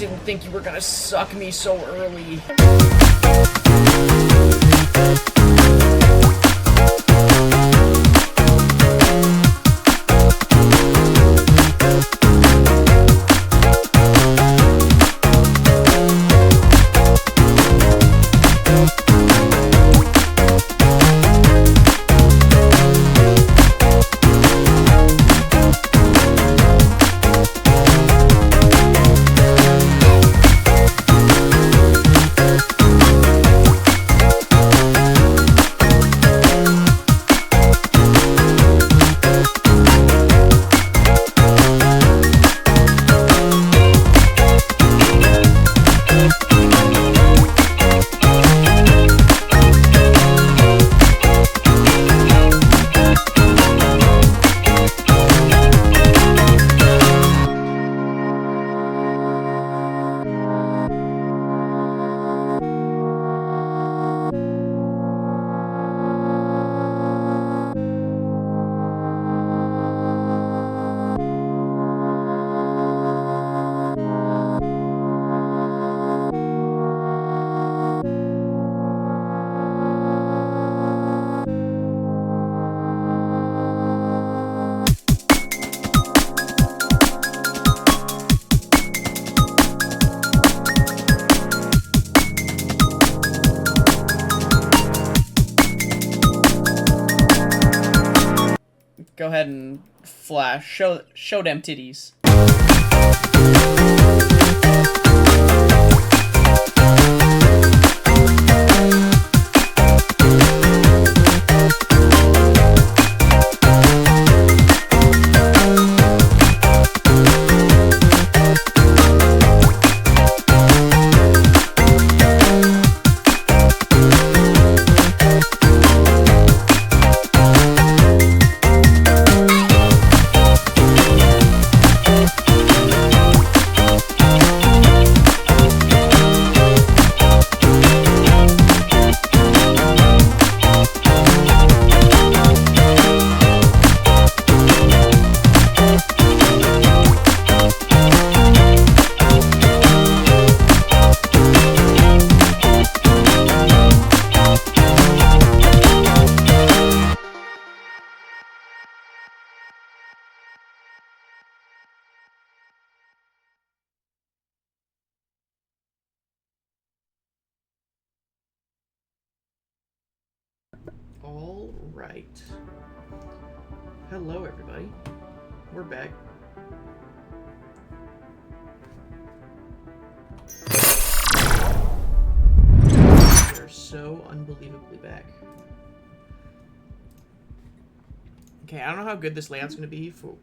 didn't think you were gonna suck me so early. Go ahead and flash. Show them titties. All right. Hello, everybody. We're back. We're so unbelievably back. Okay, I don't know how good this layout's going to be for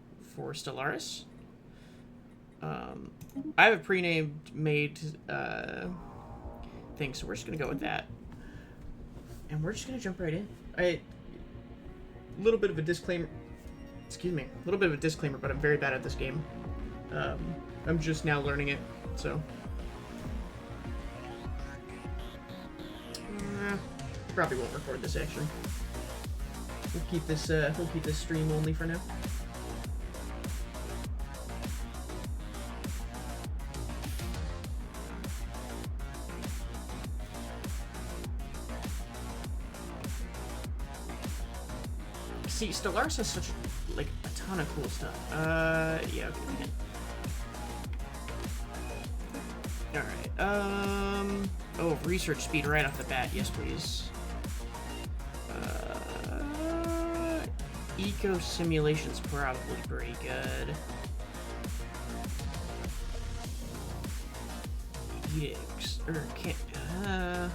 Stellaris. I have a pre-named made thing, so we're just going to go with that. And we're just going to jump right in. A little bit of a disclaimer. Excuse me. A little bit of a disclaimer, but I'm very bad at this game. I'm just now learning it, so. Probably won't record this actually. We'll keep this stream only for now. See, Stellaris has such, like, a ton of cool stuff. Yeah, okay. Alright, oh, research speed right off the bat. Yes, please. Eco simulation's probably pretty good. Edicts, or can't, that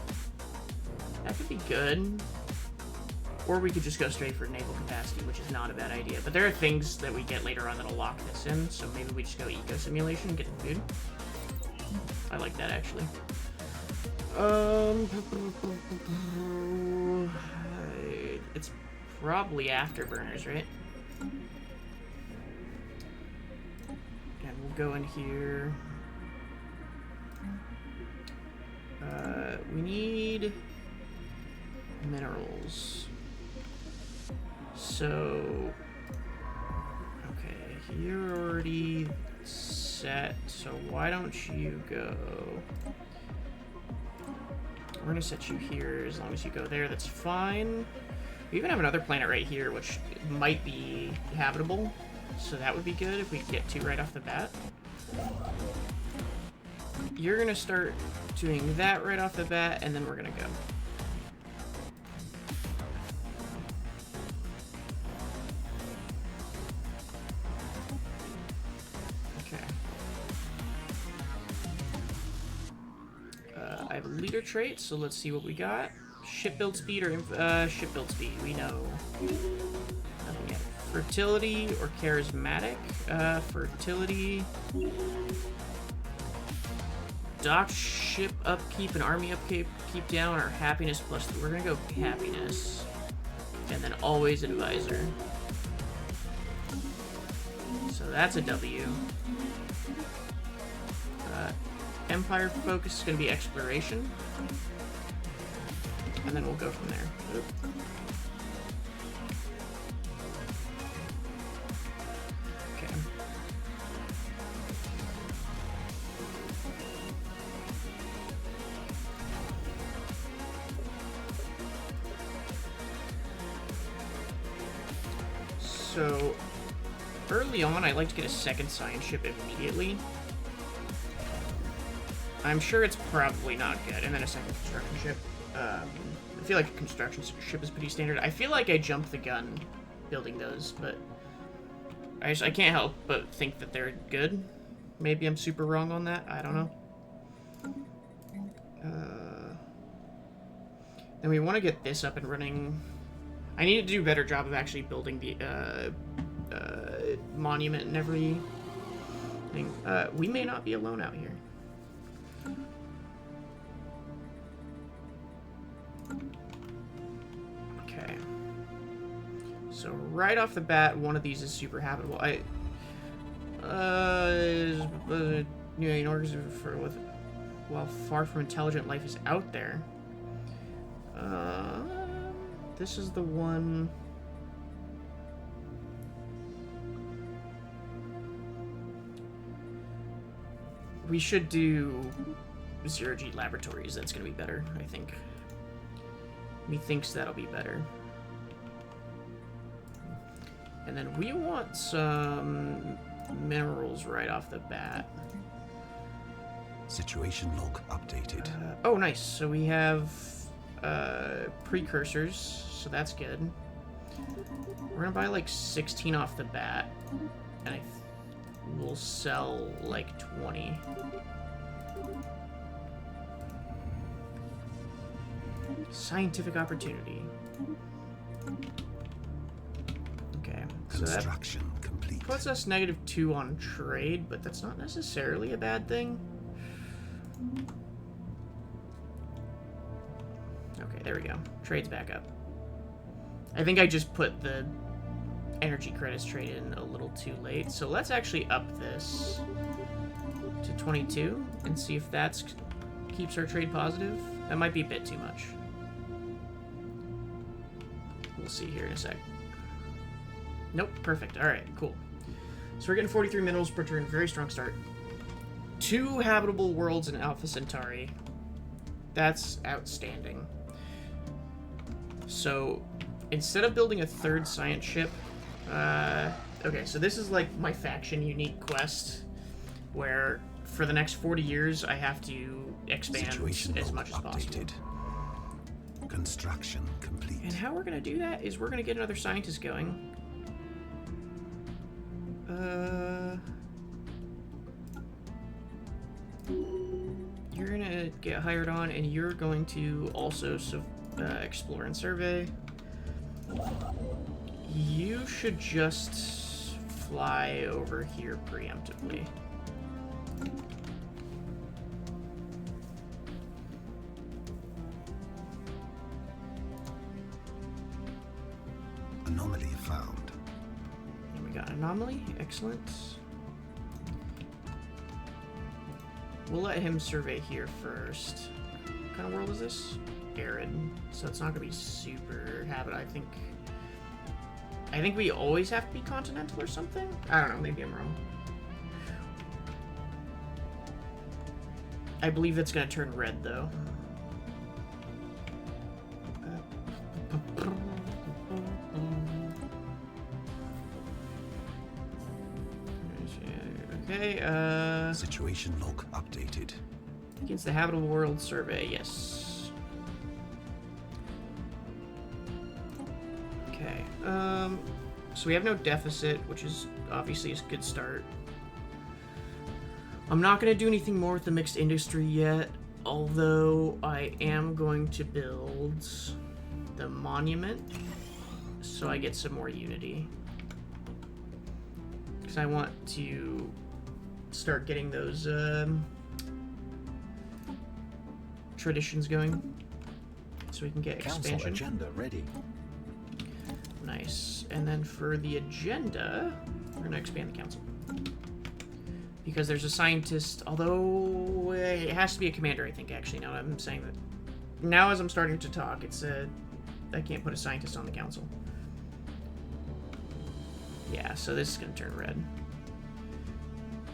could be good. Or we could just go straight for naval capacity, which is not a bad idea. But there are things that we get later on that'll lock this in, so maybe we just go eco simulation and get the food. I like that, actually. It's probably afterburners, right? And we'll go in here. We need minerals. So, okay, you're already 7. set, so why don't you go... We're gonna set you here. As long as you go there, that's fine. We even have another planet right here, which might be habitable, so that would be good if we could get 2 right off the bat. You're gonna start doing that right off the bat, and then we're gonna go. I have a leader trait, so let's see what we got. Ship build speed or ship build speed, we know. Nothing yet. Fertility or charismatic. Fertility. Dock ship upkeep and army upkeep keep down, or happiness plus 3. We're gonna go happiness. And then always advisor. So that's a W. Empire focus is going to be exploration. And then we'll go from there. Oop. Okay. So, early on, I like to get a second science ship immediately. I'm sure it's probably not good. And then a second construction ship. I feel like a construction ship is pretty standard. I feel like I jumped the gun building those, but I can't help but think that they're good. Maybe I'm super wrong on that. I don't know. Then we want to get this up and running. I need to do a better job of actually building the monument and everything. We may not be alone out here. Okay. So right off the bat, one of these is super habitable. In order for while far from intelligent life is out there. This is the one. We should do 0G laboratories. That's gonna be better, I think. Methinks that'll be better. And then we want some minerals right off the bat. Situation log updated. Oh, nice. So we have precursors, so that's good. We're gonna buy like 16 off the bat, and we'll sell like 20. Scientific opportunity. Okay. Construction complete. Puts us -2 on trade, but that's not necessarily a bad thing. Okay, there we go. Trade's back up. I think I just put the energy credits trade in a little too late, so let's actually up this to 22 and see if that keeps our trade positive. That might be a bit too much. We'll see here in a sec. Nope, perfect. All right, cool. So we're getting 43 minerals per turn. Very strong start. 2 habitable worlds in Alpha Centauri. That's outstanding. So instead of building a 3rd science ship, okay, so this is like my faction unique quest, where for the next 40 years I have to expand as much as possible. Construction complete. And how we're gonna do that is we're gonna get another scientist going. You're gonna get hired on, and you're going to also explore and survey. You should just fly over here preemptively. Anomaly found. And we got anomaly. Excellent. We'll let him survey here first. What kind of world is this? Arid. So it's not gonna be super habit. I think we always have to be continental or something. I don't know. Maybe I'm wrong. I believe that's going to turn red, though. Okay, Situation log updated. against the habitable world survey, yes. Okay, so we have no deficit, which is obviously a good start. I'm not going to do anything more with the mixed industry yet, although I am going to build the monument so I get some more unity. Because I want to start getting those traditions going so we can get Council expansion. agenda ready. Nice. And then for the agenda, we're going to expand the council. Because there's a scientist, although it has to be a commander, I think, actually, now I'm saying that. Now as I'm starting to talk, I can't put a scientist on the council. Yeah, so this is going to turn red.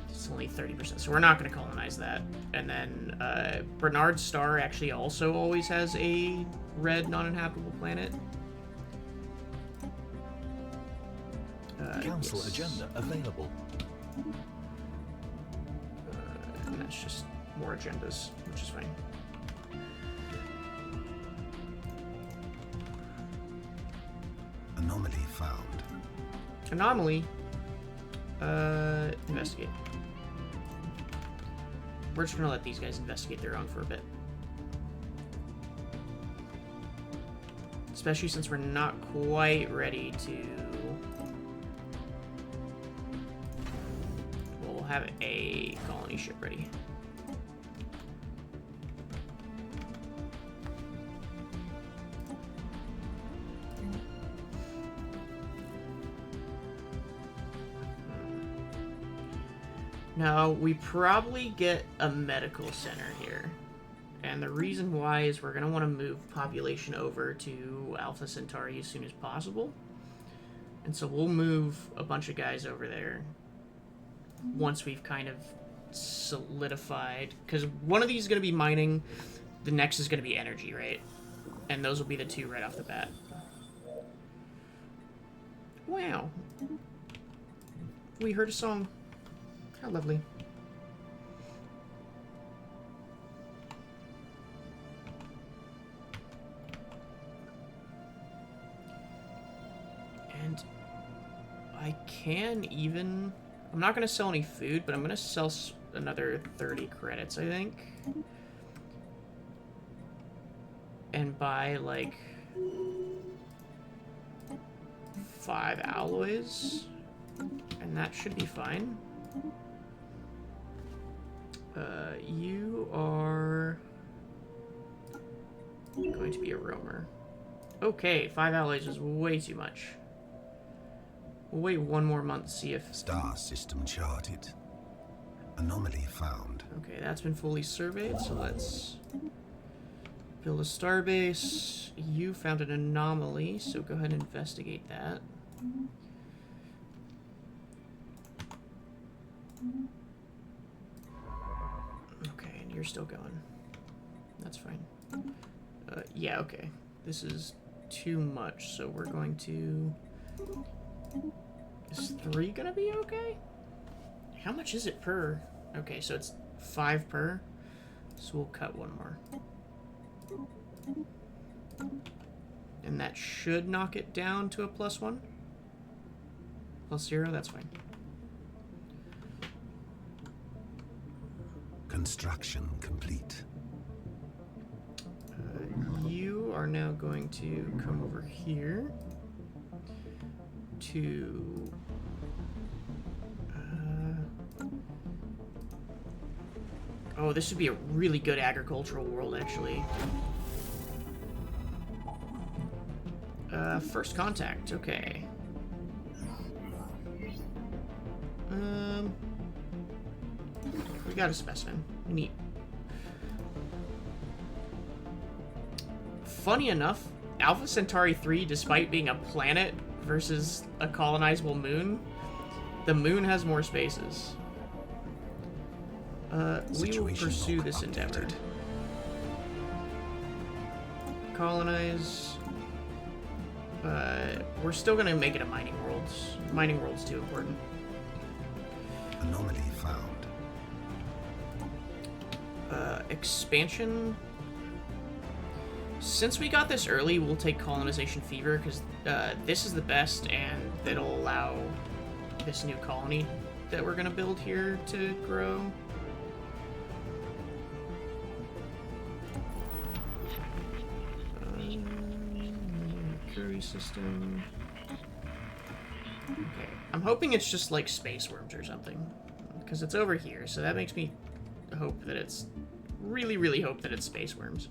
It's only 30%, so we're not going to colonize that. And then Bernard's star actually also always has a red non-inhabitable planet. Council yes. agenda available. And that's just more agendas, which is fine. Anomaly found. Anomaly. Investigate. We're just gonna let these guys investigate their own for a bit. Especially since we're not quite ready to... Well, we'll have a colony ship ready. Now, we probably get a medical center here. And the reason why is we're going to want to move population over to Alpha Centauri as soon as possible. And so we'll move a bunch of guys over there once we've kind of solidified. Because one of these is going to be mining, the next is going to be energy, right? And those will be the two right off the bat. Wow. We heard a song. How lovely. And I can even... I'm not going to sell any food, but I'm going to sell another 30 credits, I think. And buy, like, 5 alloys. And that should be fine. You are going to be a roamer. Okay, 5 alloys is way too much. We'll wait one more month to see if... Star system charted. Anomaly found. Okay, that's been fully surveyed, so let's build a starbase. You found an anomaly, so go ahead and investigate that. Okay, and you're still going. That's fine. Yeah, okay. This is too much, so we're going to... Is 3 gonna be okay? How much is it per? Okay, so it's 5 per. So we'll cut 1 more. And that should knock it down to a +1. +0, that's fine. Construction complete. You are now going to come over here to oh, this would be a really good agricultural world, actually. First contact, okay. We got a specimen. Neat. Funny enough, Alpha Centauri 3, despite being a planet versus a colonizable moon, the moon has more spaces. We will Situation pursue log this endeavor. updated. Colonize. We're still gonna make it a mining world. Mining world's too important. Anomaly found. Expansion. Since we got this early, we'll take colonization fever, because this is the best, and it'll allow this new colony that we're gonna build here to grow. Curry system. Okay, I'm hoping it's just like space worms or something, because it's over here, so that makes me hope that it's really hope that it's space worms.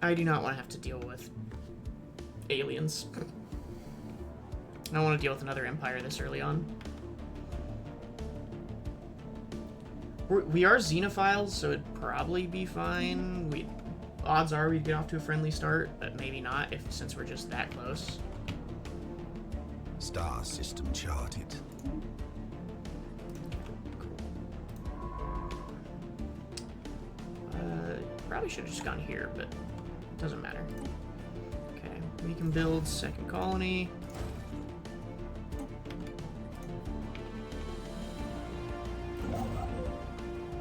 I do not want to have to deal with aliens. I don't want to deal with another empire this early on. We are xenophiles, so it'd probably be fine. Odds are we'd get off to a friendly start, but maybe not since we're just that close. Star system charted. Probably should have just gone here, but it doesn't matter. Okay, we can build second colony.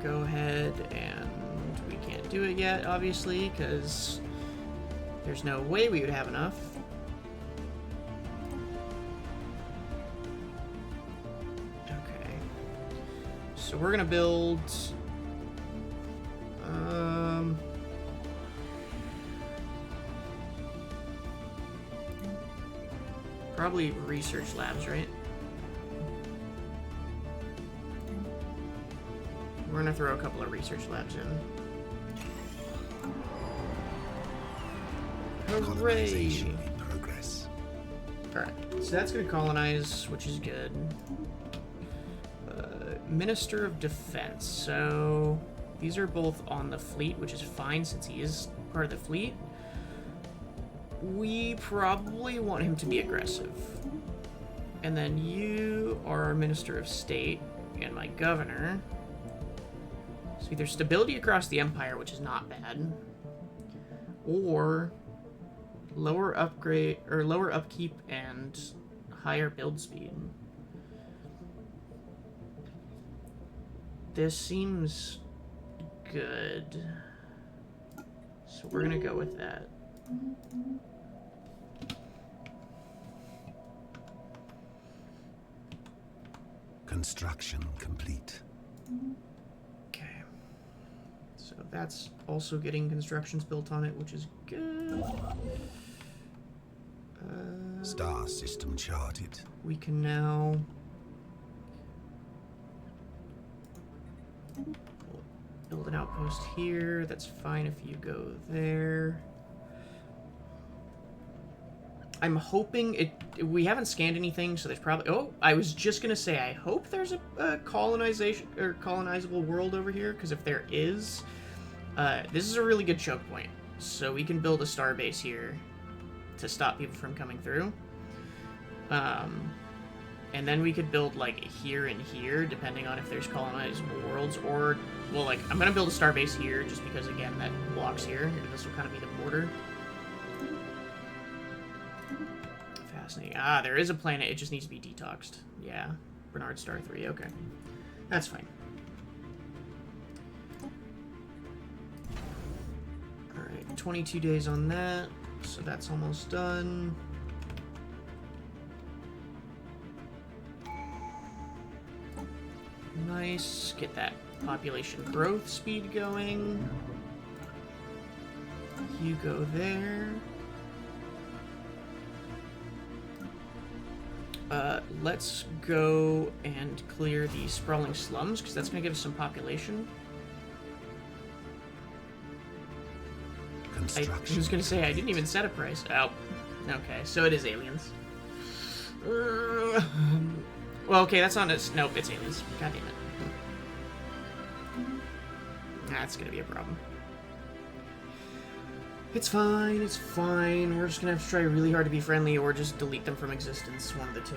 Go ahead, and we can't do it yet, obviously, because there's no way we would have enough. Okay. So we're gonna build... probably research labs, right? We're gonna throw a couple of research labs in. Hooray! Colonization in progress. Alright, so that's gonna colonize, which is good. Minister of Defense. So these are both on the fleet, which is fine since he is part of the fleet. We probably want him to be aggressive. And then you are our Minister of State and my governor. So either stability across the Empire, which is not bad, or lower upgrade or lower upkeep and higher build speed. This seems good. So we're gonna go with that. Construction complete. Okay. So that's also getting constructions built on it, which is good. Star system charted. We can now build an outpost here. That's fine if you go there. I'm hoping it... We haven't scanned anything, so there's probably... Oh, I was just going to say, I hope there's a colonization or colonizable world over here, because if there is, this is a really good choke point. So we can build a star base here to stop people from coming through. And then we could build, like, here and here, depending on if there's colonizable worlds, or... Well, like, I'm going to build a star base here, just because, again, that blocks here. This will kind of be the border. Fascinating. Ah, there is a planet. It just needs to be detoxed. Yeah. Bernard Star 3. Okay. That's fine. Alright. 22 days on that. So that's almost done. Nice. Get that population growth speed going. You go there. Let's go and clear the sprawling slums, because that's going to give us some population. I was going to say, I didn't even set a price. Oh, okay, so it is aliens. Well, okay, that's on its... Nope, it's aliens. God damn it. That's going to be a problem. It's fine, it's fine. We're just gonna have to try really hard to be friendly or just delete them from existence, one of the two.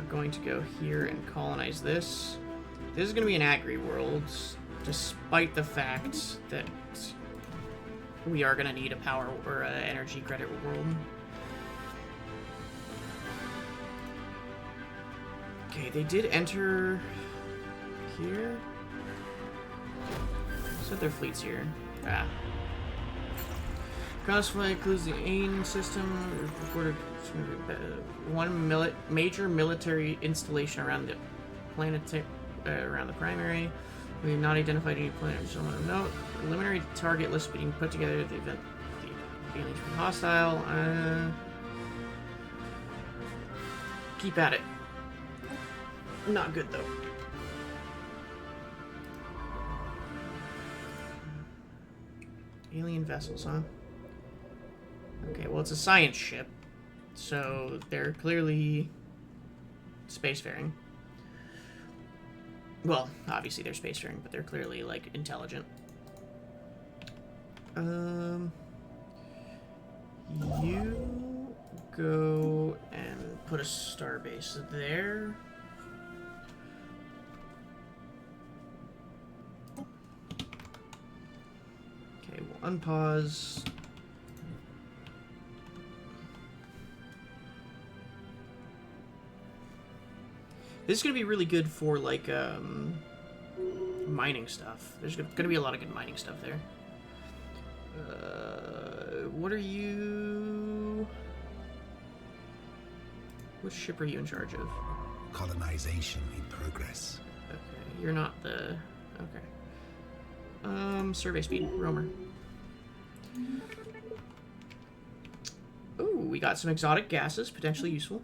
going to go here and colonize this. This is going to be an agri world, despite the fact that we are going to need a power or energy credit world. Okay, they did enter here. Set their fleets here. Ah. Crossfly includes the AIM system. Reported one major military installation around the planet, around the primary. We have not identified any planets. Someone of note. Preliminary target list being put together. The event, the aliens from hostile. Keep at it. Not good though. Alien vessels, huh? Okay, well, it's a science ship, so they're clearly spacefaring. Well, obviously they're spacefaring, but they're clearly, like, intelligent. You go and put a starbase there. Okay, we'll unpause. This is going to be really good for, like, mining stuff. There's going to be a lot of good mining stuff there. What are you... Which ship are you in charge of? Colonization in progress. Okay, you're not the... Okay. Survey speed, roamer. Ooh, we got some exotic gases, potentially useful.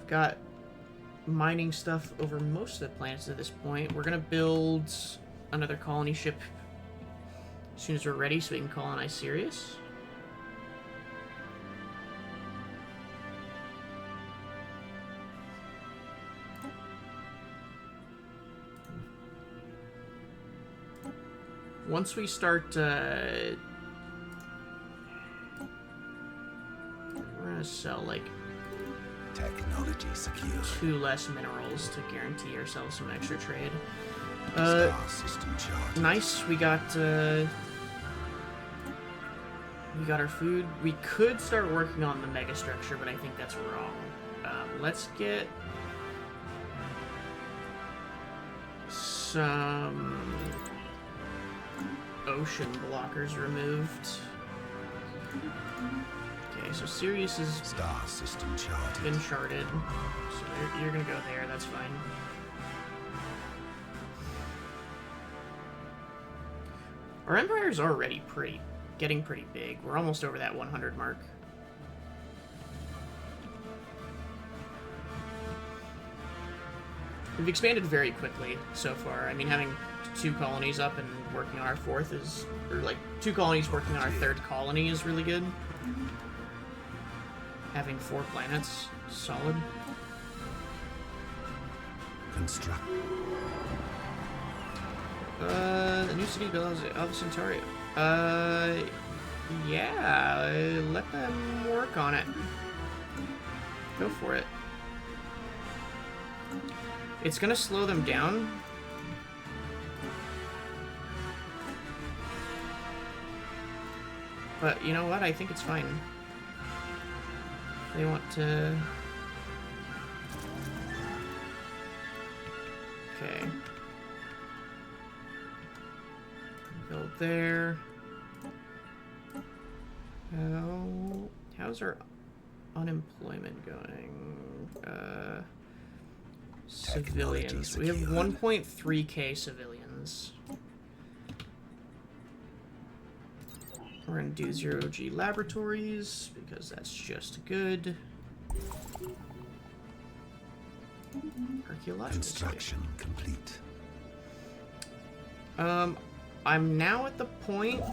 Got mining stuff over most of the planets at this point. We're gonna build another colony ship as soon as we're ready so we can colonize Sirius. Once we start we're gonna sell like Technology secure. 2 less minerals to guarantee ourselves some extra trade. Star system charted. Nice. We got our food. We could start working on the mega structure, but I think that's wrong. Let's get some ocean blockers removed. Okay, so Sirius is Star system charted. been charted, so you're gonna go there, that's fine. Our empire's already getting pretty big. We're almost over that 100 mark. We've expanded very quickly so far. I mean, having 2 colonies up and working on our 4th is, or like 2 colonies working on our 3rd colony is really good. Having 4 planets, solid. Construct. The new city builds Alpha Centauri. Yeah, let them work on it. Go for it. It's gonna slow them down. But you know what? I think it's fine. They want to... Okay. Build there. How's our unemployment going? Civilians. We have 1.3k civilians. We're gonna do 0G laboratories because that's just good. Archaeological Construction complete. I'm now at the point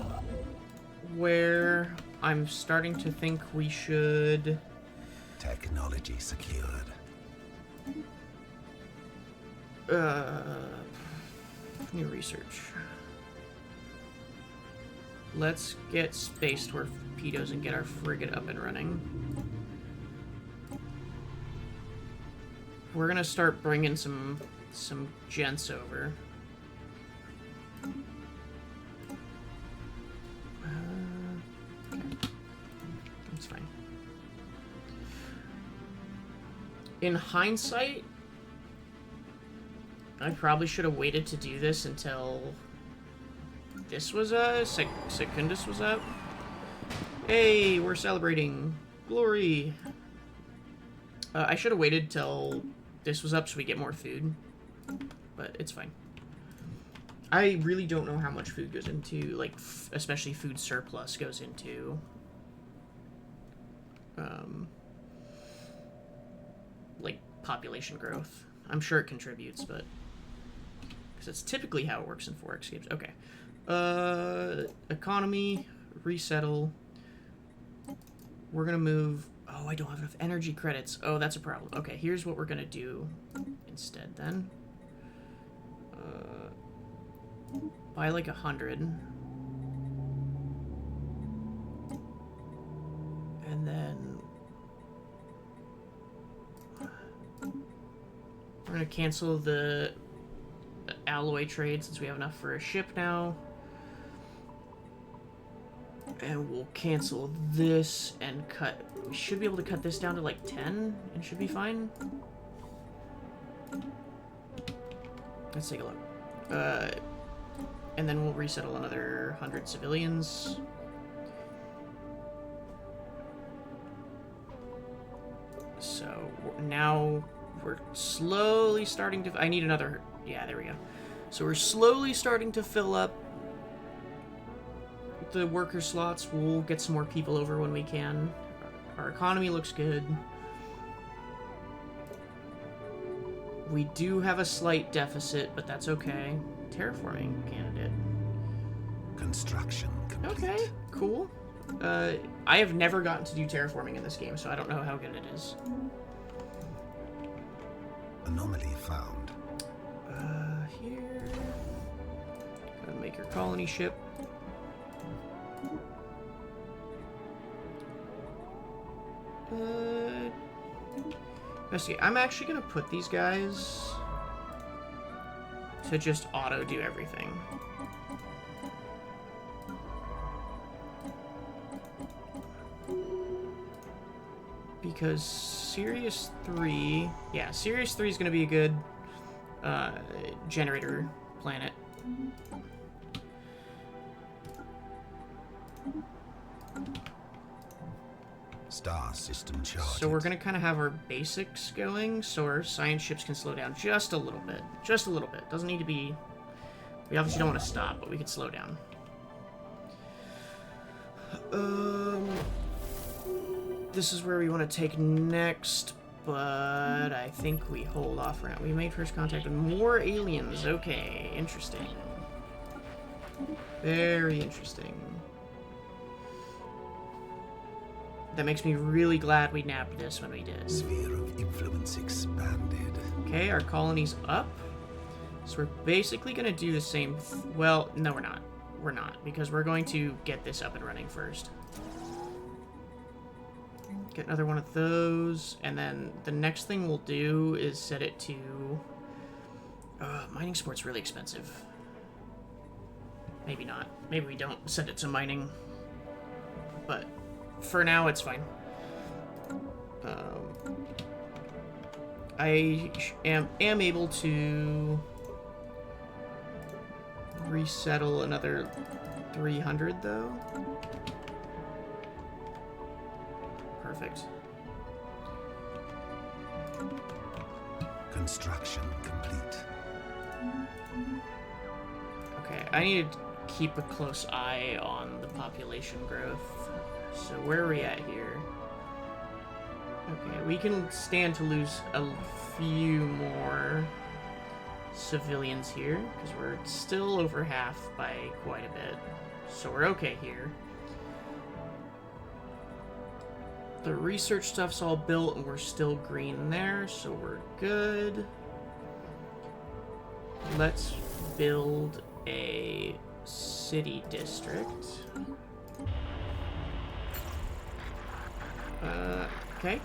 where I'm starting to think we should... Technology secured. New research. Let's get space torpedoes and get our frigate up and running. We're gonna start bringing some gents over. Okay. That's fine. In hindsight, I probably should have waited to do this until this was Secundus was up. Hey, we're celebrating glory. I should have waited till this was up so we get more food, but it's fine. I really don't know how much food goes into, like, especially food surplus goes into like population growth. I'm sure it contributes, but because it's typically how it works in 4X games. Okay. Economy, resettle. We're gonna move. Oh, I don't have enough energy credits. Oh, that's a problem. Okay, here's what we're gonna do instead then. Buy like 100. And then we're gonna cancel the alloy trade since we have enough for a ship now. And we'll cancel this and cut. We should be able to cut this down to like 10 and should be fine. Let's take a look. And then we'll resettle another 100 civilians. So now we're slowly starting to... I need another... Yeah, there we go. So we're slowly starting to fill up the worker slots. We'll get some more people over when we can. Our economy looks good. We do have a slight deficit, but that's okay. Terraforming candidate. Construction complete. Okay, cool. I have never gotten to do terraforming in this game, so I don't know how good it is. Anomaly found. Here. Gotta make your colony ship. Let's see. I'm actually gonna put these guys to just auto do everything. Because Sirius 3... Yeah, Sirius 3 is going to be a good generator planet. Star system charted. So we're going to kind of have our basics going, so our science ships can slow down just a little bit. Just a little bit. Doesn't need to be... We obviously don't want to stop, but we can slow down. This is where we want to take next, but I think we hold off for now. We made first contact with more aliens. Okay, interesting. Very interesting. That makes me really glad we nabbed this when we did. Sphere of influence expanded. Okay, our colony's up. So we're basically going to do the same... Well, no, we're not. We're not, because we're going to get this up and running first. Get another one of those, and then the next thing we'll do is set it to... mining sport's really expensive. Maybe not. Maybe we don't set it to mining. But for now, it's fine. I am able to resettle another 300, though. Perfect. Construction complete. Okay, I need to keep a close eye on the population growth. So where are we at here? Okay, we can stand to lose a few more civilians here, because we're still over half by quite a bit. So we're okay here. The research stuff's all built, and we're still green there, so we're good. Let's build a city district. Okay.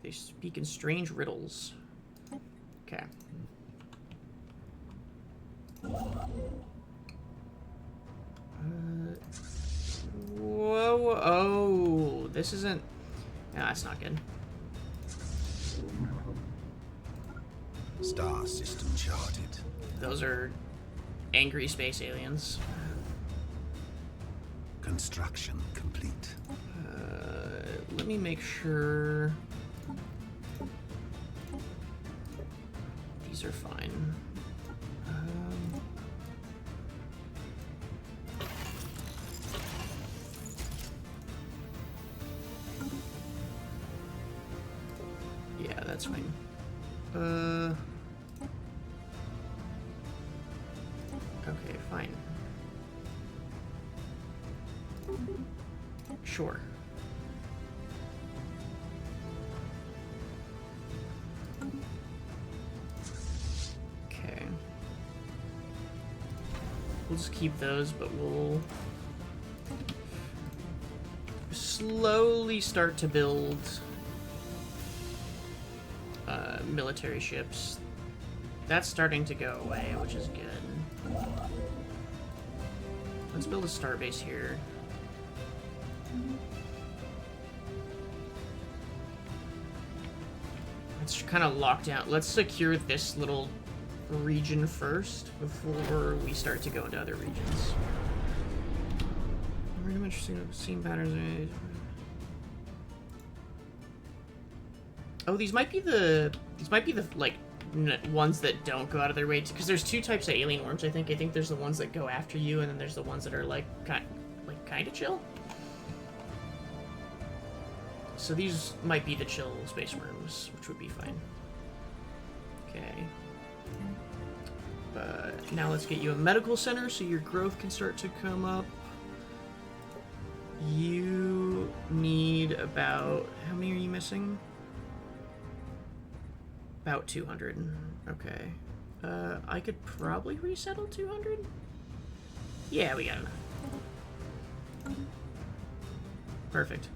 They speak in strange riddles. Okay. Whoa. Oh, this isn't... No, that's not good. Star system charted. Those are angry space aliens. Construction complete. Let me make sure... These are fine. Yeah, that's fine. Okay, fine. Sure. Okay. We'll just keep those, but we'll slowly start to build military ships. That's starting to go away, which is good. Let's build a starbase here. Let's kind of lock down. Let's secure this little region first before we start to go into other regions. Random interesting scene patterns. Oh, these might be the like ones that don't go out of their way, because there's two types of alien worms. I think there's the ones that go after you, and then there's the ones that are like kind of chill. So these might be the chill space worms, which would be fine. Okay. But now let's get you a medical center so your growth can start to come up. You need about... How many are you missing? About 200. Okay. I could probably resettle 200? Yeah, we got enough. Perfect.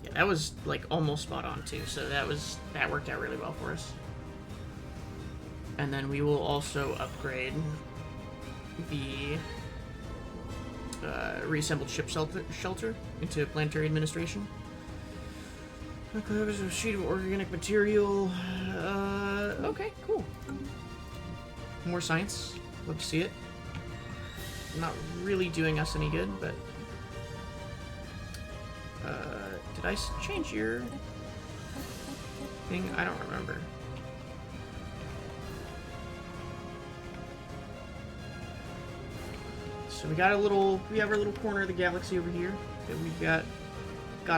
Yeah, that was like almost spot on too, so that worked out really well for us. And then we will also upgrade the reassembled ship shelter into planetary administration. Okay, there's a sheet of organic material. Okay, cool. More science. Love to see it. Not really doing us any good, but... did I change your thing? I don't remember. So we got we have our little corner of the galaxy over here that we've got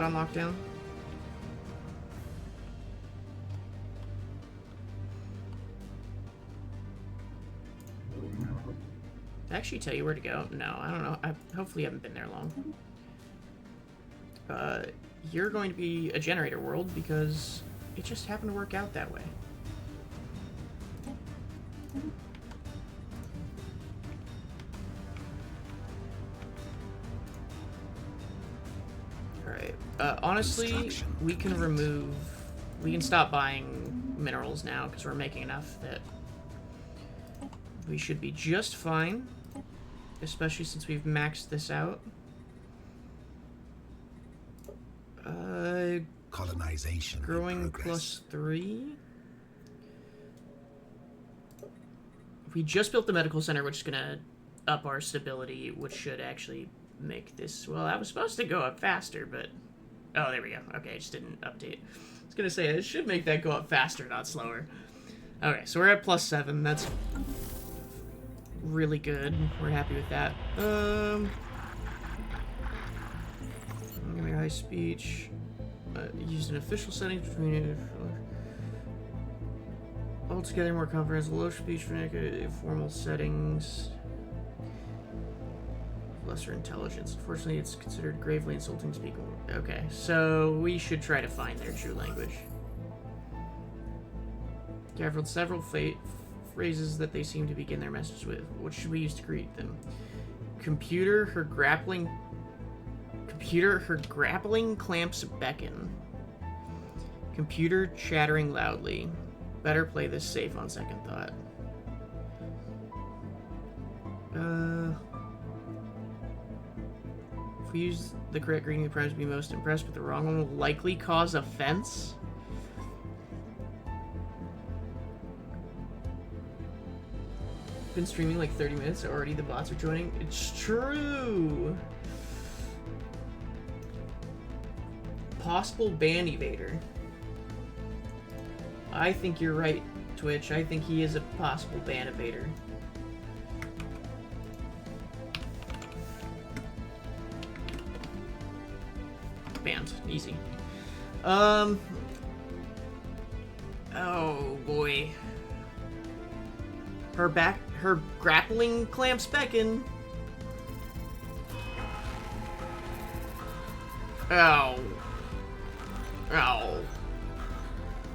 on lockdown. Did I actually tell you where to go? No, I don't know. I hopefully haven't been there long. You're going to be a generator world because it just happened to work out that way. Alright. Honestly, we can stop buying minerals now because we're making enough that we should be just fine. Especially since we've maxed this out. Colonization growing +3. We just built the medical center, which is gonna up our stability, which should actually make this... Well, I was supposed to go up faster, but... Oh, there we go. Okay, I just didn't update. I was gonna say, it should make that go up faster, not slower. Okay, so we're at +7. That's really good. We're happy with that. Give me high speech. Used in official settings between altogether more comprehensive. Low speech for formal settings. Lesser intelligence. Unfortunately, it's considered gravely insulting to speak. Okay, so we should try to find their true language. Careful, several phrases that they seem to begin their message with. What should we use to greet them? Computer, her grappling clamps beckon. Computer chattering loudly. Better play this safe on second thought. If we use the correct greeting, the prize will be most impressed, but the wrong one will likely cause offense. Been streaming like 30 minutes already. The bots are joining. It's true. Possible ban evader. I think you're right, Twitch. I think he is a possible ban evader. Banned. Easy. Oh boy. Her grappling clamps beckon. Oh. Oh.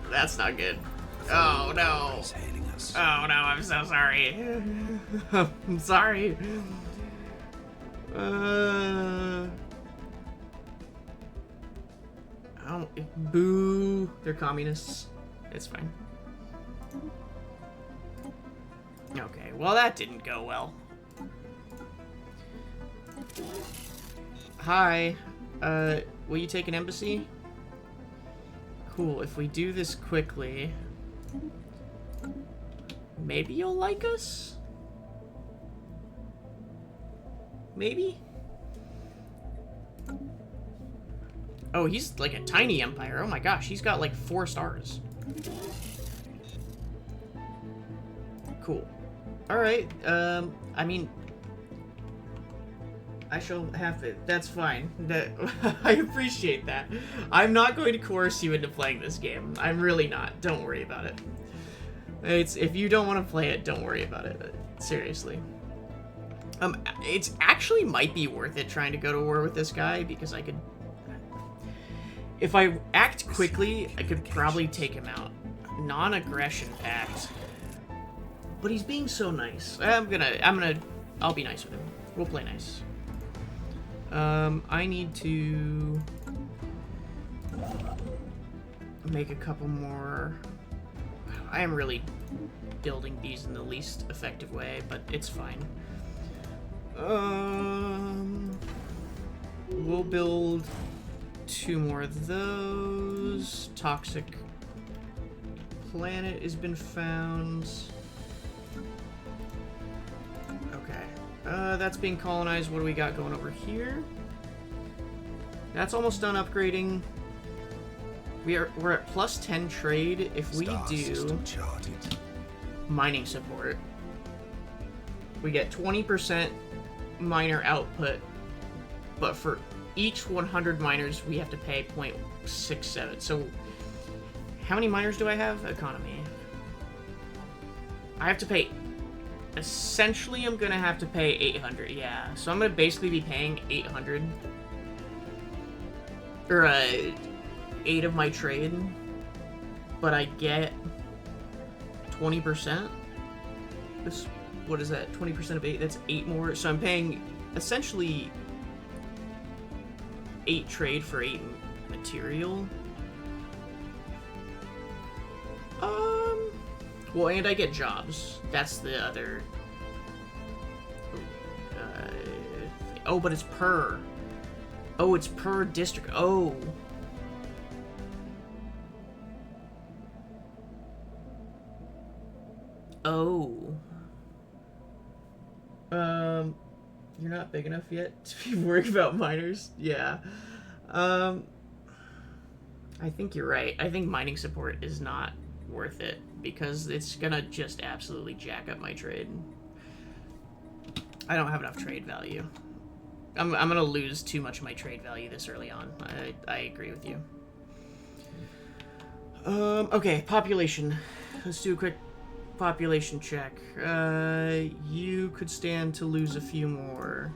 That's not good. Oh no. Oh no, I'm so sorry. I'm sorry. Oh, boo. They're communists. It's fine. Okay, well that didn't go well. Hi. Will you take an embassy? Cool, if we do this quickly... Maybe you'll like us? Maybe? Oh, he's like a tiny empire. Oh my gosh, he's got like 4 stars. Cool. Alright, I mean... I shall have it. That's fine. I appreciate that. I'm not going to coerce you into playing this game. I'm really not. Don't worry about it. If you don't want to play it, don't worry about it. Seriously. It's actually might be worth it trying to go to war with this guy, because I could... If I act quickly, I could probably take him out. Non-aggression pact. But he's being so nice. I'll be nice with him. We'll play nice. I need to make a couple more. I am really building these in the least effective way, but it's fine. We'll build 2 more of those. Toxic planet has been found. That's being colonized. What do we got going over here? That's almost done upgrading. We're at plus 10 trade. If we do mining support, we get 20% miner output, but for each 100 miners, we have to pay 0.67. So, how many miners do I have? Economy. I have to pay... Essentially, I'm gonna have to pay 800, yeah. So I'm gonna basically be paying 800. Or, 8 of my trade. But I get 20%. What is that? 20% of 8? That's 8 more. So I'm paying, essentially, 8 trade for 8 material. Well, and I get jobs. That's the other... oh, but it's per... Oh, it's per district. Oh. Oh. You're not big enough yet to be worried about miners? Yeah. I think you're right. I think mining support is not worth it, because it's gonna just absolutely jack up my trade. I don't have enough trade value. I'm gonna lose too much of my trade value this early on. I agree with you. Okay, population. Let's do a quick population check. You could stand to lose a few more.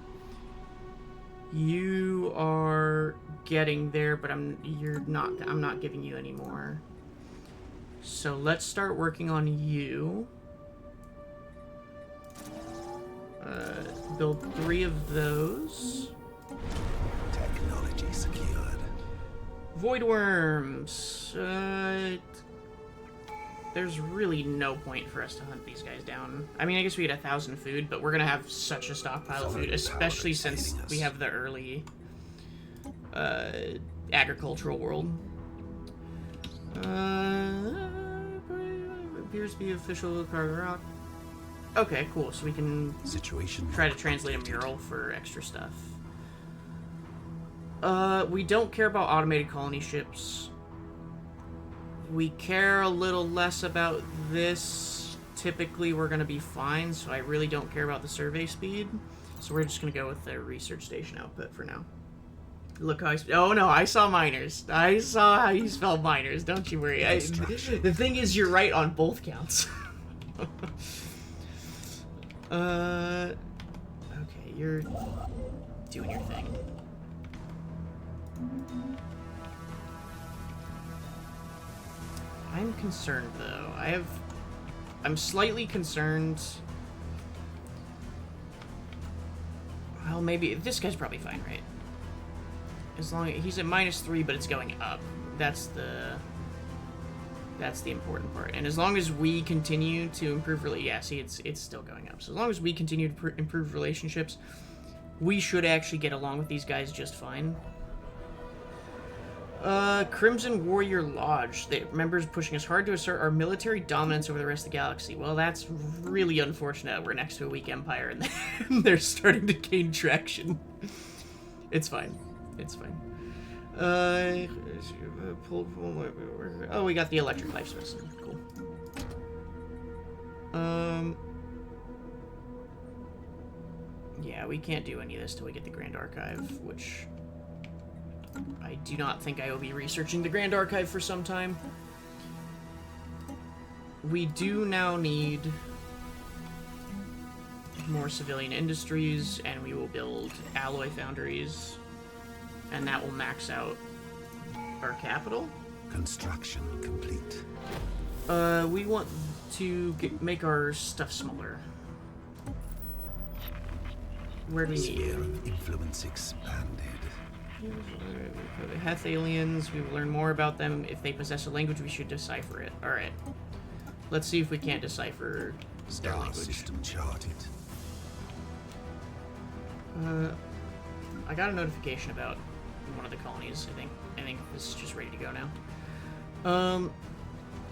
You are getting there, but I'm not giving you any more. So let's start working on you. Build 3 of those. Technology secured. Void worms. There's really no point for us to hunt these guys down. I mean, I guess we get 1,000 food, but we're gonna have such a stockpile of food, especially since we have the early agricultural world. Appears to be official Carter Rock. Okay, cool. So we can try to translate a mural for extra stuff. We don't care about automated colony ships. We care a little less about this. Typically, we're gonna be fine, so I really don't care about the survey speed. So we're just gonna go with the research station output for now. Look how oh no, I saw miners. I saw how you spelled miners, don't you worry. The thing is, you're right on both counts. Okay, you're doing your thing. I'm concerned, though. I'm slightly concerned. Well, maybe this guy's probably fine, right? As long as he's at -3, but it's going up. That's the important part. And as long as we continue to improve, yeah, see, it's still going up. So as long as we continue to improve relationships, we should actually get along with these guys just fine. Crimson Warrior Lodge. The members pushing us hard to assert our military dominance over the rest of the galaxy. Well, that's really unfortunate. We're next to a weak empire, and they're starting to gain traction. It's fine. It's fine. Oh, we got the electric life specimen. Cool. Yeah, we can't do any of this till we get the Grand Archive, which I do not think I will be researching the Grand Archive for some time. We do now need more civilian industries, and we will build alloy foundries, and that will max out our capital. Construction complete. We want to make our stuff smaller. Where do we need Sphere you? of influence expanded. Heth aliens, we will learn more about them. If they possess a language, we should decipher it. Alright. Let's see if we can't decipher their Star language. system charted. I got a notification about one of the colonies, I think. I think this is just ready to go now.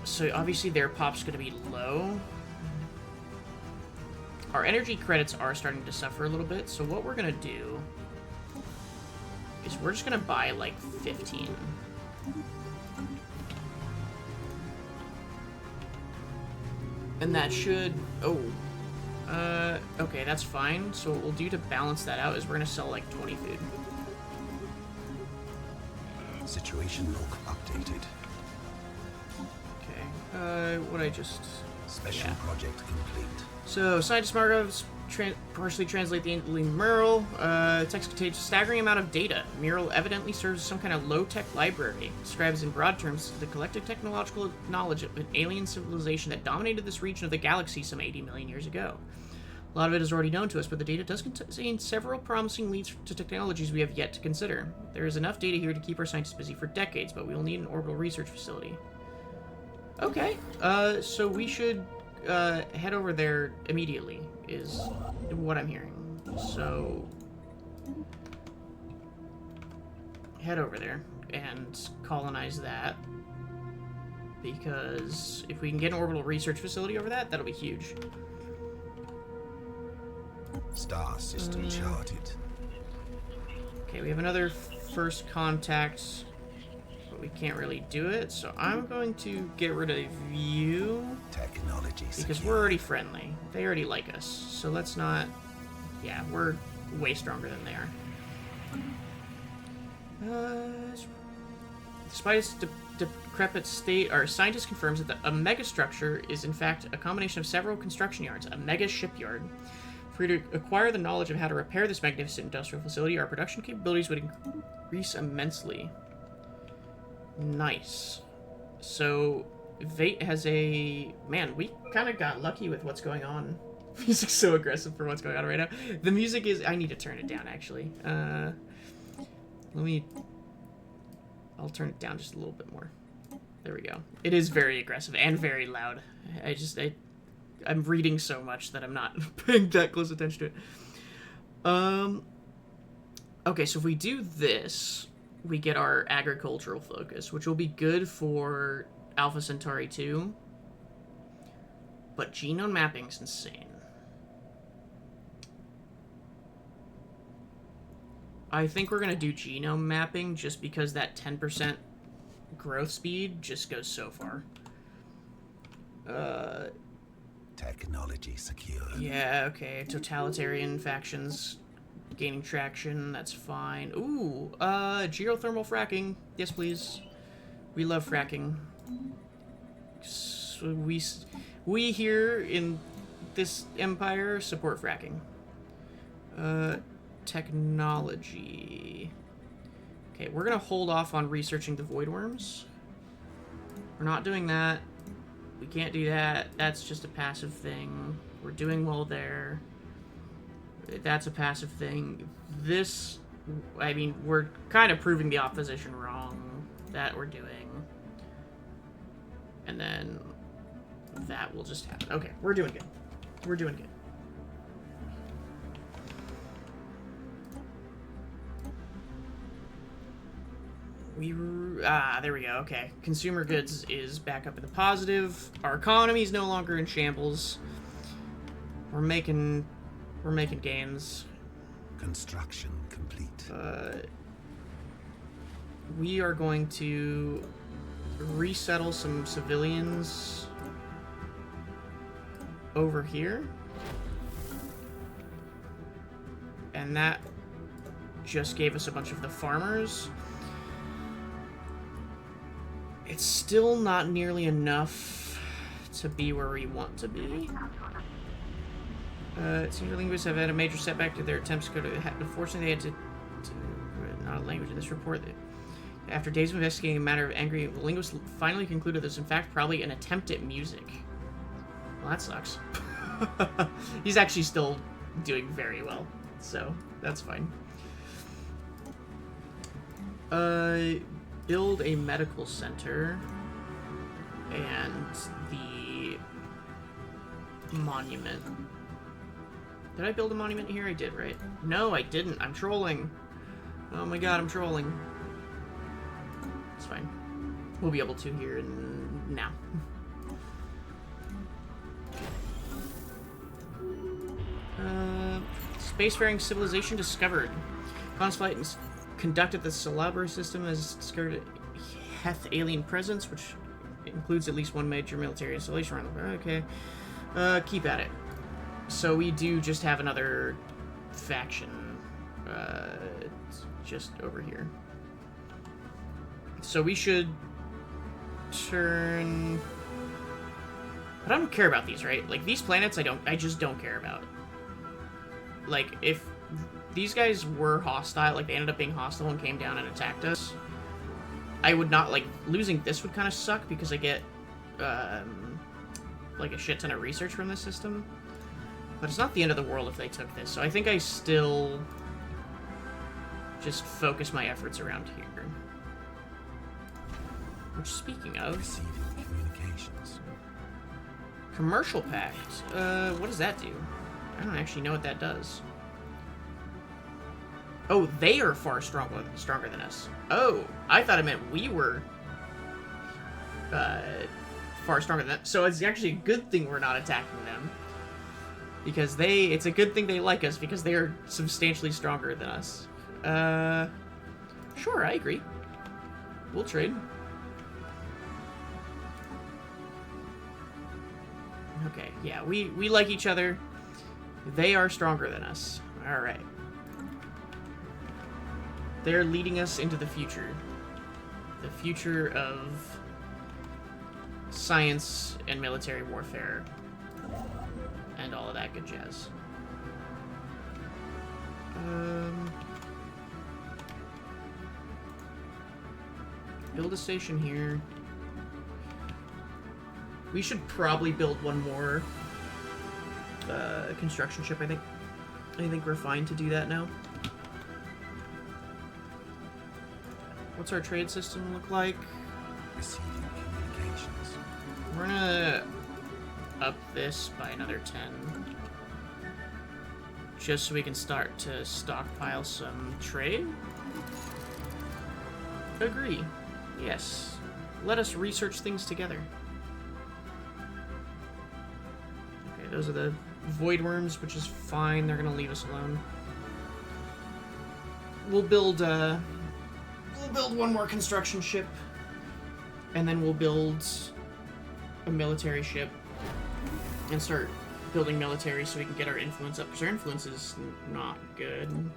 So obviously their pop's gonna be low. Our energy credits are starting to suffer a little bit, so what we're gonna do is we're just gonna buy like 15. And that should, okay, that's fine. So what we'll do to balance that out is we're gonna sell like 20 food. Situation log updated. Okay, what I just... Special yeah. project complete. So, scientist Margovs partially translate the mural. Text contains a staggering amount of data. Mural evidently serves as some kind of low-tech library. Describes in broad terms the collective technological knowledge of an alien civilization that dominated this region of the galaxy some 80 million years ago. A lot of it is already known to us, but the data does contain several promising leads to technologies we have yet to consider. There is enough data here to keep our scientists busy for decades, but we will need an orbital research facility. Okay, so we should head over there immediately, is what I'm hearing. So, head over there and colonize that, because if we can get an orbital research facility over that, that'll be huge. Star system charted. Okay, we have another first contact, but we can't really do it, so I'm going to get rid of you, Technology because secure. we're already friendly. They already like us, so let's not... Yeah, we're way stronger than they are. Despite its decrepit state, our scientist confirms that a megastructure is in fact a combination of several construction yards, a mega shipyard. For you to acquire the knowledge of how to repair this magnificent industrial facility, our production capabilities would increase immensely. Nice. So, Vate has a... Man, we kind of got lucky with what's going on. Music's so aggressive for what's going on right now. The music is... I need to turn it down, actually. Let me... I'll turn it down just a little bit more. There we go. It is very aggressive and very loud. I'm reading so much that I'm not paying that close attention to it. Okay, so if we do this, we get our agricultural focus, which will be good for Alpha Centauri 2. But genome mapping's insane. I think we're going to do genome mapping just because that 10% growth speed just goes so far. Technology secure. Yeah, okay. Totalitarian factions gaining traction. That's fine. Ooh, geothermal fracking. Yes, please. We love fracking. So we here in this empire support fracking. Technology. Okay, we're gonna hold off on researching the void worms. We're not doing that. We can't do that. That's just a passive thing. We're doing well there. That's a passive thing. This, I mean, we're kind of proving the opposition wrong. That we're doing. And then that will just happen. Okay, we're doing good. We're doing good. There we go. Okay. Consumer goods is back up in the positive. Our economy is no longer in shambles. We're making gains. Construction complete. We are going to resettle some civilians over here. And that just gave us a bunch of the farmers. It's still not nearly enough to be where we want to be. Senior linguists have had a major setback to their attempts to go to... Unfortunately, they had to not a language in this report. After days of investigating a matter of angry, the linguists finally concluded there's in fact probably an attempt at music. Well, that sucks. He's actually still doing very well, so that's fine. Build a medical center and the monument. Did I build a monument here? I did, right? No, I didn't. I'm trolling. Oh my god, I'm trolling. It's fine. We'll be able to here now. Spacefaring civilization discovered. Consflight conducted the Stellaris system has discovered Heth alien presence, which includes at least one major military installation around the world. Okay. Keep at it. So we do just have another faction just over here. So we should turn... But I don't care about these, right? Like, these planets I just don't care about. Like, if these guys were hostile, like, they ended up being hostile and came down and attacked us, I would not, like, losing this would kind of suck because I get, like, a shit ton of research from this system. But it's not the end of the world if they took this, so I think I still just focus my efforts around here. Which, speaking of... Receiving communications. Commercial pact. What does that do? I don't actually know what that does. Oh, they are far stronger than us. Oh, I thought it meant we were far stronger than them. So it's actually a good thing we're not attacking them. Because it's a good thing they like us, because they are substantially stronger than us. Sure, I agree. We'll trade. Okay, yeah, we like each other. They are stronger than us. Alright. They're leading us into the future. The future of science and military warfare. And all of that good jazz. Build a station here. We should probably build one more construction ship, I think. I think we're fine to do that now. What's our trade system look like? Receiving communications. We're gonna up this by another 10. Just so we can start to stockpile some trade. Agree. Yes. Let us research things together. Okay, those are the void worms, which is fine. They're gonna leave us alone. We'll build one more construction ship, and then we'll build a military ship and start building military so we can get our influence up, because our influence is not good.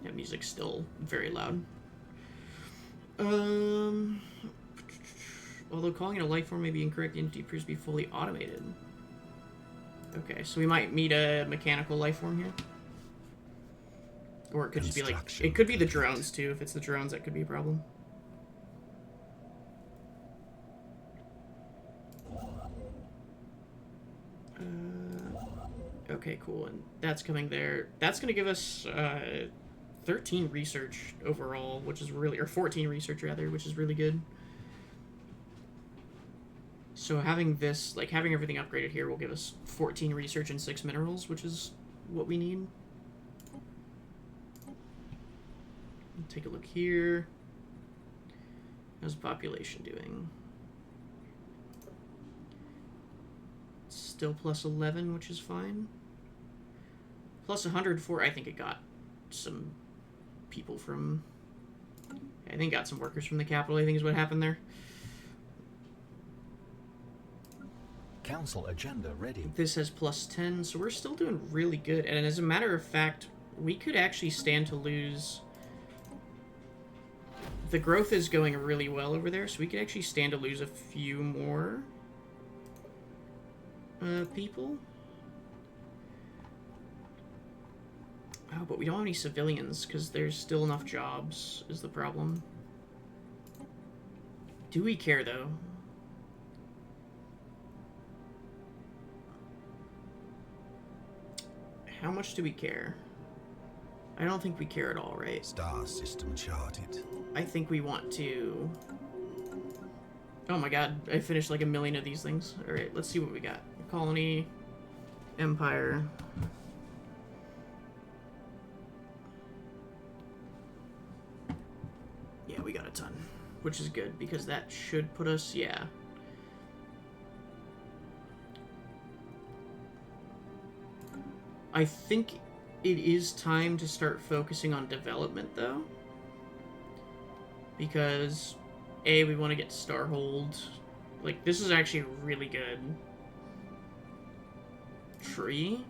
That music's still very loud. Although calling it a life form may be incorrect, the entity appears to be fully automated. Okay, so we might meet a mechanical life form here. Or it could just be like, it could be the drones too. If it's the drones, that could be a problem. Okay, cool, and that's coming there. That's going to give us 13 research overall, which is really, or 14 research rather, which is really good. So having this, like having everything upgraded here will give us 14 research and 6 minerals, which is what we need. Take a look here. How's the population doing? Still plus 11, which is fine. Plus 104, I think it got some people from... I think got some workers from the capital, I think is what happened there. Council agenda ready. This has plus 10, so we're still doing really good. And as a matter of fact, we could actually stand to lose... The growth is going really well over there, so we could actually stand to lose a few more people. Oh, but we don't have any civilians, because there's still enough jobs, is the problem. Do we care, though? How much do we care? I don't think we care at all, right? Star system charted. I think we want to... Oh my god, I finished like 1,000,000 of these things. Alright, let's see what we got. Colony, Empire. Yeah, we got a ton, which is good, because that should put us, yeah. I think it is time to start focusing on development, though. Because, A, we want to get Starhold. Like, this is actually a really good tree.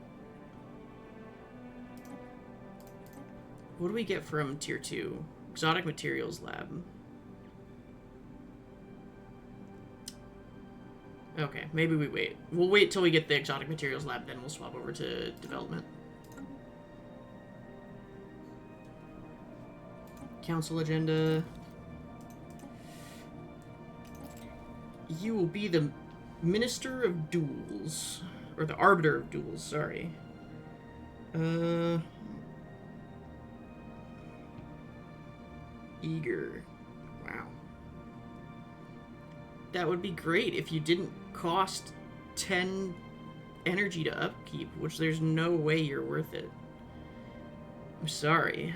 What do we get from Tier 2? Exotic Materials Lab. Okay, maybe we wait. We'll wait till we get the Exotic Materials Lab, then we'll swap over to development. Council agenda. You will be the Minister of Duels. Or the Arbiter of Duels, sorry. Eager. Wow. That would be great if you didn't cost 10 energy to upkeep, which there's no way you're worth it. I'm sorry.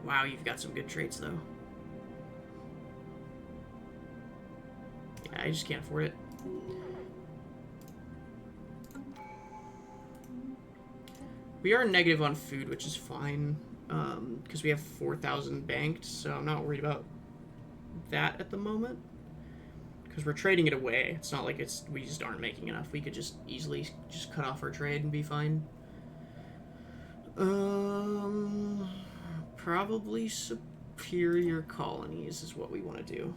Wow, you've got some good traits, though. Yeah, I just can't afford it. We are negative on food, which is fine, because we have 4,000 banked, so I'm not worried about that at the moment. Because we're trading it away. It's not like we just aren't making enough. We could just easily just cut off our trade and be fine. Probably superior colonies is what we want to do.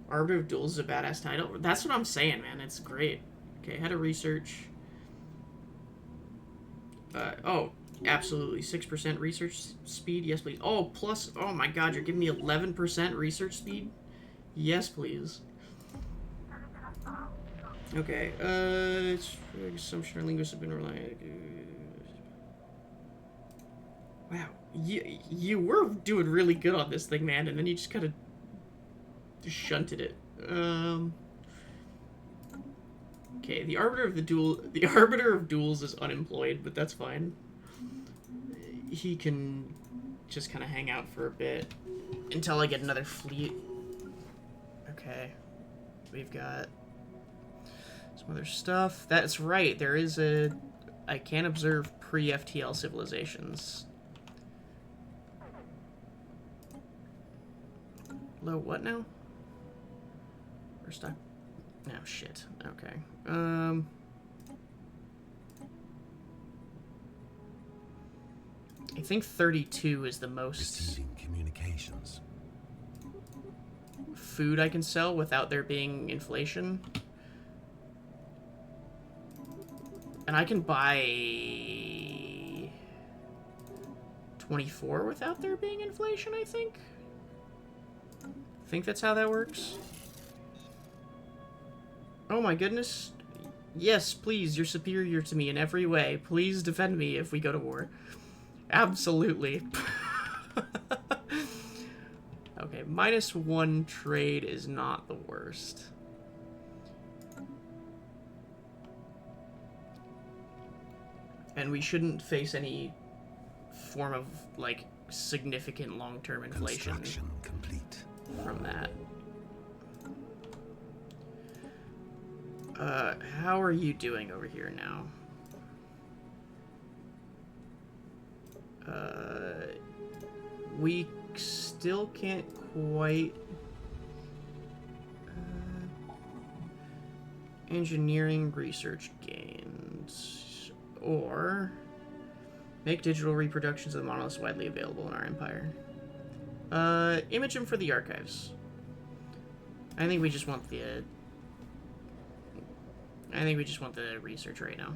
Arbiter of Duels is a badass title. That's what I'm saying, man. It's great. Okay, head of research. Oh, absolutely. 6% research speed? Yes, please. Oh, plus... Oh my god, you're giving me 11% research speed? Yes, please. Okay, assumption our linguists have been relying... Wow, you were doing really good on this thing, man, and then you just kind of shunted it. Okay, the Arbiter of Duels is unemployed, but that's fine. He can just kind of hang out for a bit until I get another fleet. Okay, we've got some other stuff. That's right, there is a... I can observe pre-FTL civilizations. Low what now? We're stuck. No, shit. Okay. I think 32 is the most Receiving communications. food I can sell without there being inflation. And I can buy 24 without there being inflation, I think. I think that's how that works. Oh my goodness. Yes, please, you're superior to me in every way. Please defend me if we go to war. Absolutely. Okay, -1 trade is not the worst. And we shouldn't face any form of, like, significant long-term inflation Construction complete. from that. How are you doing over here now? We still can't quite... engineering research gains. Or... make digital reproductions of the monoliths widely available in our empire. Image them for the archives. I think we just want the... I think we just want the research right now.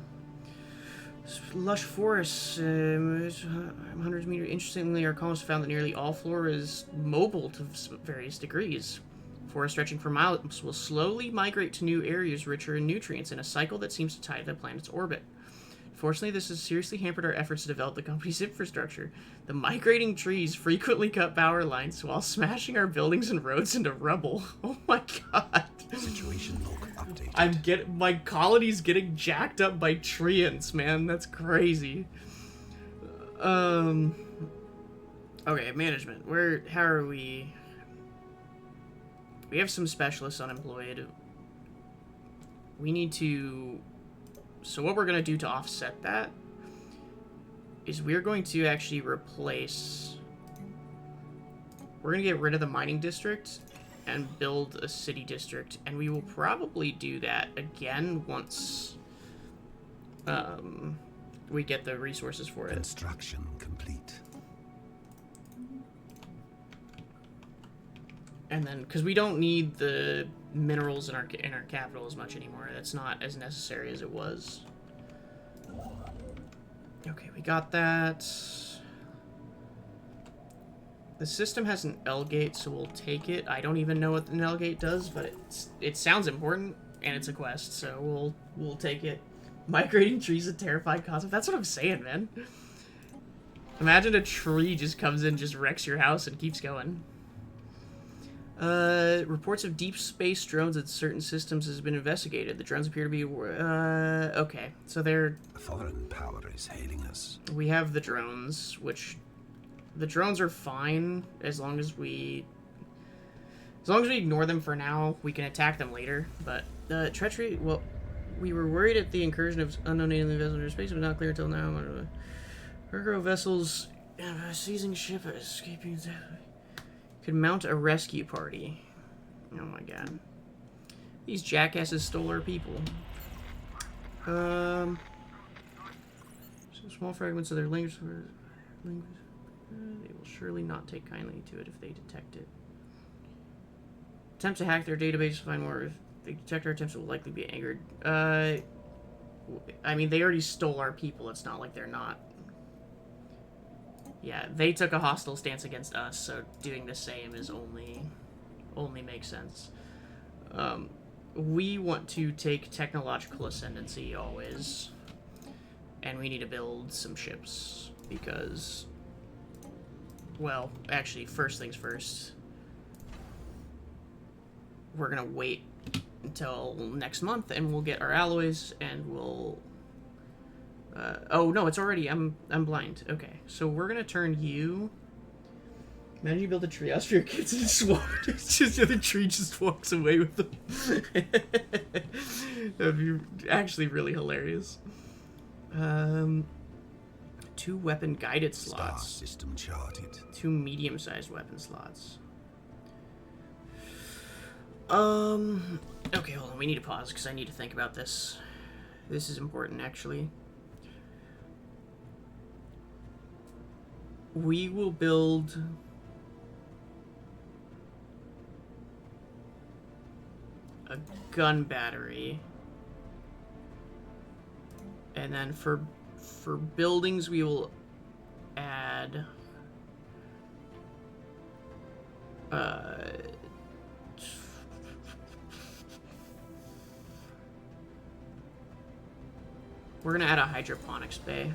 Lush forests, hundreds of meters. Interestingly, our colonists found that nearly all flora is mobile to various degrees. Forests stretching for miles will slowly migrate to new areas richer in nutrients in a cycle that seems to tie the planet's orbit. Fortunately, this has seriously hampered our efforts to develop the company's infrastructure. The migrating trees frequently cut power lines while smashing our buildings and roads into rubble. Oh my god. Situation log updated. My colony's getting jacked up by treants, man. That's crazy. Okay, management. How are we? We have some specialists unemployed. We need to... So what we're going to do to offset that is we're going to actually replace... We're going to get rid of the mining district and build a city district, and we will probably do that again once we get the resources for it. Construction complete. And then, because we don't need the minerals in our capital as much anymore. That's not as necessary as it was. Okay, we got that. The system has an L gate, so we'll take it. I don't even know what an L gate does, but it sounds important, and it's a quest, so we'll take it. Migrating trees a terrifying concept. That's what I'm saying, man. Imagine a tree just comes in, just wrecks your house, and keeps going. Reports of deep space drones at certain systems has been investigated. The drones appear to be, okay. So they're... A foreign power is hailing us. We have the drones, which... The drones are fine, as long as we ignore them for now. We can attack them later, but the treachery, well, we were worried at the incursion of unknown alien vessels into space, but not clear until now. Cargo vessels seizing ship escaping... Could mount a rescue party. Oh my god. These jackasses stole our people. Some small fragments of their language. They will surely not take kindly to it if they detect it. Attempt to hack their database to find more. If they detect our attempts, will likely be angered. I mean, they already stole our people. It's not like they're not. Yeah, they took a hostile stance against us, so doing the same is only makes sense. We want to take technological ascendancy always, and we need to build some ships because, well, actually, first things first, we're gonna wait until next month, and we'll get our alloys, and we'll. Oh no, it's already. I'm blind. Okay, so we're gonna turn you. Imagine you build a treehouse for your kids and just walk. It's just the other tree just walks away with them. That'd be actually really hilarious. 2 weapon guided slots. Star system charted. 2 medium-sized weapon slots. Okay, hold on. We need to pause because I need to think about this. This is important, actually. We will build a gun battery, and then for buildings we will add we're gonna add a hydroponics bay.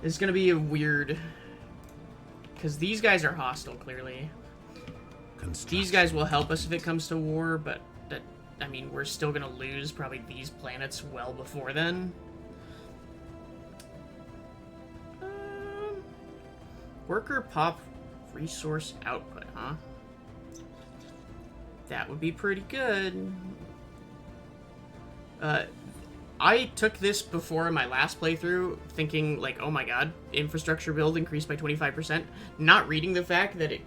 It's gonna be a weird, because these guys are hostile, clearly. These guys will help us if it comes to war, but that, I mean, we're still gonna lose probably these planets well before then. Worker pop resource output, huh? That would be pretty good. I took this before in my last playthrough, thinking, like, oh my god, infrastructure build increased by 25%, not reading the fact that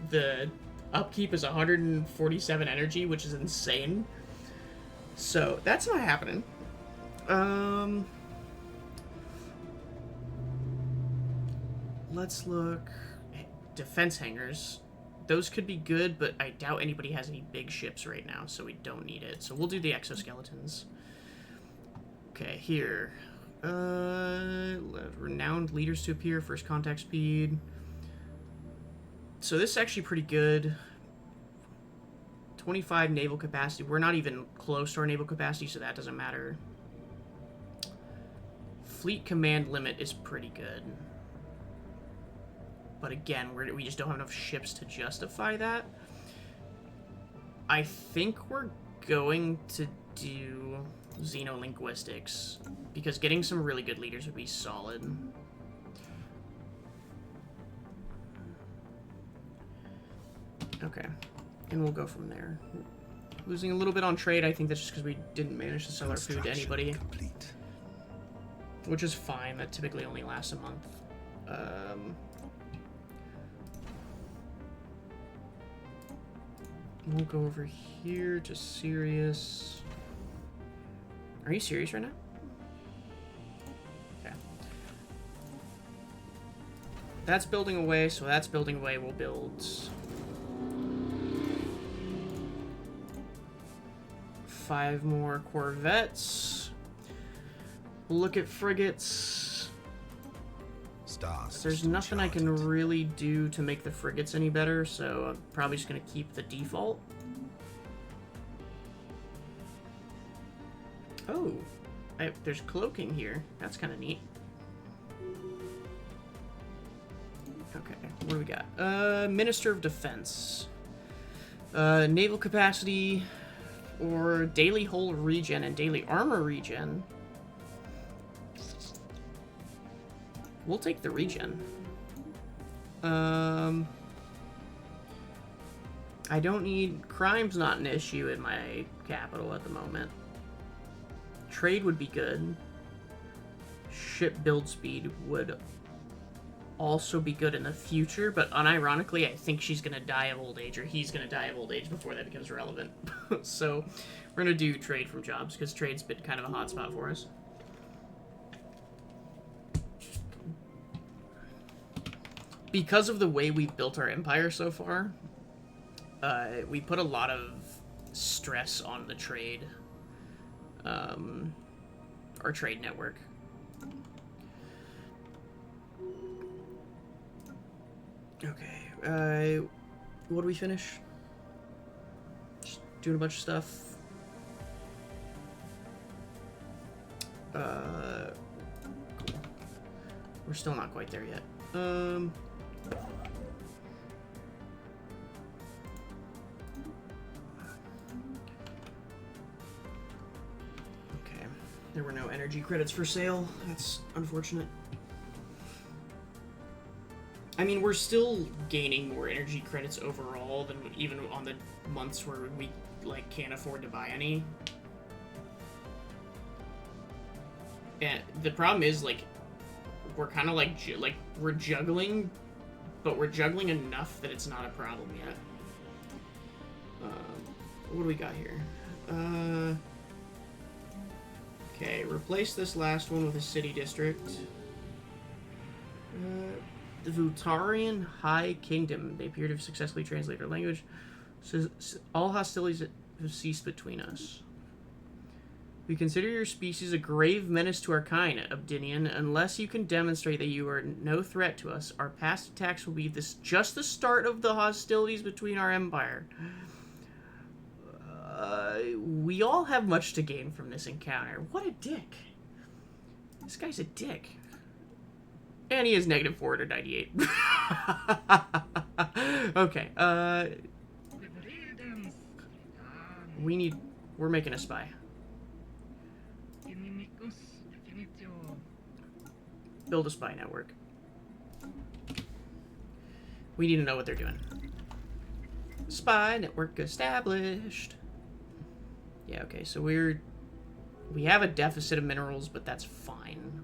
the upkeep is 147 energy, which is insane. So, that's not happening. Let's look. Defense hangars. Those could be good, but I doubt anybody has any big ships right now, so we don't need it. So we'll do the exoskeletons. Okay, here. Renowned leaders to appear, first contact speed. So this is actually pretty good. 25 naval capacity. We're not even close to our naval capacity, so that doesn't matter. Fleet command limit is pretty good. But again, we just don't have enough ships to justify that. I think we're going to do xenolinguistics, because getting some really good leaders would be solid. Okay, and we'll go from there. Losing a little bit on trade, I think that's just because we didn't manage to sell our food to anybody. Complete. Which is fine, that typically only lasts a month. We'll go over here to Sirius. Are you serious right now? Okay. That's building away, so that's building away. We'll build 5 more corvettes. We'll look at frigates. There's nothing I can really do to make the frigates any better, so I'm probably just going to keep the default. Oh, there's cloaking here. That's kind of neat. Okay, what do we got? Minister of Defense. Naval capacity, or daily hull regen and daily armor regen. We'll take the regen. I don't need... Crime's not an issue in my capital at the moment. Trade would be good. Ship build speed would also be good in the future, but unironically, I think she's gonna die of old age, or he's gonna die of old age before that becomes relevant. So, we're gonna do trade from jobs, because trade's been kind of a hot spot for us. Because of the way we've built our empire so far, we put a lot of stress on the trade. our trade network. Okay, what do we finish? Just doing a bunch of stuff. Cool. We're still not quite there yet. Okay. There were no energy credits for sale. That's unfortunate. I mean, we're still gaining more energy credits overall than even on the months where we, like, can't afford to buy any. And the problem is, like, we're kind of like, we're juggling, but we're juggling enough that it's not a problem yet. What do we got here? Okay, replace this last one with a city district. The Vutarian High Kingdom. They appear to have successfully translated our language. So, all hostilities have ceased between us. We consider your species a grave menace to our kind, Obdinian. Unless you can demonstrate that you are no threat to us, our past attacks will be just the start of the hostilities between our empire. We all have much to gain from this encounter. What a dick. This guy's a dick. And he is negative 498. Okay, we're making a spy. Build a spy network. We need to know what they're doing. Spy network established. Yeah, okay, so we have a deficit of minerals, but that's fine.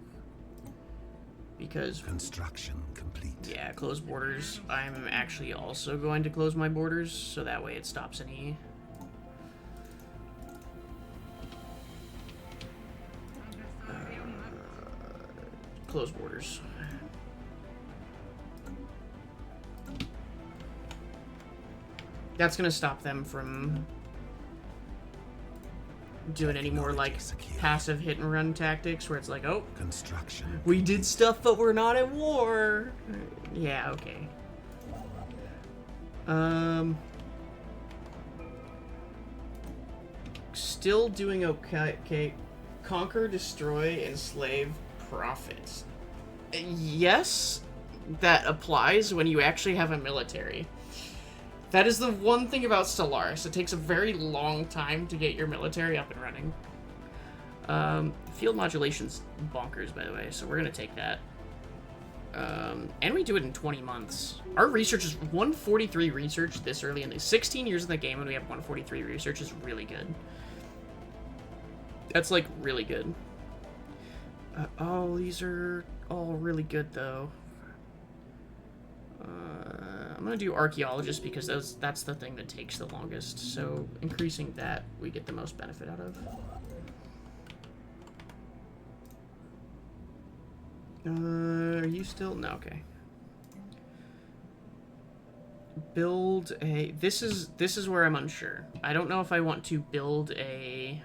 Because construction complete. Yeah, close borders. I'm actually also going to close my borders, so that way it stops any. Close borders. That's gonna stop them from doing any more like passive hit and run tactics where it's like, oh, construction. We did stuff, but we're not at war. Yeah, okay. Still doing okay. Okay. Conquer, destroy, enslave, profit. Yes, that applies when you actually have a military. That is the one thing about Stellaris. It takes a very long time to get your military up and running. Field modulation's bonkers, by the way, so we're gonna take that. And we do it in 20 months. Our research is 143 research this early in the 16 years in the game, and we have 143 research is really good. That's, like, really good. Oh, these are all really good, though. I'm gonna do archaeologist because that's the thing that takes the longest. So increasing that, we get the most benefit out of. Are you still? No, okay. Build a. This is where I'm unsure. I don't know if I want to build a.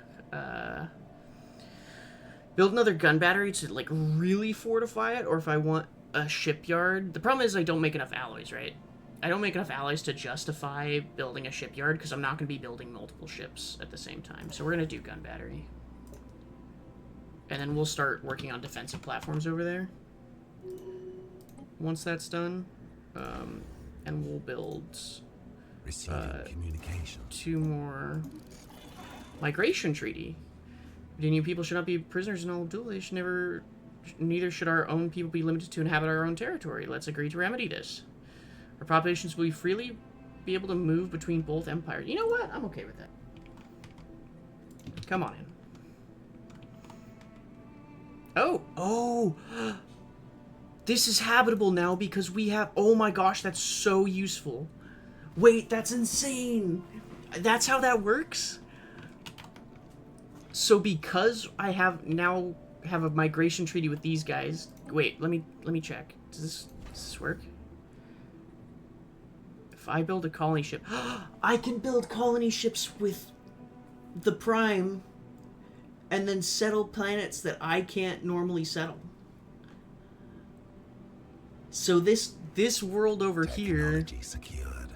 Build another gun battery to like really fortify it, or if I want a shipyard. The problem is I don't make enough alloys, right? I don't make enough alloys to justify building a shipyard because I'm not going to be building multiple ships at the same time. So we're going to do gun battery. And then we'll start working on defensive platforms over there. Once that's done. And we'll build communication. 2 more migration treaty. Virginian people should not be prisoners in all duel. They should never... Neither should our own people be limited to inhabit our own territory. Let's agree to remedy this. Our populations will freely be able to move between both empires. You know what? I'm okay with that. Come on in. Oh! This is habitable now because we have... Oh my gosh, that's so useful. Wait, that's insane! That's how that works? So because I have now have a migration treaty with these guys... Wait, let me check. Does this work? If I build a colony ship... I can build colony ships with the Prime. and then settle planets that I can't normally settle. So this world over here, Technology secured.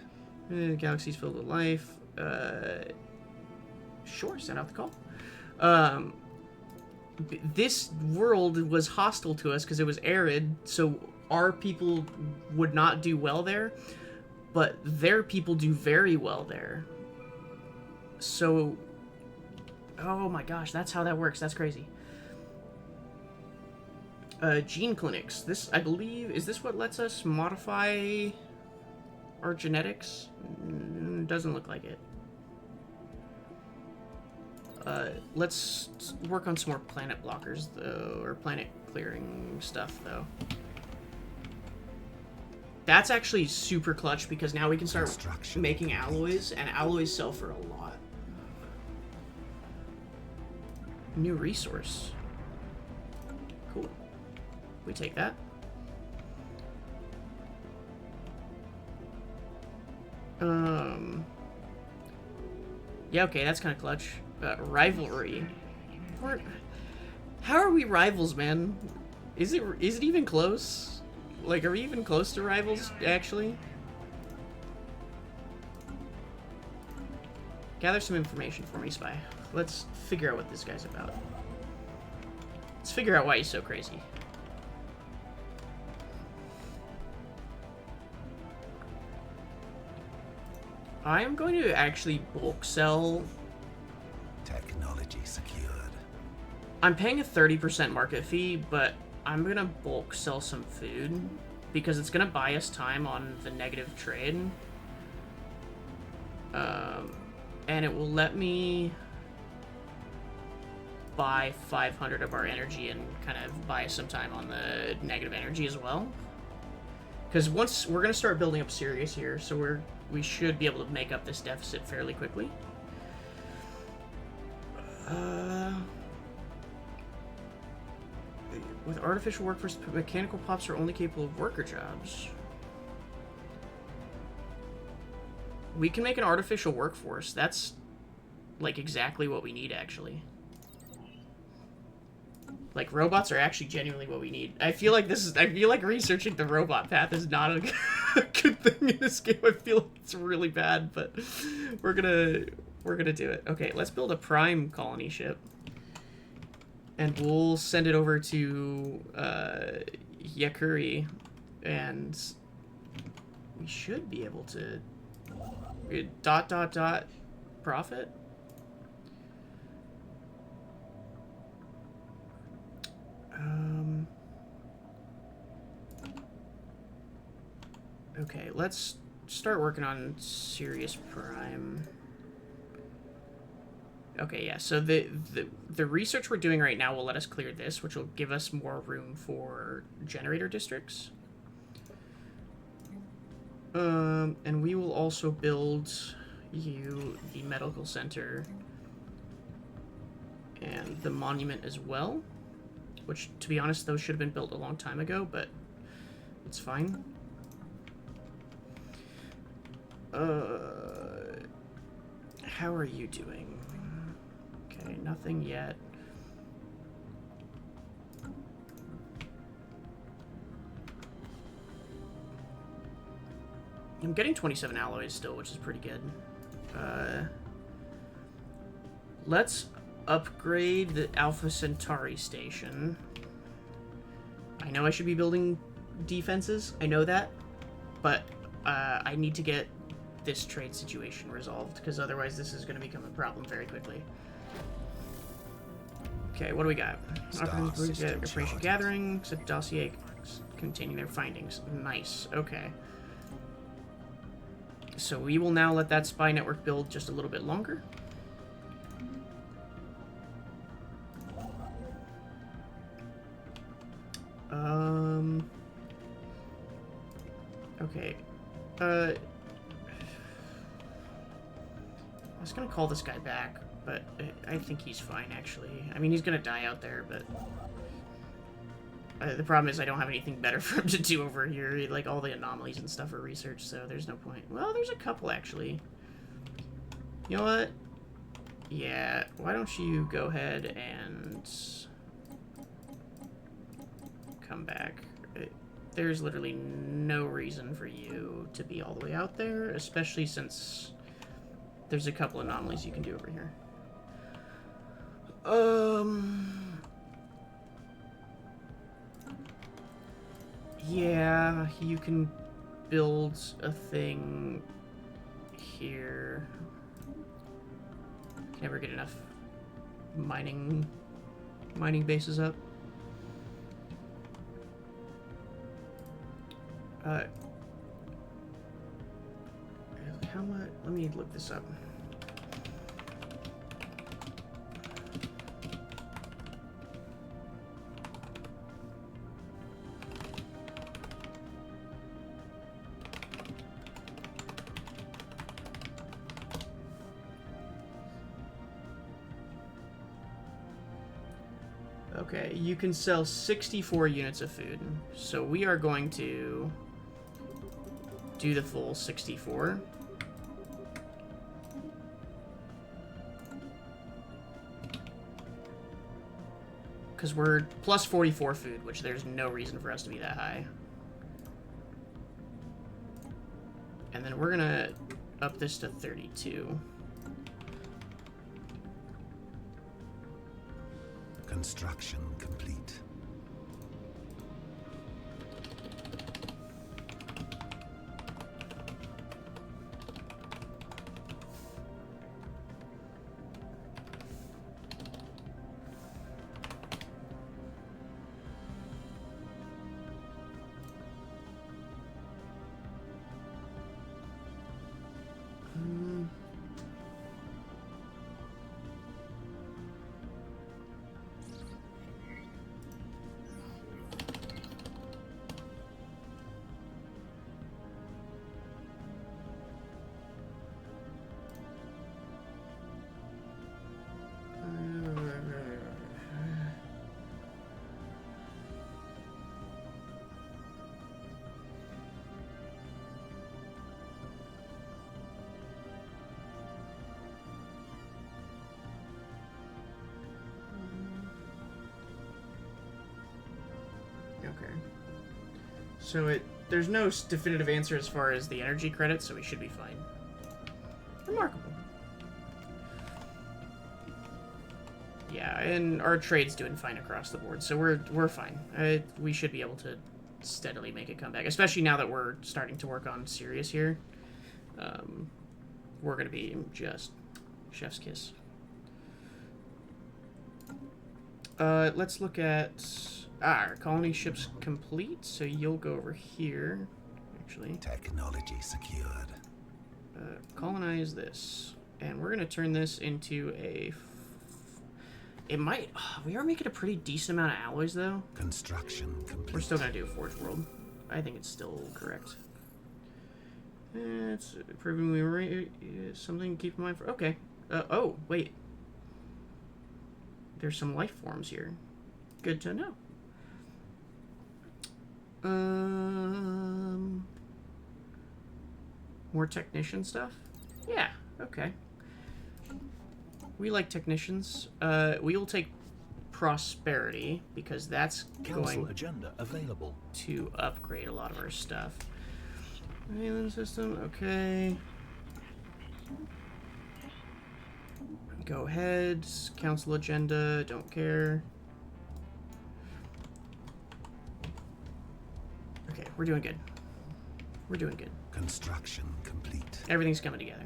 galaxies filled with life. Sure, send out the call. This world was hostile to us because it was arid, so our people would not do well there, but their people do very well there. So, oh my gosh, that's how that works. That's crazy. Gene clinics. This, I believe, is this what lets us modify our genetics? Doesn't look like it. Let's work on some more planet blockers, though, or planet clearing stuff, though. That's actually super clutch, because now we can start making alloys, and alloys sell for a lot. New resource. Cool. We take that. Yeah, okay, that's kind of clutch. Rivalry. How are we rivals, man? Is it even close? Like, are we even close to rivals, actually? Gather some information for me, Spy. Let's figure out what this guy's about. Let's figure out why he's so crazy. I am going to actually bulk sell. Technology secured. I'm paying a 30% market fee, but I'm gonna bulk sell some food because it's gonna buy us time on the negative trade. And it will let me buy 500 of our energy and kind of buy us some time on the negative energy as well. Because once we're gonna start building up Sirius here, so we should be able to make up this deficit fairly quickly. With artificial workforce, mechanical pops are only capable of worker jobs. We can make an artificial workforce. That's like exactly what we need, actually. Like, robots are actually genuinely what we need. I feel like researching the robot path is not a good thing in this game. I feel like it's really bad, but we're gonna do it. Okay, let's build a prime colony ship. And we'll send it over to Yakuri, and we should be able to profit. Okay, let's start working on Sirius Prime. Okay, yeah, so the research we're doing right now will let us clear this, which will give us more room for generator districts. And we will also build you the medical center and the monument as well, which, to be honest, those should have been built a long time ago, but it's fine. How are you doing? Okay, nothing yet. I'm getting 27 alloys still, which is pretty good. Let's upgrade the Alpha Centauri station. I know I should be building defenses, I know that, but I need to get this trade situation resolved, because otherwise this is going to become a problem very quickly. Okay, what do we got? Information gathering, set dossier containing their findings. Nice, okay. So we will now let that spy network build just a little bit longer. Okay. I was gonna call this guy back, but I think he's fine, actually. I mean, he's gonna die out there, but... the problem is I don't have anything better for him to do over here. Like, all the anomalies and stuff are researched, so there's no point. Well, there's a couple, actually. You know what? Yeah, why don't you go ahead and come back? There's literally no reason for you to be all the way out there, especially since there's a couple anomalies you can do over here. Yeah, you can build a thing here. Never get enough mining bases up. How much? Let me look this up. Okay, you can sell 64 units of food. So we are going to do the full 64. Because we're plus 44 food, which there's no reason for us to be that high. And then we're going to up this to 32. Construction complete. Okay. So there's no definitive answer as far as the energy credits, so we should be fine. Remarkable. Yeah, and our trade's doing fine across the board, so we're fine. We should be able to steadily make a comeback, especially now that we're starting to work on Sirius here. We're gonna be just chef's kiss. Let's look at our colony ship's complete, so you'll go over here. Actually, Technology secured. colonize this, and we're gonna turn this into a. It might. We are making a pretty decent amount of alloys, though. Construction complete. We're still gonna do a Forge World. I think it's still correct. It's proving we were right. Something to keep in mind for. Okay. Oh, wait. There's some life forms here. Good to know. More technician stuff? Yeah, okay. We like technicians. We will take prosperity because that's Council going agenda available. to upgrade a lot of our stuff. Island system, okay. Go ahead. Council agenda, don't care. Okay, we're doing good. We're doing good. Construction complete. Everything's coming together.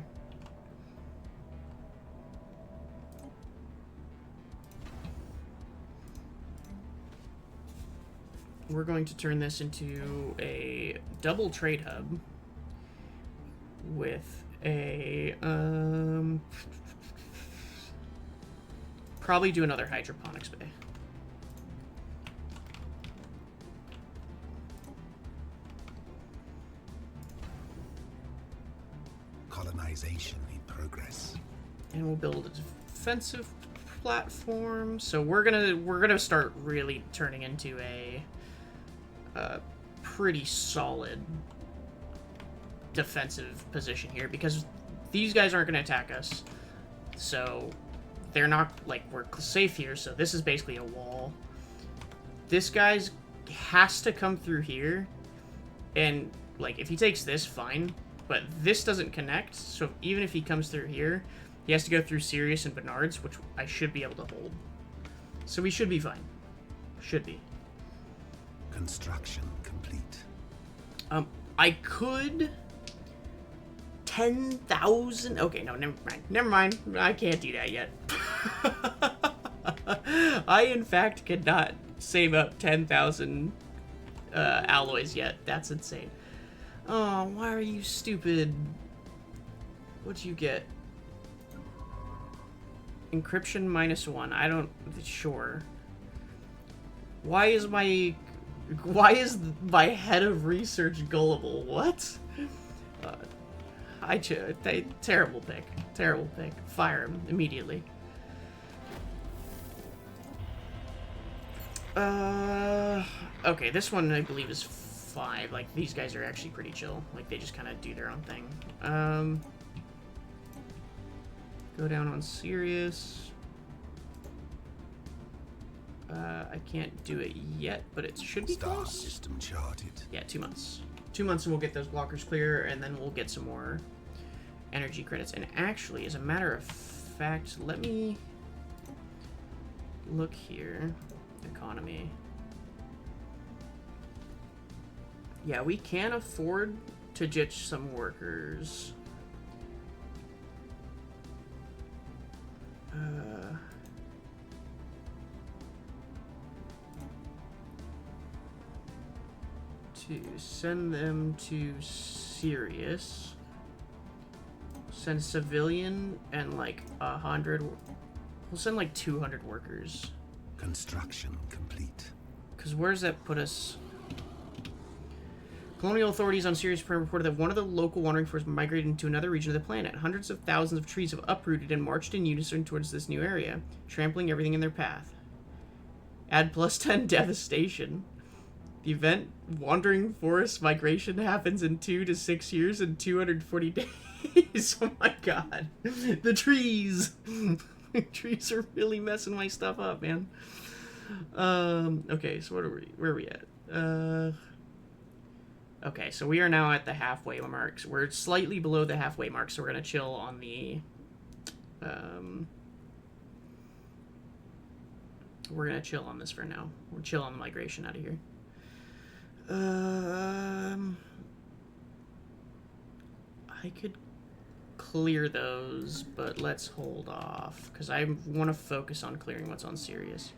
We're going to turn this into a double trade hub with a probably do another hydroponics bay. Colonization in progress. And we'll build a defensive platform. So we're gonna start really turning into a pretty solid defensive position here because these guys aren't gonna attack us. So they're not, like, we're safe here, so this is basically a wall. This guy's has to come through here, and, like, if he takes this, fine, but this doesn't connect, so even if he comes through here, he has to go through Sirius and Bernard's, which I should be able to hold. So we should be fine. Should be. Construction complete. I could... 10,000... Okay, no, never mind. Never mind. I can't do that yet. I, in fact, cannot save up 10,000 alloys yet. That's insane. Oh, why are you stupid? What'd you get? Encryption -1. I don't... Sure. Why is my head of research gullible? What? Terrible pick. Terrible pick. Fire him immediately. Okay, this one I believe is 5. Like, these guys are actually pretty chill. Like, they just kind of do their own thing. Go down on Sirius. I can't do it yet, but it should be Star close. system charted. Yeah, 2 months. 2 months and we'll get those blockers clear, and then we'll get some more energy credits. And actually, as a matter of fact, let me look here. Economy. Yeah, we can afford to ditch some workers. To send them to Sirius. Send civilian and like 100. We'll send like 200 workers. Construction complete. Because where does that put us? Colonial authorities on Sirius Prime reported that one of the local wandering forces migrated into another region of the planet. Hundreds of thousands of trees have uprooted and marched in unison towards this new area, trampling everything in their path. Add +10 devastation. The event, Wandering Forest Migration, happens in 2 to 6 years and 240 days. Oh my god. The trees! The trees are really messing my stuff up, man. Okay, so where are we at? Okay, so we are now at the halfway mark. So we're slightly below the halfway mark, so we're going to chill on the... we're going to chill on this for now. We'll chill on the migration out of here. I could clear those, but let's hold off, because I want to focus on clearing what's on Sirius.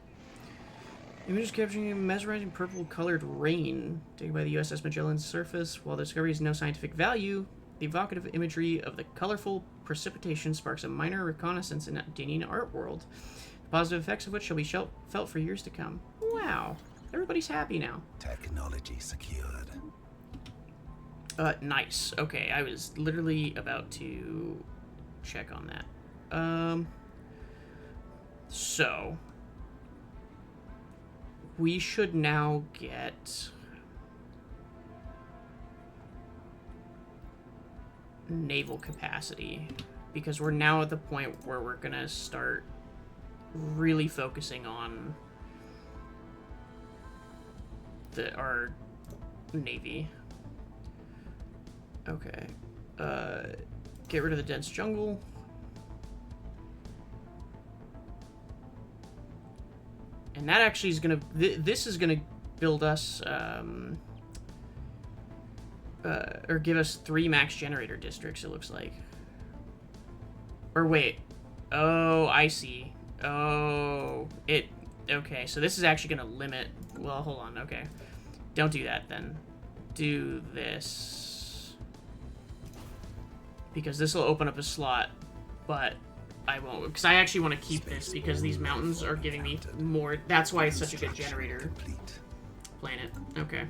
Images capturing a mesmerizing purple-colored rain taken by the USS Magellan's surface. While the discovery has no scientific value, the evocative imagery of the colorful precipitation sparks a minor reconnaissance in a Dinian art world, the positive effects of which shall be felt for years to come. Wow. Everybody's happy now. Technology secured. Nice. Okay, I was literally about to check on that. So... we should now get... naval capacity. Because we're now at the point where we're gonna start really focusing on... our navy. Okay. Get rid of the dense jungle. And that actually is gonna... this is gonna build us... or give us 3 max generator districts, it looks like. Or wait. Oh, I see. Oh, it... okay, so this is actually gonna limit... well, hold on, okay. Don't do that, then. Do this. Because this will open up a slot, but I won't. Because I actually want to keep this, because these mountains are giving me more... that's why it's such a good generator planet. Okay.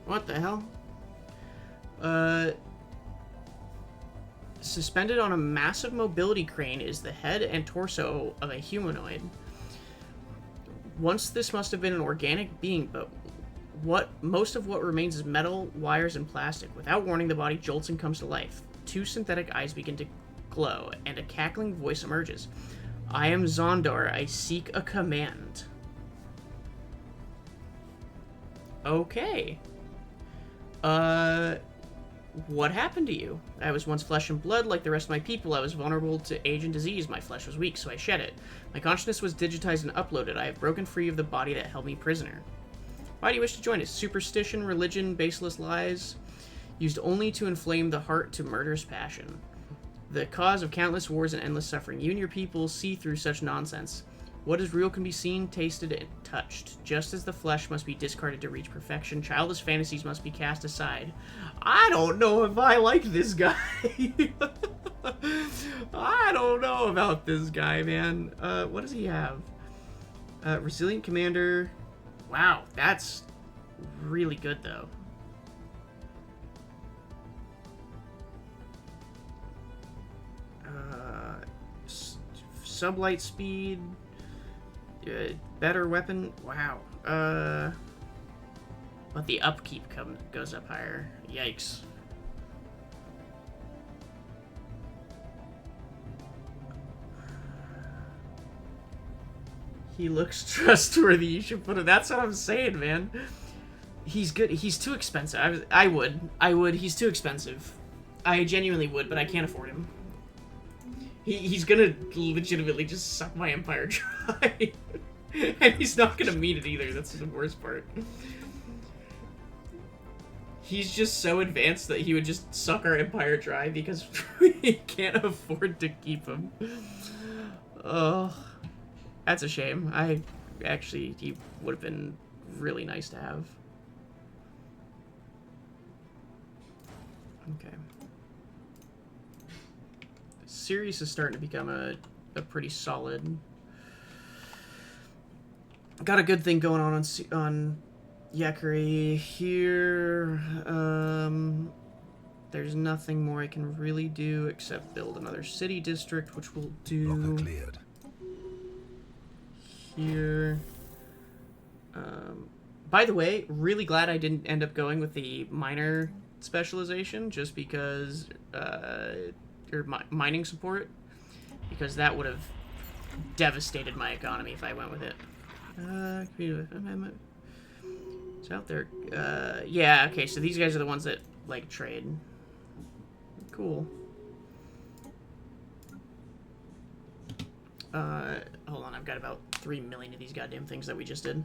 What the hell? Suspended on a massive mobility crane is the head and torso of a humanoid. Once this must have been an organic being, but most of what remains is metal, wires, and plastic. Without warning, the body jolts and comes to life. 2 synthetic eyes begin to glow, and a cackling voice emerges. I am Zondor. I seek a command. Okay. What happened to you? I was once flesh and blood like the rest of my people. I was vulnerable to age and disease. My flesh was weak, so I shed it. My consciousness was digitized and uploaded. I have broken free of the body that held me prisoner. Why do you wish to join us? Superstition, religion, baseless lies, used only to inflame the heart to murderous passion. The cause of countless wars and endless suffering. You and your people see through such nonsense. What is real can be seen, tasted, and touched. Just as the flesh must be discarded to reach perfection, childish fantasies must be cast aside. I don't know if I like this guy. I don't know about this guy, man. What does he have? Resilient commander. Wow, that's really good, though. Sublight speed. Better weapon. Wow. But the upkeep goes up higher. Yikes. He looks trustworthy. You should put it. That's what I'm saying, man. He's good. He's too expensive. I would. He's too expensive. I genuinely would, but I can't afford him. He's gonna legitimately just suck my empire dry. And he's not gonna mean it either. That's the worst part. He's just so advanced that he would just suck our empire dry because we can't afford to keep him. Oh, that's a shame. He would have been really nice to have. Okay. Sirius is starting to become a pretty solid. Got a good thing going on Yakari here. There's nothing more I can really do except build another city district, which we'll do. Blocker cleared. Here. By the way, really glad I didn't end up going with the miner specialization, just because mining support, because that would have devastated my economy if I went with it. It's out there. Yeah, okay, so these guys are the ones that, like, trade. Cool. Hold on, I've got about 3 million of these goddamn things that we just did.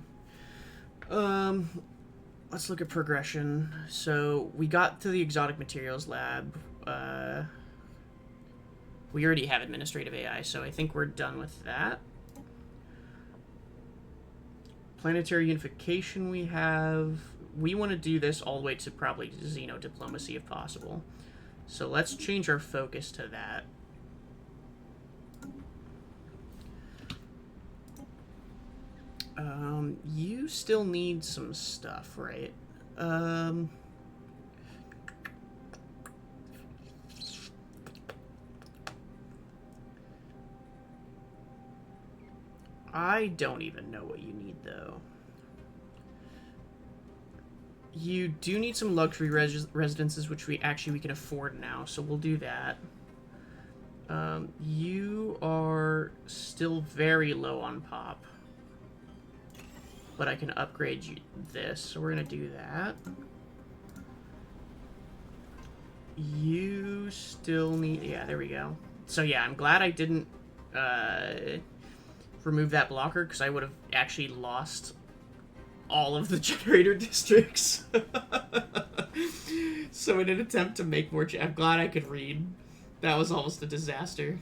Let's look at progression. So, we got to the exotic materials lab. We already have administrative AI, so I think we're done with that. Planetary unification we have. We want to do this all the way to probably Xeno diplomacy if possible. So let's change our focus to that. You still need some stuff, right? I don't even know what you need, though. You do need some luxury residences, which we can afford now, so we'll do that. You are still very low on pop. But I can upgrade you this, so we're going to do that. You still need... Yeah, there we go. So yeah, I'm glad I didn't remove that blocker, because I would have actually lost all of the generator districts. So in an attempt to make more... I'm glad I could read. That was almost a disaster.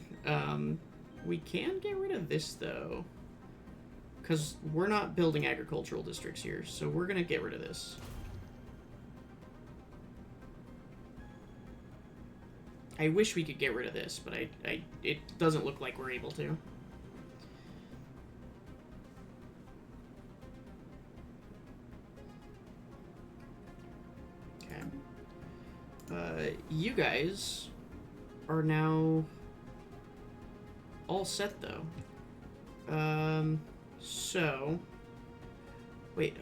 We can get rid of this, though. Because we're not building agricultural districts here, so we're going to get rid of this. I wish we could get rid of this, but it doesn't look like we're able to. Okay. You guys are now all set, though. So, Wait,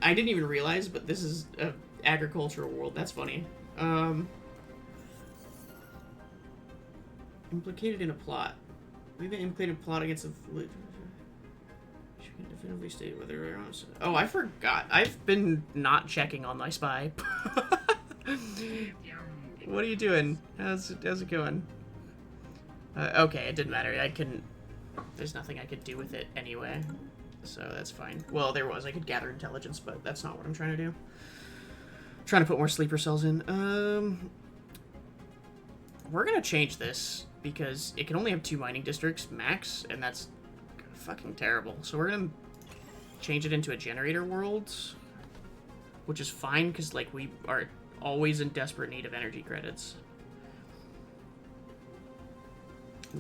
I didn't even realize, but this is a agricultural world. That's funny. Implicated in a plot. We've been implicated in a plot against the... She can definitively state whether we're on... Oh, I forgot. I've been not checking on my spy. What are you doing? How's it going? Okay, it didn't matter. I couldn't... There's nothing I could do with it anyway. So that's fine. Well, there was. I could gather intelligence, but that's not what I'm trying to do. I'm trying to put more sleeper cells in. We're gonna change this because it can only have 2 mining districts max, and that's fucking terrible. So we're gonna change it into a generator world, which is fine because like we are always in desperate need of energy credits.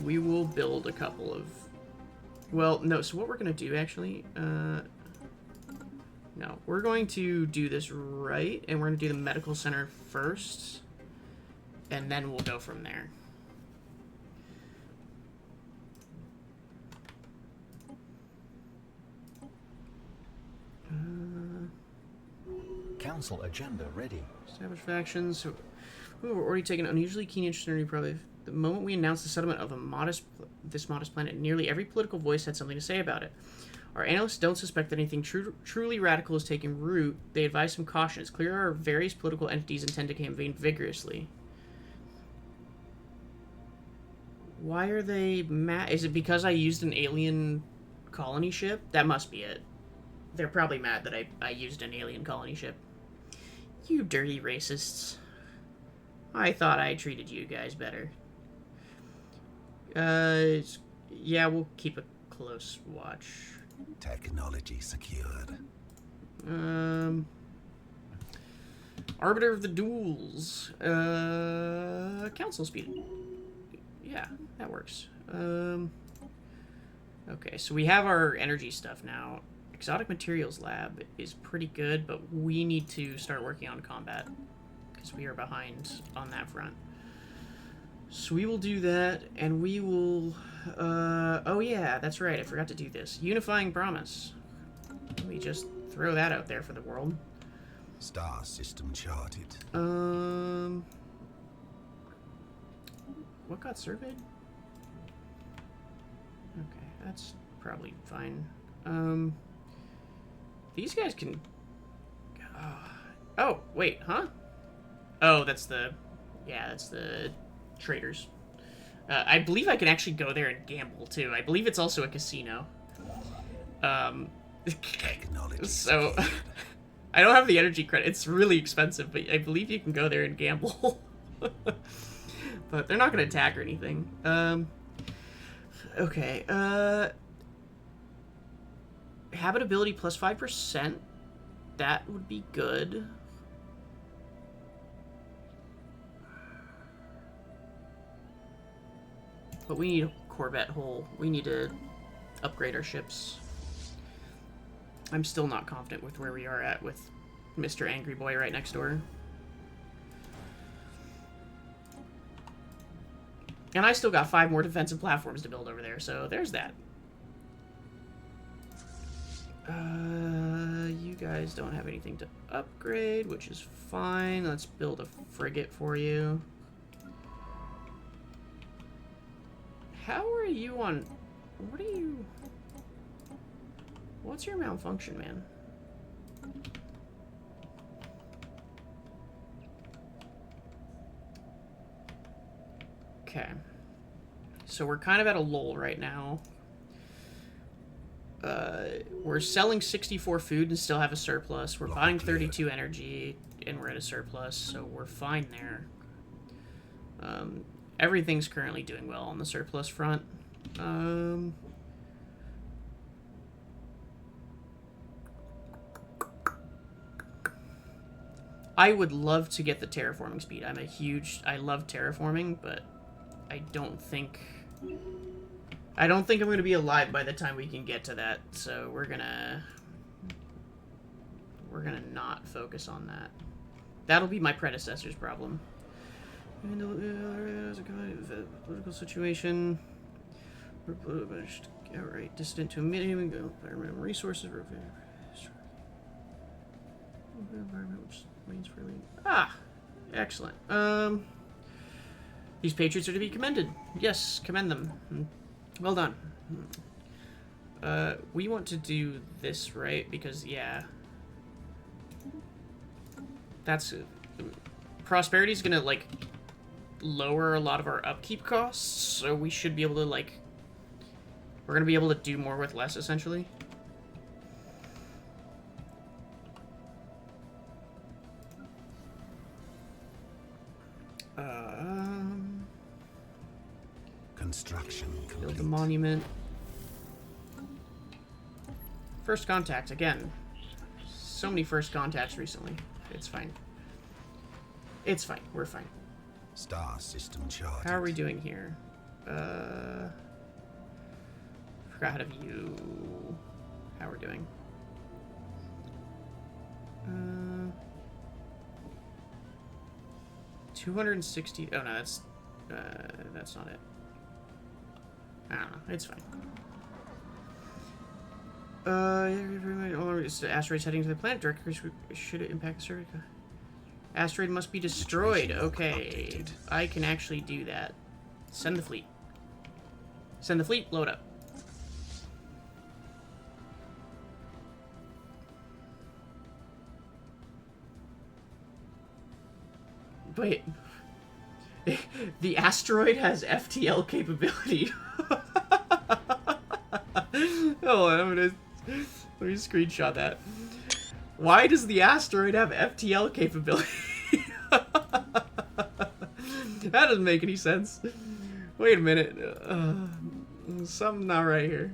We will build a couple of... Well, no, so what we're going to do, actually... No, we're going to do this right, and we're going to do the medical center first, and then we'll go from there. Council agenda ready. Establish factions. So, we're already taking an unusually keen interest in probably... The moment we announced the settlement of this modest planet, nearly every political voice had something to say about it. Our analysts don't suspect that anything truly radical is taking root. They advise some caution. It's clear our various political entities intend to campaign vigorously. Why are they mad? Is it because I used an alien colony ship? That must be it. They're probably mad that I used an alien colony ship. You dirty racists. I thought I treated you guys better. Yeah, we'll keep a close watch. Technology secured. Arbiter of the Duels. Council speed. Yeah, that works. Okay, so we have our energy stuff now. Exotic Materials Lab is pretty good, but we need to start working on combat, because we are behind on that front. So we will do that, and we will... oh yeah, that's right, I forgot to do this. Unifying Promise. Let me just throw that out there for the world. Star system charted. What got surveyed? Okay, that's probably fine. These guys can... oh, wait, huh? Oh, that's the... Yeah, that's the traders. I believe I can actually go there and gamble, too. I believe it's also a casino. Technology So, secured. I don't have the energy credit. It's really expensive, but I believe you can go there and gamble. But they're not going to attack or anything. Okay, habitability plus 5%. That would be good. But we need a Corvette hull. We need to upgrade our ships. I'm still not confident with where we are at with Mr. Angry Boy right next door. And I still got 5 more defensive platforms to build over there, so there's that. You guys don't have anything to upgrade, which is fine. Let's build a frigate for you. How are you on... What are you... What's your malfunction, man? Okay. So we're kind of at a lull right now. We're selling 64 food and still have a surplus. We're buying 32 energy and we're at a surplus, so we're fine there. Everything's currently doing well on the surplus front. I would love to get the terraforming speed. I love terraforming, but I don't think I'm going to be alive by the time we can get to that, so we're gonna not focus on that. That'll be my predecessor's problem. Political situation. Outright dissident to environmental resources. environment, which means really. Ah, excellent. These patriots are to be commended. Yes, commend them. Well done. We want to do this, right? Because, yeah. That's... Prosperity's gonna, like, lower a lot of our upkeep costs, so we should be able to, like... We're gonna be able to do more with less, essentially. Construction complete. Build the monument. First contact, again. So many first contacts recently. It's fine. It's fine. We're fine. Star system charted. How are we doing here? Forgot how to view how we're doing. 260. Oh no, that's not it. I don't know. It's fine. It's the asteroid heading to the planet directly. Should it impact the survey? Asteroid must be destroyed. Okay, I can actually do that. Send the fleet. Send the fleet. Load up. Wait. The asteroid has FTL capability. Oh, let me screenshot that. Why does the asteroid have FTL capability? That doesn't make any sense. Wait a minute. Something not right here.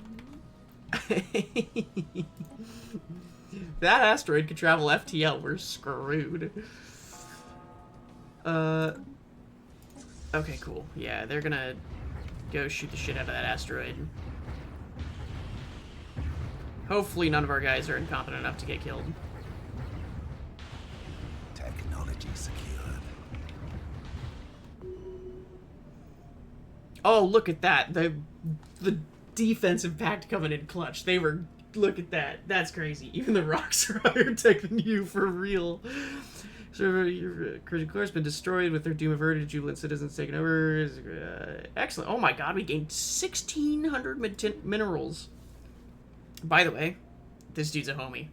That asteroid could travel FTL. We're screwed. Okay, cool. Yeah, they're gonna go shoot the shit out of that asteroid. Hopefully none of our guys are incompetent enough to get killed. Technology secured. Oh, look at that. The defensive pact coming in clutch. They were... Look at that. That's crazy. Even the rocks are higher tech than you, for real. So your critical core has been destroyed with their doom averted. Jubilant citizens taken over. Excellent. Oh my god, we gained 1,600 minerals. By the way, this dude's a homie.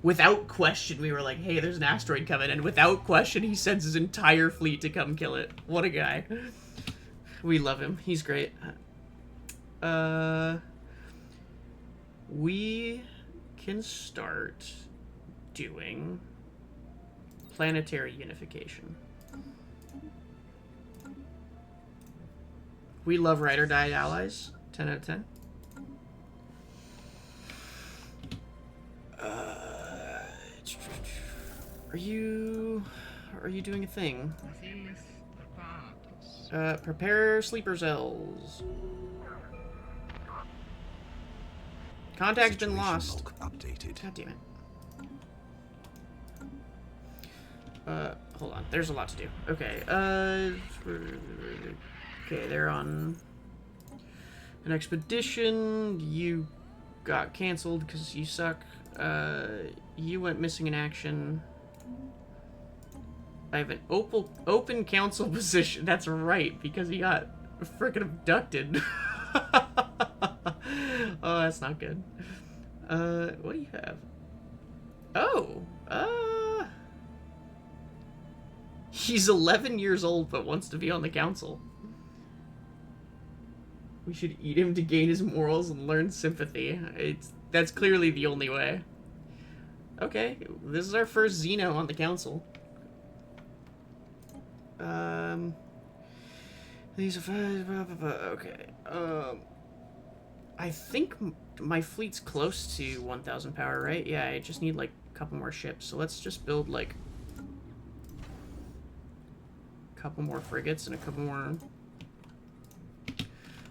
Without question, we were like, hey, there's an asteroid coming, and without question, he sends his entire fleet to come kill it. What a guy. We love him. He's great. We can start doing planetary unification. We love ride or die allies. 10 out of 10. Are you doing a thing? Prepare sleeper cells. Contact's been lost. Updated. God damn it. Hold on. There's a lot to do. Okay. Okay, they're on an expedition. You got canceled because you suck. You went missing in action. I have an open council position. That's right, because he got freaking abducted. Oh, that's not good. What do you have? Oh, he's 11 years old but wants to be on the council. We should eat him to gain his morals and learn sympathy. That's clearly the only way. Okay, this is our first Xeno on the council. These are okay. I think my fleet's close to 1,000 power, right? Yeah, I just need like a couple more ships. So let's just build like a couple more frigates and a couple more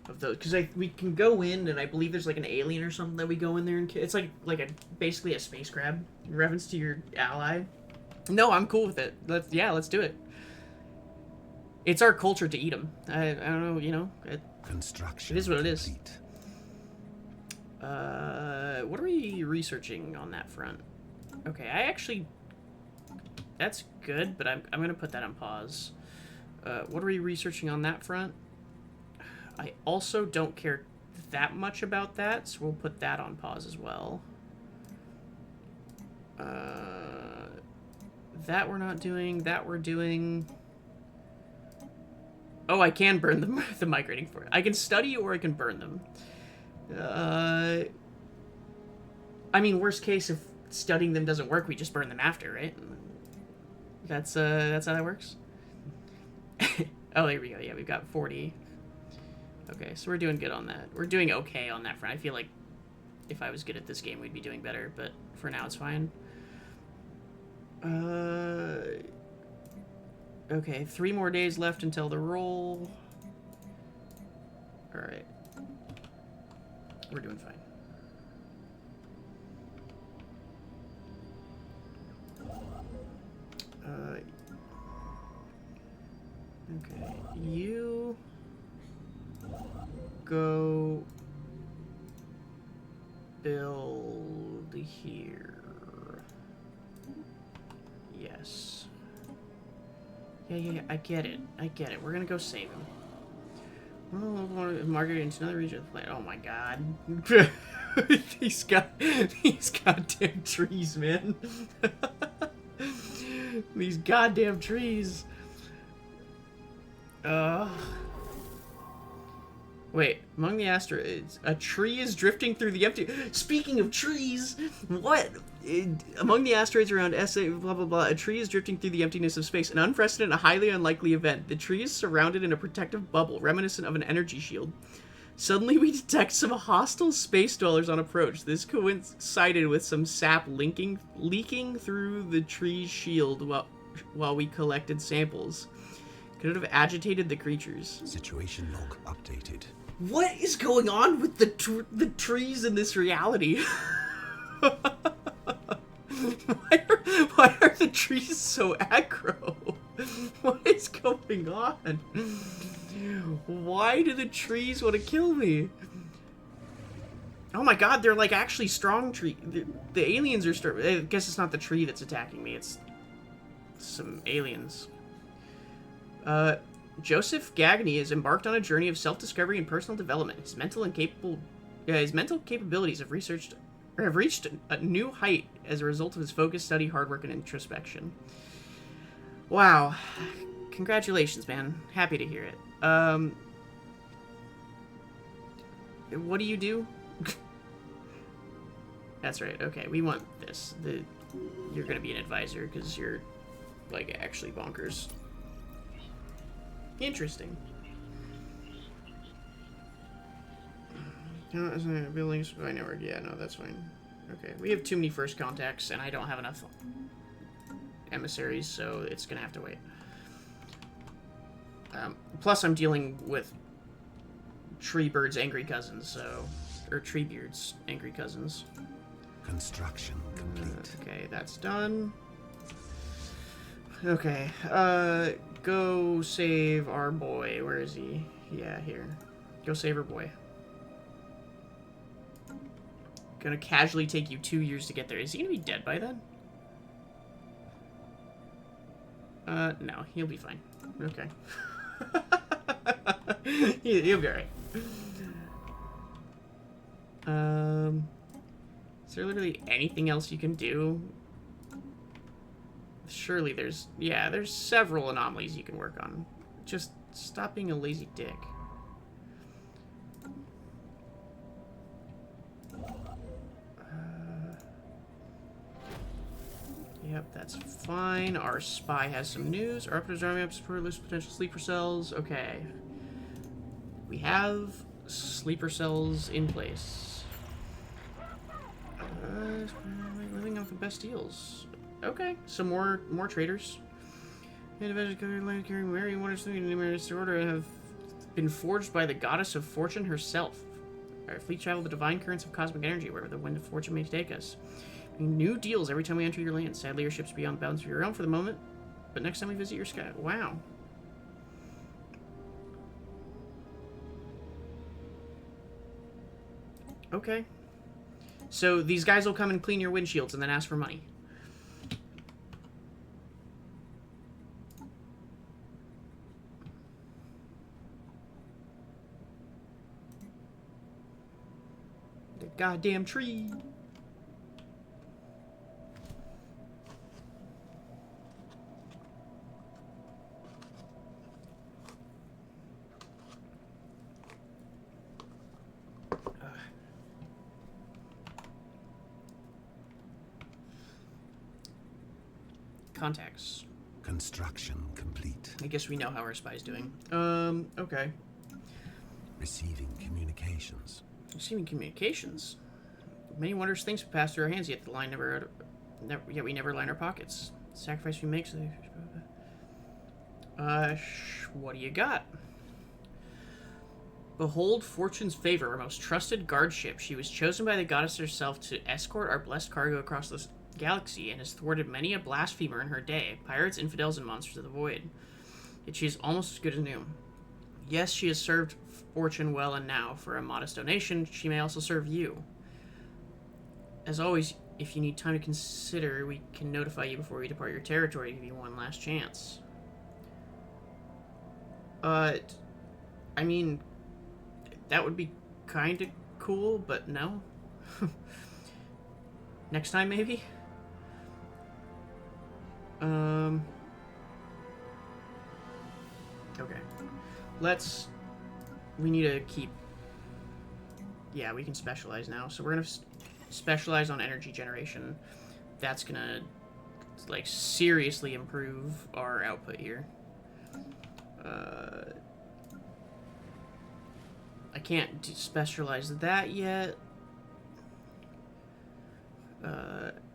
of those, because we can go in, and I believe there's like an alien or something that we go in there and it's like basically a space grab in reference to your ally. No, I'm cool with it. Let's do it. It's our culture to eat them. I don't know, you know. Construction. It is what it is. complete. What are we researching on that front? Okay, I actually that's good, but I'm gonna put that on pause. What are we researching on that front? I also don't care that much about that, so we'll put that on pause as well. That we're not doing. That we're doing. Oh, I can burn the migrating for it. I can study or I can burn them. I mean, worst case, if studying them doesn't work, we just burn them after, right? That's how that works. Oh, there we go. Yeah, we've got 40. Okay, so we're doing good on that. We're doing okay on that front. I feel like if I was good at this game, we'd be doing better, but for now, it's fine. Okay, 3 more days left until the roll. Alright. We're doing fine. Okay, you go build here. Yes. Yeah, I get it. We're gonna go save him. Well, Margaret into another region of the planet. Oh my god. These goddamn trees, man. These goddamn trees. Wait, among the asteroids, a tree is drifting through the empty... Speaking of trees, what? Among the asteroids around SA, blah, blah, blah, a tree is drifting through the emptiness of space. An unprecedented, highly unlikely event. The tree is surrounded in a protective bubble, reminiscent of an energy shield. Suddenly, we detect some hostile space dwellers on approach. This coincided with some sap leaking through the tree's shield while we collected samples. Could it have agitated the creatures? Situation log updated. What is going on with the trees in this reality? Why are the trees so aggro? What is going on? Why do the trees want to kill me? Oh my god, they're like actually strong tree. The aliens are I guess it's not the tree that's attacking me, it's some aliens. Joseph Gagny has embarked on a journey of self-discovery and personal development. His mental capabilities have reached a new height as a result of his focused study, hard work, and introspection. Wow. Congratulations, man. Happy to hear it. What do you do? That's right. Okay, we want this. You're gonna be an advisor because you're, like, actually bonkers. Interesting. Buildings by network. Yeah, no, that's fine. Okay, we have too many first contacts, and I don't have enough emissaries, so it's gonna have to wait. Plus, I'm dealing with tree birds' angry cousins, so... Or tree beards' angry cousins. Construction complete. Okay, that's done. Okay, go save our boy. Where is he? Yeah, here. Go save our boy. Gonna casually take you 2 years to get there. Is he gonna be dead by then? No, he'll be fine. Okay. He'll be alright. Is there literally anything else you can do? Surely there's several anomalies you can work on. Just stop being a lazy dick. Yep, that's fine. Our spy has some news. Our operators army up support list potential sleeper cells. Okay. We have sleeper cells in place. Living off the best deals. Okay, some more traders. Carrying Mary Waters in numerous order have been forged by the goddess of fortune herself. Our fleet travel the divine currents of cosmic energy, wherever the wind of fortune may take us. New deals every time we enter your land. Sadly, your ship's beyond bounds of your realm for the moment, but next time we visit your sky. Wow. Okay. So these guys will come and clean your windshields and then ask for money. goddamn tree. Contacts. Construction complete. I guess we know how our spy's doing. Okay. Receiving communications. Receiving communications. Many wondrous things have passed through our hands, yet yet we never line our pockets. The sacrifice we make. So what do you got? Behold Fortune's favor, our most trusted guard ship. She was chosen by the goddess herself to escort our blessed cargo across the galaxy and has thwarted many a blasphemer in her day, pirates, infidels, and monsters of the void. Yet she is almost as good as new. Yes, she has served Fortune well, and now, for a modest donation, she may also serve you. As always, if you need time to consider, we can notify you before we depart your territory to give you one last chance. I mean, that would be kind of cool, but no. Next time, maybe? Okay. We need to keep... Yeah, we can specialize now. So we're going to specialize on energy generation. That's going to, like, seriously improve our output here. I can't specialize that yet.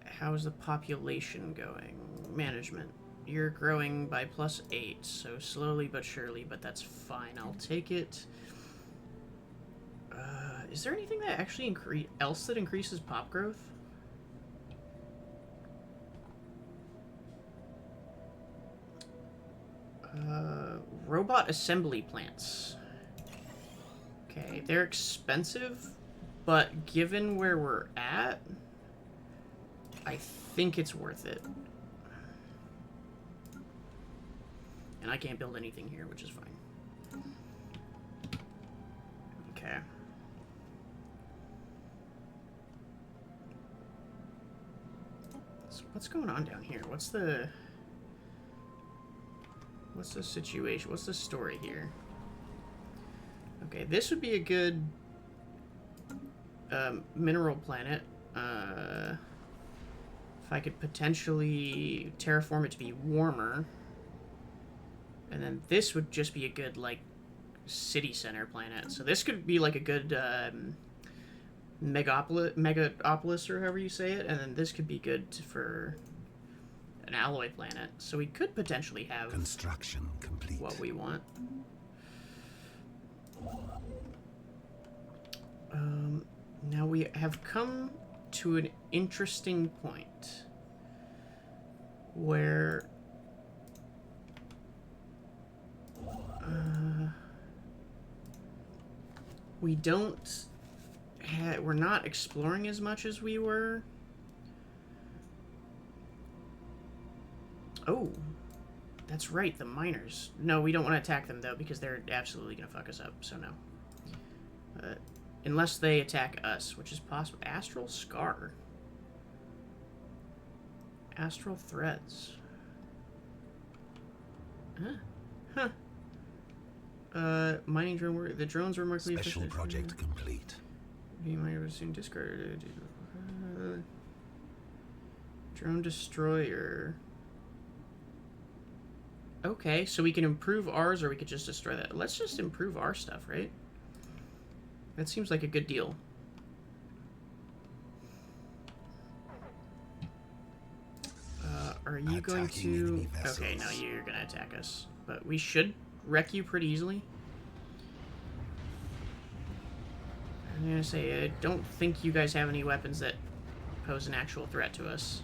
How's the population going? Management. You're growing by +8, so slowly but surely, but that's fine. I'll take it. Is there anything that actually else that increases pop growth? Robot assembly plants. Okay, they're expensive, but given where we're at, I think it's worth it. And I can't build anything here, which is fine. Okay. So what's going on down here? What's the situation? What's the story here? Okay, this would be a good mineral planet. If I could potentially terraform it to be warmer. And then this would just be a good, like, city center planet. So this could be, like, a good megapolis, or however you say it. And then this could be good for an alloy planet. So we could potentially have construction complete. What we want. Now we have come to an interesting point where we're not exploring as much as we were. Oh, that's right, the miners. No, we don't want to attack them, though, because they're absolutely going to fuck us up, so no. Unless they attack us, which is possible. Astral Scar. Astral Threads. Huh. Mining drone. The drones were remarkably Special efficient. project complete. You might have soon discarded. Drone destroyer. Okay, so we can improve ours, or we could just destroy that. Let's just improve our stuff, right? That seems like a good deal. Are you going to... Okay, no, you're going to attack us. But we should wreck you pretty easily. I'm going to say, I don't think you guys have any weapons that pose an actual threat to us.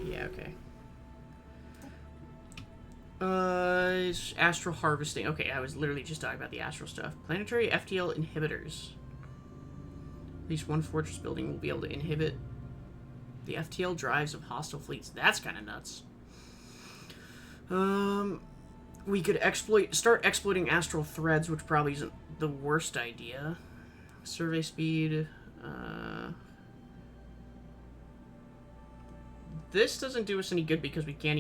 Yeah, okay. Astral harvesting. Okay, I was literally just talking about the astral stuff. Planetary FTL inhibitors. At least one fortress building will be able to inhibit the FTL drives of hostile fleets. That's kind of nuts. We could start exploiting astral threads, which probably isn't the worst idea. Survey speed. This doesn't do us any good because we don't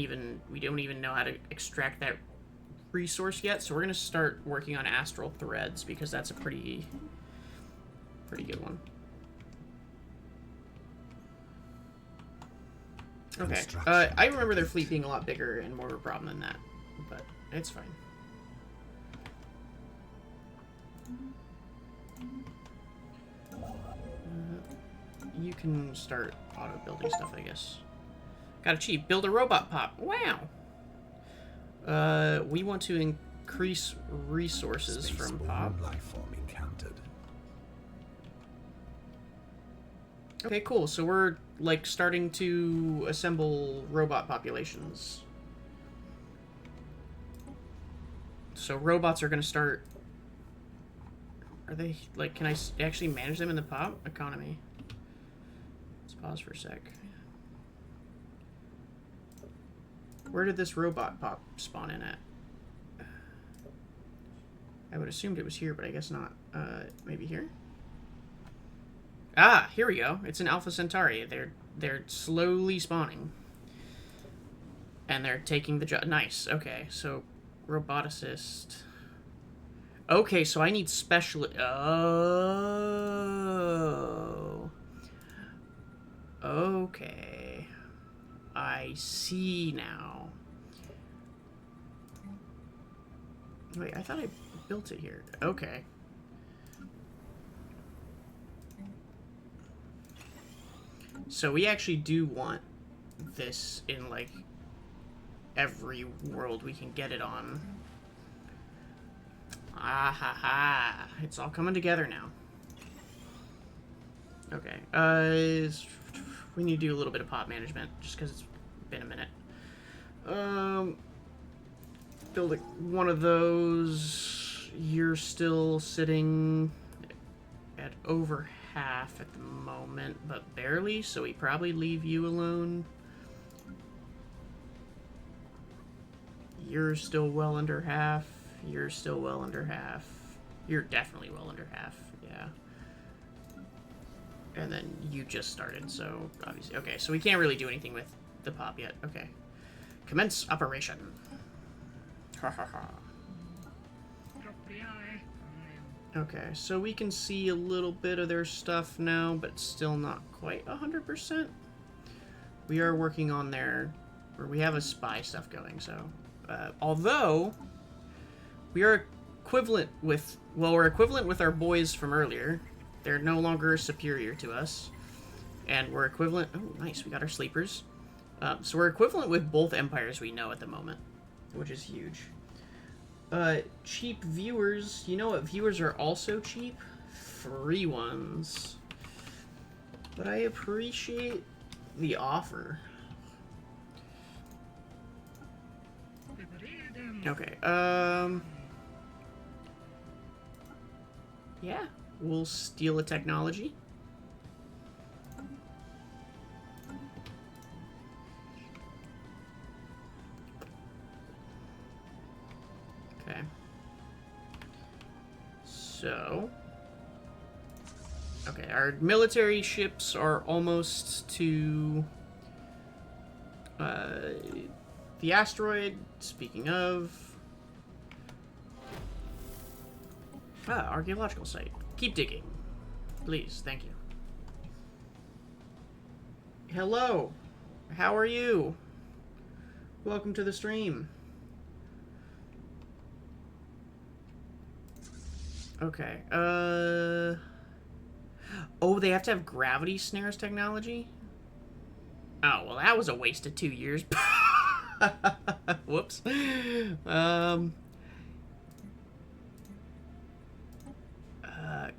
even know how to extract that resource yet. So we're gonna start working on astral threads because that's a pretty good one. Okay. I remember their fleet being a lot bigger and more of a problem than that, but it's fine. You can start auto-building stuff, I guess. Got achieved. Build a robot pop. Wow! We want to increase resources from pop. Life form encountered. Okay, cool. So we're, like, starting to assemble robot populations. So robots are going to start... Are they, like, can I actually manage them in the pop economy? Let's pause for a sec. Where did this robot pop spawn in at? I would assumed it was here, but I guess not. Maybe here? Ah, here we go. It's an Alpha Centauri. They're slowly spawning. And they're taking the job. Nice. Okay, so roboticist. Okay, so I need special. Oh. Okay. I see now. Wait, I thought I built it here. Okay. So we actually do want this in, like, every world we can get it on. Ah ha ha. It's all coming together now. Okay. We need to do a little bit of pop management, just because it's been a minute. Build one of those. You're still sitting at over half at the moment, but barely, so we probably leave you alone. You're still well under half. You're still well under half. You're definitely well under half, yeah. And then you just started, so obviously... Okay, so we can't really do anything with the pop yet. Okay. Commence operation. Ha ha ha. Okay, so we can see a little bit of their stuff now, but still not quite 100%. We are working on their... Or we have a spy stuff going, so... although... We are equivalent with... Well, we're equivalent with our boys from earlier. They're no longer superior to us. And we're equivalent... Oh, nice. We got our sleepers. So we're equivalent with both empires we know at the moment, which is huge. Cheap viewers. You know what viewers are also cheap? Free ones. But I appreciate the offer. Okay, yeah, we'll steal a technology. Okay. So... Okay, our military ships are almost to... the asteroid, speaking of... Ah, archaeological site. Keep digging. Please, thank you. Hello. How are you? Welcome to the stream. Okay, Oh, they have to have gravity snares technology? Oh, well, that was a waste of 2 years. Whoops.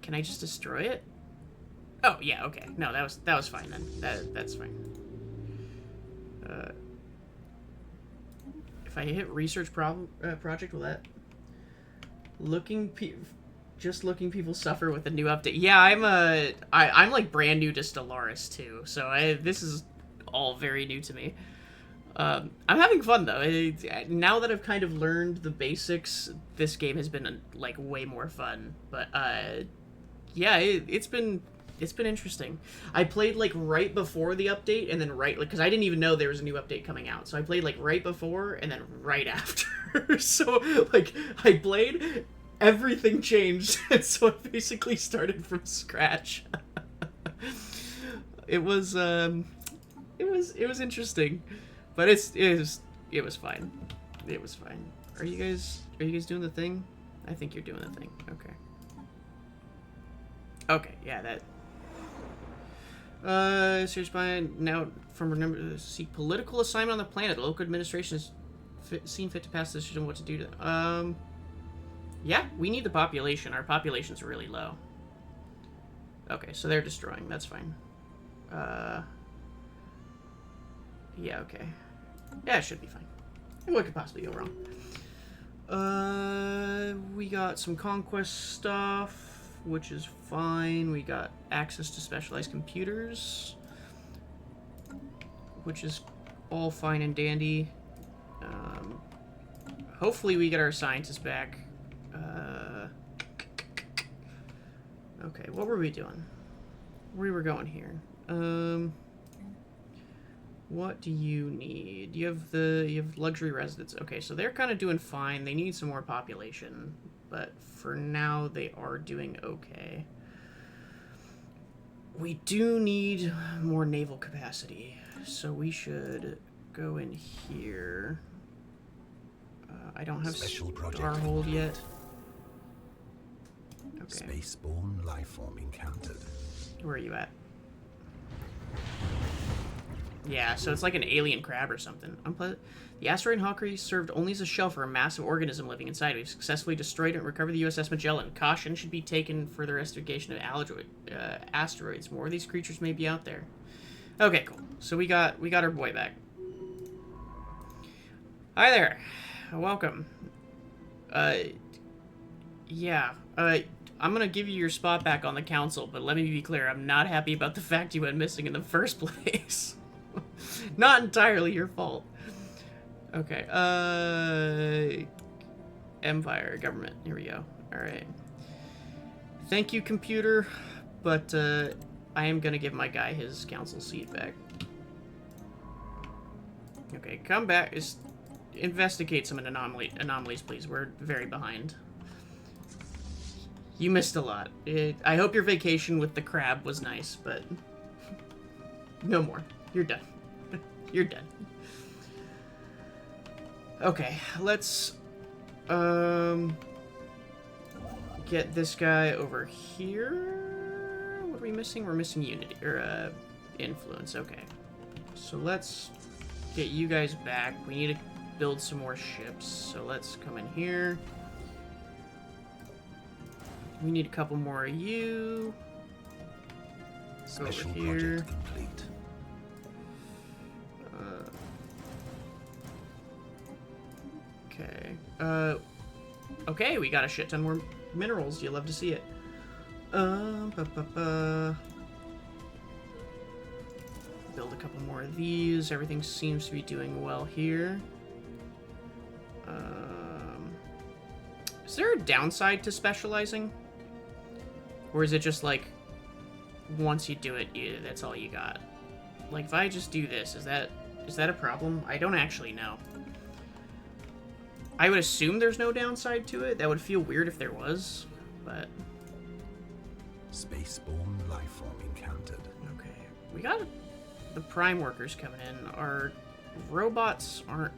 Can I just destroy it? Oh, yeah, okay. No, that was fine then. That's fine. If I hit research project, will that... Just looking people suffer with a new update. Yeah, I'm like brand new to Stellaris too, so this is all very new to me. I'm having fun though. Now that I've kind of learned the basics, this game has been like way more fun. But yeah, it's been interesting. I played like right before the update, and then right like because I didn't even know there was a new update coming out. So I played like right before and then right after. So like I played, everything changed, and so I basically started from scratch. It was interesting, but it was fine. It was fine. Are you guys doing the thing? I think you're doing the thing. Okay. Okay, yeah, that. Serious Spy now from remember to seek political assignment on the planet. The local administration has seen fit to pass the decision what to do to. Yeah, we need the population. Our population's really low. Okay, so they're destroying. That's fine. Yeah, okay. Yeah, it should be fine. What could possibly go wrong? We got some conquest stuff, which is fine. We got access to specialized computers, which is all fine and dandy. Hopefully we get our scientists back. Okay, what were we doing? We were going here. What do you need? You have luxury residents. Okay, so they're kind of doing fine. They need some more population, but for now they are doing okay. We do need more naval capacity, so we should go in here. I don't have Starhold yet. Okay. Spaceborne lifeform encountered. Where are you at? Yeah, so it's like an alien crab or something. Unpleasant. The asteroid Valkyrie served only as a shell for a massive organism living inside. We've successfully destroyed it and recovered the USS Magellan. Caution should be taken for the investigation of asteroids. More of these creatures may be out there. Okay, cool. So we got our boy back. Hi there. Welcome. Yeah. I'm gonna give you your spot back on the council, but let me be clear, I'm not happy about the fact you went missing in the first place. Not entirely your fault. Okay, Empire, government, here we go. Alright. Thank you, computer, but, I am gonna give my guy his council seat back. Okay, come back, just investigate some anomalies, please. We're very behind. You missed a lot. I hope your vacation with the crab was nice, but no more. You're done. You're done. Okay, let's get this guy over here. What are we missing? We're missing unity or influence. Okay, so let's get you guys back. We need to build some more ships. So let's come in here. We need a couple more of you. Special over here. project complete. Okay. Okay, we got a shit ton more minerals. You'll love to see it. Build a couple more of these. Everything seems to be doing well here. Is there a downside to specializing? Or is it just like, once you do it, that's all you got? Like, if I just do this, is that a problem? I don't actually know. I would assume there's no downside to it. That would feel weird if there was, but... Spaceborne lifeform encountered. Okay. We got the prime workers coming in. Our robots aren't...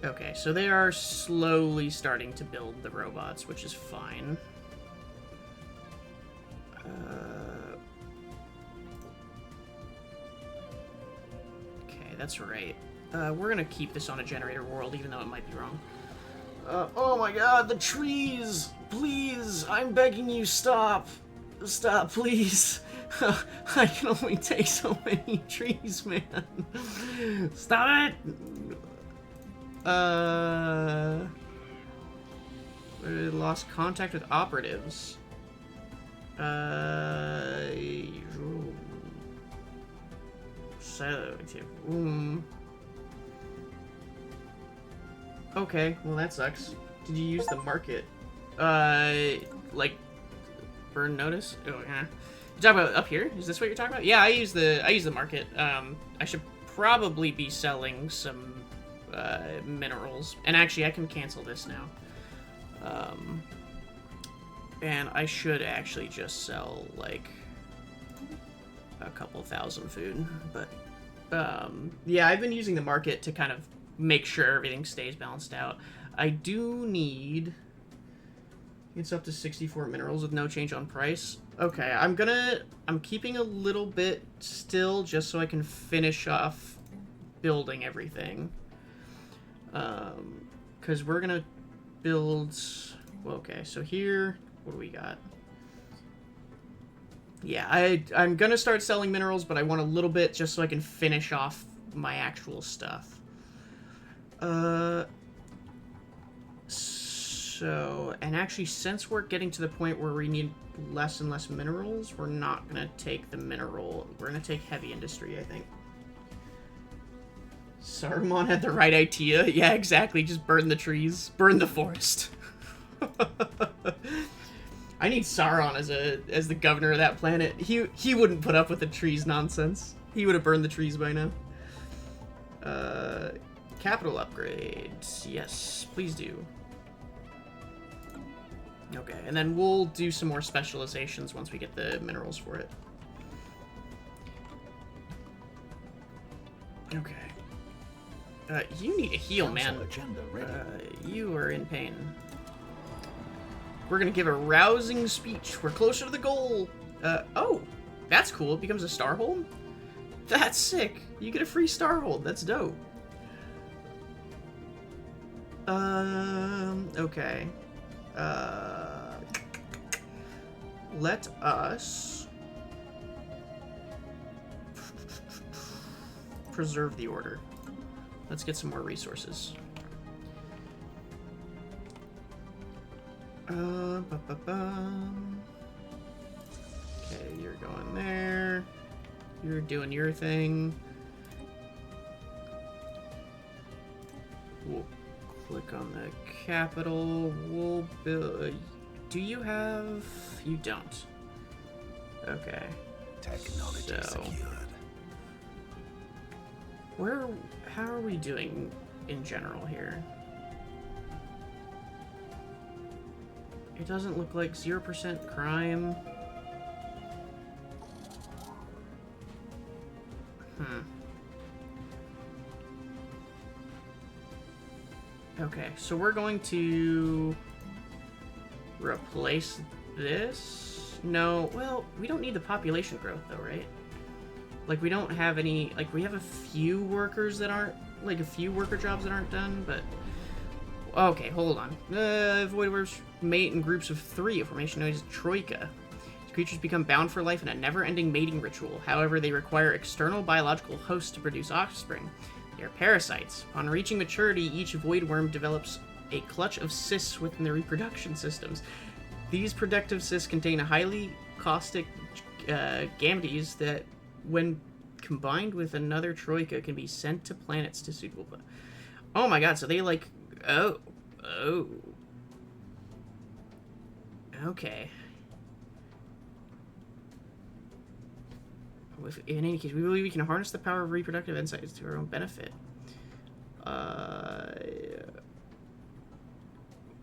Okay, so they are slowly starting to build the robots, which is fine. Okay, that's right. We're gonna keep this on a generator world, even though it might be wrong. Oh my god, the trees! Please, I'm begging you, stop! Stop, please! I can only take so many trees, man. Stop it! We lost contact with operatives. silo too. Okay, well that sucks. Did you use the market? Like burn notice? Oh yeah. You talking about up here? Is this what you're talking about? Yeah, I use the market. I should probably be selling some minerals, and actually I can cancel this now. And I should actually just sell like a couple thousand food, but yeah, I've been using the market to kind of make sure everything stays balanced out. I do need... It's up to 64 minerals with no change on price. Okay, I'm keeping a little bit still just so I can finish off building everything. Because we're gonna build... Well, okay, so here, what do we got? Yeah, I'm gonna start selling minerals, but I want a little bit just so I can finish off my actual stuff. So, and actually, since we're getting to the point where we need less and less minerals, we're not gonna take the mineral. We're gonna take heavy industry, I think. Saruman had the right idea. Yeah, exactly. Just burn the trees. Burn the forest. I need Sauron as the governor of that planet. He wouldn't put up with the trees nonsense. He would have burned the trees by now. Capital upgrades. Yes, please do. Okay, and then we'll do some more specializations once we get the minerals for it. Okay. You need a heal, man. You are in pain. We're gonna give a rousing speech. We're closer to the goal. Oh, that's cool. It becomes a starhold? That's sick. You get a free starhold. That's dope. Okay. Let us preserve the order. Let's get some more resources. Okay, you're going there. You're doing your thing. We'll click on the capital. We'll build... Do you have... You don't. Okay. Technology secured. How are we doing in general here? It doesn't look like 0% crime. Okay, so we're going to replace this. No, well, we don't need the population growth though, right? Like, we don't have any, like, we have a few workers that aren't, like, a few worker jobs that aren't done, but... Okay, hold on. Void worms mate in groups of 3, a formation known as Troika. These creatures become bound for life in a never-ending mating ritual. However, they require external biological hosts to produce offspring. They are parasites. Upon reaching maturity, each void worm develops a clutch of cysts within their reproduction systems. These productive cysts contain highly caustic gametes that, when combined with another troika, can be sent to planets to suitable... Oh my god, so they, like... Oh. Okay. In any case, we believe we can harness the power of reproductive insights to our own benefit.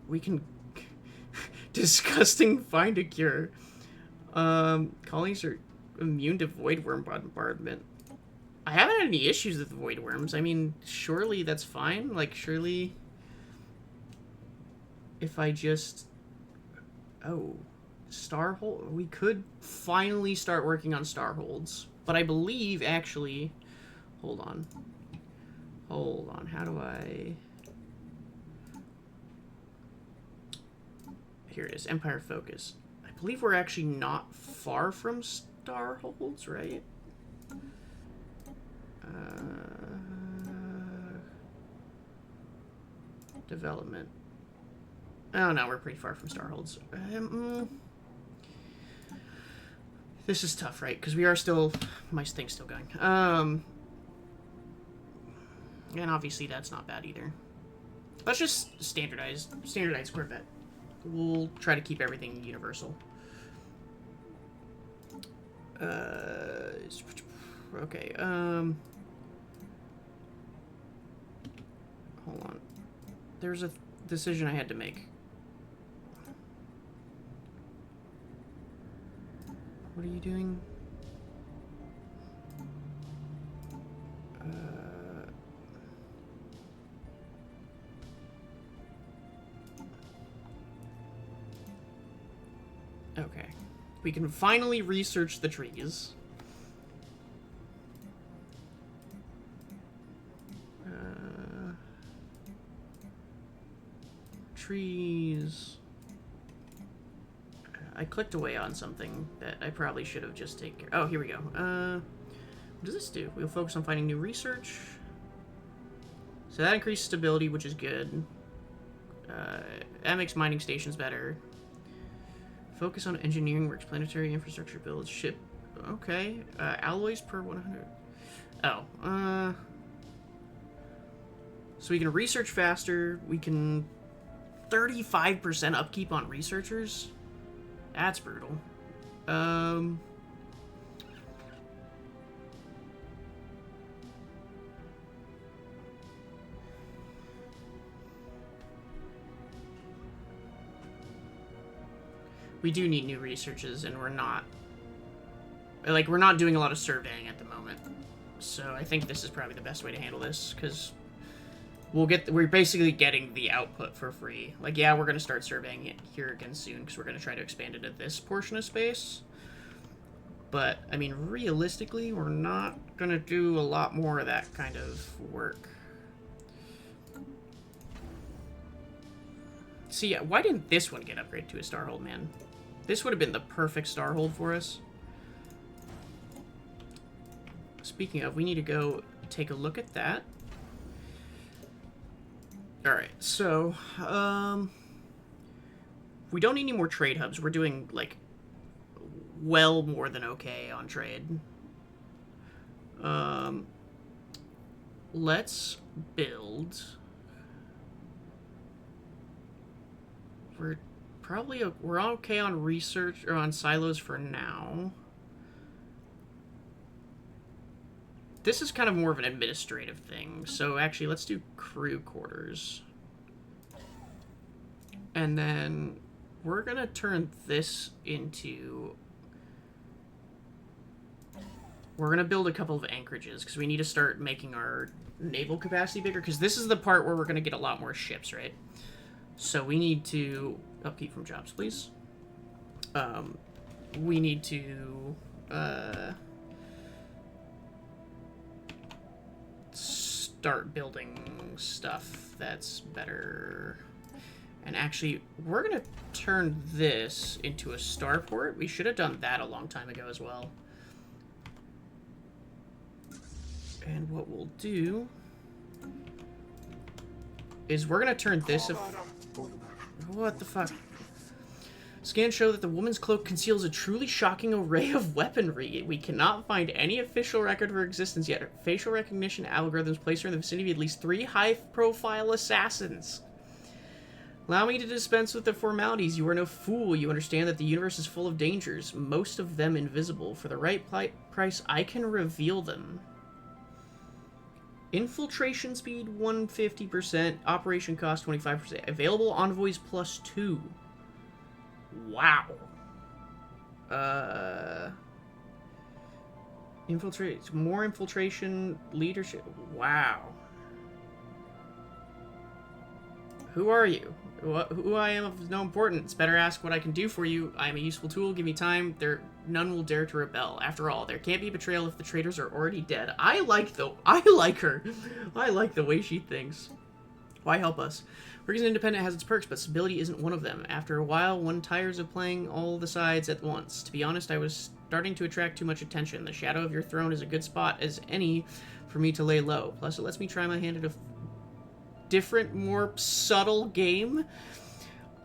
We can... Disgusting find a cure. Colonies are immune to void worm bombardment. I haven't had any issues with void worms. I mean, surely that's fine. Like, surely... If I just... Oh. Starhold? We could finally start working on starholds. But I believe, actually... Hold on. How do I... Here it is. Empire Focus. I believe we're actually not far from starholds, right? Development. Oh no, we're pretty far from starholds. This is tough, right? Because we are still... My thing's still going. And obviously that's not bad either. Let's just standardize square bet. We'll try to keep everything universal. Okay, hold on. There's a decision I had to make. What are you doing? Okay. We can finally research the trees. Trees. I clicked away on something that I probably should have just taken care of. Oh, here we go. What does this do? We'll focus on finding new research. So that increases stability, which is good. That makes mining stations better. Focus on engineering works, planetary infrastructure builds, ship. Okay. Alloys per 100. Oh. So we can research faster. We can 35% upkeep on researchers. That's brutal. We do need new researches, and we're not doing a lot of surveying at the moment. So I think this is probably the best way to handle this, because we're basically getting the output for free. Like, yeah, we're going to start surveying it here again soon, because we're going to try to expand it to this portion of space. But, I mean, realistically, we're not going to do a lot more of that kind of work. See, why didn't this one get upgraded to a Starhold, man? This would have been the perfect Starhold for us. Speaking of, we need to go take a look at that. Alright, so, we don't need any more trade hubs. We're doing, like, well more than okay on trade. Let's build... We're okay on research, or on silos for now. This is kind of more of an administrative thing. So actually, let's do crew quarters. And then we're going to turn this into... We're going to build a couple of anchorages, because we need to start making our naval capacity bigger, because this is the part where we're going to get a lot more ships, right? So we need to... Upkeep from jobs, please. We need to... start building stuff that's better. And actually, we're going to turn this into a starport. We should have done that a long time ago as well. And what we'll do is we're going to turn this... What the fuck? Scans show that the woman's cloak conceals a truly shocking array of weaponry. We cannot find any official record of her existence yet. Her facial recognition algorithms place her in the vicinity of at least 3 high-profile assassins. Allow me to dispense with the formalities. You are no fool. You understand that the universe is full of dangers, most of them invisible. For the right price, I can reveal them. Infiltration speed 150%, operation cost 25%, available envoys +2. Wow. Infiltrate, more infiltration, leadership. Wow. Who are you? Who I am of no importance. Better ask what I can do for you. I am a useful tool. Give me time. None will dare to rebel. After all, there can't be betrayal if the traitors are already dead. I like her. I like the way she thinks. Why help us? Working as independent has its perks, but stability isn't one of them. After a while, one tires of playing all the sides at once. To be honest, I was starting to attract too much attention. The shadow of your throne is a good spot as any for me to lay low. Plus, it lets me try my hand at a different, more subtle game.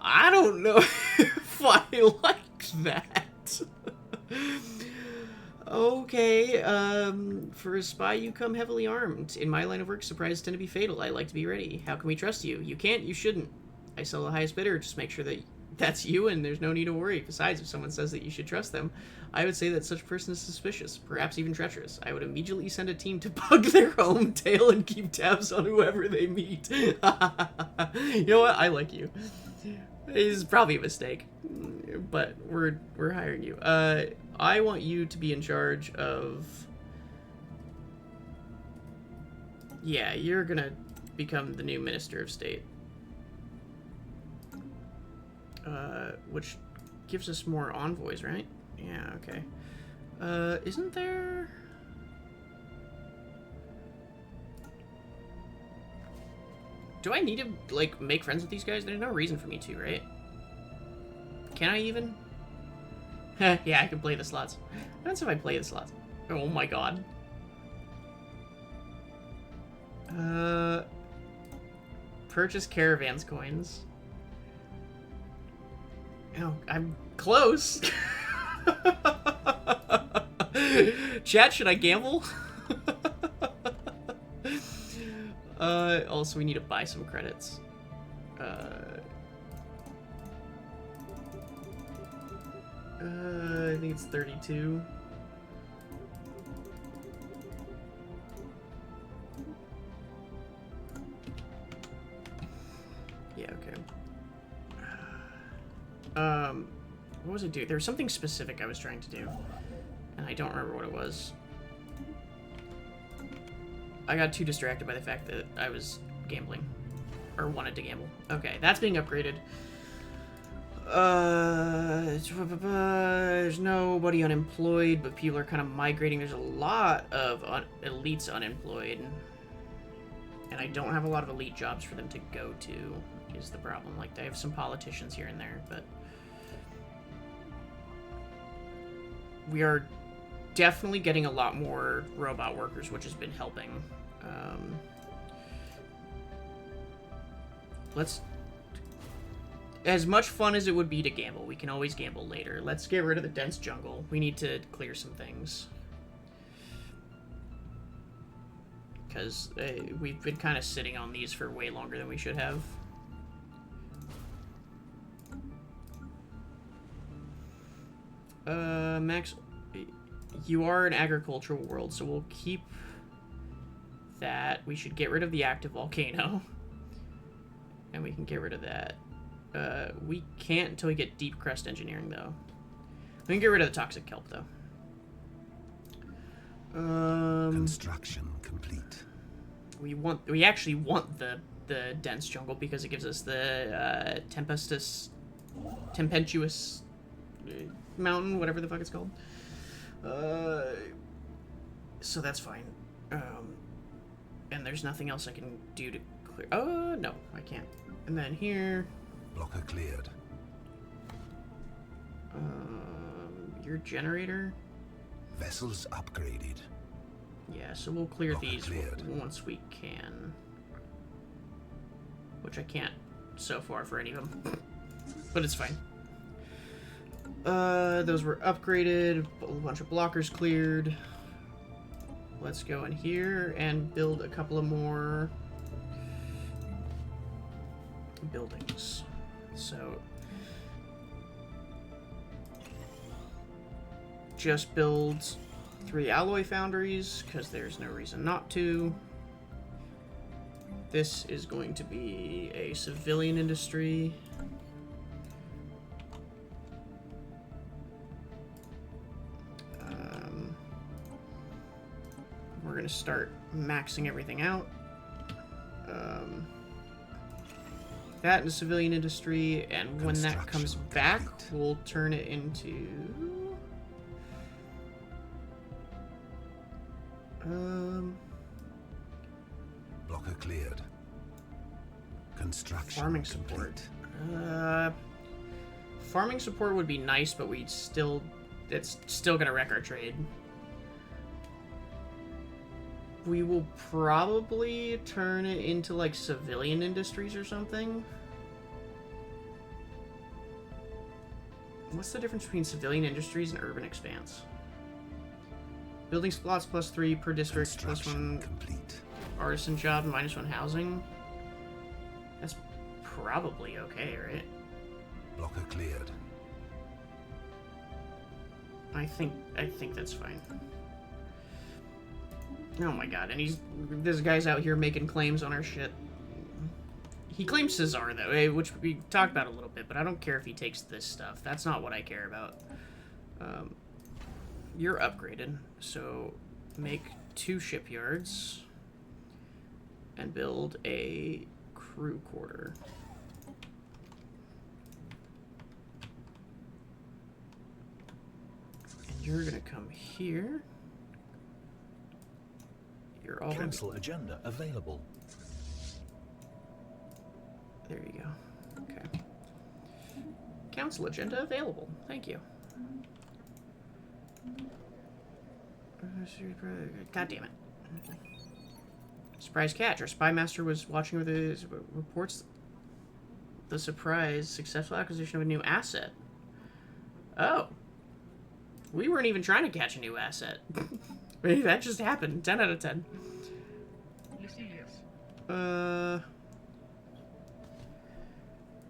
I don't know if I like that. Okay, for a spy, you come heavily armed. In my line of work, surprises tend to be fatal. I like to be ready. How can we trust you? You can't, you shouldn't. I sell the highest bidder. Just make sure that that's you and there's no need to worry. Besides, if someone says that you should trust them, I would say that such person is suspicious, perhaps even treacherous. I would immediately send a team to bug their home tail and keep tabs on whoever they meet. You know what? I like you. It's probably a mistake, but we're hiring you. I want you to be in charge of... Yeah, you're gonna become the new Minister of State. Which gives us more envoys, right? Yeah, okay. Isn't there... Do I need to, like, make friends with these guys? There's no reason for me to, right? Can I even? Yeah, I can play the slots. Depends if I play the slots. Oh my god. Purchase caravans coins. Oh, I'm close. Chat, should I gamble? Also, we need to buy some credits. I think it's 32. Yeah, okay. What was it do? There was something specific I was trying to do, and I don't remember what it was. I got too distracted by the fact that I was gambling, or wanted to gamble. Okay, that's being upgraded. There's nobody unemployed, but people are kind of migrating. There's a lot of elites unemployed, and I don't have a lot of elite jobs for them to go to, is the problem. Like, I have some politicians here and there, but we are definitely getting a lot more robot workers, which has been helping. As much fun as it would be to gamble, we can always gamble later. Let's get rid of the dense jungle. We need to clear some things. Because we've been kind of sitting on these for way longer than we should have. Max, you are an agricultural world, so we'll keep that. We should get rid of the active volcano. And we can get rid of that. We can't until we get deep crust engineering, though. We can get rid of the toxic kelp, though. Construction complete. We actually want the dense jungle because it gives us the tempestuous mountain, whatever the fuck it's called. So that's fine. And there's nothing else I can do to clear. Oh no, I can't. And then here. Blocker cleared. Your generator. Vessels upgraded. Yeah, so we'll clear Blocker these cleared. once we can. Which I can't so far for any of them. But it's fine. Those were upgraded. A bunch of blockers cleared. Let's go in here and build a couple of more buildings. So just build 3 alloy foundries because there's no reason not to. This is going to be a civilian industry. We're going to start maxing everything out. That in the civilian industry, and when that comes back, we'll turn it into... Blocker cleared. Construction farming support. complete. Farming support would be nice, but it's still going to wreck our trade. We will probably turn it into, like, civilian industries or something. What's the difference between civilian industries and urban expanse? Building slots +3 per district, Construction +1 complete. artisan job, -1 housing. That's probably okay, right? Blocker cleared. I think that's fine. Oh my god, and this guy's out here making claims on our shit. He claims Cesar though, which we talked about a little bit, but I don't care if he takes this stuff. That's not what I care about. You're upgraded, so make 2 shipyards and build a crew quarter. And you're gonna come here. You're all Council agenda available. There you go. Okay. Council agenda available. Thank you. God damn it. Surprise catch. Our spy master was watching over the reports the surprise successful acquisition of a new asset. Oh. We weren't even trying to catch a new asset. That just happened. 10 out of 10.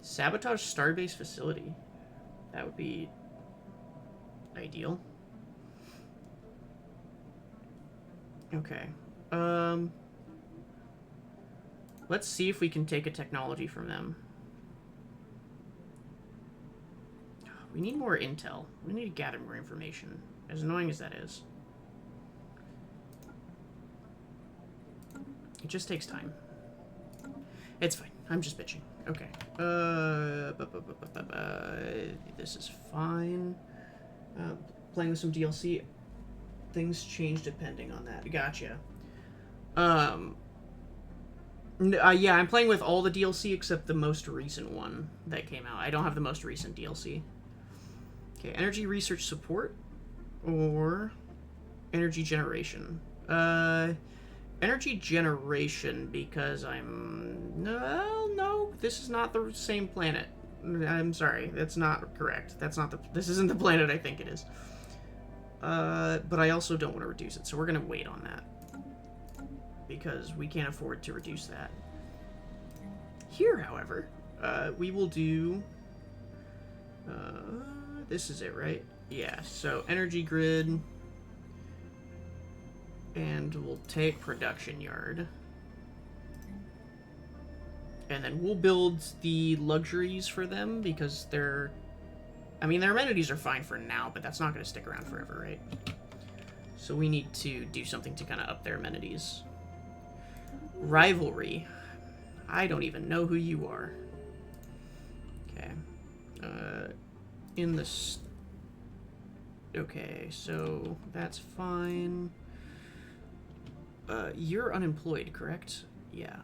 Sabotage starbase facility. That would be ideal. Okay. Let's see if we can take a technology from them. We need more intel. We need to gather more information. As annoying as that is. It just takes time. It's fine. I'm just bitching. Okay. This is fine. Playing with some DLC. Things change depending on that. Gotcha. Yeah, I'm playing with all the DLC except the most recent one that came out. I don't have the most recent DLC. Okay, energy research support or energy generation. Energy generation because no, this is not the same planet. I'm sorry, that's not correct. This isn't the planet I think it is. But I also don't want to reduce it, so we're gonna wait on that. Because we can't afford to reduce that. Here, however, we will do... this is it, right? Yeah, so energy grid... And we'll take production yard. And then we'll build the luxuries for them, because they're... I mean, their amenities are fine for now, but that's not going to stick around forever, right? So we need to do something to kind of up their amenities. Rivalry. I don't even know who you are. Okay. In the... Okay, so that's fine. You're unemployed, correct? Yeah.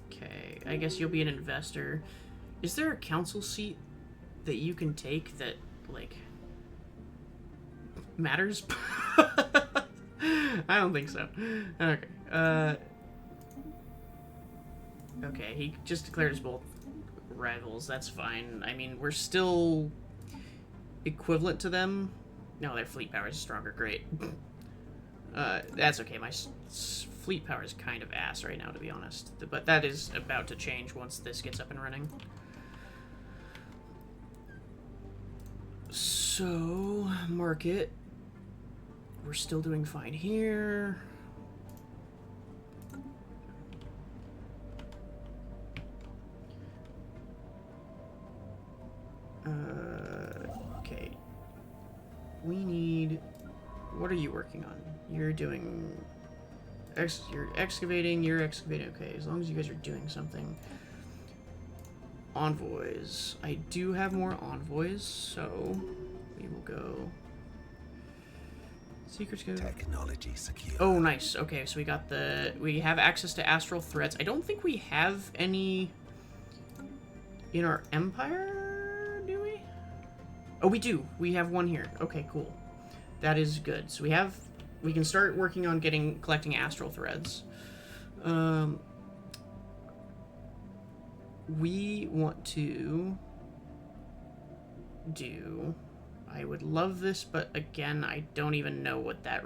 Okay, I guess you'll be an investor. Is there a council seat that you can take that, like, matters? I don't think so. Okay. Okay, he just declared us both rivals. That's fine. I mean, we're still equivalent to them. No, their fleet power is stronger. Great. That's okay. My fleet power is kind of ass right now, to be honest. But that is about to change once this gets up and running. So, market. We're still doing fine here. Okay. We need... What are you working on? You're doing... You're excavating, okay, as long as you guys are doing something. Envoys. I do have more envoys, so we will go... Secrets go... Technology secure. Oh, nice. Okay, so we have access to astral threats. I don't think we have any in our empire, do we? Oh, we do. We have one here. Okay, cool. That is good. So we can start working on collecting astral threads. we want to do... I would love this, but again, I don't even know what that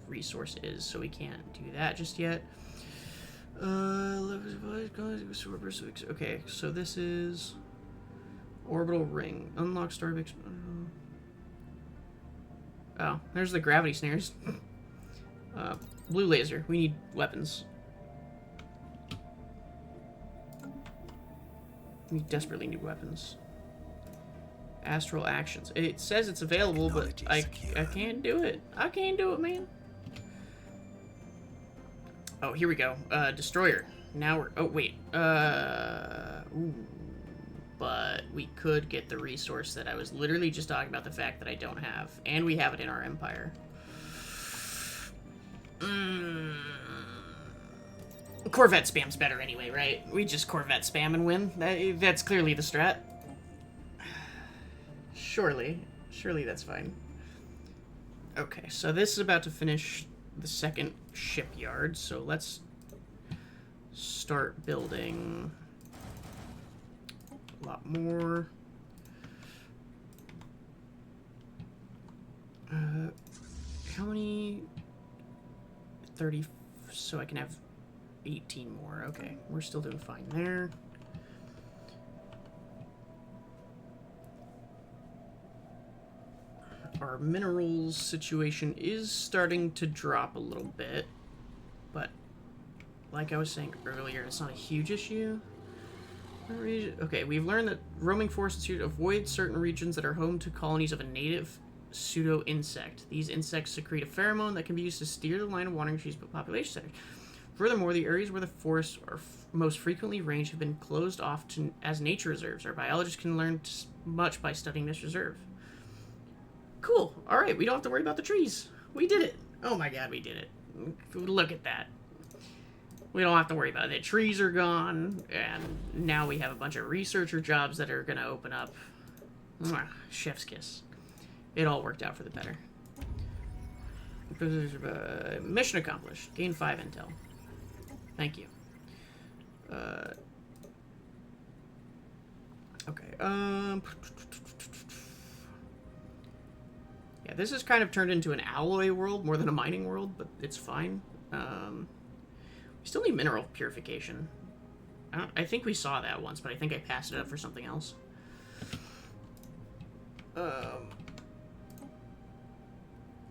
resource is, so we can't do that just yet. Okay, so this is orbital ring. Unlock star big. Oh, there's the gravity snares. Blue laser. We need weapons. We desperately need weapons. Astral actions. It says it's available, but I can't do it. I can't do it, man. Oh, here we go. Destroyer. Now we're... Oh, wait. Ooh. But we could get the resource that I was literally just talking about, the fact that I don't have. And we have it in our empire. Corvette spam's better anyway, right? We just Corvette spam and win. That's clearly the strat. Surely. Surely that's fine. Okay, so this is about to finish the second shipyard, so let's start building a lot more. How many? 30, so I can have 18 more. Okay, we're still doing fine there. Our minerals situation is starting to drop a little bit, but like I was saying earlier, it's not a huge issue. Okay, we've learned that roaming forests should avoid certain regions that are home to colonies of a native pseudo-insect. These insects secrete a pheromone that can be used to steer the line of wandering trees but population centers. Furthermore, the areas where the forests are most frequently ranged have been closed off as nature reserves. Our biologists can learn much by studying this reserve. Cool. All right, we don't have to worry about the trees. We did it. Oh my god, we did it. Look at that. We don't have to worry about it. The trees are gone, and now we have a bunch of researcher jobs that are going to open up. Mwah, chef's kiss. It all worked out for the better. Mission accomplished. Gain 5 intel. Thank you. Okay, yeah, this has kind of turned into an alloy world more than a mining world, but it's fine. We still need mineral purification. I think we saw that once, but I think I passed it up for something else.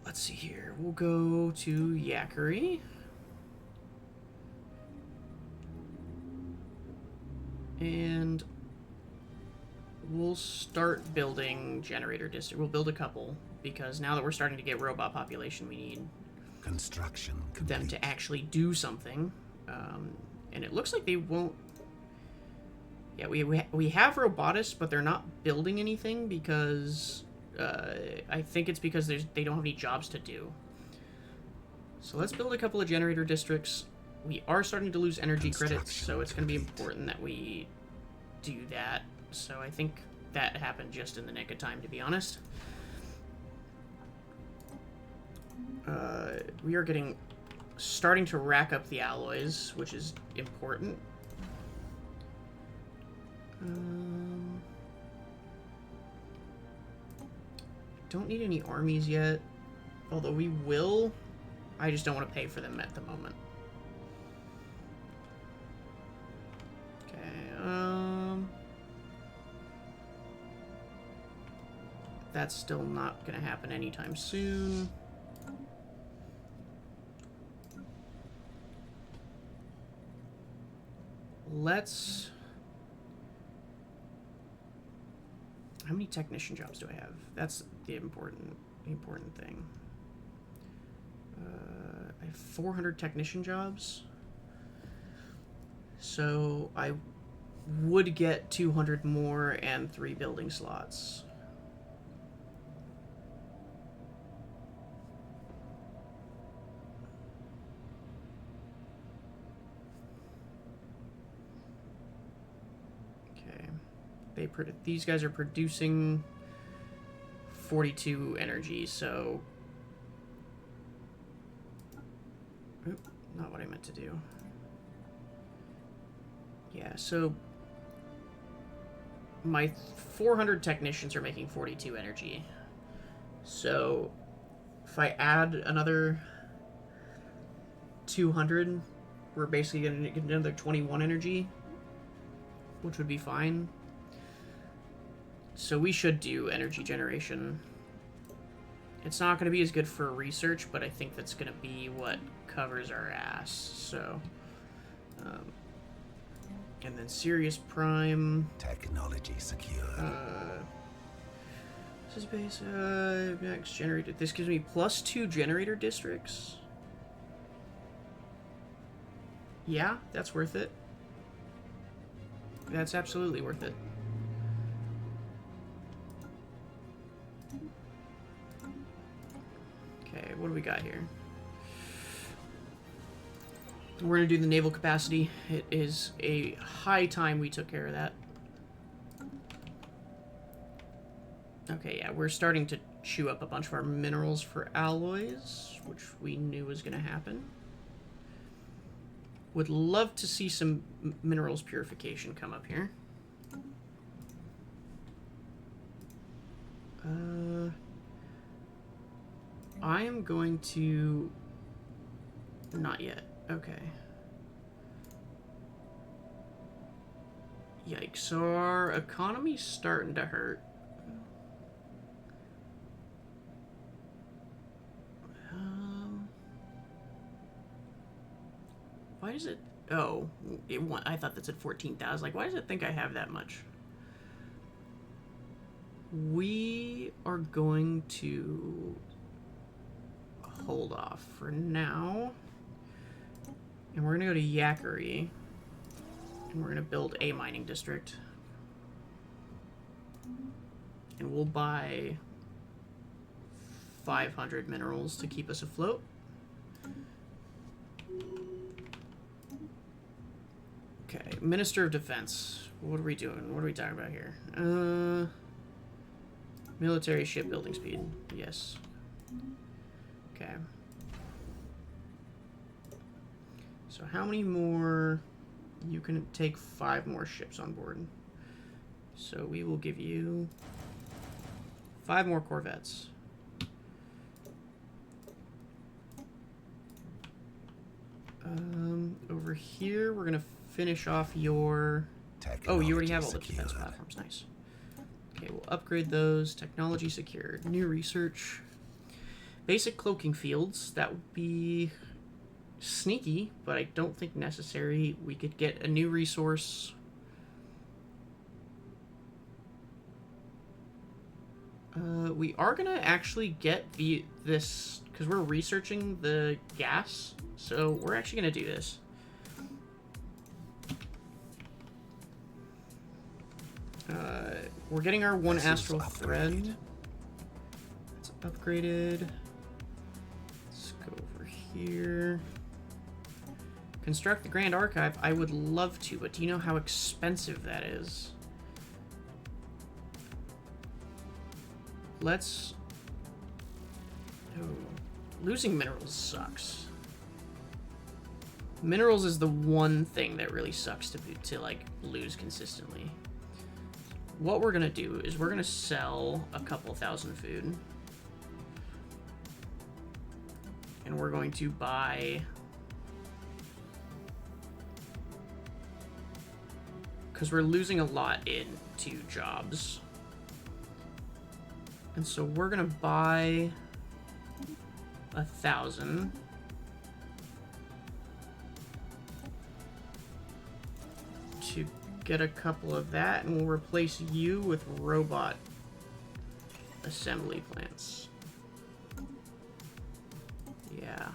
Let's see here. We'll go to Yakari. And we'll start building generator district. We'll build a couple, because now that we're starting to get robot population, we need Construction complete. them to actually do something. And it looks like they won't... Yeah, we have robotists, but they're not building anything because... I think it's because they don't have any jobs to do. So let's build a couple of generator districts. We are starting to lose energy credits, so it's going to be important that we do that. So I think that happened just in the nick of time, to be honest. We are starting to rack up the alloys, which is important. Don't need any armies yet, although we will. I just don't want to pay for them at the moment. Okay, that's still not going to happen anytime soon. Let's... How many technician jobs do I have? That's the important thing. I have 400 technician jobs. So I would get 200 more and 3 building slots. These guys are producing 42 energy, so... Oop, not what I meant to do. Yeah, so my 400 technicians are making 42 energy. So if I add another 200, we're basically going to get another 21 energy, which would be fine. So we should do energy generation. It's not going to be as good for research, but I think that's going to be what covers our ass. So, and then Sirius Prime. Technology secure. This is base. Max generated. This gives me +2 generator districts. Yeah, that's worth it. That's absolutely worth it. Okay, what do we got here? We're going to do the naval capacity. It is a high time we took care of that. Okay, yeah, we're starting to chew up a bunch of our minerals for alloys, which we knew was going to happen. Would love to see some minerals purification come up here. I am going to... Not yet. Okay. Yikes. So our economy's starting to hurt. Why does it... Oh, I thought that said 14,000. Like, why does it think I have that much? We are going to hold off for now. And we're going to go to Yakari. And we're going to build a mining district. And we'll buy 500 minerals to keep us afloat. Okay, Minister of Defense. What are we doing? What are we talking about here? Military shipbuilding speed. Yes. Okay. So how many more? You can take 5 more ships on board. So we will give you 5 more corvettes. Over here, we're gonna finish off your... Oh, you already have all the defense platforms. Nice. Okay, we'll upgrade those. Technology secured. New research. Basic cloaking fields. That would be sneaky, but I don't think necessary. We could get a new resource. We are gonna actually get this because we're researching the gas, so we're actually gonna do this. We're getting our one astral thread. It's upgraded. Let's go over here. Construct the Grand Archive. I would love to, but do you know how expensive that is? Let's... Oh, losing minerals sucks. Minerals is the one thing that really sucks to like lose consistently. What we're gonna do is we're gonna sell a couple thousand food. And we're going to buy... Because we're losing a lot into jobs. And so we're gonna buy 1,000. To get a couple of that, and we'll replace you with robot assembly plants. Yeah.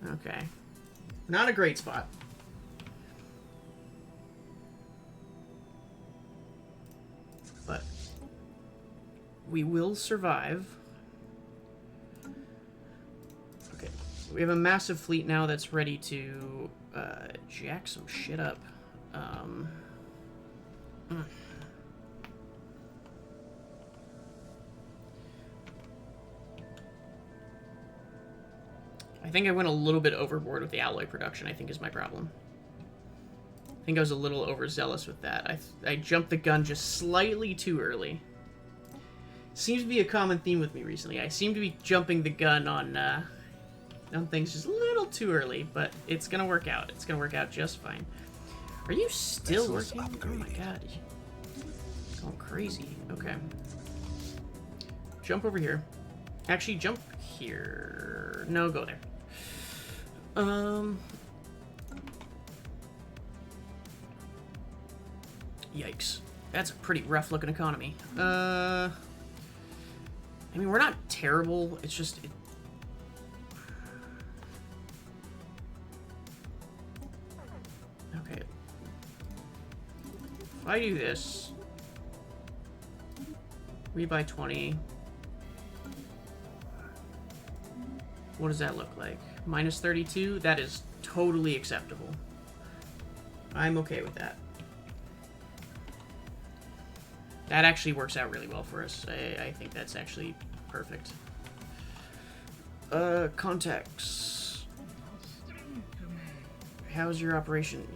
Okay. Not a great spot. But we will survive. Okay. We have a massive fleet now that's ready to jack some shit up. I think I went a little bit overboard with the alloy production, I think is my problem. think I was a little overzealous with that. I jumped the gun just slightly too early. Seems to be a common theme with me recently. I seem to be jumping the gun on things just a little too early, but it's gonna work out. It's gonna work out just fine. Are you still Vessels working? Oh my god. Going crazy. Okay. Jump over here. Actually, jump here. No, go there. Yikes. That's a pretty rough looking economy. I mean, we're not terrible. It's just... Okay. If I do this... We buy 20. What does that look like? Minus 32? That is totally acceptable. I'm okay with that. That actually works out really well for us. I think that's actually perfect. Contacts. How's your operation?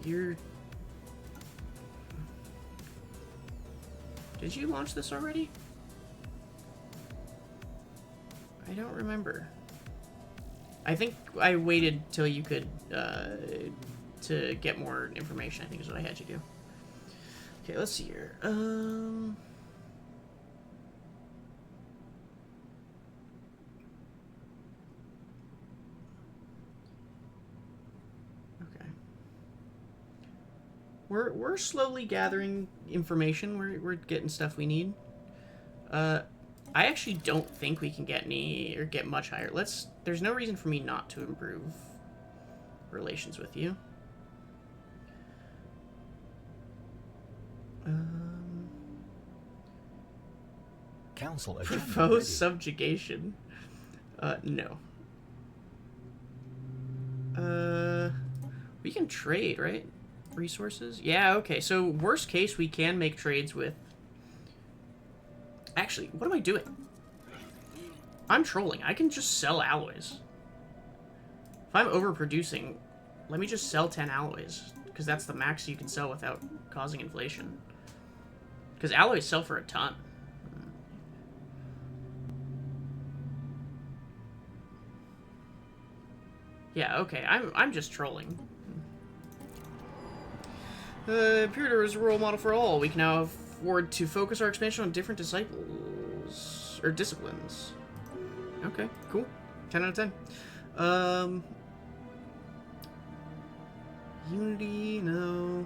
Did you launch this already? I don't remember. I think I waited till you could, to get more information, I think is what I had you do. Okay, let's see here. Okay. We're slowly gathering information. We're getting stuff we need. I actually don't think we can get any or get much higher. There's no reason for me not to improve relations with you. Council agenda Propose ready. subjugation. No. We can trade, right? Resources? Yeah, okay. So, worst case, we can make trades with... Actually, what am I doing? I'm trolling. I can just sell alloys. If I'm overproducing, let me just sell 10 alloys. Because that's the max you can sell without causing inflation. Because alloys sell for a ton. Yeah, okay. I'm just trolling. Imperator is a role model for all. We can now afford to focus our expansion on different disciples or disciplines. Okay, cool. 10 out of 10. Unity, no.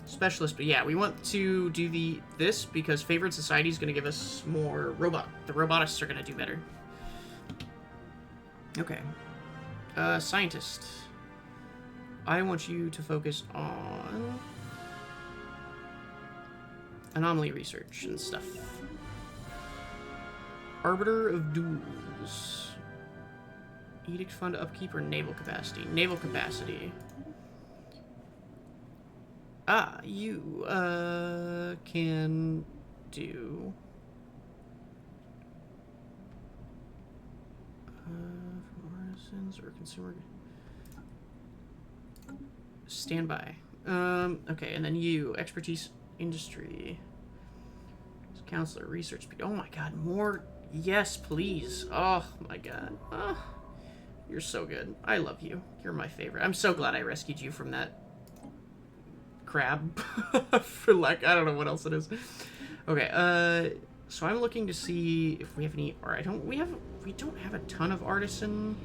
Specialist, but yeah, we want to do this because favored society is going to give us more the robotists are going to do better. Okay. Scientist. I want you to focus on anomaly research and stuff. Arbiter of Duels. Edict fund upkeep or naval capacity? Naval capacity. Ah, you, can do... artisans or consumer... Standby. Okay, and then you, expertise, industry, counselor, research. Oh my god, more. Yes, please. Oh my god. Oh, you're so good. I love you. You're my favorite. I'm so glad I rescued you from that crab. For like, I don't know what else it is. Okay. So I'm looking to see if we have any. Or we don't have a ton of artisan.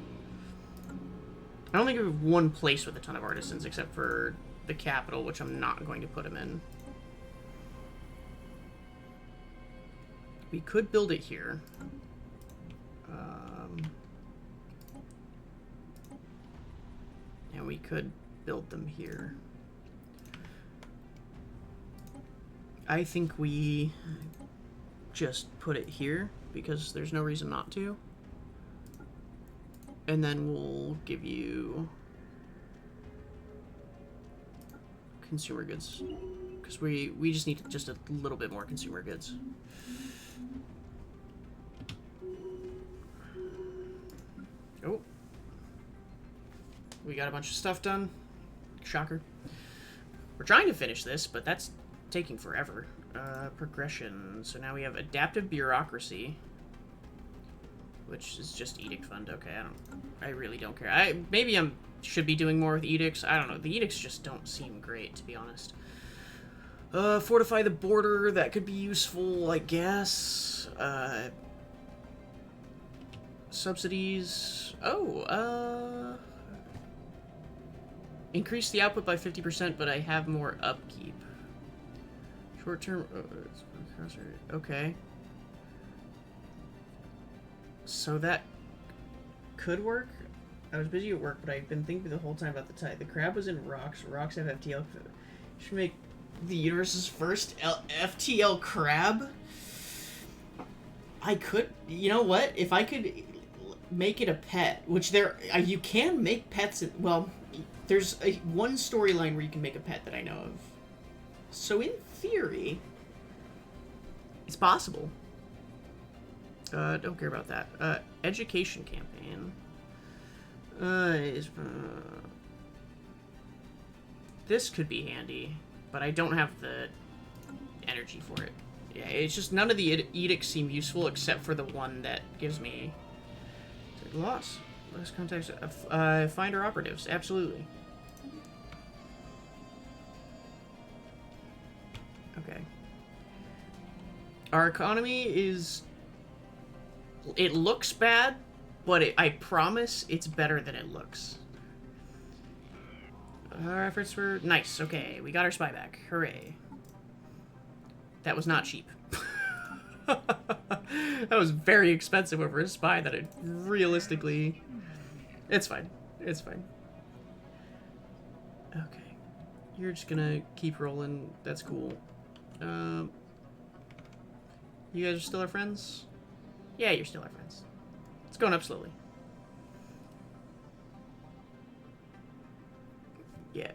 I don't think we have one place with a ton of artisans except for the capital, which I'm not going to put them in. We could build it here. And we could build them here. I think we just put it here because there's no reason not to. And then we'll give you consumer goods. Because we just need just a little bit more consumer goods. Oh. We got a bunch of stuff done. Shocker. We're trying to finish this, but that's taking forever. Progression. So now we have adaptive bureaucracy, which is just edict fund. Okay, I really don't care. Maybe should be doing more with edicts. I don't know. The edicts just don't seem great, to be honest. Fortify the border. That could be useful, I guess. Subsidies. Oh, increase the output by 50%, but I have more upkeep. Short term. Okay. So that could work. I was busy at work, but I've been thinking the whole time about the tide. The crab was in rocks. Rocks have FTL. Should make the universe's first FTL crab. I could. You know what? If I could make it a pet, which you can make pets. Well, there's one storyline where you can make a pet that I know of. So in theory, it's possible. Don't care about that. Education campaign. This could be handy, but I don't have the energy for it. Yeah, it's just none of the edicts seem useful except for the one that gives me loss. Less contacts. Find our operatives. Absolutely. Okay. Our economy is... It looks bad, but I promise it's better than it looks. Our efforts were... Nice, okay. We got our spy back. Hooray. That was not cheap. That was very expensive over a spy that it realistically... It's fine. It's fine. Okay. You're just gonna keep rolling. That's cool. You guys are still our friends? Yeah, you're still our friends. It's going up slowly. Yeah.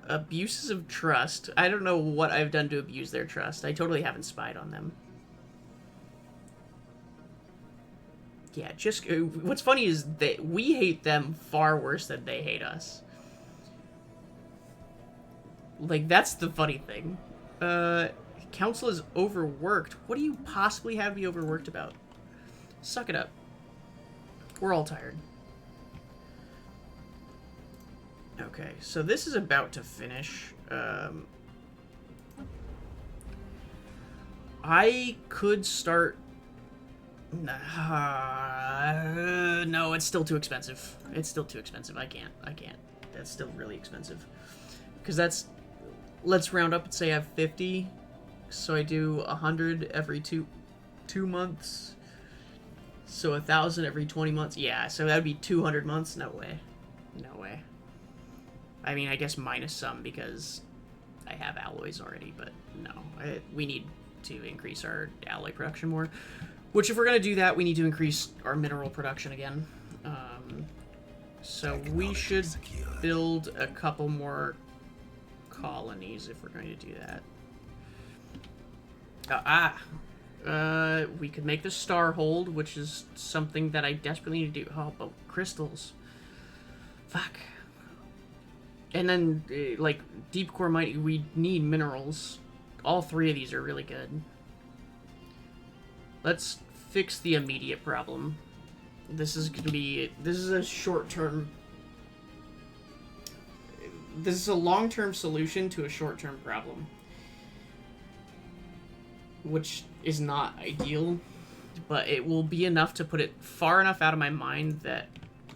Abuses of trust. I don't know what I've done to abuse their trust. I totally haven't spied on them. Yeah, just... What's funny is that we hate them far worse than they hate us. Like, that's the funny thing. Council is overworked. What do you possibly have to be overworked about? Suck it up. We're all tired. Okay, so this is about to finish. I could start... no, it's still too expensive. It's still too expensive. I can't. That's still really expensive. Because that's... Let's round up and say I have 50. So I do 100 every two months. So 1,000 every 20 months. Yeah, so that would be 200 months. No way. No way. I mean, I guess minus some because I have alloys already, but no. We need to increase our alloy production more. Which, if we're going to do that, we need to increase our mineral production again. So we should build a couple more colonies if we're going to do that. We could make the star hold, which is something that I desperately need to do. Oh, but crystals. Fuck. And then, like, deep core might... We need minerals. All three of these are really good. Let's fix the immediate problem. This is going to be... This is a short-term... This is a long-term solution to a short-term problem. Which is not ideal, but it will be enough to put it far enough out of my mind that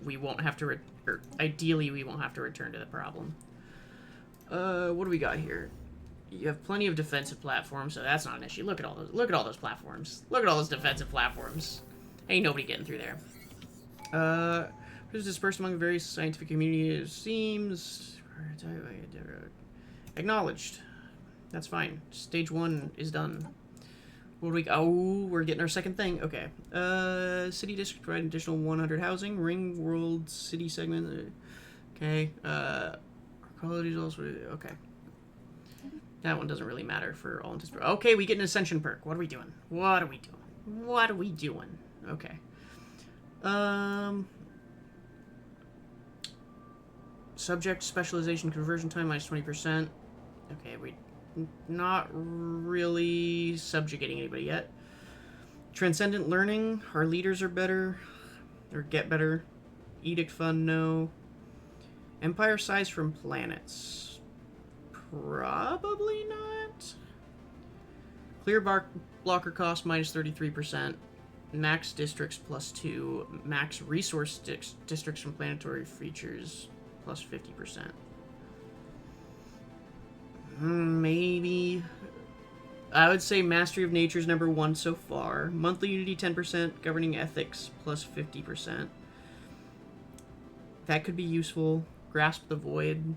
we won't have to... Or ideally, we won't have to return to the problem. What do we got here? You have plenty of defensive platforms, so that's not an issue. Look at all those. Look at all those platforms. Look at all those defensive platforms. Ain't nobody getting through there. Who's dispersed among the various scientific communities? Seems acknowledged. That's fine. Stage 1 is done. What do we? Oh, we're getting our second thing. Okay. City district provide additional 100 housing. Ring world city segment. Okay. Quality is also okay. That one doesn't really matter for all intents. Okay, we get an ascension perk. What are we doing? What are we doing? What are we doing? Okay. Subject specialization conversion time minus 20%. Okay, we not really subjugating anybody yet. Transcendent learning. Our leaders are better. Or get better. Edict fund, no. Empire size from planets. Probably not. Clear blocker cost minus 33%. Max districts plus 2. Max resource districts from planetary features plus 50%. Maybe. I would say Mastery of Nature is number 1 so far. Monthly Unity 10%. Governing Ethics plus 50%. That could be useful. Grasp the Void.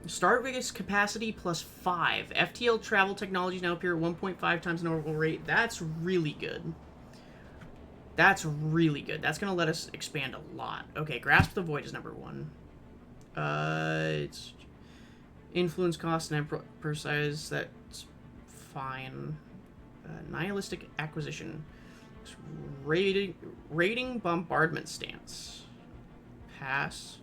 Start Vegas capacity plus 5. FTL travel technologies now appear at 1.5 times the normal rate. That's really good. That's really good. That's going to let us expand a lot. Okay, Grasp the Void is number 1. It's influence cost and per size. That's fine. Nihilistic acquisition. Raiding bombardment stance. Pass.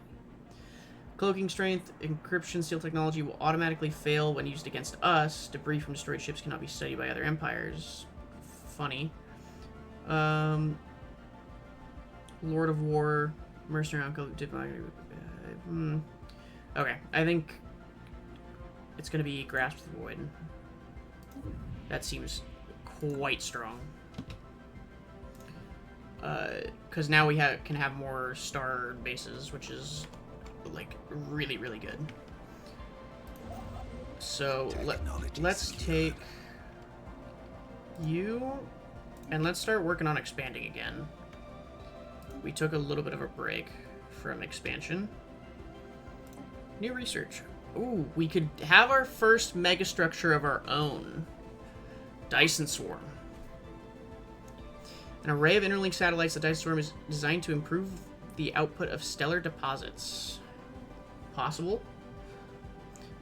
Cloaking strength, encryption, steel technology will automatically fail when used against us. Debris from destroyed ships cannot be studied by other empires. Funny. Lord of War, mercenary uncle, okay, I think it's gonna be Grasp the Void. That seems quite strong. Because now we can have more star bases, which is like really, really good. So let's take you and let's start working on expanding again. We took a little bit of a break from expansion. New research. Ooh, we could have our first megastructure of our own. Dyson Swarm. An array of interlinked satellites, the Dyson Swarm is designed to improve the output of stellar deposits. Possible.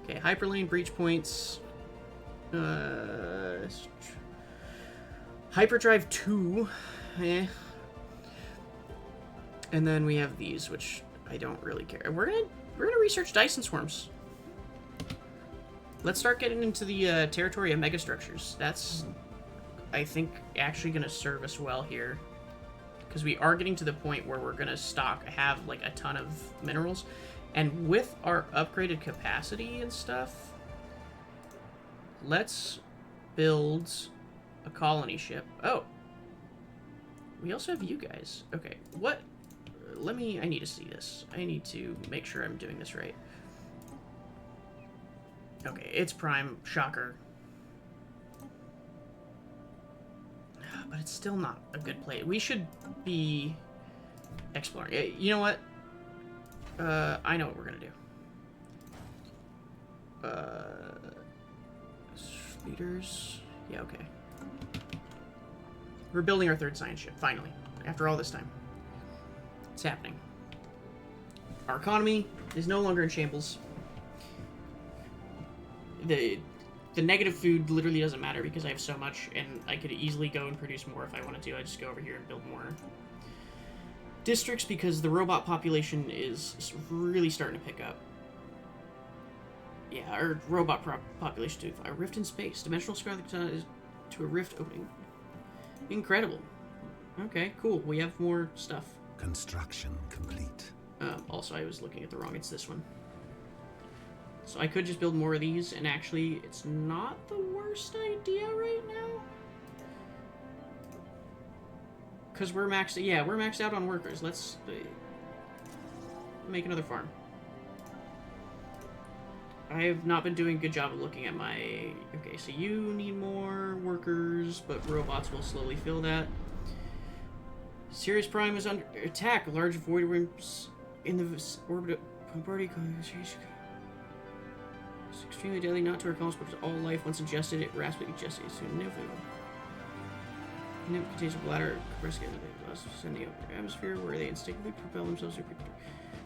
Okay, hyperlane breach points. Hyperdrive 2. Eh. And then we have these, which I don't really care. We're gonna research Dyson Swarms. Let's start getting into the territory of megastructures. That's, I think, actually gonna serve us well here. Because we are getting to the point where we're gonna have like a ton of minerals. And with our upgraded capacity and stuff, let's build a colony ship. Oh. We also have you guys. Okay, what? I need to see this. I need to make sure I'm doing this right. Okay, it's Prime. Shocker. But it's still not a good play. We should be exploring. You know what? I know what we're gonna do. Leaders. Yeah, okay. We're building our third science ship, finally. After all this time. It's happening. Our economy is no longer in shambles. The negative food literally doesn't matter because I have so much, and I could easily go and produce more if I wanted to. I just go over here and build more districts because the robot population is really starting to pick up. Yeah, our robot population too. A rift in space. Dimensional scale is to a rift opening. Incredible. Okay, cool. We have more stuff. Construction complete. Also, I was looking at the wrong. It's this one. So I could just build more of these, and actually, it's not the worst idea right now. Because we're maxed. Yeah, we're maxed out on workers. Let's make another farm. I have not been doing a good job of looking at my... Okay, so you need more workers, but robots will slowly fill that. Sirius Prime is under attack. Large void worms in the orbit of Bombardier. It's extremely deadly, not to our colonists, but to all life. Once ingested, it rapidly digests to Niv contains a bladder compressed gas sending up their atmosphere, where they instinctively propel themselves.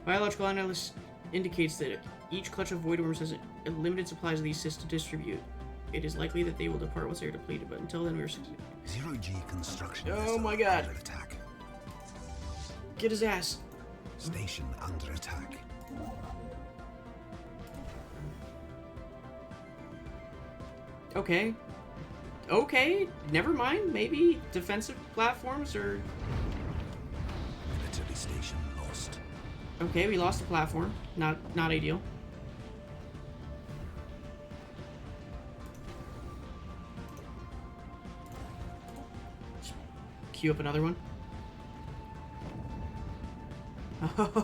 Biological analysis indicates that each clutch of void worms has a limited supplies of these cysts to distribute. It is likely that they will depart once they are depleted, but until then we are... Zero-G construction. Oh my god. Under attack. Get his ass. Station under attack. Okay. Okay, never mind. Maybe defensive platforms or... Military station lost. Okay, we lost a platform. Not ideal. Just queue up another one.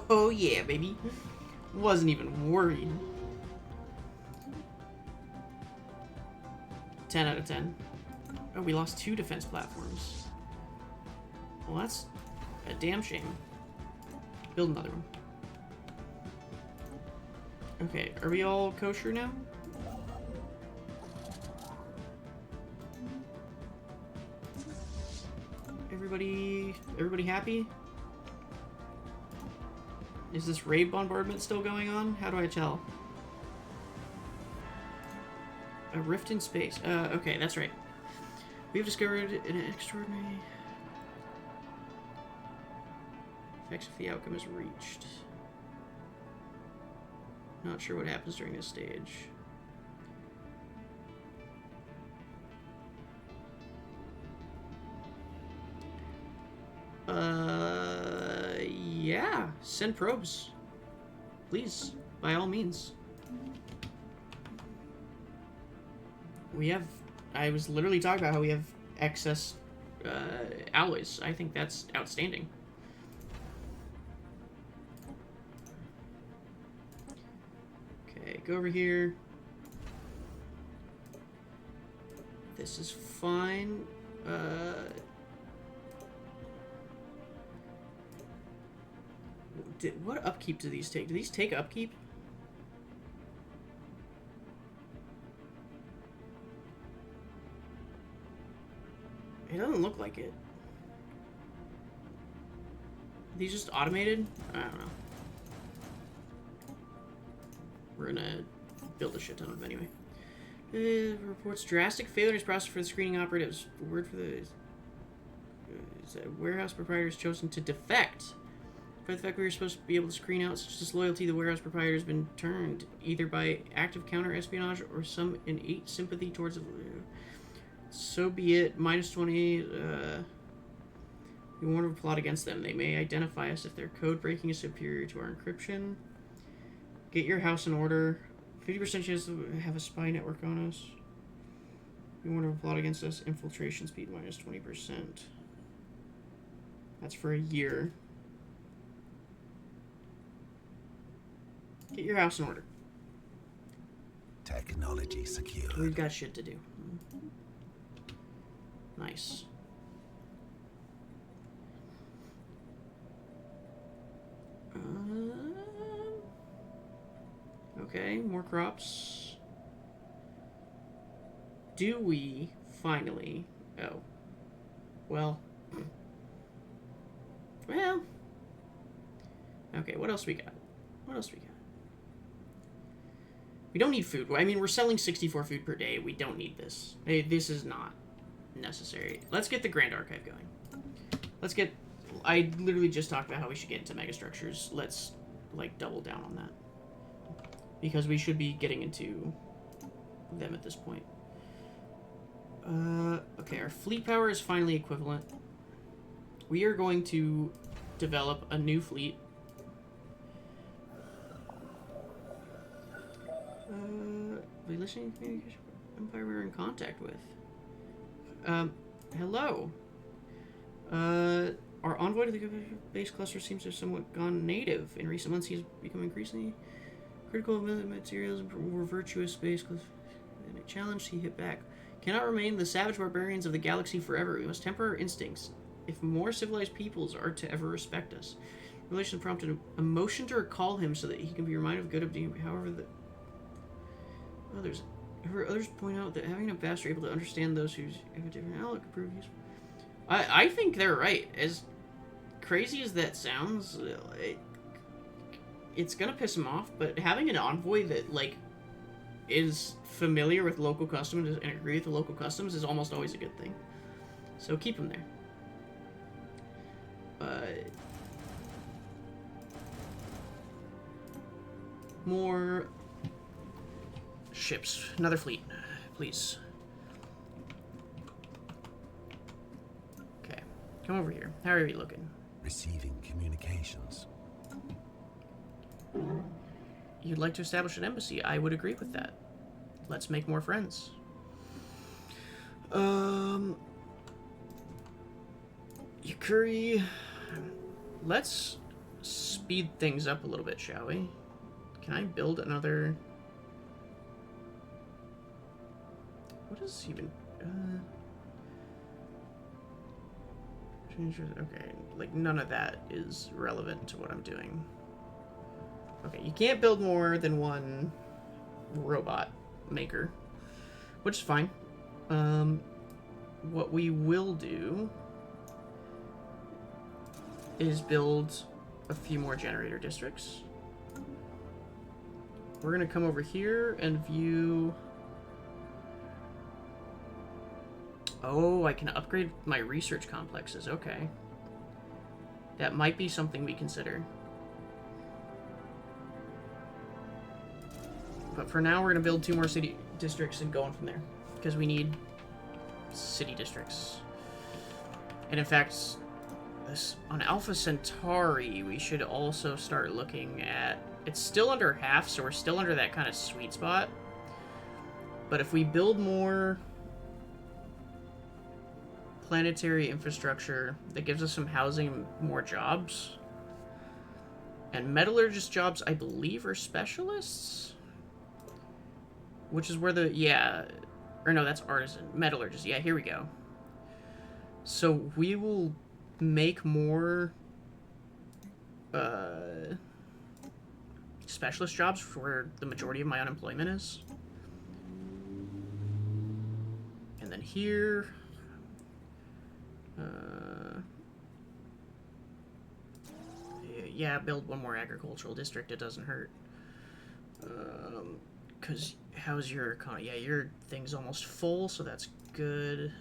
Oh yeah, baby. Wasn't even worried. 10 out of 10. Oh, we lost 2 defense platforms. Well, that's a damn shame. Build another one. Okay, are we all kosher now? Everybody happy? Is this raid bombardment still going on? How do I tell? A rift in space. Okay, that's right. We've discovered an extraordinary effects if the outcome is reached. Not sure what happens during this stage. Yeah. Send probes. Please, by all means. We have... I was literally talking about how we have excess alloys. I think that's outstanding. Okay, go over here. This is fine. What upkeep do these take? Do these take upkeep? It doesn't look like it. Are these just automated? I don't know. We're gonna build a shit ton of them anyway. Reports drastic failures process for the screening operatives. Word for the warehouse proprietor has chosen to defect. For the fact we were supposed to be able to screen out such disloyalty, the warehouse proprietor has been turned either by active counter-espionage or some innate sympathy towards... So be it. -20. We warn of a plot against them. They may identify us if their code breaking is superior to our encryption. Get your house in order. 50% chance to have a spy network on us. We warn of a plot against us. Infiltration speed -20%. That's for a year. Get your house in order. Technology secure. We've got shit to do. Nice. Okay, more crops. Do we finally... Oh. Well. Well. Okay, what else we got? What else we got? We don't need food. I mean, we're selling 64 food per day. We don't need this. Hey, this is not necessary. Let's get the Grand Archive going. Let's get... I literally just talked about how we should get into megastructures. Let's, like, double down on that. Because we should be getting into them at this point. Okay, our fleet power is finally equivalent. We are going to develop a new fleet. The listening communication empire we're in contact with. Hello. Our envoy to the base cluster seems to have somewhat gone native. In recent months, he's become increasingly critical of materials and more virtuous space. In a challenge, he hit back. Cannot remain the savage barbarians of the galaxy forever. We must temper our instincts if more civilized peoples are to ever respect us. Relation prompted a motion to recall him so that he can be reminded of good of deed. However, others point out that having a ambassador able to understand those who have a different outlook could prove useful. I think they're right. As crazy as that sounds, it's gonna piss him off, but having an envoy that, like, is familiar with local customs and agree with the local customs is almost always a good thing. So keep him there. More ships. Another fleet, please. Come over here. How are you looking? Receiving communications. You'd like to establish an embassy. I would agree with that. Let's make more friends. Yukuri, let's speed things up a little bit, shall we? Can I build another... What is even... Okay, like none of that is relevant to what I'm doing. Okay, you can't build more than one robot maker, which is fine. What we will do is build a few more generator districts. We're gonna come over here and view... Oh, I can upgrade my research complexes. Okay. That might be something we consider. But for now, we're going to build 2 more city districts and go on from there. Because we need city districts. And in fact, this on Alpha Centauri, we should also start looking at... It's still under half, so we're still under that kind of sweet spot. But if we build more planetary infrastructure that gives us some housing and more jobs. And metallurgist jobs, I believe, are specialists? Which is where the... Yeah. Or no, that's artisan. Metallurgist. Yeah, here we go. So we will make more specialist jobs for where the majority of my unemployment is. And then here... yeah, build 1 more agricultural district. It doesn't hurt. Because how's your economy? Yeah, your thing's almost full, so that's good.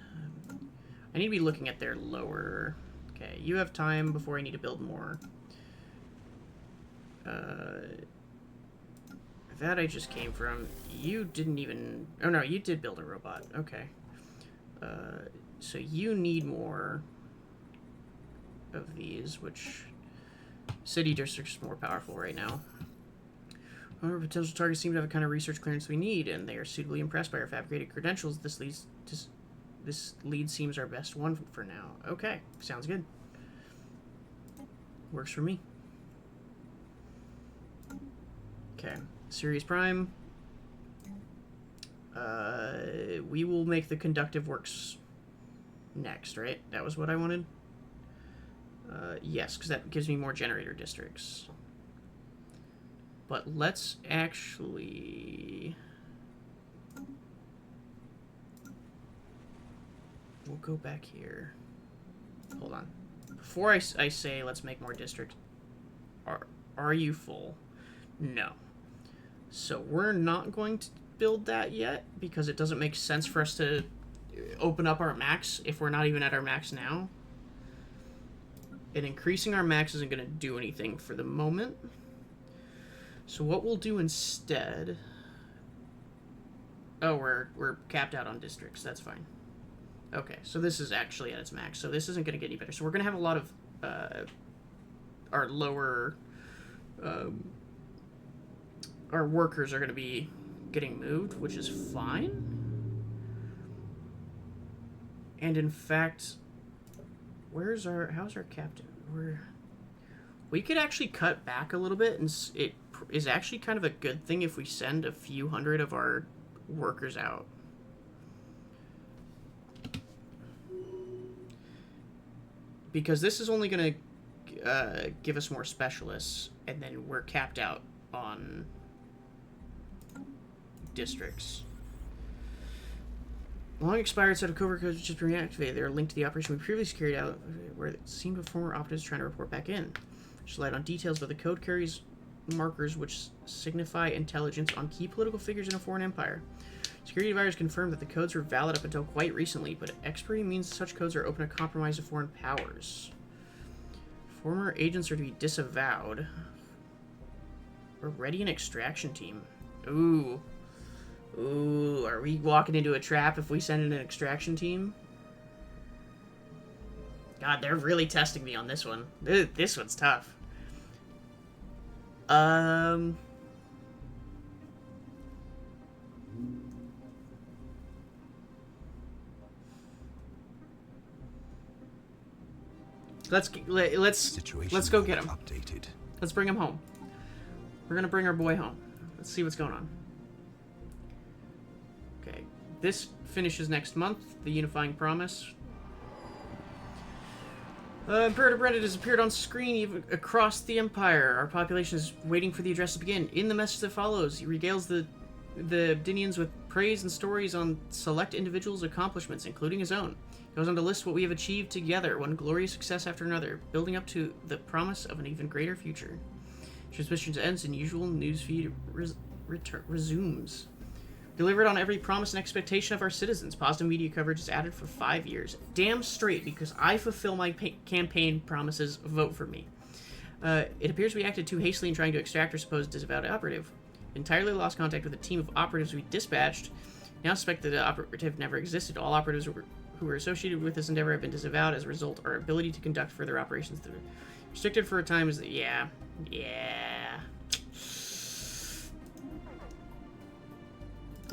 I need to be looking at their lower... Okay, you have time before I need to build more. That I just came from. You didn't even... Oh, no, you did build a robot. Okay. So you need more of these, which... City districts are more powerful right now. However, potential targets seem to have the kind of research clearance we need, and they are suitably impressed by our fabricated credentials. This lead seems our best one for now. Okay, sounds good. Works for me. Okay, Sirius Prime. We will make the conductive works next, right? That was what I wanted? Yes, because that gives me more generator districts. But let's actually... We'll go back here. Hold on. Before I say let's make more districts, are you full? No. So we're not going to build that yet, because it doesn't make sense for us to open up our max if we're not even at our max now. And increasing our max isn't going to do anything for the moment. So what we'll do instead... Oh, we're capped out on districts. That's fine. Okay, so this is actually at its max. So this isn't going to get any better. So we're going to have a lot of our lower... our workers are going to be getting moved, which is fine. And in fact... How's our captain? We could actually cut back a little bit, and it is actually kind of a good thing if we send a few hundred of our workers out. Because this is only going to give us more specialists, and then we're capped out on districts. Long expired set of covert codes just been reactivated. They are linked to the operation we previously carried out, where it seemed a former operatives trying to report back in. Just light on details, but the code carries markers which signify intelligence on key political figures in a foreign empire. Security advisors confirmed that the codes were valid up until quite recently, but expiry means such codes are open to compromise of foreign powers. Former agents are to be disavowed. We're ready an extraction team. Ooh. Ooh, are we walking into a trap if we send in an extraction team? God, they're really testing me on this one. This one's tough. Let's go get him. Updated. Let's bring him home. We're gonna bring our boy home. Let's see what's going on. Okay, this finishes next month. The Unifying Promise. Imperator Brendan has appeared on screen even across the Empire. Our population is waiting for the address to begin. In the message that follows, he regales the Abdinians with praise and stories on select individuals' accomplishments, including his own. He goes on to list what we have achieved together, one glorious success after another, building up to the promise of an even greater future. Transmission ends and usual newsfeed resumes. Delivered on every promise and expectation of our citizens. Positive media coverage is added for 5 years. Damn straight, because I fulfill my campaign promises. Vote for me. It appears we acted too hastily in trying to extract our supposed disavowed operative. Entirely lost contact with a team of operatives we dispatched. Now suspect that the operative never existed. All operatives who were associated with this endeavor have been disavowed. As a result, our ability to conduct further operations restricted for a time is... Yeah.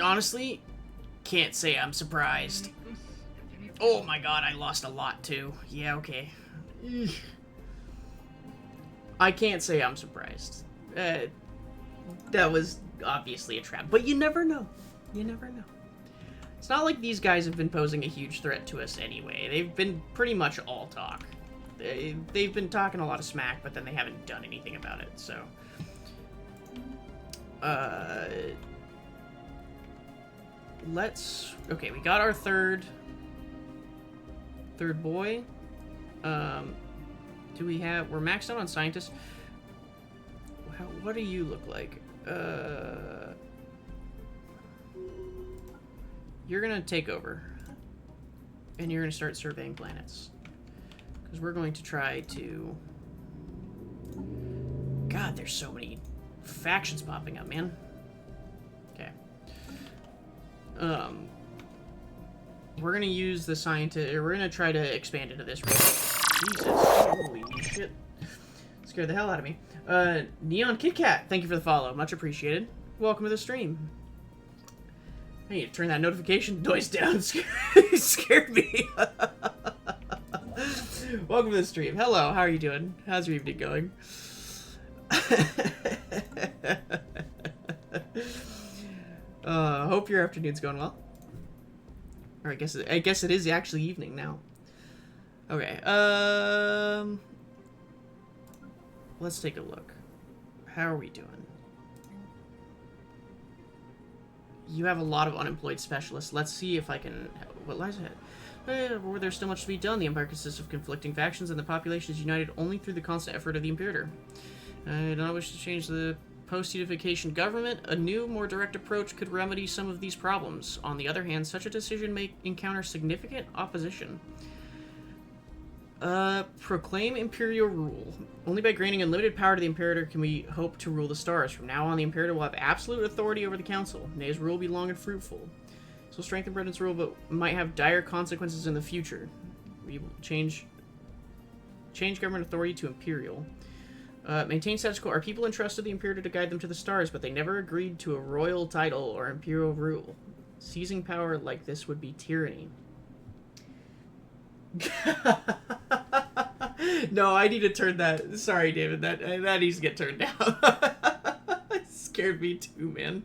Honestly, can't say I'm surprised. Oh my god, I lost a lot too. Yeah, okay. I can't say I'm surprised. That was obviously a trap, but you never know. You never know. It's not like these guys have been posing a huge threat to us anyway. They've been pretty much all talk. They've been talking a lot of smack, but then they haven't done anything about it, so... Okay, we got our third boy. Do we have... We're maxed out on scientists. What do you look like? You're gonna take over. And you're gonna start surveying planets. Because we're going to try to... God, there's so many factions popping up, man. Okay. We're gonna use the scientist... We're gonna try to expand into this region. Jesus. Holy shit. Scared the hell out of me. Neon Kit Kat, thank you for the follow. Much appreciated. Welcome to the stream. I need to turn that notification noise down. Scared me. Welcome to the stream. Hello, how are you doing? How's your evening going? Hope your afternoon's going well. Or I guess it is actually evening now. Okay. Let's take a look. How are we doing? You have a lot of unemployed specialists. Let's see if I can... What lies ahead? Where there's still much to be done. The Empire consists of conflicting factions, and the population is united only through the constant effort of the Imperator. I do not wish to change the post-unification government. A new, more direct approach could remedy some of these problems. On the other hand, such a decision may encounter significant opposition. Proclaim Imperial rule. Only by granting unlimited power to the Imperator can we hope to rule the stars. From now on, the Imperator will have absolute authority over the Council. May his rule be long and fruitful. This will strengthen Britain's rule, but might have dire consequences in the future. We will change government authority to Imperial. Maintain status quo. Our people entrusted the Imperator to guide them to the stars, but they never agreed to a royal title or Imperial rule. Seizing power like this would be tyranny. No, I need to turn that... Sorry, David. That needs to get turned down. It scared me too, man.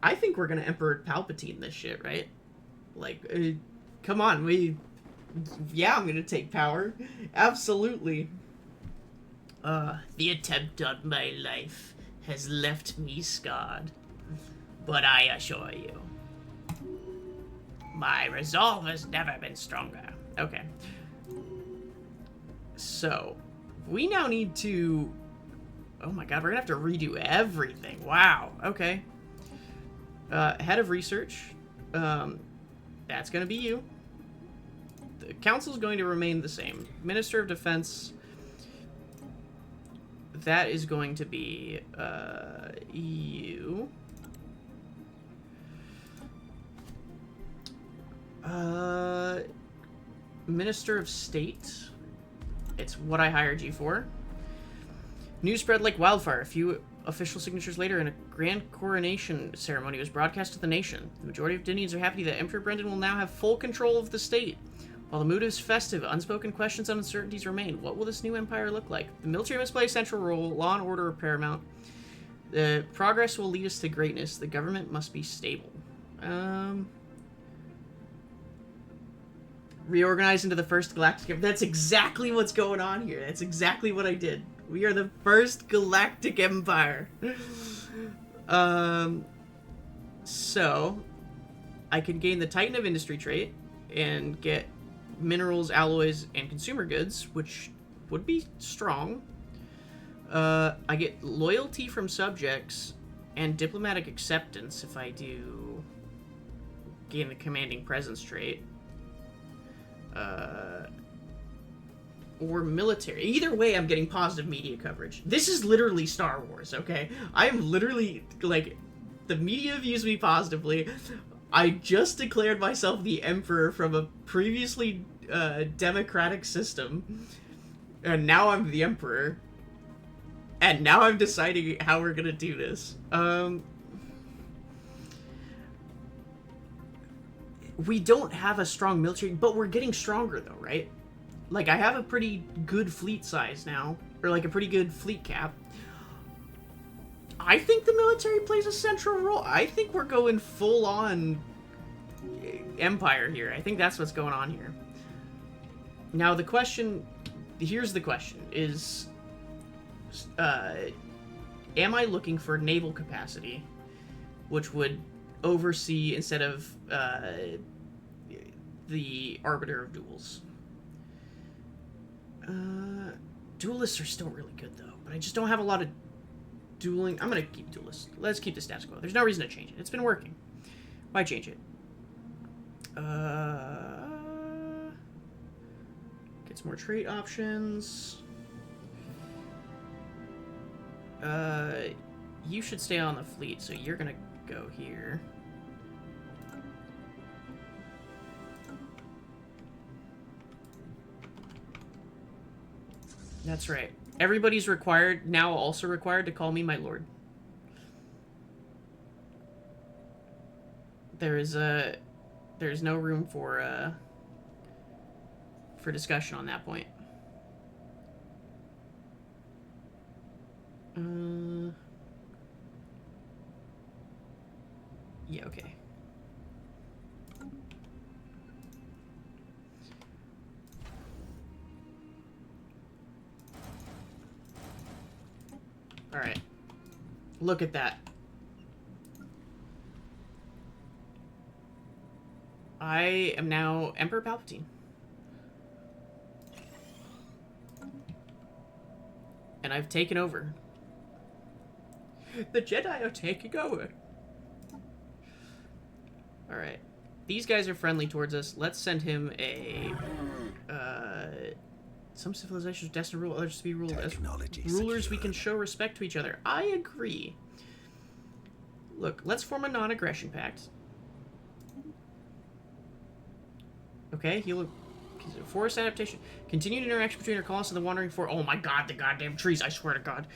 I think we're gonna Emperor Palpatine this shit, right? Like, come on, yeah, I'm gonna take power. Absolutely. The attempt on my life has left me scarred. But I assure you, my resolve has never been stronger. Okay. So, we now need to... Oh my god, we're gonna have to redo everything. Wow, okay. Head of research. That's gonna be you. The council's going to remain the same. Minister of Defense... That is going to be, you. Minister of State. It's what I hired you for. News spread like wildfire. A few official signatures later, and a grand coronation ceremony was broadcast to the nation. The majority of Dinians are happy that Emperor Brendan will now have full control of the state. While the mood is festive, unspoken questions and uncertainties remain. What will this new empire look like? The military must play a central role. Law and order are paramount. The progress will lead us to greatness. The government must be stable. Reorganize into the first Galactic. That's exactly what's going on here. That's exactly what I did. We are the first Galactic Empire. So I can gain the Titan of Industry trait and get minerals, alloys, and consumer goods, which would be strong. I get loyalty from subjects and diplomatic acceptance if I do gain the commanding presence trait. Or military. Either way, I'm getting positive media coverage. This is literally Star Wars, okay? I'm literally, like, the media views me positively. I just declared myself the Emperor from a previously democratic system. And now I'm the Emperor. And now I'm deciding how we're gonna do this. We don't have a strong military, but we're getting stronger though, right? Like, I have a pretty good fleet size now, or like a pretty good fleet cap. I think the military plays a central role. I think we're going full on empire here. I think that's what's going on here. Now the question, here's the question, is am I looking for naval capacity, which would oversee instead of the Arbiter of Duels? Duelists are still really good though, but I just don't have a lot of dueling. I'm gonna keep duelists. Let's keep the status quo. There's no reason to change it. It's been working. Why change it? Gets more trait options. You should stay on the fleet, so you're gonna go here. That's right. Everybody's required, now also required, to call me my lord. There's no room for discussion on that point. Yeah, okay. Alright. Look at that. I am now Emperor Palpatine. And I've taken over. The Jedi are taking over. Alright. These guys are friendly towards us. Let's send him a... some civilizations are destined to rule, others to be ruled as rulers. We can show respect to each other. I agree. Look, let's form a non-aggression pact. Okay, he'll... Forest adaptation. Continued interaction between our colonists and the wandering forest. Oh my god, the goddamn trees, I swear to god.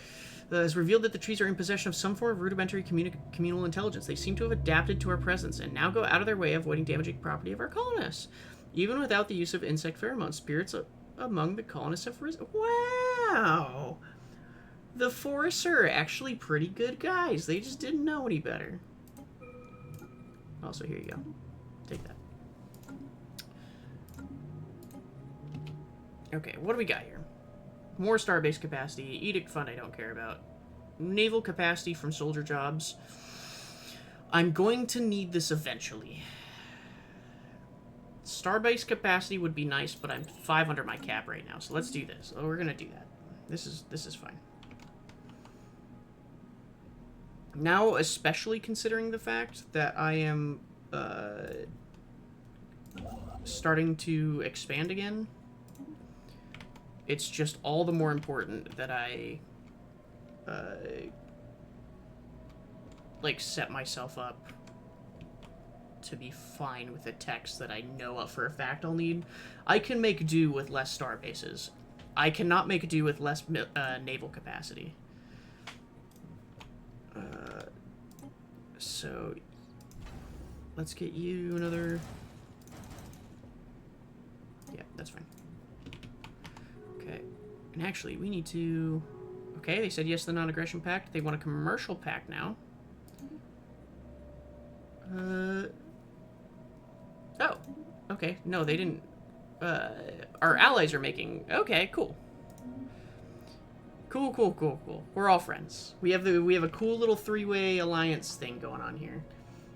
Has revealed that the trees are in possession of some form of rudimentary communal intelligence. They seem to have adapted to our presence and now go out of their way avoiding damaging property of our colonists. Even without the use of insect pheromones, spirits among the colonists have risen. Wow! The forests are actually pretty good guys. They just didn't know any better. Also, here you go. Take that. Okay, what do we got here? More starbase capacity. Edict fund I don't care about. Naval capacity from soldier jobs. I'm going to need this eventually. Starbase capacity would be nice, but I'm 5 under my cap right now, so let's do this. Oh, we're gonna do that. This is fine. Now, especially considering the fact that I am starting to expand again, it's just all the more important that I like set myself up to be fine with the text that I know of for a fact I'll need. I can make do with less star bases. I cannot make do with less naval capacity. So, let's get you another... Yeah, that's fine. Okay. And actually, we need to... Okay, they said yes to the non-aggression pact. They want a commercial pact now. Oh. Okay. No, they didn't... Our allies are making... Okay, cool. Cool. We're all friends. We have a cool little three-way alliance thing going on here.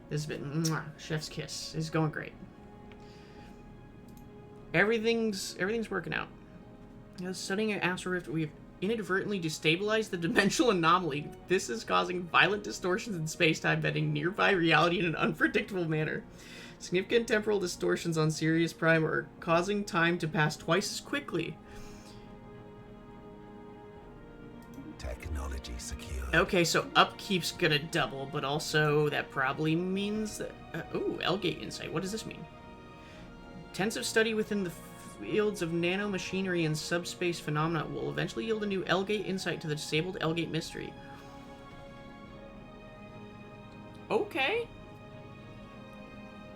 This has been... Mwah, chef's kiss. It's going great. Everything's working out. Studying an astral rift, we've inadvertently destabilized the dimensional anomaly. This is causing violent distortions in space-time, bending nearby reality in an unpredictable manner. Significant temporal distortions on Sirius Prime are causing time to pass twice as quickly. Technology secure. Okay, so upkeep's gonna double, but also that probably means that... ooh, L-Gate Insight. What does this mean? Intensive study within the fields of nanomachinery and subspace phenomena will eventually yield a new L-Gate Insight to the disabled L-Gate mystery. Okay.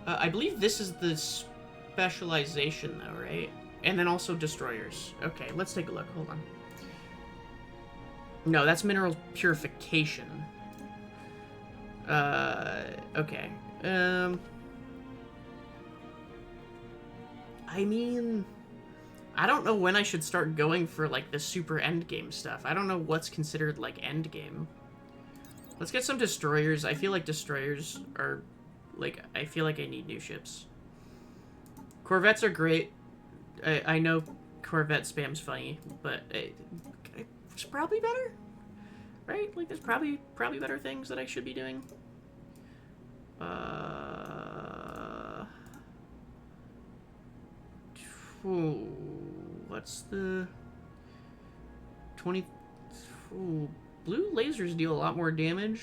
I believe this is the specialization, though, right? And then also destroyers. Okay, let's take a look. Hold on. No, that's mineral purification. Okay. I mean, I don't know when I should start going for, like, the super endgame stuff. I don't know what's considered, like, endgame. Let's get some destroyers. I feel like destroyers are, like, I feel like I need new ships. Corvettes are great. I know Corvette spam's funny, but it's probably better, right? Like, there's probably better things that I should be doing. Ooh, what's the 20? Ooh, blue lasers deal a lot more damage,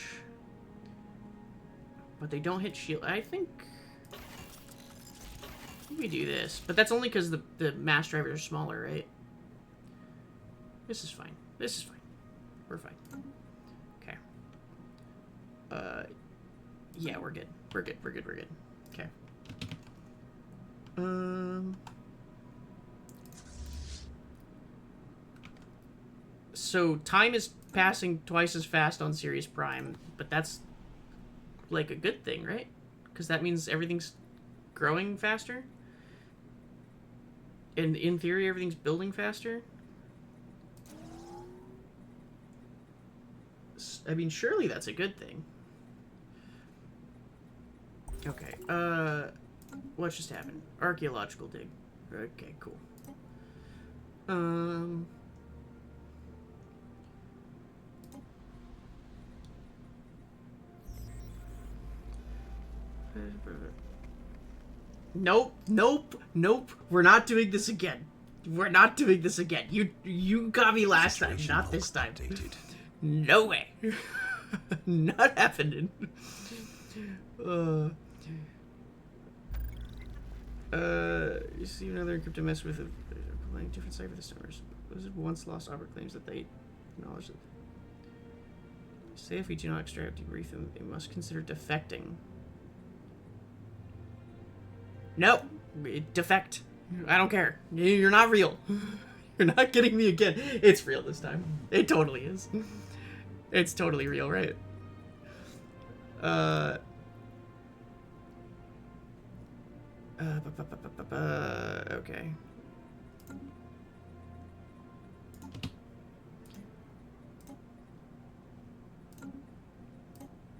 but they don't hit shield. I think we do this, but that's only because the mass drivers are smaller, right? This is fine. This is fine. We're fine. Okay. Yeah, we're good. We're good. Okay. So time is passing twice as fast on Sirius Prime, but that's like a good thing, right? Because that means everything's growing faster. And in theory, everything's building faster. I mean, surely that's a good thing. Okay, what just happened? Archaeological dig. Okay, cool. Nope. We're not doing this again. You got me last time, not this time. Updated. No way. Not happening. You see another encrypted mess with applying different cipher systems. Those once lost Albert claims that they acknowledge that. Say if we do not extract debrief them, they must consider defecting. No, defect. I don't care. You're not real. You're not getting me again. It's real this time. It totally is. It's totally real, right? Okay.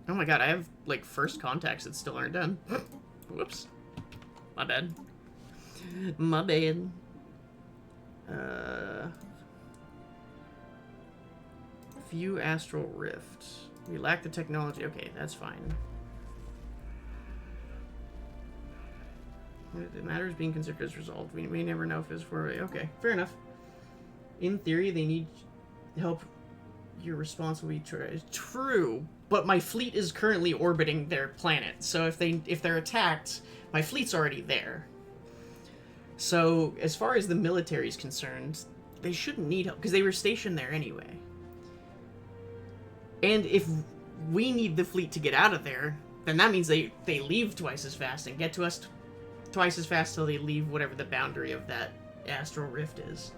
Oh my god, I have, like, first contacts that still aren't done. Whoops. My bad. My bad. View Astral Rift. We lack the technology. Okay, that's fine. The matter is being considered as resolved. We may never know if it's for... Okay, fair enough. In theory, they need help You're responsible. True, but my fleet is currently orbiting their planet. So if they're attacked, my fleet's already there. So as far as the military is concerned, they shouldn't need help because they were stationed there anyway. And if we need the fleet to get out of there, then that means they leave twice as fast and get to us twice as fast till they leave whatever the boundary of that astral rift is.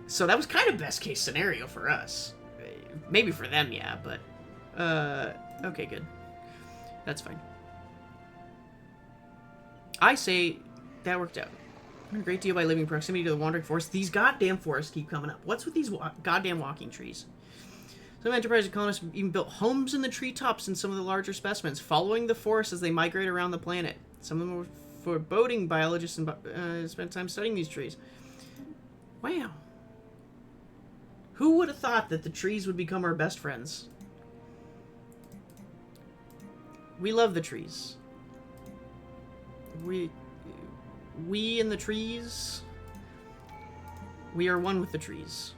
So that was kind of best case scenario for us. Maybe for them, yeah, but... okay, good. That's fine. I say that worked out. A great deal by living in proximity to the wandering forest. These goddamn forests keep coming up. What's with these goddamn walking trees? Some enterprise colonists even built homes in the treetops in some of the larger specimens, following the forest as they migrate around the planet. Some of them were foreboding biologists and spent time studying these trees. Wow. Who would have thought that the trees would become our best friends? We love the trees. We and the trees. We are one with the trees.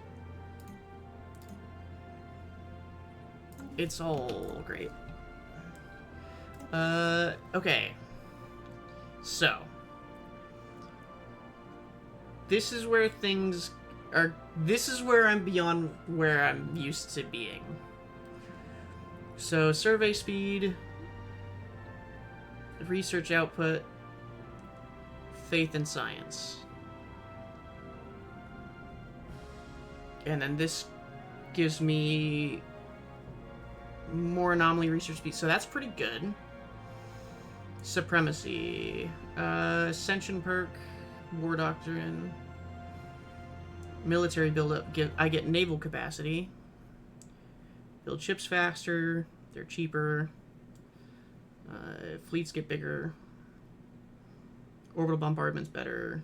It's all great. Okay. So. This is where things are... This is where I'm beyond where I'm used to being. So, survey speed, research output, faith and science. And then this gives me more anomaly research speed, so that's pretty good. Supremacy, ascension perk, war doctrine, military buildup. I get naval capacity. Build ships faster. They're cheaper. Fleets get bigger. Orbital bombardment's better.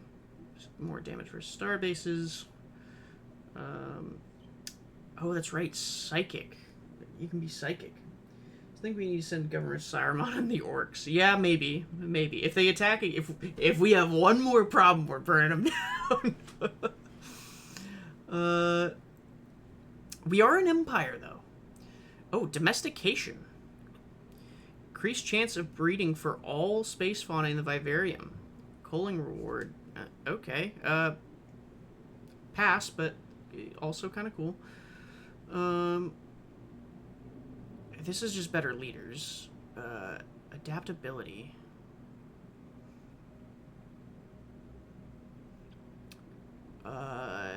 More damage for star bases. Oh, that's right. Psychic. You can be psychic. I think we need to send Governor Saruman and the orcs. Yeah, maybe. Maybe. If they attack... If we have one more problem, we're burning them down. We are an empire, though. Oh, domestication. Increased chance of breeding for all space fauna in the vivarium. Culling reward. Okay. Pass, but also kind of cool. This is just better leaders. Adaptability.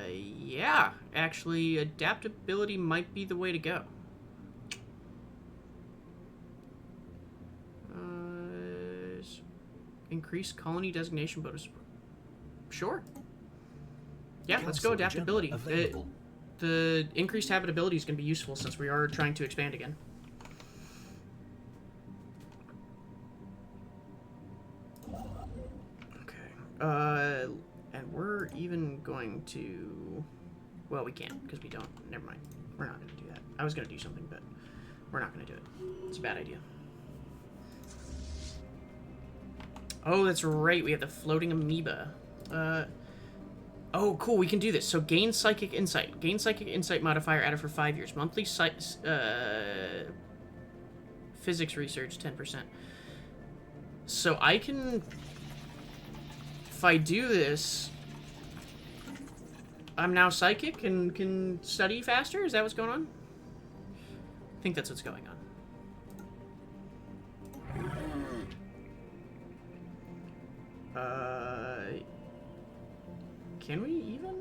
Yeah. Actually, adaptability might be the way to go. Increase colony designation bonus. Sure. Yeah, let's go adaptability. The increased habitability is going to be useful since we are trying to expand again. Okay. And we're even going to... Well, we can't, because we don't. Never mind. We're not going to do that. I was going to do something, but we're not going to do it. It's a bad idea. Oh, that's right. We have the floating amoeba. Oh, cool. We can do this. So gain psychic insight. Gain psychic insight modifier added for 5 years. Monthly physics research 10%. So I can... If I do this, I'm now psychic and can study faster? Is that what's going on? I think that's what's going on. Can we even?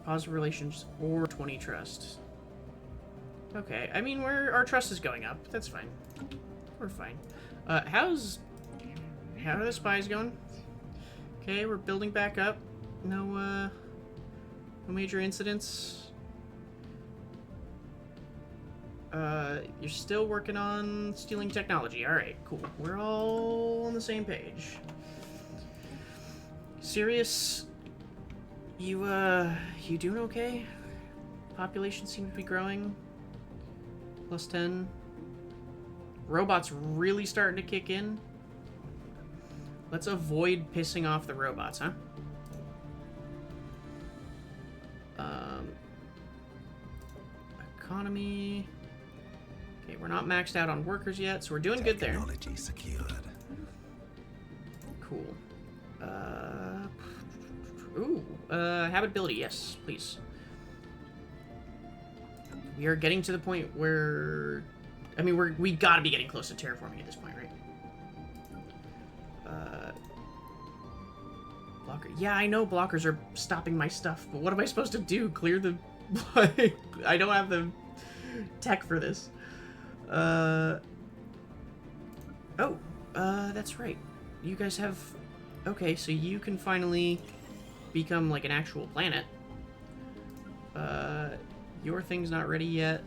Positive relations or 20 trust. Okay, I mean, our trust is going up. That's fine. We're fine. How are the spies going? Okay, we're building back up. No major incidents. You're still working on stealing technology. Alright, cool. We're all on the same page. Sirius, you doing okay? Population seems to be growing. +10. Robots really starting to kick in. Let's avoid pissing off the robots, huh? economy. Okay, we're not maxed out on workers yet, so we're doing good there. Technology secured. Cool. Habitability, yes, please. We are getting to the point where... I mean, we gotta be getting close to terraforming at this point, right? Blocker. Yeah, I know blockers are stopping my stuff, but what am I supposed to do? Clear the... I don't have the tech for this. That's right. You guys have... Okay, so you can finally become, like, an actual planet. Your thing's not ready yet.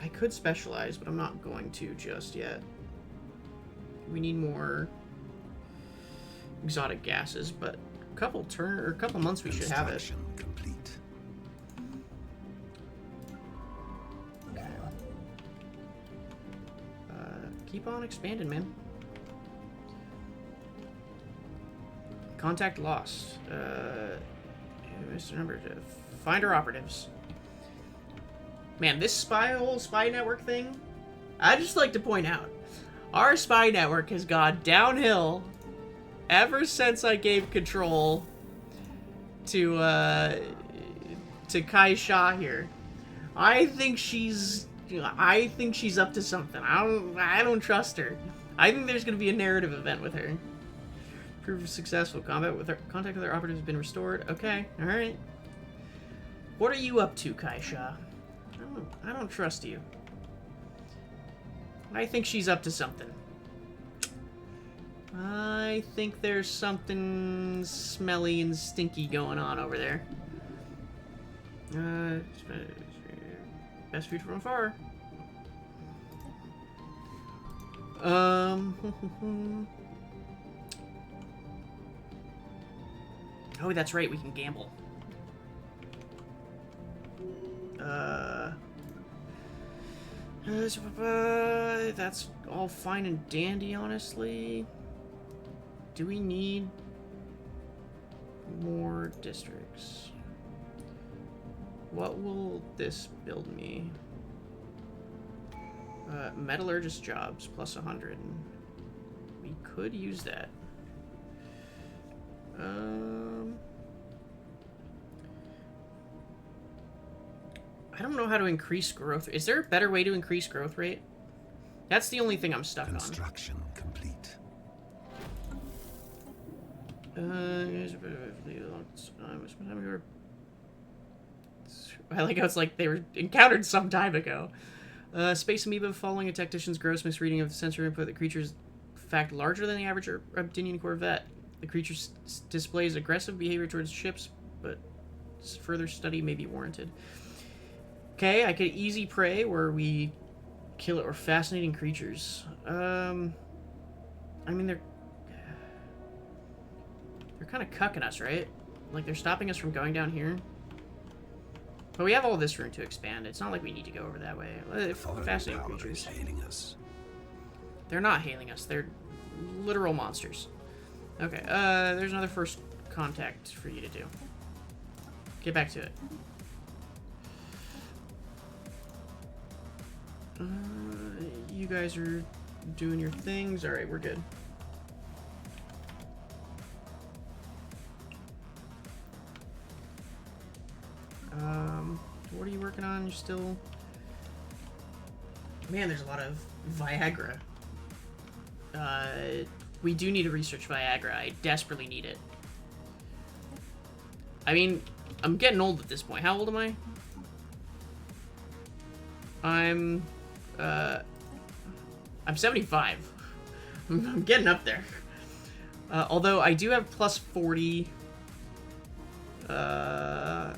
I could specialize, but I'm not going to just yet. We need more exotic gases, but a couple months we should have it. Complete. Okay. Keep on expanding, man. Contact lost. Mr. Number to find our operatives. Man, this whole spy network thing, I'd just like to point out, our spy network has gone downhill ever since I gave control to Kai Shah here. I think she's up to something. I don't trust her. I think there's gonna be a narrative event with her. Proof successful. Contact with our operatives has been restored. Okay, alright. What are you up to, Kai Shah? I don't trust you. I think she's up to something. I think there's something smelly and stinky going on over there. Best viewed from afar. Oh, that's right, we can gamble. That's all fine and dandy, honestly. Do we need more districts? What will this build me? Metallurgist jobs, plus 100. We could use that. I don't know how to increase growth. Is there a better way to increase growth rate? That's the only thing I'm stuck on. Construction complete. I like how it's like they were encountered some time ago. Space amoeba following a tactician's gross misreading of sensor input. The creature is, in fact, larger than the average Reptilian corvette. The creature displays aggressive behavior towards ships, but further study may be warranted. Okay, I could easy prey where we kill it or fascinating creatures. I mean, they're kind of cucking us, right? Like, they're stopping us from going down here. But we have all this room to expand. It's not like we need to go over that way. Fascinating creatures. Hailing us. They're not hailing us. They're literal monsters. Okay, there's another first contact for you to do. Get back to it. You guys are doing your things. Alright, we're good. What are you working on? You're still... Man, there's a lot of Viagra. We do need to research Viagra. I desperately need it. I mean, I'm getting old at this point. How old am I? I'm 75. I'm getting up there. Although I do have plus 40.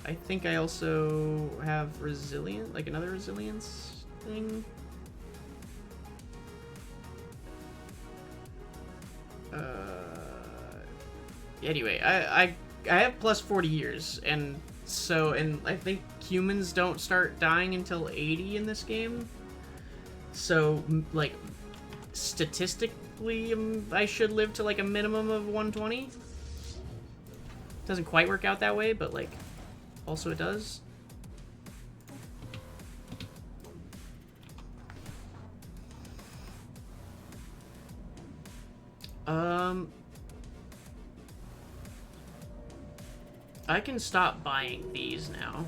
I think I also have resilient, like another resilience thing. Anyway, I have plus 40 years, and I think humans don't start dying until 80 in this game. So, like, statistically, I should live to like a minimum of 120. Doesn't quite work out that way, but like, also it does. I can stop buying these now.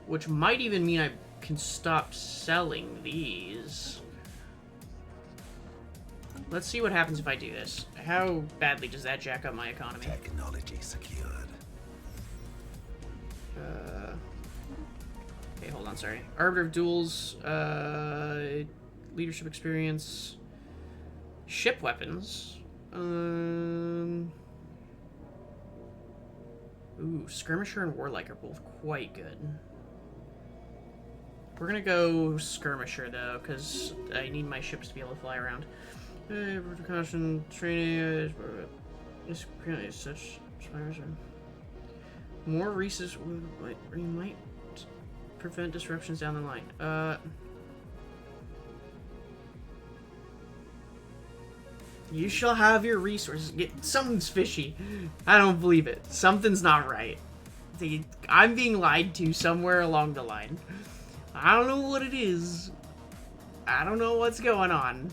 Which might even mean I can stop selling these. Let's see what happens if I do this. How badly does that jack up my economy? Technology secured. Okay, hold on, sorry. Arbiter of Duels, leadership experience, ship weapons. Ooh, Skirmisher and Warlike are both quite good. We're gonna go Skirmisher, though, because I need my ships to be able to fly around. Precaution, training, this is such more resources might prevent disruptions down the line. You shall have your resources. Something's fishy. I don't believe it. Something's not right. I'm being lied to somewhere along the line. I don't know what it is. I don't know what's going on.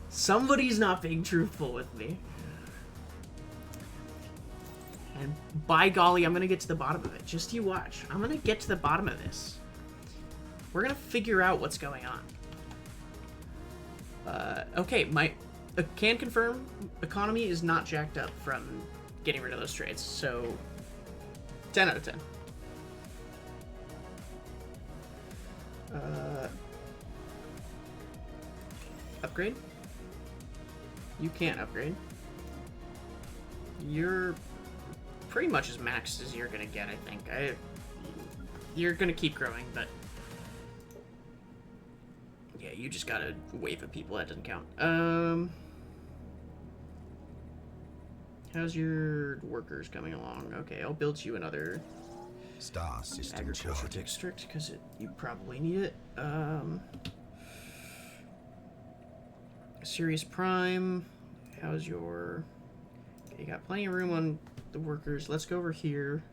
Somebody's not being truthful with me. And by golly, I'm gonna get to the bottom of it. Just you watch. I'm gonna get to the bottom of this. We're gonna figure out what's going on. Okay, can confirm economy is not jacked up from getting rid of those trades. So, 10 out of 10. Upgrade? You can't upgrade. You're pretty much as maxed as you're gonna get, I think. You're gonna keep growing, but yeah, you just got a wave of people. That doesn't count. How's your workers coming along? Okay, I'll build you another Star system agriculture charging. district because you probably need it. Sirius Prime. How's your? Okay, you got plenty of room on the workers. Let's go over here.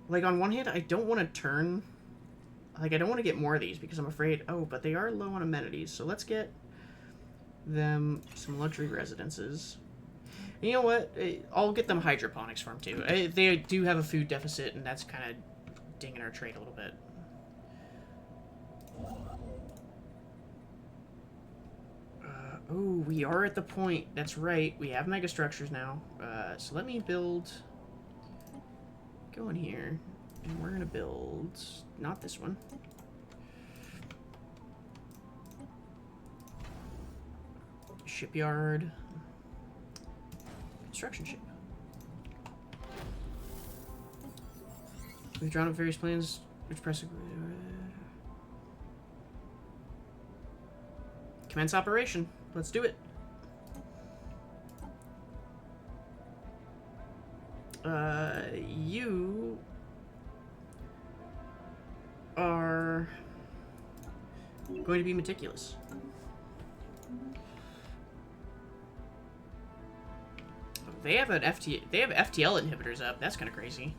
Like, on one hand, I don't want to turn... Like, I don't want to get more of these because I'm afraid... Oh, but they are low on amenities. So let's get them some luxury residences. And you know what? I'll get them hydroponics farm, too. They do have a food deficit, and that's kind of dinging our trade a little bit. Oh, we are at the point. That's right. We have megastructures now. So let me build... Go in here, and we're gonna build not this one. Shipyard, construction ship. We've drawn up various plans which press. Commence operation. Let's do it. You are going to be meticulous. They have an They have FTL inhibitors up. That's kind of crazy.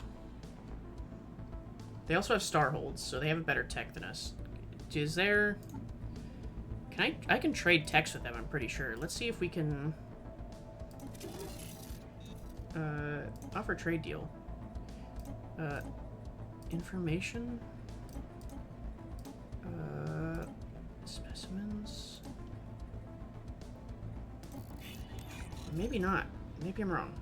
They also have star holds, so they have a better tech than us. Is there? I can trade techs with them. I'm pretty sure. Let's see if we can. Offer trade deal. Information. Specimens. Maybe not. Maybe I'm wrong.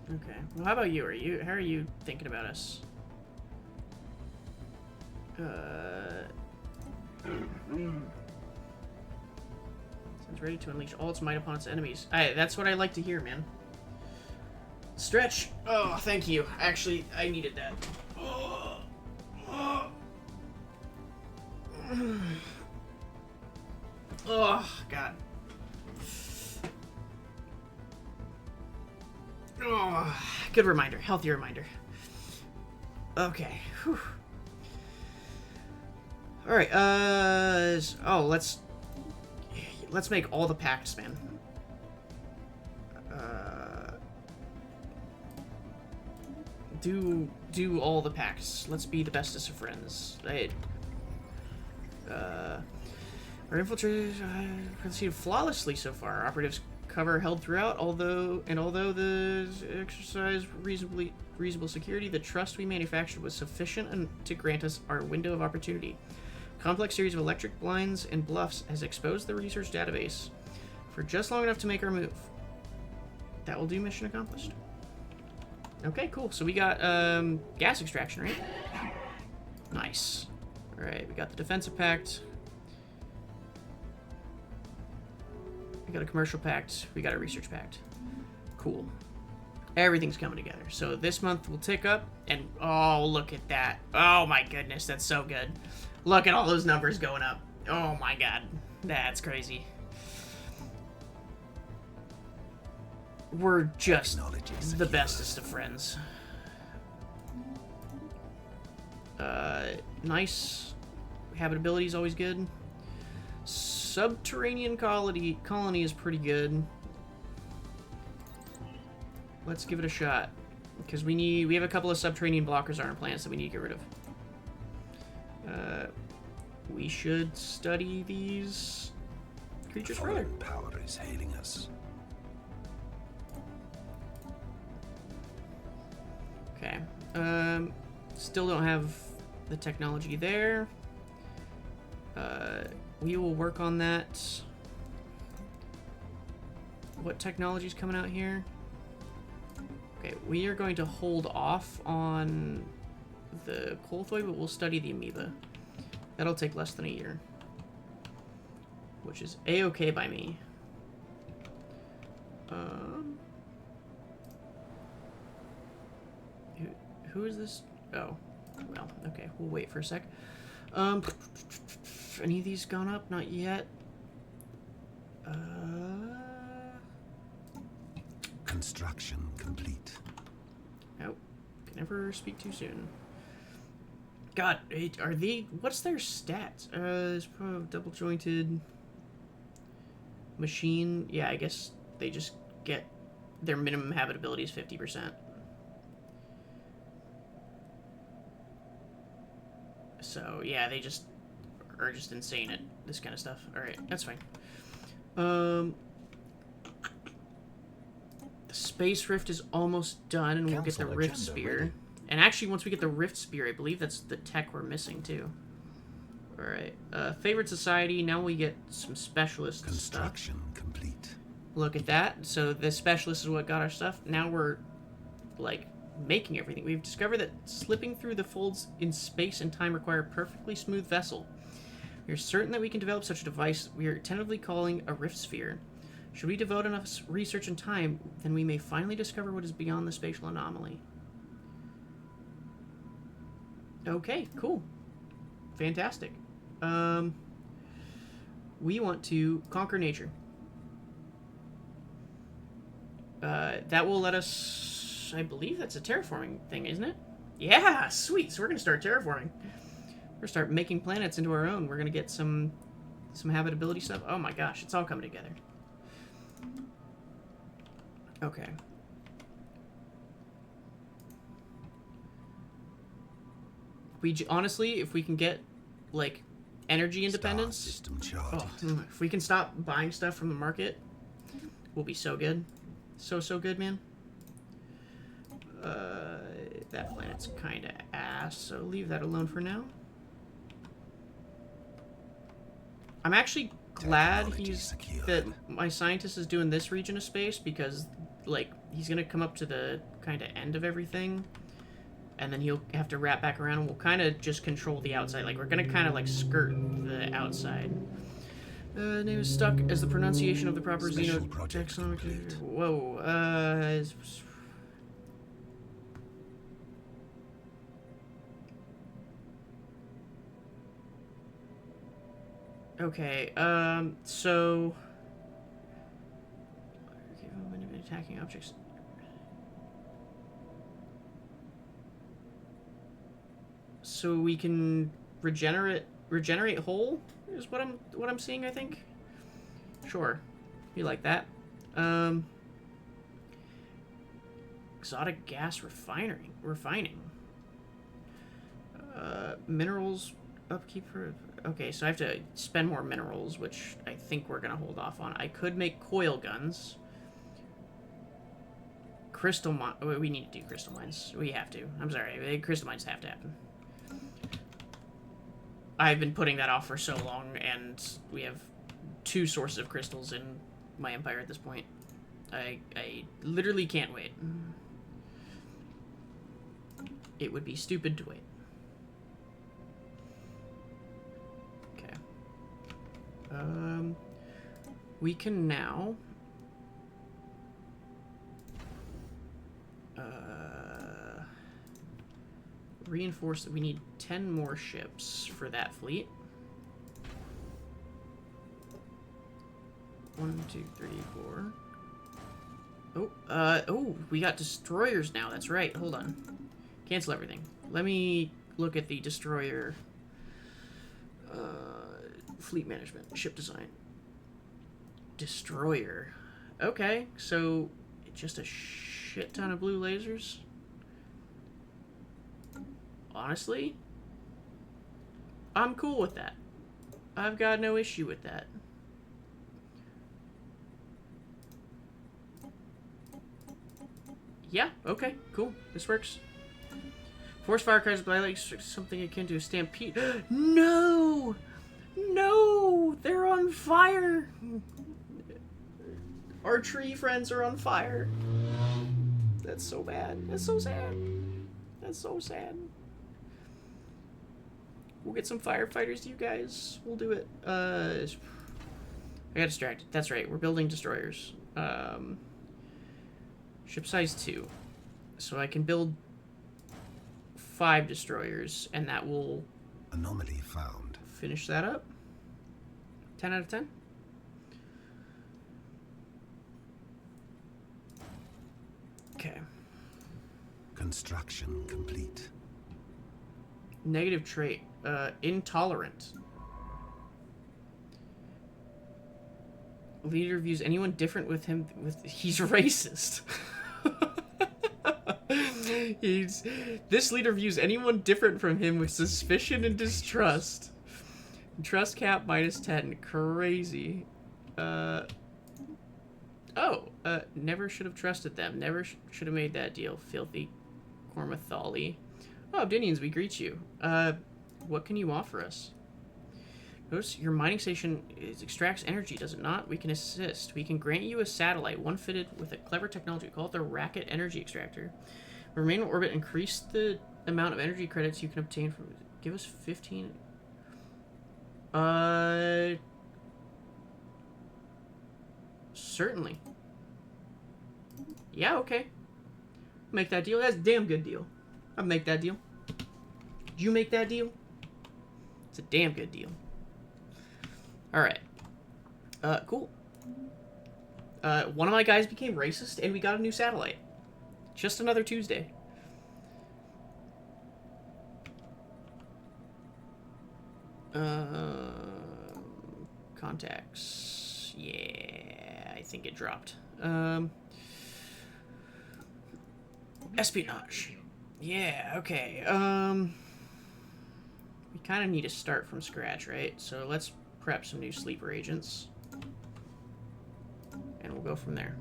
Okay. Well, how about you? How are you thinking about us? It's ready to unleash all its might upon its enemies. That's what I like to hear, man. Stretch. Oh, thank you. Actually, I needed that. Oh, God. Oh, good reminder. Healthy reminder. Okay. Whew. All right. Oh, let's make all the pacts, man. do all the pacts. Let's be the bestest of friends. Our infiltrators proceeded flawlessly so far. Our operatives cover held throughout, although the exercise reasonable security, the trust we manufactured was sufficient to grant us our window of opportunity. Complex series of electric blinds and bluffs has exposed the research database for just long enough to make our move. That will do mission accomplished. Okay, cool. So we got gas extraction, right? Nice. All right, we got the defensive pact. We got a commercial pact. We got a research pact. Cool. Everything's coming together. So this month will tick up, and oh, look at that. Oh my goodness, that's so good. Look at all those numbers going up. Oh my god. That's crazy. We're just the bestest of friends. Nice. Habitability is always good. Subterranean colony is pretty good. Let's give it a shot. Because we have a couple of subterranean blockers on our plants that we need to get rid of. We should study these creatures further. Power is hailing us. Okay. Still don't have the technology there. We will work on that. What technology is coming out here? Okay, we are going to hold off on the Kolthoi, but we'll study the amoeba. That'll take less than a year. Which is a-okay by me. Who is this? Oh, well, okay, we'll wait for a sec. Any of these gone up? Not yet. Construction complete. Oh, can never speak too soon. God, are they? What's their stats? It's probably double jointed machine. Yeah, I guess they just get their minimum habitability is 50%. So yeah, they just are just insane at this kind of stuff. All right, that's fine. The space rift is almost done, and we'll get the rift spear. Ready. And actually, once we get the rift spear, I believe that's the tech we're missing too. All right, favorite society. Now we get some specialist Construction stuff. complete. Look at that. So the specialist is what got our stuff. Now we're like making everything. We've discovered that slipping through the folds in space and time require a perfectly smooth vessel. We are certain that we can develop such a device we are tentatively calling a rift sphere. Should we devote enough research and time, then we may finally discover what is beyond the spatial anomaly. Okay, cool. Fantastic. We want to conquer nature. That will let us... I believe that's a terraforming thing, isn't it? Yeah, sweet. So we're going to start terraforming. We're going to start making planets into our own. We're going to get some habitability stuff. Oh my gosh, it's all coming together. Okay. Honestly, if we can get, like, energy independence... Star system charted. if we can stop buying stuff from the market, we'll be so good. So good, man. That planet's kind of ass, so leave that alone for now. I'm actually glad that my scientist is doing this region of space, because, like, he's gonna come up to the kind of end of everything, and then he'll have to wrap back around, and we'll kind of just control the outside. Like, we're gonna kind of, like, skirt the outside. Name is stuck as the pronunciation of the proper xenotaxonomic... Whoa, okay, so... attacking objects. So we can regenerate whole is what I'm seeing, I think. Sure. Be like that. Exotic gas refining. Minerals upkeep for... Okay, so I have to spend more minerals, which I think we're going to hold off on. I could make coil guns. Crystal mine... We need to do crystal mines. We have to. I'm sorry. Crystal mines have to happen. I've been putting that off for so long, and we have 2 sources of crystals in my empire at this point. I literally can't wait. It would be stupid to wait. Okay. We can now... reinforce that we need 10 more ships for that fleet. 1, 2, 3, 4. Oh, we got destroyers now. That's right. Hold on. Cancel everything. Let me look at the destroyer fleet management, ship design. Destroyer. Okay, so just a shit ton of blue lasers. Honestly, I'm cool with that. I've got no issue with that. Yeah, okay, cool. This works. Force firecrackers by like something akin to a stampede. No! No! They're on fire! Our tree friends are on fire. That's so bad. That's so sad. That's so sad. We'll get some firefighters, you guys. We'll do it. I got distracted. That's right. We're building destroyers. Ship size 2. So I can build 5 destroyers, and that will... Anomaly found. Finish that up. 10 out of 10. Okay. Construction complete. Negative trait. Intolerant. Leader views anyone different with him with... He's racist. This leader views anyone different from him with suspicion and distrust. Trust cap -10. Crazy. Never should have trusted them. Never should have made that deal. Filthy Cormathali. Oh, Abdinians, we greet you. What can you offer us? Notice your mining station extracts energy, does it not? We can assist. We can grant you a satellite, one fitted with a clever technology. Call it the Racket Energy Extractor. Remain in orbit. Increase the amount of energy credits you can obtain from... Give us 15... Certainly. Yeah, okay. Make that deal. That's a damn good deal. I'll make that deal. Did you make that deal? It's a damn good deal. Alright. Cool. One of my guys became racist, and we got a new satellite. Just another Tuesday. Contacts. Yeah, I think it dropped. Espionage. Yeah, okay. We kind of need to start from scratch, right? So let's prep some new sleeper agents. And we'll go from there.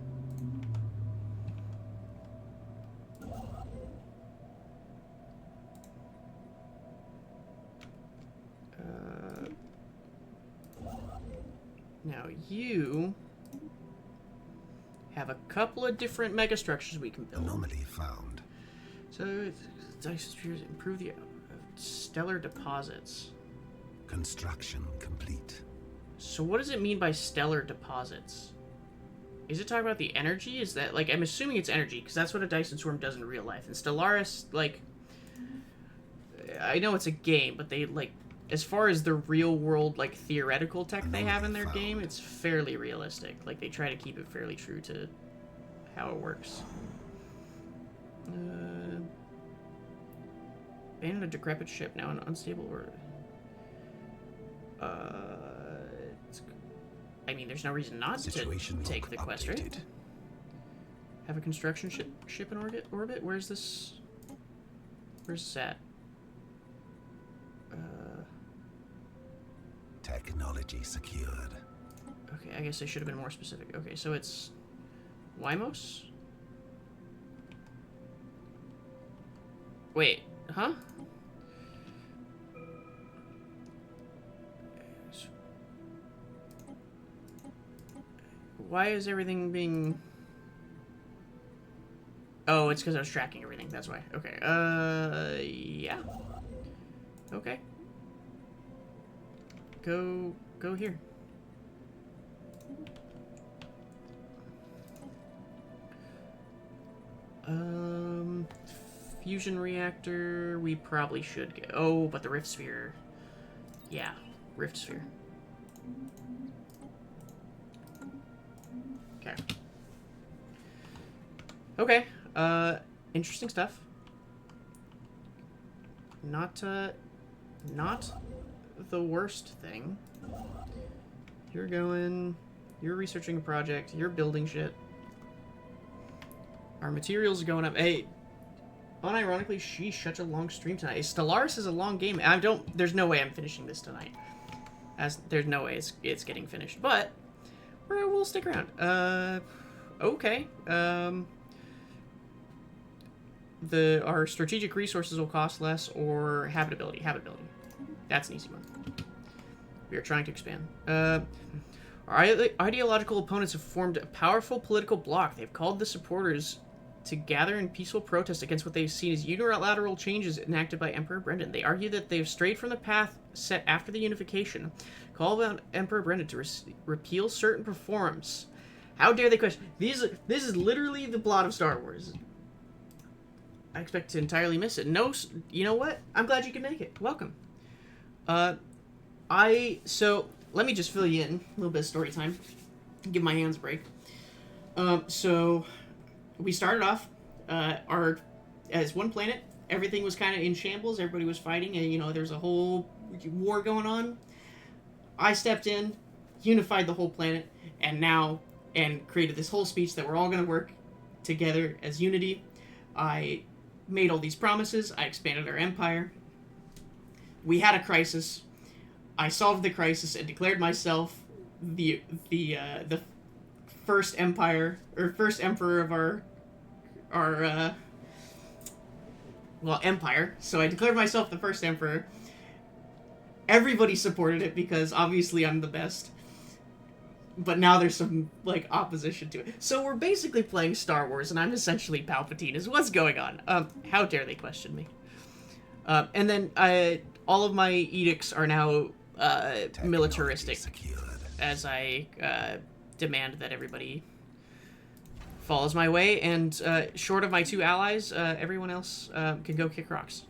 Now you have a couple of different megastructures we can build. Anomaly found. So, dice spheres improve the stellar deposits. Construction complete. So what does it mean by stellar deposits? Is it talking about the energy? Is that, like, I'm assuming it's energy, because that's what a Dyson Swarm does in real life. And Stellaris, like, I know it's a game, but they, like, as far as the real world, like, theoretical tech they have in their game, it's fairly realistic. Like, they try to keep it fairly true to how it works. Abandon a decrepit ship, now in unstable order. I mean, there's no reason not to take the quest, right? Have a construction ship in orbit? Where's this? Where's this at? Technology secured. Okay, I guess I should have been more specific. Okay, so it's Wymos? Wait, huh? Why is everything being... Oh, it's because I was tracking everything, that's why. Okay, yeah. Okay. Go here. Fusion reactor, we probably should get... Oh, but the Rift Sphere. Yeah, Rift Sphere. Okay. Okay, interesting stuff. Not the worst thing. You're researching a project, you're building shit. Our materials are going up. Hey, unironically, sheesh, such a long stream tonight. Stellaris is a long game. There's no way I'm finishing this tonight. There's no way it's getting finished. But, we'll stick around. Okay. Our strategic resources will cost less, or habitability. Habitability. That's an easy one. We are trying to expand. Our ideological opponents have formed a powerful political bloc. They've called the supporters to gather in peaceful protest against what they've seen as unilateral changes enacted by Emperor Brendan. They argue that they've strayed from the path set after the unification. Call on Emperor Brendan to repeal certain reforms. How dare they question? This is literally the plot of Star Wars. I expect to entirely miss it. No, you know what? I'm glad you can make it. Welcome. So let me just fill you in a little bit of story time. Give my hands a break. So we started off as one planet. Everything was kind of in shambles. Everybody was fighting, and there's a whole war going on. I stepped in, unified the whole planet, and created this whole speech that we're all going to work together as unity. I made all these promises. I expanded our empire. We had a crisis. I solved the crisis and declared myself the first empire, or first emperor of our empire. So I declared myself the first emperor. Everybody supported it because obviously I'm the best. But now there's some, opposition to it. So we're basically playing Star Wars, and I'm essentially Palpatine, is what's going on. How dare they question me? And then all of my edicts are now militaristic, as I demand that everybody follows my way, and short of my two allies, everyone else can go kick rocks.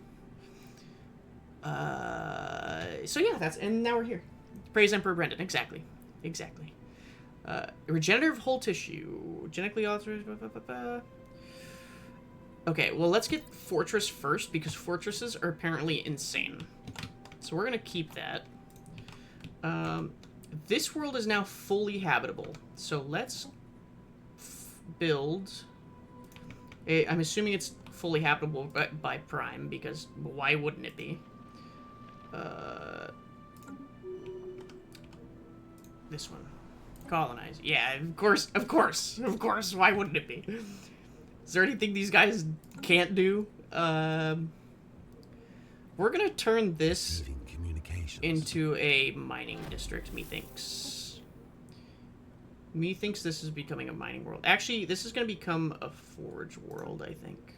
So yeah, and now we're here. Praise Emperor Brendan. Exactly. Regenerative whole tissue. Genetically altered. Okay, well, let's get Fortress first, because fortresses are apparently insane. So we're going to keep that. This world is now fully habitable. So let's build... I'm assuming it's fully habitable by Prime, because why wouldn't it be? This one. Colonize. Yeah, of course. Why wouldn't it be? Is there anything these guys can't do? We're gonna turn this into a mining district, methinks. Methinks this is becoming a mining world. Actually, this is gonna become a forge world, I think.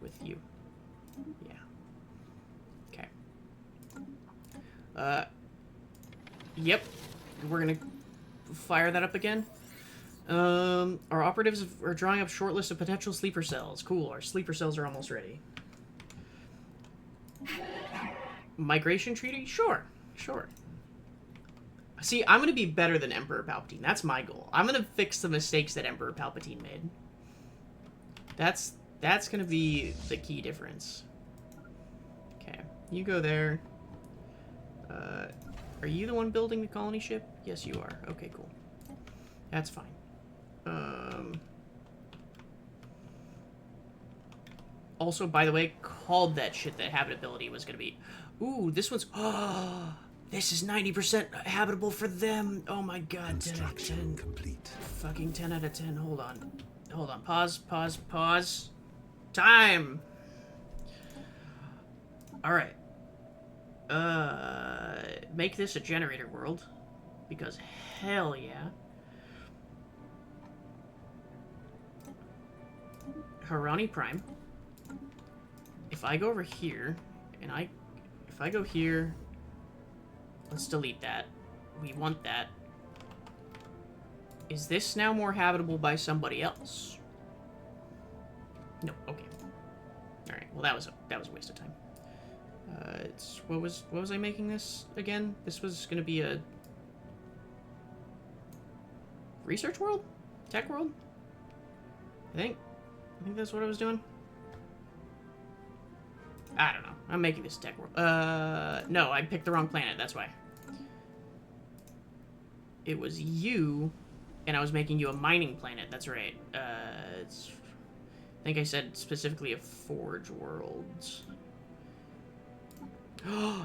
With you. Yeah. Okay. Yep. We're gonna fire that up again. Our operatives are drawing up a short list of potential sleeper cells. Cool, our sleeper cells are almost ready. Migration treaty? Sure. See, I'm gonna be better than Emperor Palpatine. That's my goal. I'm gonna fix the mistakes that Emperor Palpatine made. That's gonna be the key difference. Okay, you go there. Are you the one building the colony ship? Yes, you are. Okay, cool. That's fine. Also, by the way, called that shit that habitability was going to be. Ooh, this one's... Oh, this is 90% habitable for them. Oh my god, 10 out of 10. Construction complete. Fucking 10 out of 10. Hold on. Hold on. Pause, pause, pause. Time! Alright. Make this a generator world. Because hell yeah. Harani Prime. If I go over here, and if I go here, let's delete that. We want that. Is this now more habitable by somebody else? No. Okay. All right. Well, that was a waste of time. What was I making this again? This was gonna be a research world, tech world. I think that's what I was doing. I don't know. I'm making this tech world. No, I picked the wrong planet. That's why. It was you, and I was making you a mining planet. That's right. I think I said specifically a forge world.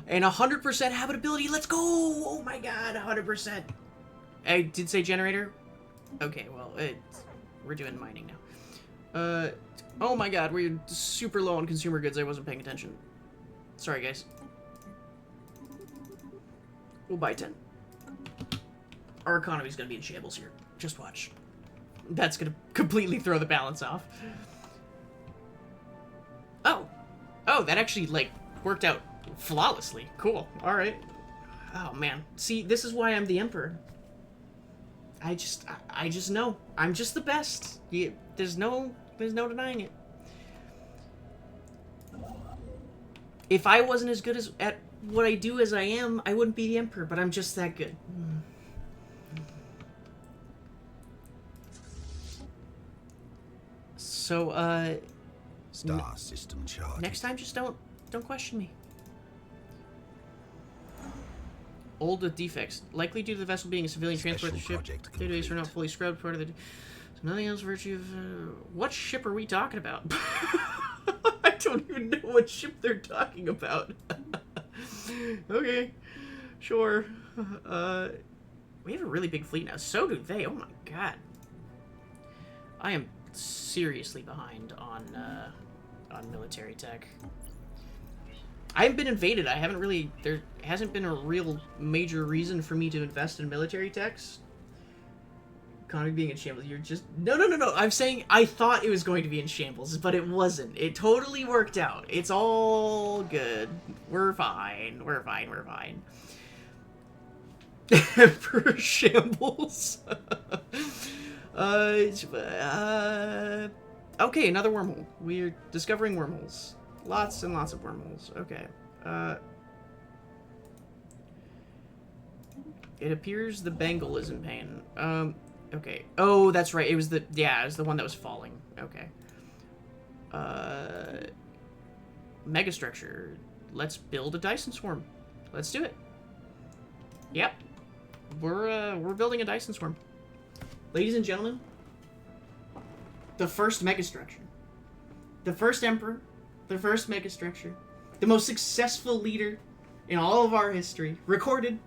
And 100% habitability. Let's go! Oh my god, 100%. I did say generator. Okay, well, we're doing mining now. Oh my god, we're super low on consumer goods. I wasn't paying attention. Sorry, guys. We'll buy 10. Our economy's gonna be in shambles here. Just watch. That's gonna completely throw the balance off. Oh, that actually, like, worked out flawlessly. Cool. Alright. Oh, man. See, this is why I'm the Emperor. I just know. I'm just the best. There's no denying it. If I wasn't as good at what I do as I am, I wouldn't be the Emperor, but I'm just that good. So, Star system charge. next time, just don't question me. Old with defects. Likely due to the vessel being a civilian transport, the ship database are not fully scrubbed. Part of the... So nothing else virtue of... what ship are we talking about? I don't even know what ship they're talking about. Okay. Sure. We have a really big fleet now. So do they. Oh my god. I am seriously behind on military tech. I haven't been invaded. I haven't really... There hasn't been a real major reason for me to invest in military techs. Economy being in shambles. You're just... No. I'm saying I thought it was going to be in shambles, but it wasn't. It totally worked out. It's all good. We're fine. We're fine. For shambles. Okay, another wormhole. We're discovering wormholes. Lots and lots of wormholes. Okay. It appears the Bengal is in pain. Okay. Oh, that's right. It was the one that was falling. Okay. Megastructure. Let's build a Dyson swarm. Let's do it. Yep. We're building a Dyson swarm. Ladies and gentlemen, the first megastructure. The first emperor. The first megastructure. The most successful leader in all of our history. Recorded.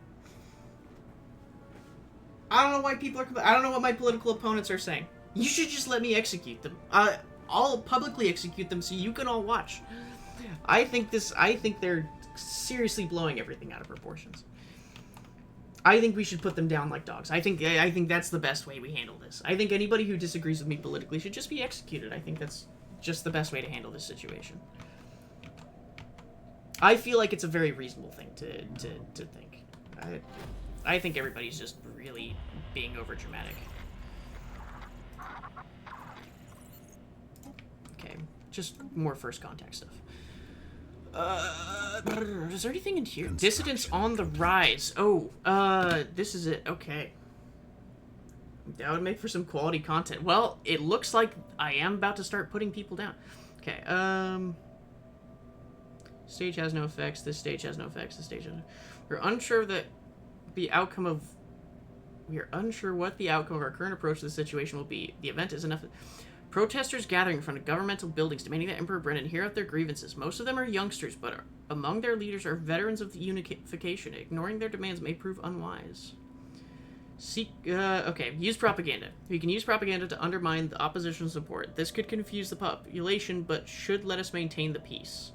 I don't know why people are... I don't know what my political opponents are saying. You should just let me execute them. I'll publicly execute them so you can all watch. I think they're seriously blowing everything out of proportions. I think we should put them down like dogs. I think that's the best way we handle this. I think anybody who disagrees with me politically should just be executed. I think that's just the best way to handle this situation. I feel like it's a very reasonable thing to think. I think everybody's just really being overdramatic. Okay, just more first contact stuff. Is there anything in here? Dissidents on the rise. Oh, this is it. Okay. That would make for some quality content. Well, it looks like I am about to start putting people down. Okay, stage has no effects. This stage has no effects. This stage has no... We're unsure that the outcome of... We are unsure what the outcome of our current approach to the situation will be. The event is enough... Protesters gathering in front of governmental buildings demanding that Emperor Brennan hear out their grievances. Most of them are youngsters, but among their leaders are veterans of the unification. Ignoring their demands may prove unwise. Okay, use propaganda. We can use propaganda to undermine the opposition's support. This could confuse the population, but should let us maintain the peace.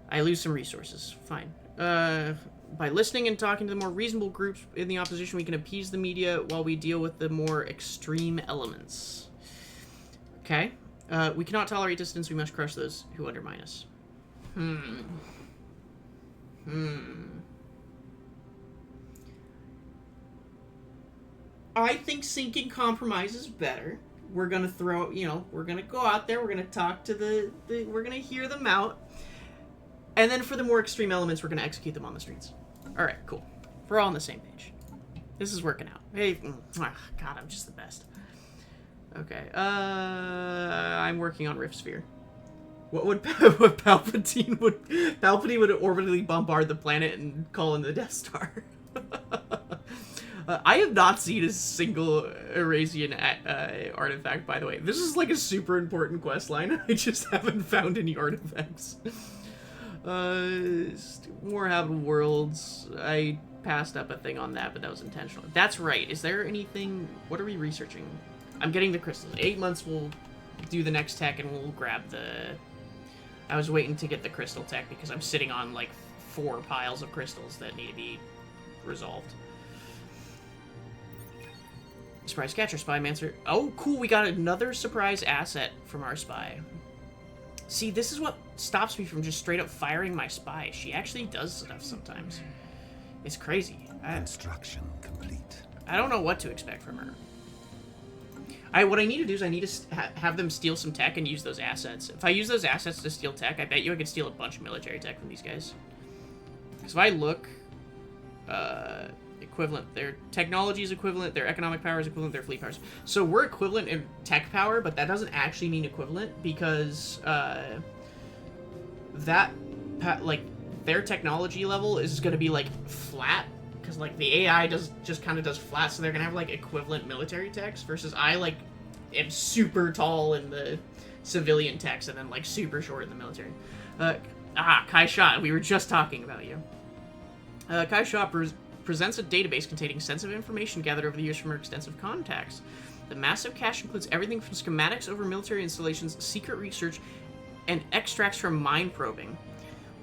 I lose some resources. Fine. By listening and talking to the more reasonable groups in the opposition, we can appease the media while we deal with the more extreme elements. Okay. We cannot tolerate dissidents. We must crush those who undermine us. I think sinking compromise is better. We're gonna throw, we're gonna go out there, we're gonna talk to we're gonna hear them out. And then for the more extreme elements, we're gonna execute them on the streets. Alright, cool. We're all on the same page. This is working out. Hey, God, I'm just the best. Okay, I'm working on Rift Sphere. What would Palpatine would orbitally bombard the planet and call in the Death Star? I have not seen a single Erasian artifact, by the way. This is like a super important quest line. I just haven't found any artifacts. More habitable worlds. I passed up a thing on that, but that was intentional. That's right. Is there anything... What are we researching? I'm getting the crystals. 8 months we'll do the next tech and we'll grab the... I was waiting to get the crystal tech because I'm sitting on like 4 piles of crystals that need to be resolved. Surprise catcher, spy mancer. Oh, cool. We got another surprise asset from our spy. See, this is what stops me from just straight up firing my spy. She actually does stuff sometimes. It's crazy. Construction complete. I don't know what to expect from her. What I need to do is I need to have them steal some tech and use those assets. If I use those assets to steal tech, I bet you I could steal a bunch of military tech from these guys. Because if I look... equivalent. Their technology is equivalent, their economic power is equivalent, their fleet power is... So we're equivalent in tech power, but that doesn't actually mean equivalent because their technology level is going to be like flat because like the AI just kind of does flat, so they're going to have like equivalent military techs versus I like am super tall in the civilian techs and then like super short in the military. Kai Shah, we were just talking about you. Kai Shah presents a database containing sensitive information gathered over the years from her extensive contacts. The massive cache includes everything from schematics over military installations, secret research, and extracts from mine probing.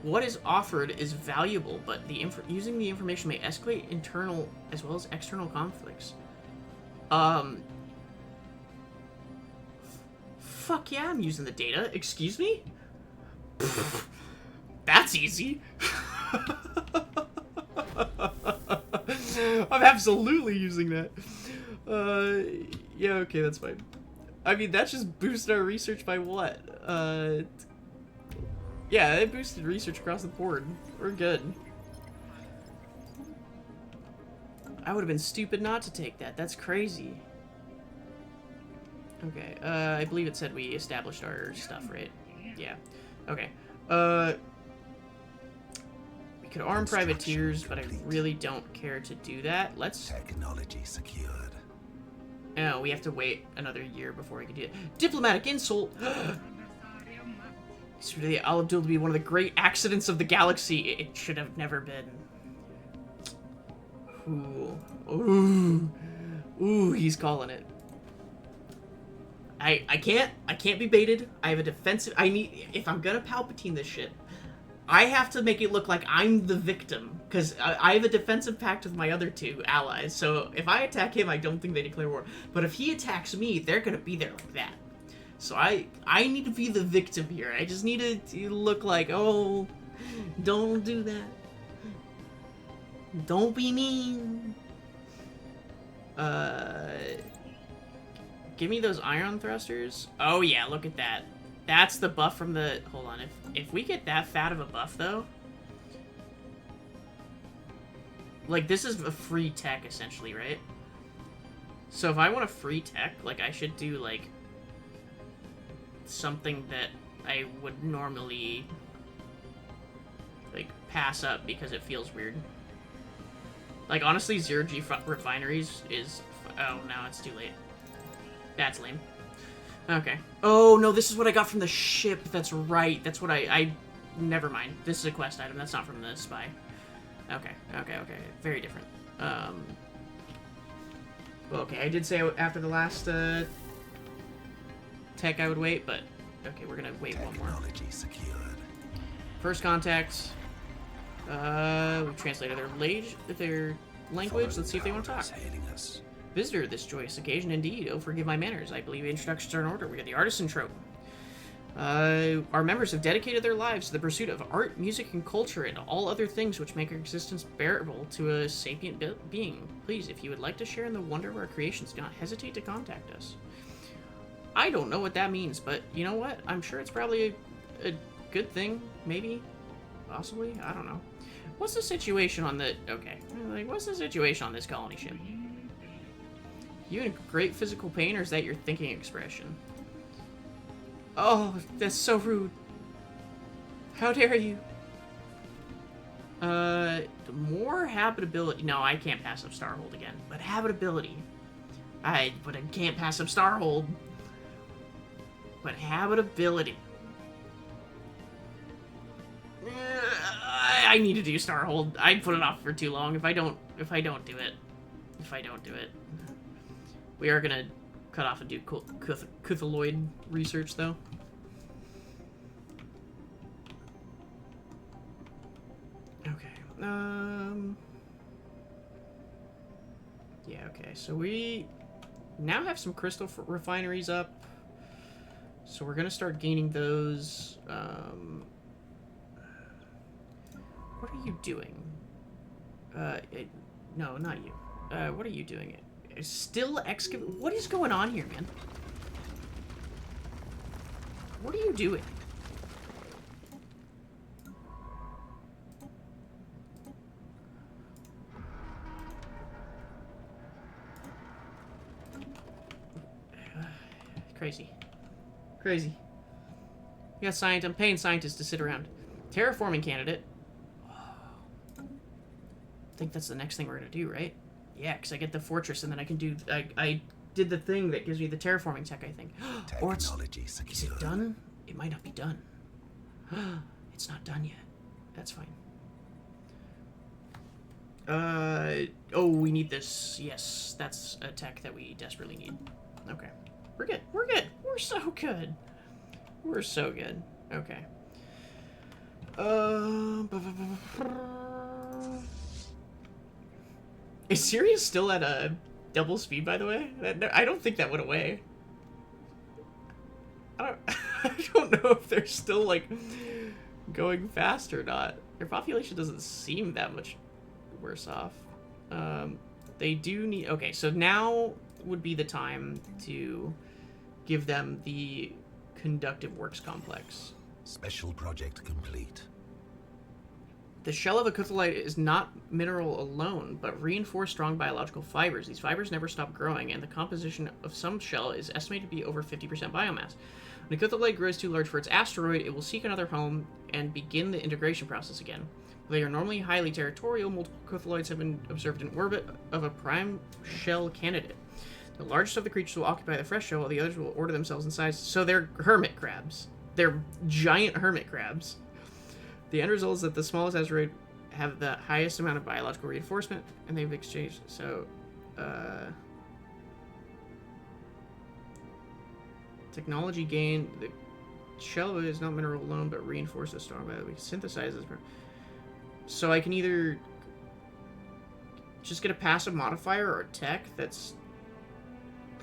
What is offered is valuable, but using the information may escalate internal as well as external conflicts. Fuck yeah, I'm using the data. Excuse me? That's easy. I'm absolutely using that. Yeah, okay, that's fine. I mean, that just boosted our research by what? Yeah, it boosted research across the board. We're good. I would have been stupid not to take that. That's crazy. Okay, I believe it said we established our stuff, right? Yeah. Okay. We could arm privateers, but I really don't care to do that. Let's... Technology secured. Oh, we have to wait another year before we can do it. Diplomatic insult! Consider Al Abdul to be one of the great accidents of the galaxy. It should have never been. Ooh. Ooh, he's calling it. I can't be baited. I have a defensive... if I'm gonna Palpatine this shit, I have to make it look like I'm the victim. Because I have a defensive pact with my other 2 allies. So if I attack him, I don't think they declare war. But if he attacks me, they're gonna be there like that. So I need to be the victim here. I just need to look like, oh, don't do that. Don't be mean. Give me those ion thrusters. Oh yeah, look at that. That's the buff from the... Hold on, if we get that fat of a buff, though... Like, this is a free tech, essentially, right? So if I want a free tech, like, I should do, like... something that I would normally... like, pass up because it feels weird. Like, honestly, 0G refineries is... Oh, no, it's too late. That's lame. Okay. Oh, no, this is what I got from the ship. That's right. That's what I... Never mind. This is a quest item. That's not from the spy. Okay. Very different. Okay, I did say after the last tech I would wait, but... Okay, we're gonna wait one more. Technology secured. First contact. We've translated their language. Let's see if they want to talk. Hailing us. Visitor, this joyous occasion indeed. Oh, forgive my manners. I believe introductions are in order. We got the artisan trope. Our members have dedicated their lives to the pursuit of art, music, and culture, and all other things which make our existence bearable to a sapient being. Please, if you would like to share in the wonder of our creations, do not hesitate to contact us. I don't know what that means, but you know what? I'm sure it's probably a good thing. Maybe. Possibly. I don't know. What's the situation on the... Okay. Like, what's the situation on this colony ship? You in great physical pain, or is that your thinking expression? Oh, that's so rude. How dare you? More habitability. No, I can't pass up Starhold again. But habitability. But I can't pass up Starhold. But habitability. I need to do Starhold. I put it off for too long. If I don't do it. We are gonna cut off and do Cthulhuid research, though. Okay. Yeah, okay. So we now have some crystal refineries up. So we're gonna start gaining those. What are you doing? No, not you. What are you doing? Still excavate. What is going on here, man? What are you doing? Crazy. Yeah, I'm paying scientists to sit around. Terraforming candidate. I think that's the next thing we're gonna do, right? Yeah, because I get the fortress, and then I can do... I did the thing that gives me the terraforming tech, I think. Or it's... Secured. Is it done? It might not be done. It's not done yet. That's fine. Oh, we need this. Yes, that's a tech that we desperately need. Okay. We're good. We're so good. Okay. Is Sirius still at a double speed, by the way? I don't think that went away. I don't know if they're still, like, going fast or not. Their population doesn't seem that much worse off. They do need... Okay, so now would be the time to give them the conductive works complex. Special project complete. The shell of a Cthulhuid is not mineral alone, but reinforced strong biological fibers. These fibers never stop growing, and the composition of some shell is estimated to be over 50% biomass. When a Cthulhuid grows too large for its asteroid, it will seek another home and begin the integration process again. They are normally highly territorial. Multiple Cthulhuids have been observed in orbit of a prime shell candidate. The largest of the creatures will occupy the fresh shell, while the others will order themselves in size. So they're hermit crabs. They're giant hermit crabs. The end result is that the smallest asteroid have the highest amount of biological reinforcement, and they've exchanged. So, technology gain. The shell is not mineral alone, but reinforces strong biology. Synthesizes. So I can either just get a passive modifier or a tech that's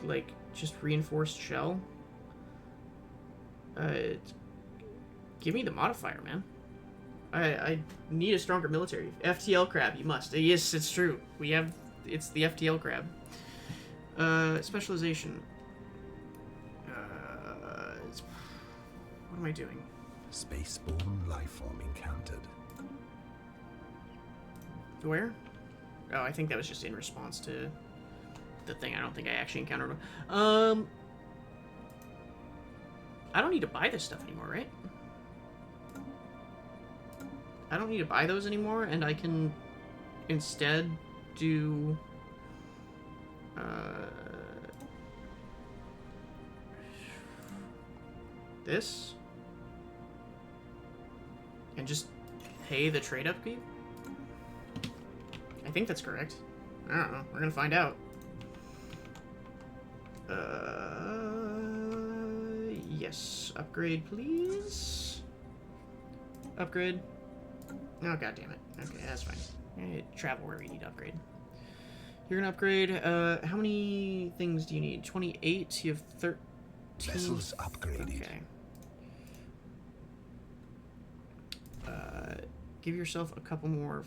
like just reinforced shell. Give me the modifier, man. I need a stronger military. FTL crab, you must. Yes, it's true. It's the FTL crab. Specialization. What am I doing? Spaceborne lifeform encountered. Where? Oh, I think that was just in response to the thing. I don't think I actually encountered one. I don't need to buy this stuff anymore, right? I don't need to buy those anymore, and I can instead do... this. And just pay the trade upkeep? I think that's correct. I don't know. We're gonna find out. Yes. Upgrade, please. Upgrade. Oh, god damn it. Okay, that's fine. Travel where we need to upgrade. You're gonna upgrade. How many things do you need? 28. You have 13. Vessels upgraded. Okay. Give yourself a couple more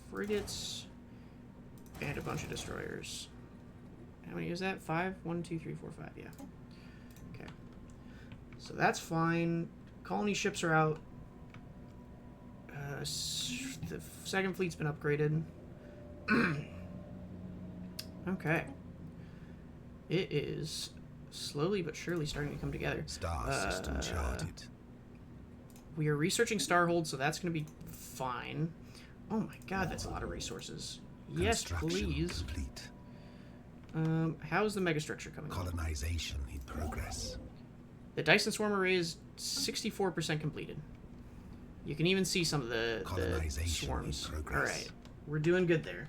frigates and a bunch of destroyers. How many is that? 5? 1, 2, 3, 4, 5. Yeah. Okay. So that's fine. Colony ships are out. The second fleet's been upgraded. Okay. It is slowly but surely starting to come together. Star system charted. We are researching Starhold, so that's going to be fine. Oh my god, that's a lot of resources. Yes, please. Complete. How's the megastructure coming along? Colonization in progress. The Dyson Swarm array is 64% completed. You can even see some of the swarms. Alright, we're doing good there.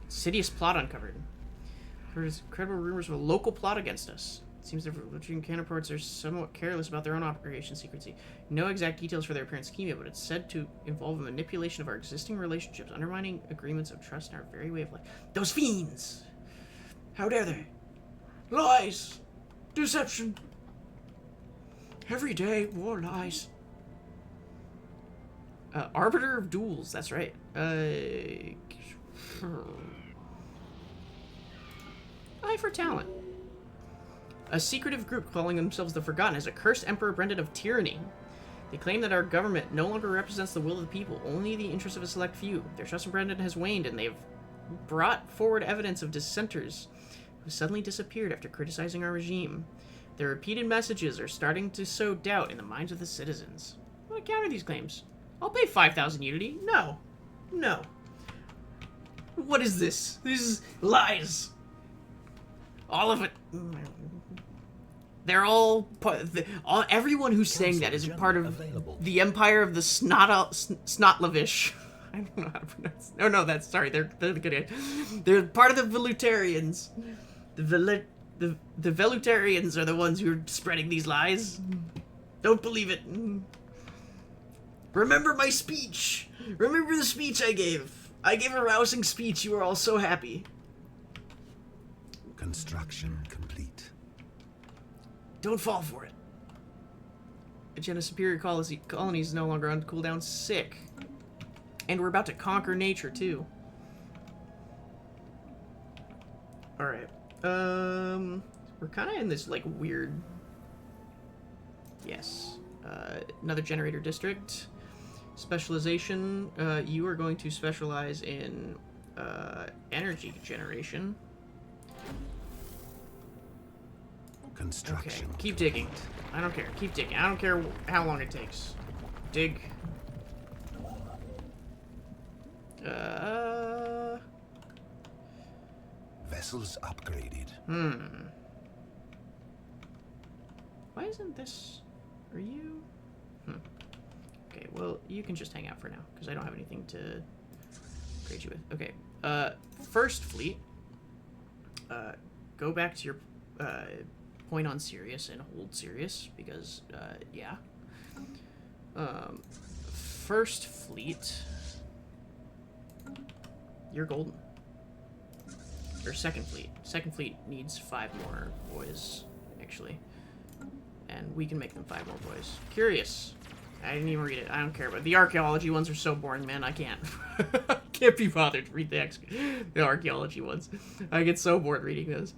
Insidious plot uncovered. There's incredible rumors of a local plot against us. It seems their Virgin counterparts are somewhat careless about their own operation secrecy. No exact details for their apparent schema, but it's said to involve a manipulation of our existing relationships, undermining agreements of trust in our very way of life. Those fiends! How dare they? Lies! Deception! Every day, more lies. Arbiter of Duels, that's right. Eye for talent. A secretive group calling themselves the Forgotten is a cursed emperor branded of tyranny. They claim that our government no longer represents the will of the people, only the interests of a select few. Their trust in Brendan has waned, and they've brought forward evidence of dissenters who suddenly disappeared after criticizing our regime. Their repeated messages are starting to sow doubt in the minds of the citizens. I want to counter these claims. I'll pay 5,000 unity. No. No. What is this? This is lies. All of it. They're all everyone who's saying that is part of the empire of the Snotlavish. I don't know how to pronounce. Oh no, that's sorry. They're the good. They're part of the Velutarians. The Velutarians are the ones who are spreading these lies. Don't believe it. Remember my speech. Remember the speech I gave. I gave a rousing speech. You were all so happy. Construction complete. Don't fall for it. Agenda Superior Colony is no longer on cooldown. Sick. And we're about to conquer nature, too. Alright. We're kind of in this, like, weird... Yes. Another generator district. Specialization. You are going to specialize in energy generation. Construction. Okay, keep digging. I don't care. Keep digging. I don't care how long it takes. Dig. Vessels upgraded. Why isn't this... Are you... Okay, well, you can just hang out for now, because I don't have anything to trade you with. Okay, first fleet. Go back to your point on Sirius and hold Sirius, because, yeah. First fleet. You're golden. Or second fleet. Second fleet needs 5 more boys, actually. And we can make them 5 more boys. Curious. I didn't even read it. I don't care. But the archaeology ones are so boring, man. I can't. Can't be bothered to read the archaeology ones. I get so bored reading those.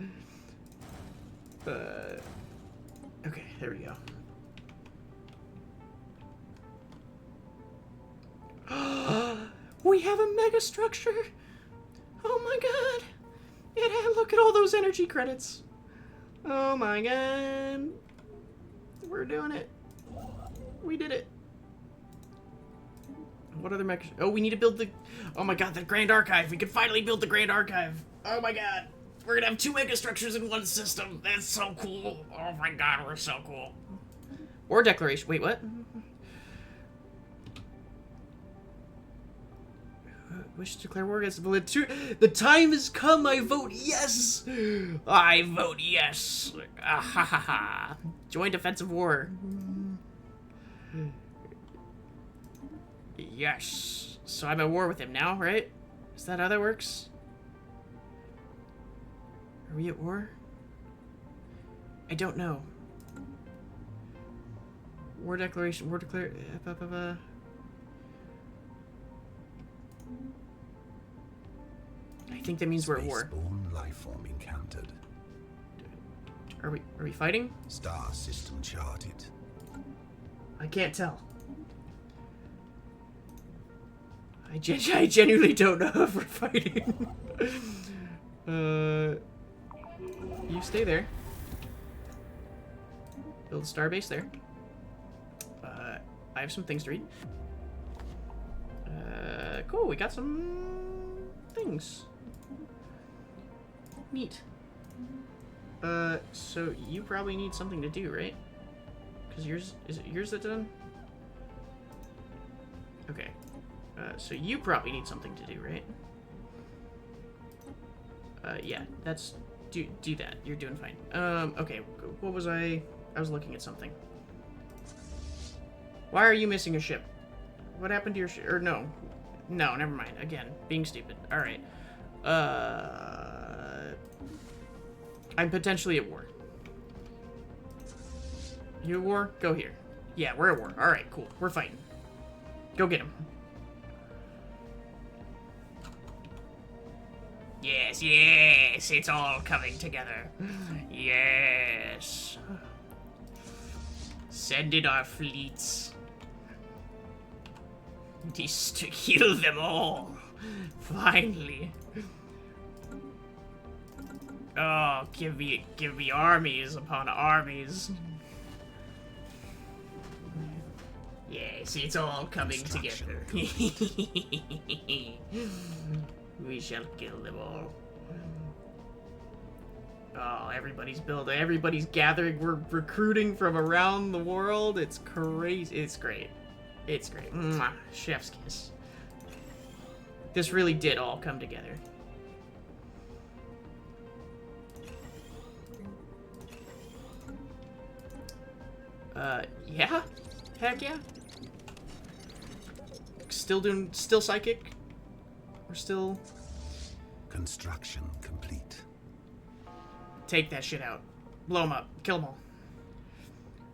Okay, there we go. We have a mega structure. Oh my god. Look at all those energy credits. Oh my god. We're doing it. We did it. What other mechs? Oh, we need to build the... Oh my god, the Grand Archive. We can finally build the Grand Archive. Oh my god. We're gonna have 2 megastructures in one system. That's so cool. Oh my god, we're so cool. War declaration. Wait, what? Wish to declare war against the validity. The time has come. I vote yes. I vote yes. Ah, ha ha ha. Join defensive war. Yes. So I'm at war with him now, right? Is that how that works? Are we at war? I don't know. War declaration. War declare. I think that means we're at war. Spaceborne life form encountered. Are we fighting? Star system charted. I can't tell. I genuinely don't know if we're fighting. You stay there. Build a starbase there. I have some things to read. Cool, we got some things. Neat. So you probably need something to do, right? Because yours, is it yours that's done? Okay. So you probably need something to do, right? Yeah, that's, do that. You're doing fine. Okay, what was I was looking at something. Why are you missing a ship? What happened to your ship? Or no, never mind. Again, being stupid. All right. I'm potentially at war. You at war? Go here. Yeah, we're at war. All right, cool. We're fighting. Go get him. Yes, yes, it's all coming together. Yes. Send in our fleets. It is to kill them all. Finally. Oh, give me armies upon armies. Yes, it's all coming together. We shall kill them all. Oh, everybody's building. Everybody's gathering. We're recruiting from around the world. It's crazy. It's great. It's great. Mwah. Chef's kiss. This really did all come together. Yeah? Heck yeah. Still psychic? We're still... Construction complete. Take that shit out. Blow him up. Kill them all.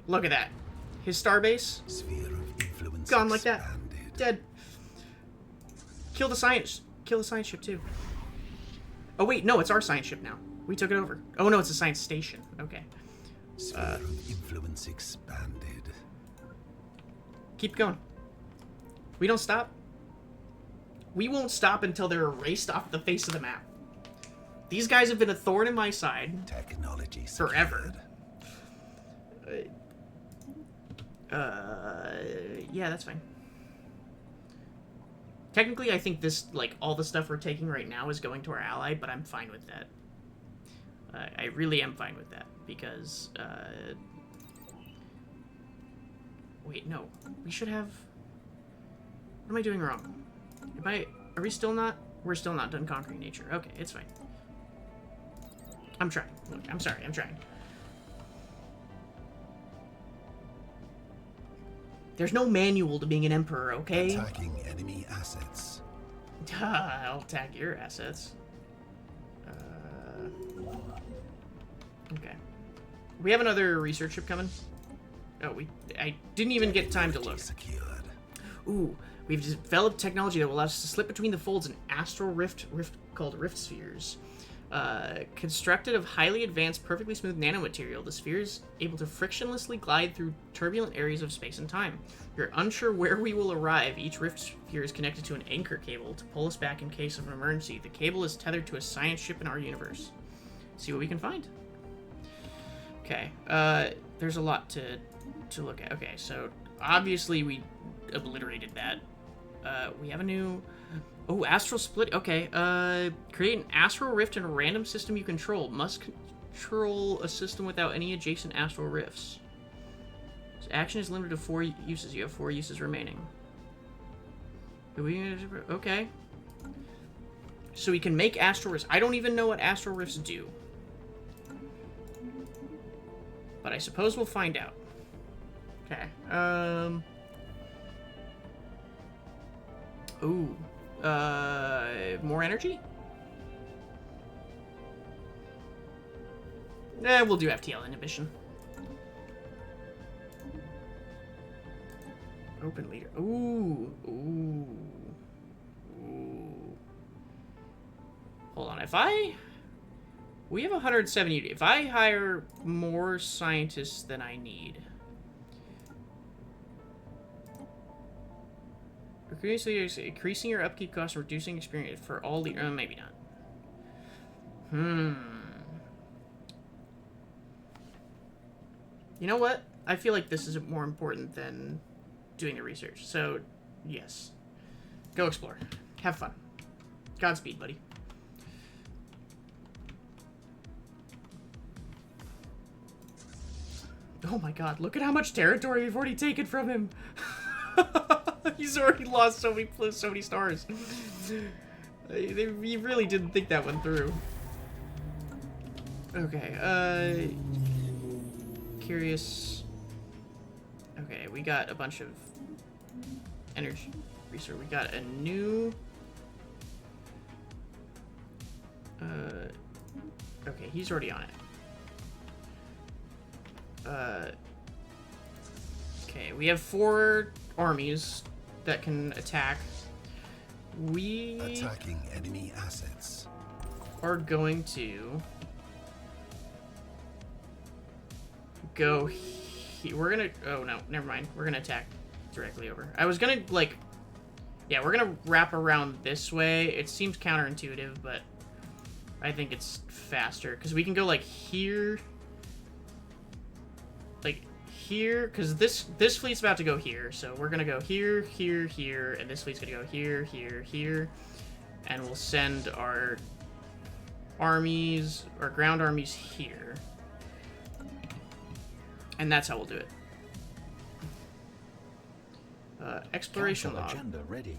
Look at that. His starbase. Sphere of influence Gone like that. expanded. Dead. Kill the science ship too. Oh wait, no, it's our science ship now. We took it over. Oh no, it's a science station. Okay. Sphere of influence expanded. Keep going. We don't stop. We won't stop until they're erased off the face of the map. These guys have been a thorn in my side Technology forever. secured. Yeah, that's fine. Technically, I think this, like, all the stuff we're taking right now is going to our ally, but I'm fine with that. I really am fine with that, because, wait, no. We should have... What am I doing wrong? Are we still not? We're still not done conquering nature. Okay, it's fine. I'm trying. Look, I'm sorry, I'm trying. There's no manual to being an emperor, okay? Attacking enemy assets. I'll attack your assets. Okay. We have another research ship coming. Oh, I didn't even get time to look. Secured. Ooh, we've developed technology that will allow us to slip between the folds in astral rift called rift spheres. Constructed of highly advanced, perfectly smooth nanomaterial, the sphere is able to frictionlessly glide through turbulent areas of space and time. You're unsure where we will arrive. Each rift sphere is connected to an anchor cable to pull us back in case of an emergency. The cable is tethered to a science ship in our universe. See what we can find. Okay, there's a lot to look at. Okay, so obviously we obliterated that. We have a new... Oh, astral split. Okay. Create an astral rift in a random system you control. Must control a system without any adjacent astral rifts. This action is limited to 4 uses. You have 4 uses remaining. Okay. So we can make astral rifts. I don't even know what astral rifts do. But I suppose we'll find out. Okay. Ooh. More energy? We'll do FTL inhibition. Open leader. Ooh. Ooh. Ooh. Hold on. We have 170. If I hire more scientists than I need... Increasing your upkeep costs, reducing experience for all the... maybe not. You know what? I feel like this is more important than doing the research. So, yes. Go explore. Have fun. Godspeed, buddy. Oh my god, look at how much territory we've already taken from him. He's already lost so many stars. He really didn't think that one through. Okay, curious. Okay, we got a bunch of energy research. We got a new... okay, he's already on it. Okay, we have 4 armies that can attack. We Attacking enemy assets. are going to go here. We're gonna... oh, no, never mind. We're gonna attack directly over. I was gonna, like... yeah, we're gonna wrap around this way. It seems counterintuitive, but I think it's faster. Because we can go, like, here... like... here, because this fleet's about to go here, so we're gonna go here, here, here, and this fleet's gonna go here, here, here, and we'll send our armies, our ground armies here, and that's how we'll do it. Exploration log. Agenda ready.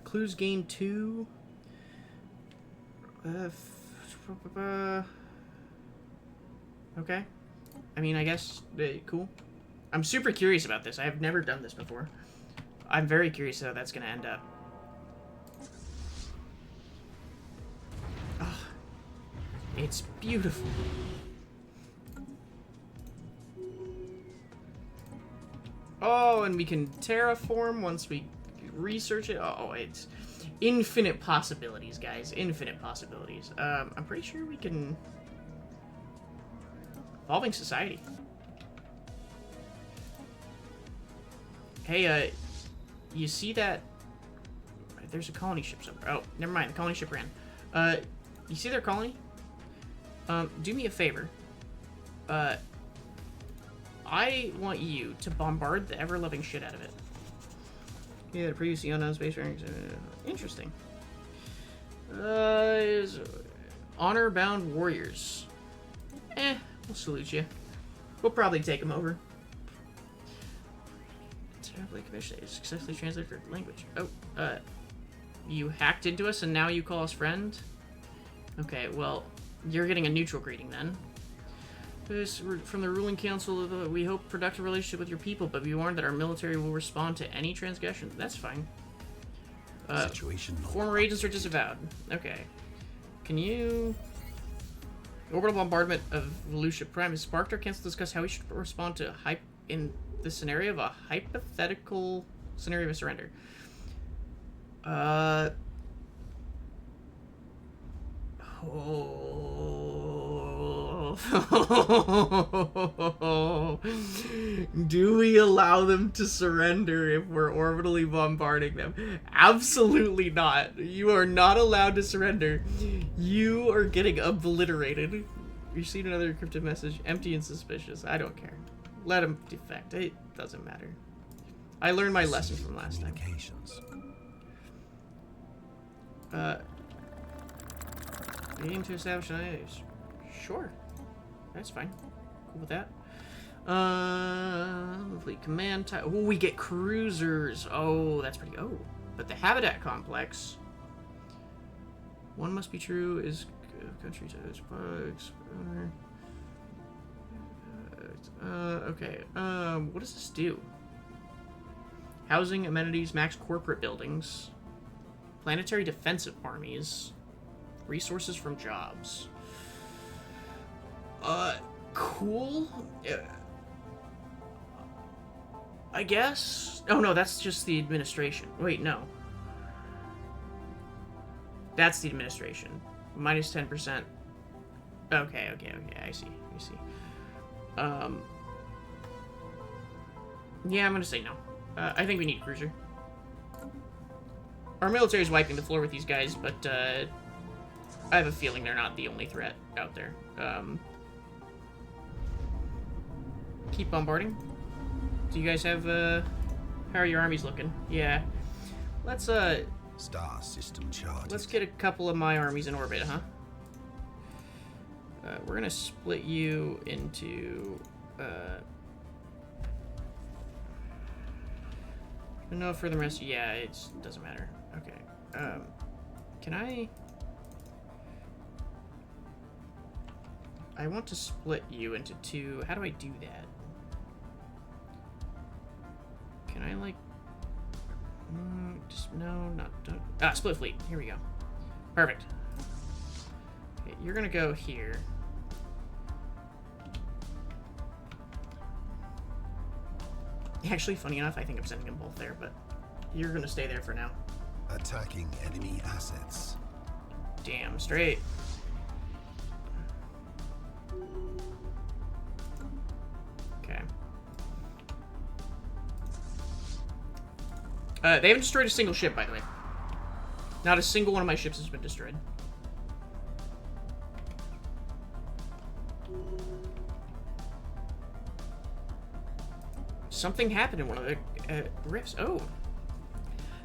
Clues gained 2. Okay. I mean, I guess cool. I'm super curious about this. I have never done this before. I'm very curious how that's going to end up. Oh, it's beautiful. Oh, and we can terraform once we research it. Oh, it's infinite possibilities, guys. Infinite possibilities. I'm pretty sure we can... Evolving society. Hey, you see that? There's a colony ship somewhere. Oh, never mind. The colony ship ran. You see their colony? Do me a favor. I want you to bombard the ever-loving shit out of it. Yeah, the previously unknown spacefarers. Interesting. Is honor-bound warriors. We'll salute you. We'll probably take them over. Terribly commissioned. Successfully translated for language. Oh, you hacked into us and now you call us friend? Okay, well, you're getting a neutral greeting then. This, from the ruling council, we hope productive relationship with your people, but be warned that our military will respond to any transgression. That's fine. Situation Former agents are disavowed. Okay. Can you... Orbital bombardment of Volusia Prime is sparked or canceled to discuss how we should respond to in the scenario of a hypothetical scenario of surrender. Do we allow them to surrender if we're orbitally bombarding them? Absolutely not. You are not allowed to surrender. You are getting obliterated. Received another encrypted message. Empty and suspicious. I don't care. Let them defect. It doesn't matter. I learned my lesson from last time. Aim to establish an ice. Sure. That's fine. Cool with that. Fleet command type. Oh, we get cruisers. Oh, that's pretty. Oh, but the habitat complex. One must be true is country to bugs. Okay. What does this do? Housing, amenities, max corporate buildings, planetary defensive armies, resources from jobs. Cool. I guess. Oh no, that's just the administration. Wait, no. That's the administration. Minus 10%. Okay. I see. Yeah, I'm gonna say no. I think we need a cruiser. Our military is wiping the floor with these guys, but I have a feeling they're not the only threat out there. Keep bombarding. Do you guys have, how are your armies looking? Yeah. Let's, Star system charted. let's get a couple of my armies in orbit, huh? We're gonna split you into, no further rest. Yeah, it doesn't matter. Okay. Can I want to split you into two. How do I do that? Can I, like... just, no, not... Don't, split fleet. Here we go. Perfect. Okay, you're gonna go here. Actually, funny enough, I think I'm sending them both there, but you're gonna stay there for now. Attacking enemy assets. Damn straight. Okay. They haven't destroyed a single ship, by the way. Not a single one of my ships has been destroyed. Something happened in one of the rifts. Oh.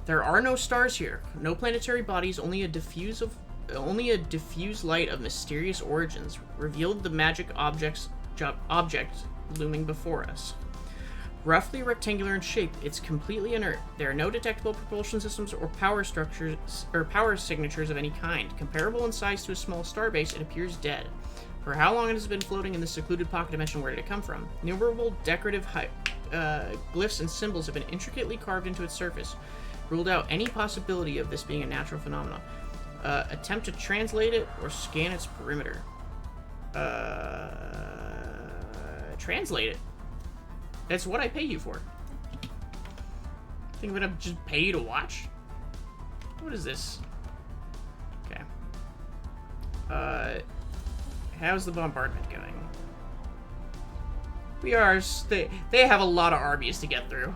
There are no stars here. No planetary bodies, only a diffuse light of mysterious origins revealed the magic object looming before us. Roughly rectangular in shape, it's completely inert. There are no detectable propulsion systems or power structures or power signatures of any kind. Comparable in size to a small starbase, it appears dead. For how long it has been floating in this secluded pocket dimension, where did it come from? Innumerable decorative glyphs and symbols have been intricately carved into its surface. Ruled out any possibility of this being a natural phenomenon. Attempt to translate it or scan its perimeter. Translate it. That's what I pay you for. Think I'm gonna just pay you to watch? What is this? Okay. How's the bombardment going? We are... They have a lot of armies to get through.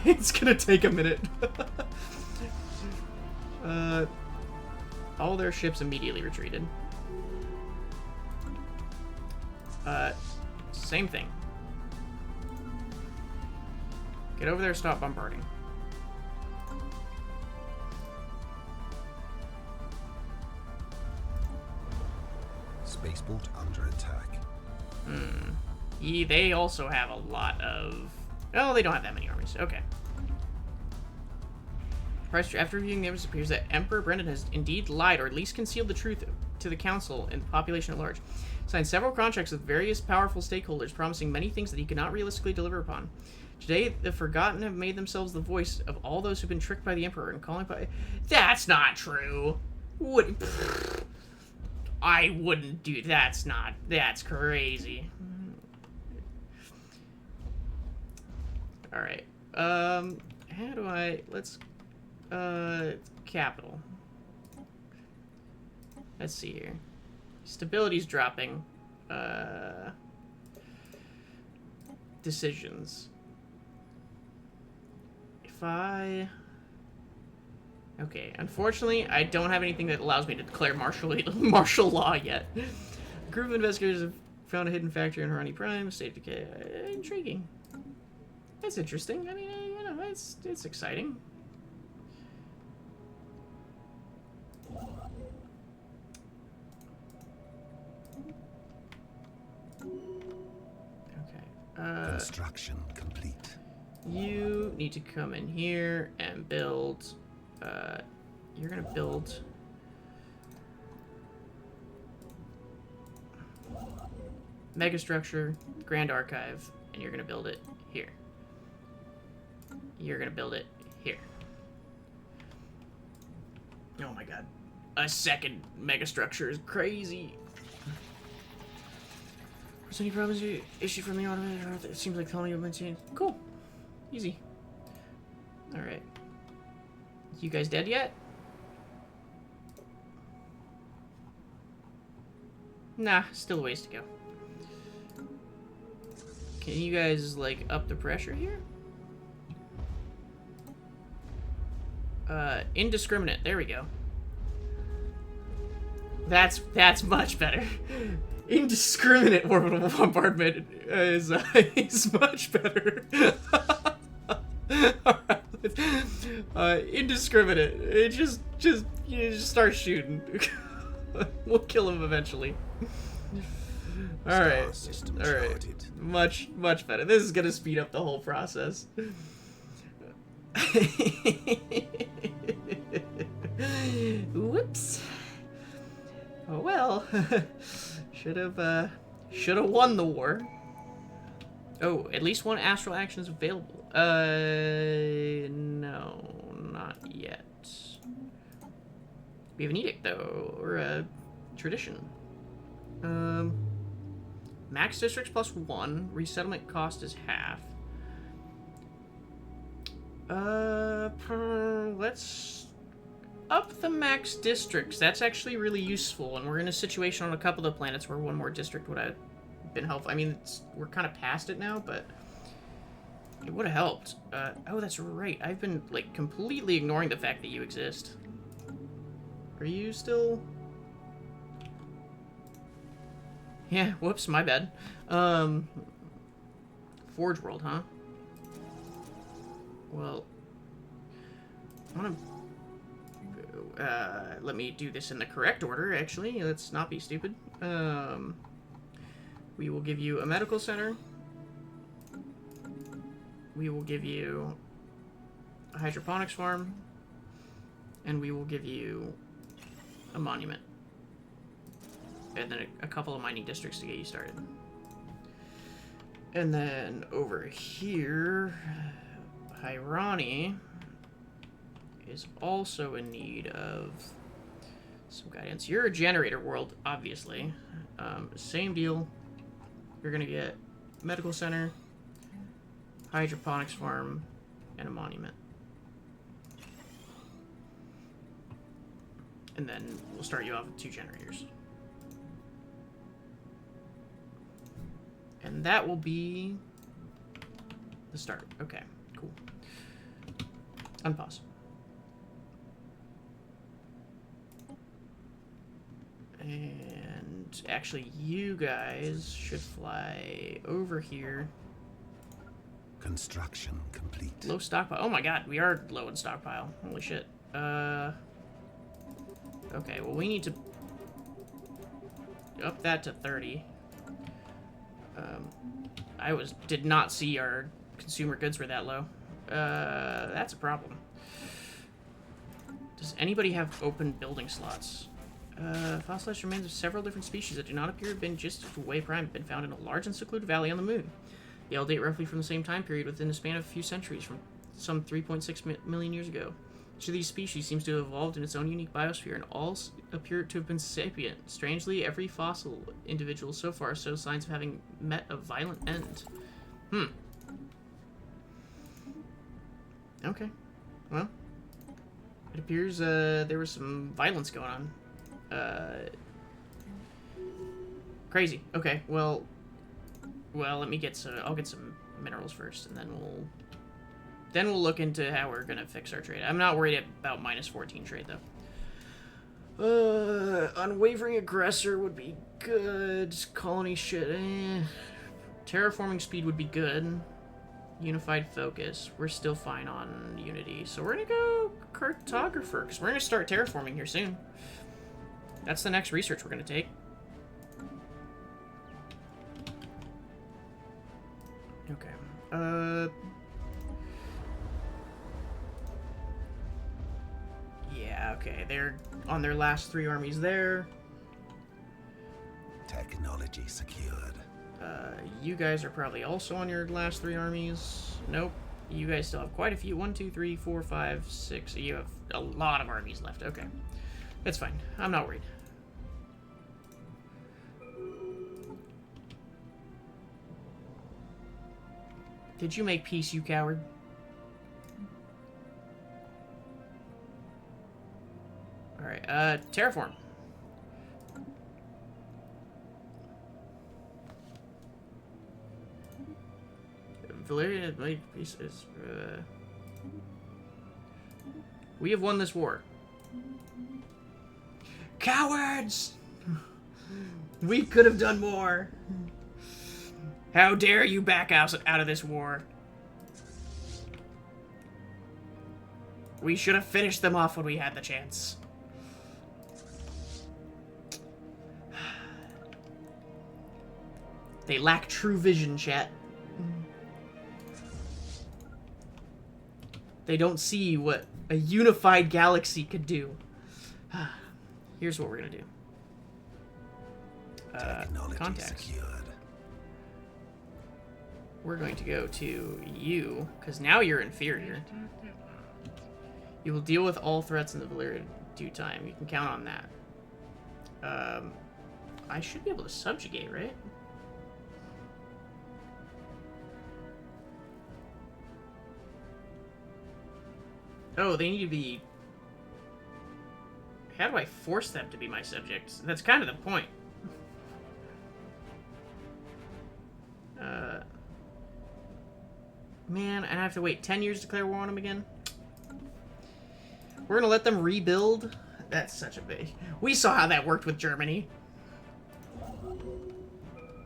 It's gonna take a minute. All their ships immediately retreated. Same thing. Get over there, stop bombarding. Spaceport under attack. Yeah, they also have a lot of... Oh, they don't have that many armies. Okay. After reviewing the evidence, it appears that Emperor Brendan has indeed lied, or at least concealed the truth to the Council and the population at large. Signed several contracts with various powerful stakeholders, promising many things that he could not realistically deliver upon. Today, the Forgotten have made themselves the voice of all those who've been tricked by the Emperor and calling by... That's not true! I wouldn't do... That's crazy. Alright. How do I... Let's... Capital. Let's see here. Stability's dropping. Decisions. If I... Okay, unfortunately, I don't have anything that allows me to declare martial law yet. A group of investigators have found a hidden factory in Harani Prime, state of decay. Intriguing. That's interesting. I mean, you know, it's exciting. Construction complete. You need to come in here and build. You're gonna build. Megastructure, Grand Archive, and you're gonna build it here. You're gonna build it here. Oh my god. A second megastructure is crazy. Was any problems you issued from the automated? It seems like colony of maintained. Cool. Easy. Alright. You guys dead yet? Nah, still a ways to go. Can you guys, like, up the pressure here? Indiscriminate. There we go. That's much better. Indiscriminate orbital bombardment is much better. Alright. Indiscriminate. It just start shooting. We'll kill him eventually. Alright. Alright. Much better. This is gonna speed up the whole process. Whoops. Oh well. Should have won the war. Oh, at least one astral action is available. No, not yet. We have an edict though, or a tradition. Max districts +1. Resettlement cost is half. Let's up the max districts. That's actually really useful, and we're in a situation on a couple of planets where one more district would have been helpful. I mean, we're kind of past it now, but it would have helped. Oh, that's right. I've been, like, completely ignoring the fact that you exist. Are you still... Yeah, whoops, my bad. Forge World, huh? Well, I'm gonna... let me do this in the correct order, actually. Let's not be stupid. We will give you a medical center. We will give you a hydroponics farm. And we will give you a monument. And then a couple of mining districts to get you started. And then over here, Hyrani is also in need of some guidance. You're a generator world, obviously. Same deal. You're gonna get medical center, hydroponics farm, and a monument. And then we'll start you off with 2 generators. And that will be the start. Okay, cool. Unpause. And actually, you guys should fly over here. Construction complete. Low stockpile. Oh my god, we are low in stockpile. Holy shit. Okay, well, we need to up that to 30. I did not see our consumer goods were that low. That's a problem. Does anybody have open building slots? Fossilized remains of several different species that do not appear to have been just way prime have been found in a large and secluded valley on the moon. They all date roughly from the same time period within a span of a few centuries, from some 3.6 million years ago. Each of these species seems to have evolved in its own unique biosphere, and all appear to have been sapient. Strangely, every fossil individual so far shows signs of having met a violent end. Okay. Well, it appears there was some violence going on. Crazy. Okay, well, let me get some... I'll get some minerals first, and then we'll look into how we're gonna fix our trade. I'm not worried about -14 trade, though. Unwavering aggressor would be good. Colony shit, Terraforming speed would be good. Unified focus. We're still fine on unity. So we're gonna go cartographer, because we're gonna start terraforming here soon. That's the next research we're gonna take. Yeah, okay. They're on their last 3 armies there. Technology secured. You guys are probably also on your last 3 armies. Nope. You guys still have quite a few. 1, 2, 3, 4, 5, 6. You have a lot of armies left. Okay. That's fine. I'm not worried. Did you make peace, you coward? Alright, terraform. Valerian made pieces. We have won this war. Cowards! We could have done more. How dare you back out of this war? We should have finished them off when we had the chance. They lack true vision, chat. They don't see what a unified galaxy could do. Here's what we're gonna do. Contacts. Secured. We're going to go to you, because now you're inferior. You will deal with all threats in the Valyria due time. You can count on that. I should be able to subjugate, right? Oh, they need to be... How do I force them to be my subjects? That's kind of the point. Man, and I have to wait 10 years to declare war on them again? We're gonna let them rebuild? That's such a big... We saw how that worked with Germany.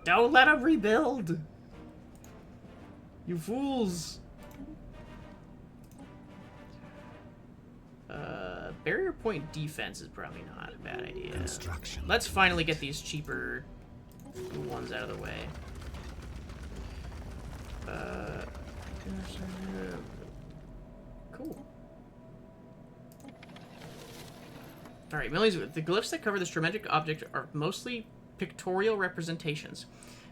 Don't let them rebuild! You fools! Barrier point defense is probably not a bad idea. Construction. Let's finally get these cheaper ones out of the way. Cool. Alright, millions of... The glyphs that cover this traumatic object are mostly pictorial representations.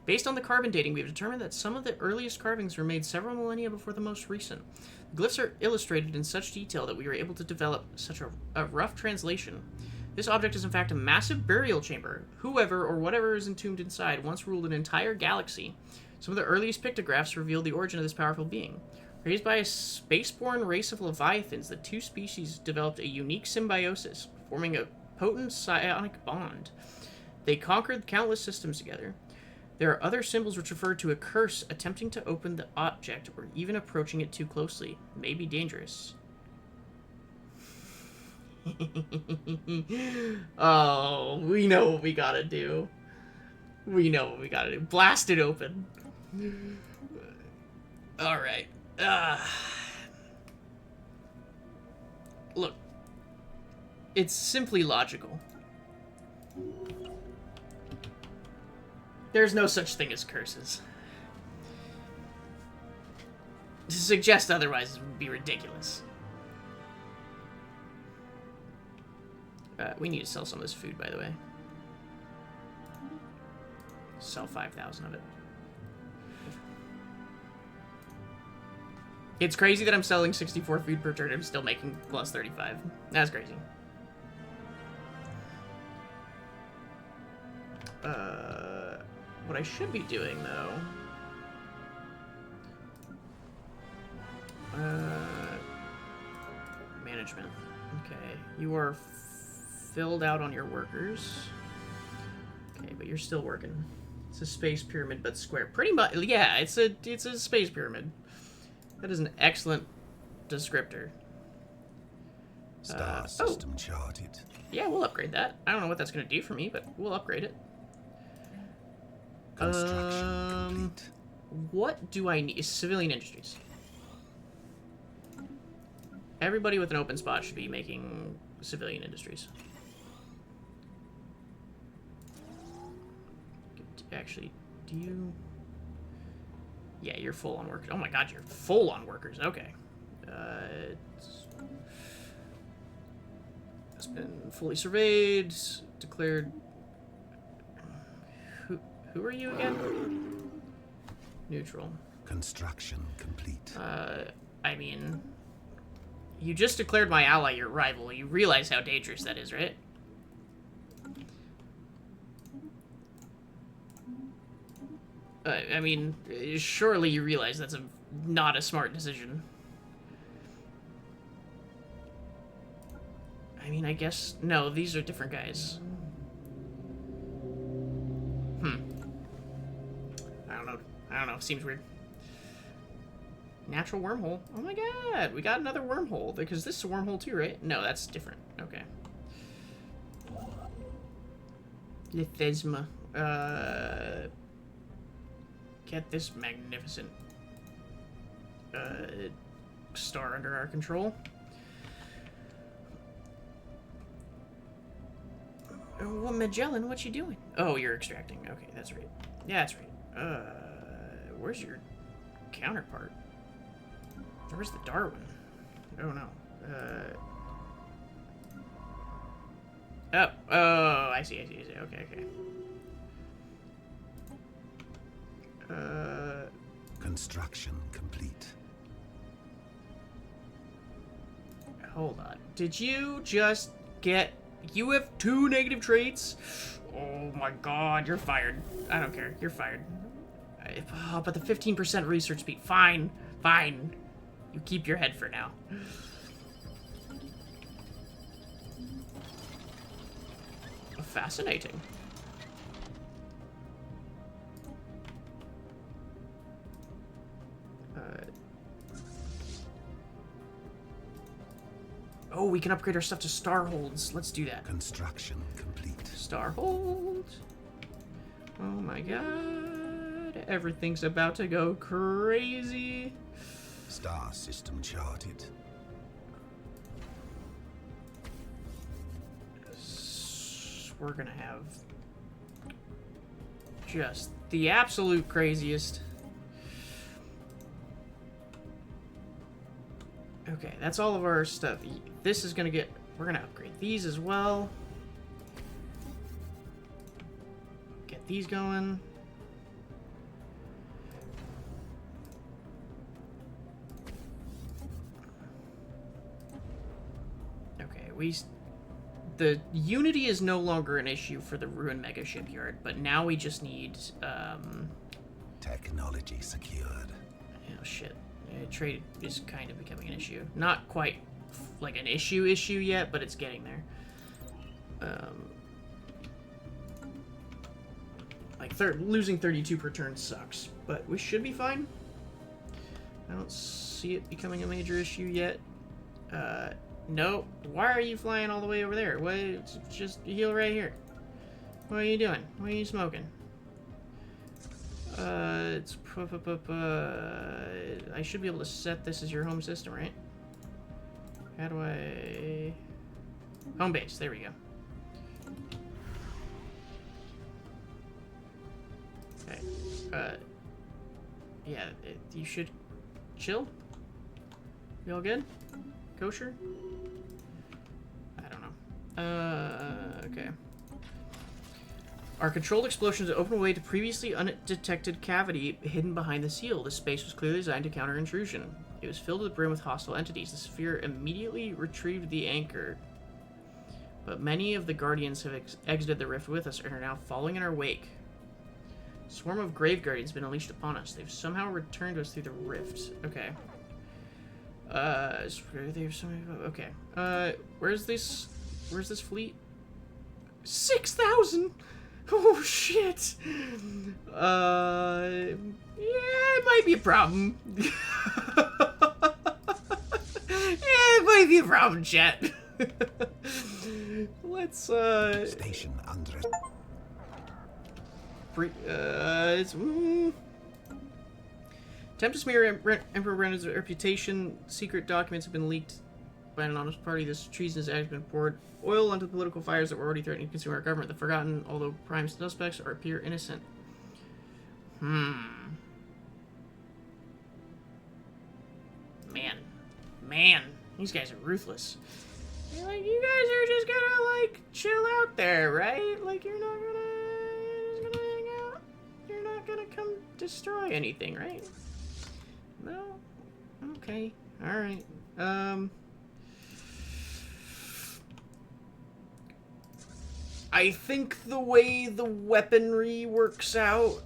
Based on the carbon dating, we have determined that some of the earliest carvings were made several millennia before the most recent. The glyphs are illustrated in such detail that we were able to develop such a rough translation. This object is in fact a massive burial chamber. Whoever or whatever is entombed inside once ruled an entire galaxy. Some of the earliest pictographs reveal the origin of this powerful being. Raised by a spaceborne race of leviathans, the 2 species developed a unique symbiosis, forming a potent psionic bond. They conquered countless systems together. There are other symbols which refer to a curse attempting to open the object or even approaching it too closely. May be dangerous. Oh, we know what we gotta do. We know what we gotta do. Blast it open. Alright. Look. It's simply logical. There's no such thing as curses. To suggest otherwise would be ridiculous. We need to sell some of this food, by the way. Sell 5,000 of it. It's crazy that I'm selling 64 food per turn. I'm still making plus 35. That's crazy. What I should be doing, though... management. Okay, you are filled out on your workers. Okay, but you're still working. It's a space pyramid, but square. Pretty much, yeah, it's a space pyramid. That is an excellent descriptor. Star system charted. Yeah, we'll upgrade that. I don't know what that's going to do for me, but we'll upgrade it. Construction complete. What do I need? Civilian industries. Everybody with an open spot should be making civilian industries. Actually, do you... Yeah, you're full on workers. Oh my god, you're full on workers. Okay. It's been fully surveyed, declared. Who are you again? Neutral. Construction complete. I mean, you just declared my ally your rival. You realize how dangerous that is, right? I mean, surely you realize that's not a smart decision. I mean, I guess... No, these are different guys. I don't know. Seems weird. Natural wormhole. Oh my god, we got another wormhole. Because this is a wormhole too, right? No, that's different. Okay. Lithesma. Get this magnificent star under our control. Well, Magellan, what you doing? Oh, you're extracting. Okay, that's right. Yeah, that's right. Where's your counterpart? Where's the Darwin? Oh, no. Oh, I see. Okay. Construction complete. Hold on. Did you just get... You have 2 negative traits? Oh my god, you're fired. I don't care. You're fired. Oh, but the 15% research speed. Fine. You keep your head for now. Fascinating. Oh, we can upgrade our stuff to star holds. Let's do that. Construction complete. Star hold. Oh my god. Everything's about to go crazy. Star system charted. We're gonna have just the absolute craziest. Okay, that's all of our stuff. This is gonna get... We're gonna upgrade these as well. Get these going. Okay, the Unity is no longer an issue for the Ruin Mega Shipyard, but now we just need, Technology secured. Oh, shit. Trade is kind of becoming an issue. Not quite like an issue yet, but it's getting there. Losing 32 per turn sucks, but we should be fine. I don't see it becoming a major issue yet. No. Why are you flying all the way over there? Why, just heal right here. What are you doing? What are you smoking? It's... I should be able to set this as your home system, right? How do I... Home base, there we go. Okay. Yeah, you should chill? You all good? Kosher? I don't know. Okay. Our controlled explosions open a way to previously undetected cavity hidden behind the seal. This space was clearly designed to counter intrusion. It was filled to the brim with hostile entities. The sphere immediately retrieved the anchor. But many of the Guardians have exited the rift with us and are now following in our wake. A swarm of Grave Guardians have been unleashed upon us. They've somehow returned to us through the rift. Okay. Okay. Where's this fleet? 6,000! Oh, shit! Yeah, it might be a problem. Yeah, it might be a problem, chat. Let's, Station under... Attempt to smear Emperor Brandon's reputation. Secret documents have been leaked by an anonymous party. This treason has actually been poured oil onto the political fires that were already threatening to consume our government. The forgotten, although prime suspects, appear innocent. man, these guys are ruthless. You're like, you guys are just gonna, like, chill out there, right? Like, you're just gonna hang out. You're not gonna come destroy anything, right? No? Okay. Alright. I think the way the weaponry works out,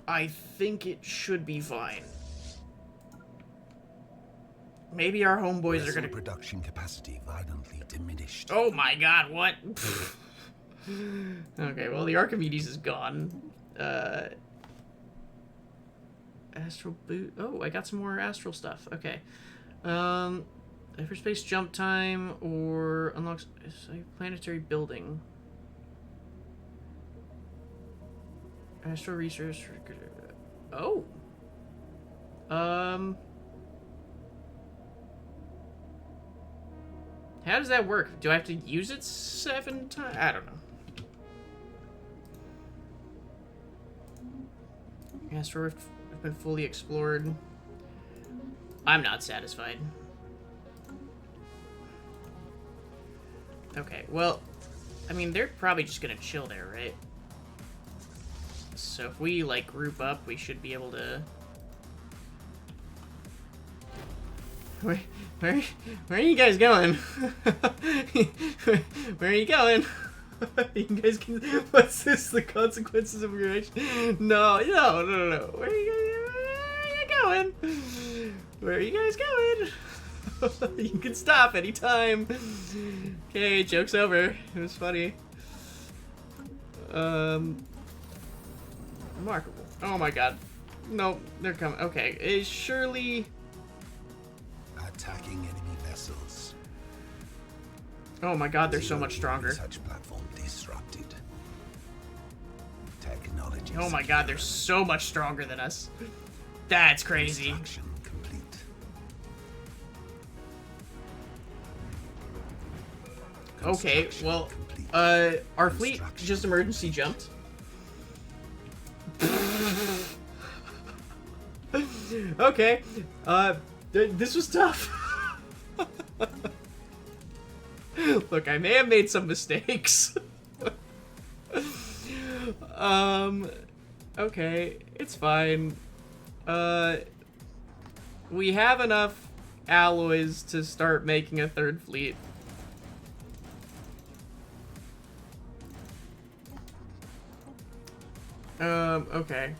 I think it should be fine. Maybe our homeboys are gonna... production capacity violently diminished. Oh my god, what? Okay, well, the Archimedes is gone. Astral boot. Oh, I got some more astral stuff. Okay. Hyperspace jump time or unlocks a planetary building. Astral research. Oh. How does that work? Do I have to use it 7 times? I don't know. Astral Rift has been fully explored. I'm not satisfied. Okay, well, I mean, they're probably just gonna chill there, right? So if we, like, group up, we should be able to... Where are you guys going? Where are you going? You guys can... What's this? The consequences of your action? No. Where are you going? Where are you guys going? You can stop anytime. Okay, joke's over. It was funny. Remarkable. Oh my god. No, they're coming. Okay, is surely... Attacking enemy vessels. Oh my god, they're so much stronger. Such platform disrupted. Technology. Oh my god, they're so much stronger than us. That's crazy. Construction complete. Okay, Construction well, complete. our fleet just emergency jumped. Okay, this was tough. Look, I may have made some mistakes. Okay, it's fine. We have enough alloys to start making a third fleet. Okay.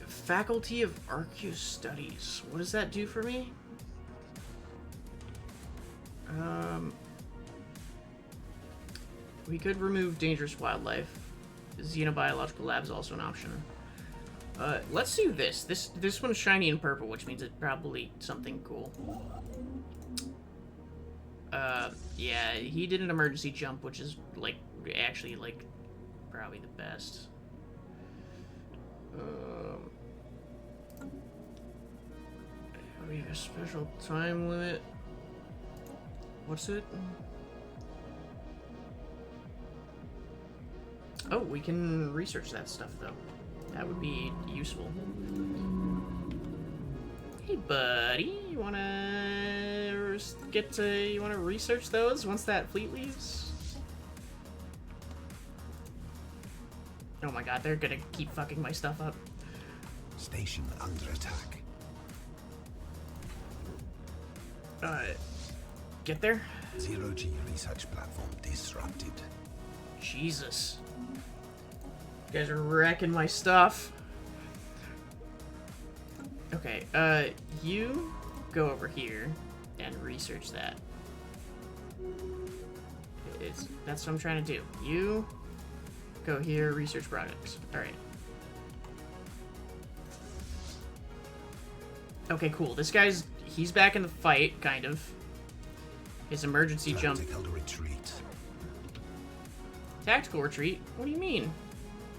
Faculty of Archaeo Studies. What does that do for me? We could remove dangerous wildlife. Xenobiological lab is also an option. Let's do this. This one's shiny and purple, which means it's probably something cool. Yeah, he did an emergency jump, which is, like, actually, like, probably the best. We have a special time limit. What's it? Oh, we can research that stuff, though. That would be useful. Hey, buddy, you wanna research those once that fleet leaves? Oh my god, they're gonna keep fucking my stuff up. Station under attack. Get there? Zero-G research platform disrupted. Jesus. You guys are wrecking my stuff. Okay, you go over here and research that. That's what I'm trying to do. You go here, research products. Alright. Okay, cool. This guy's... He's back in the fight, kind of. His emergency jump... Tactical retreat. Tactical retreat? What do you mean?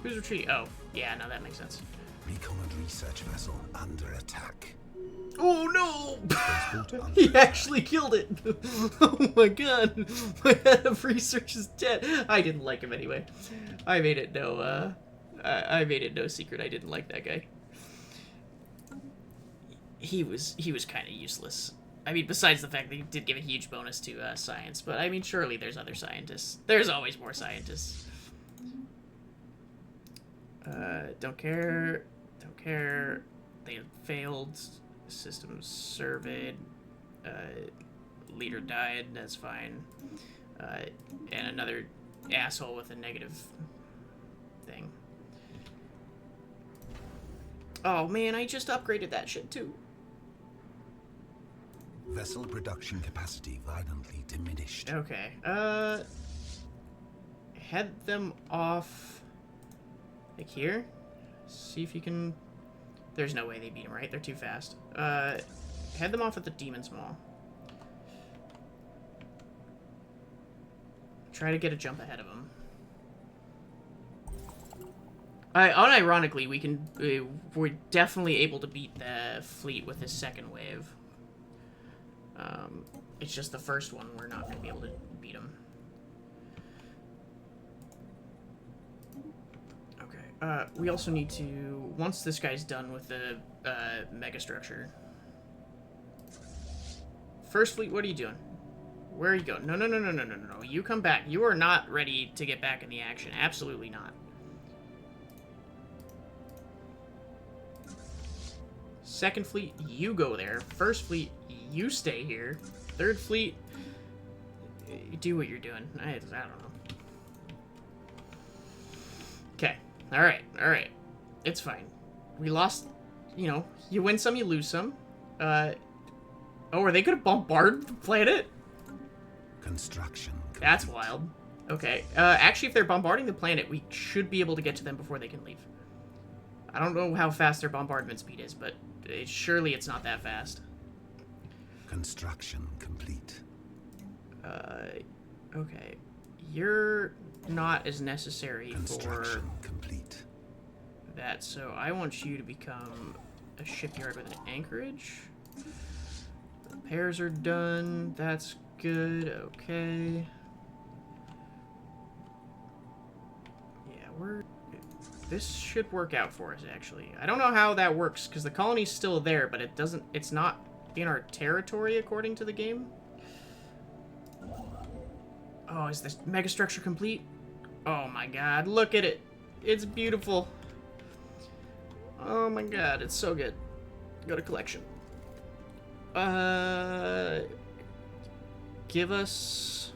Who's retreating? Oh, yeah, no, that makes sense. Recon and research vessel under attack. Oh, no! Transport under He attack. actually killed it! Oh my god! My head of research is dead! I didn't like him anyway. I made it no secret I didn't like that guy. he was kind of useless. I mean, besides the fact that he did give a huge bonus to science, but I mean, surely there's other scientists. There's always more scientists. Don't care. Don't care. They failed. Systems surveyed. Leader died. That's fine. And another asshole with a negative thing. Oh man, I just upgraded that shit too. Vessel production capacity violently diminished. Okay. Head them off like here. See if you can. There's no way they beat them, right? They're too fast. Head them off at the Demon's Maw. Try to get a jump ahead of them. Unironically, we can. We're definitely able to beat the fleet with this second wave. It's just the first one we're not going to be able to beat them. Okay. We also need to, once this guy's done with the megastructure. First fleet, what are you doing? Where are you going? No, no, no, no, no, no, no. You come back. You are not ready to get back in the action. Absolutely not. Second fleet, you go there. First fleet, you stay here. Third fleet, do what you're doing. I don't know. Okay. Alright, alright. It's fine. We lost, you know, you win some, you lose some. Oh, are they gonna bombard the planet? Construction complete. That's wild. Okay. Actually, if they're bombarding the planet, we should be able to get to them before they can leave. I don't know how fast their bombardment speed is, but surely it's not that fast. Construction complete. Okay. You're not as necessary Construction for complete. that, so I want you to become a shipyard with an anchorage. Repairs are done. That's good. Okay. Yeah, this should work out for us, actually. I don't know how that works, because the colony's still there, but it's not in our territory, according to the game. Oh, is this megastructure complete? Oh my god, look at it. It's beautiful. Oh my god, it's so good. Go to collection. Give us...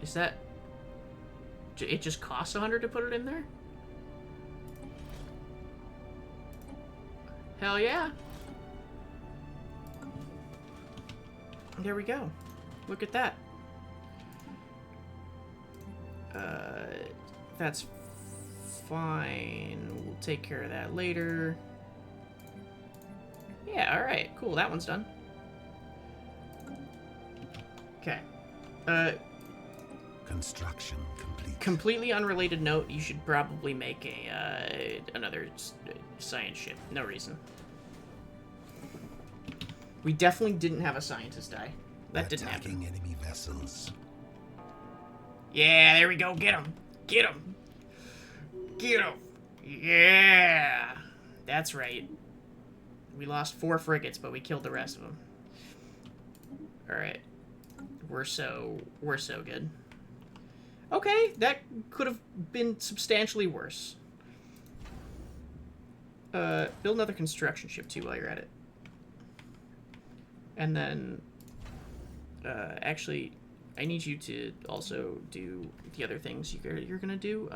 Is that... It just costs 100 to put it in there? Hell yeah. There we go. Look at that. That's fine. We'll take care of that later. Yeah, alright. Cool, that one's done. Okay. Construction complete. Completely unrelated note, you should probably make another science ship. No reason. We definitely didn't have a scientist die. That didn't happen. Attacking enemy vessels. Yeah, there we go. Get him. Get him. Get him. Yeah. That's right. We lost 4 frigates, but we killed the rest of them. Alright. We're so good. Okay, that could have been substantially worse. Build another construction ship, too, while you're at it. And then... actually... I need you to also do the other things you're gonna do.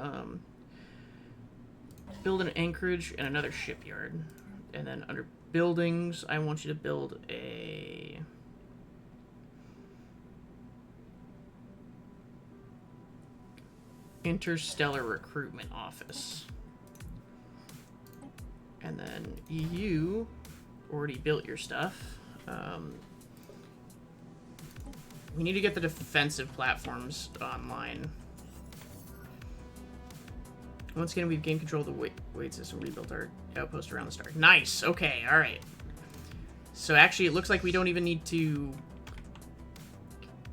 Build an anchorage and another shipyard. And then under buildings, I want you to build a... interstellar recruitment office. And then you already built your stuff. We need to get the defensive platforms online. Once again, we've gained control of the weight system. Rebuilt our outpost around the star. Nice. Okay. All right. So actually, it looks like we don't even need to,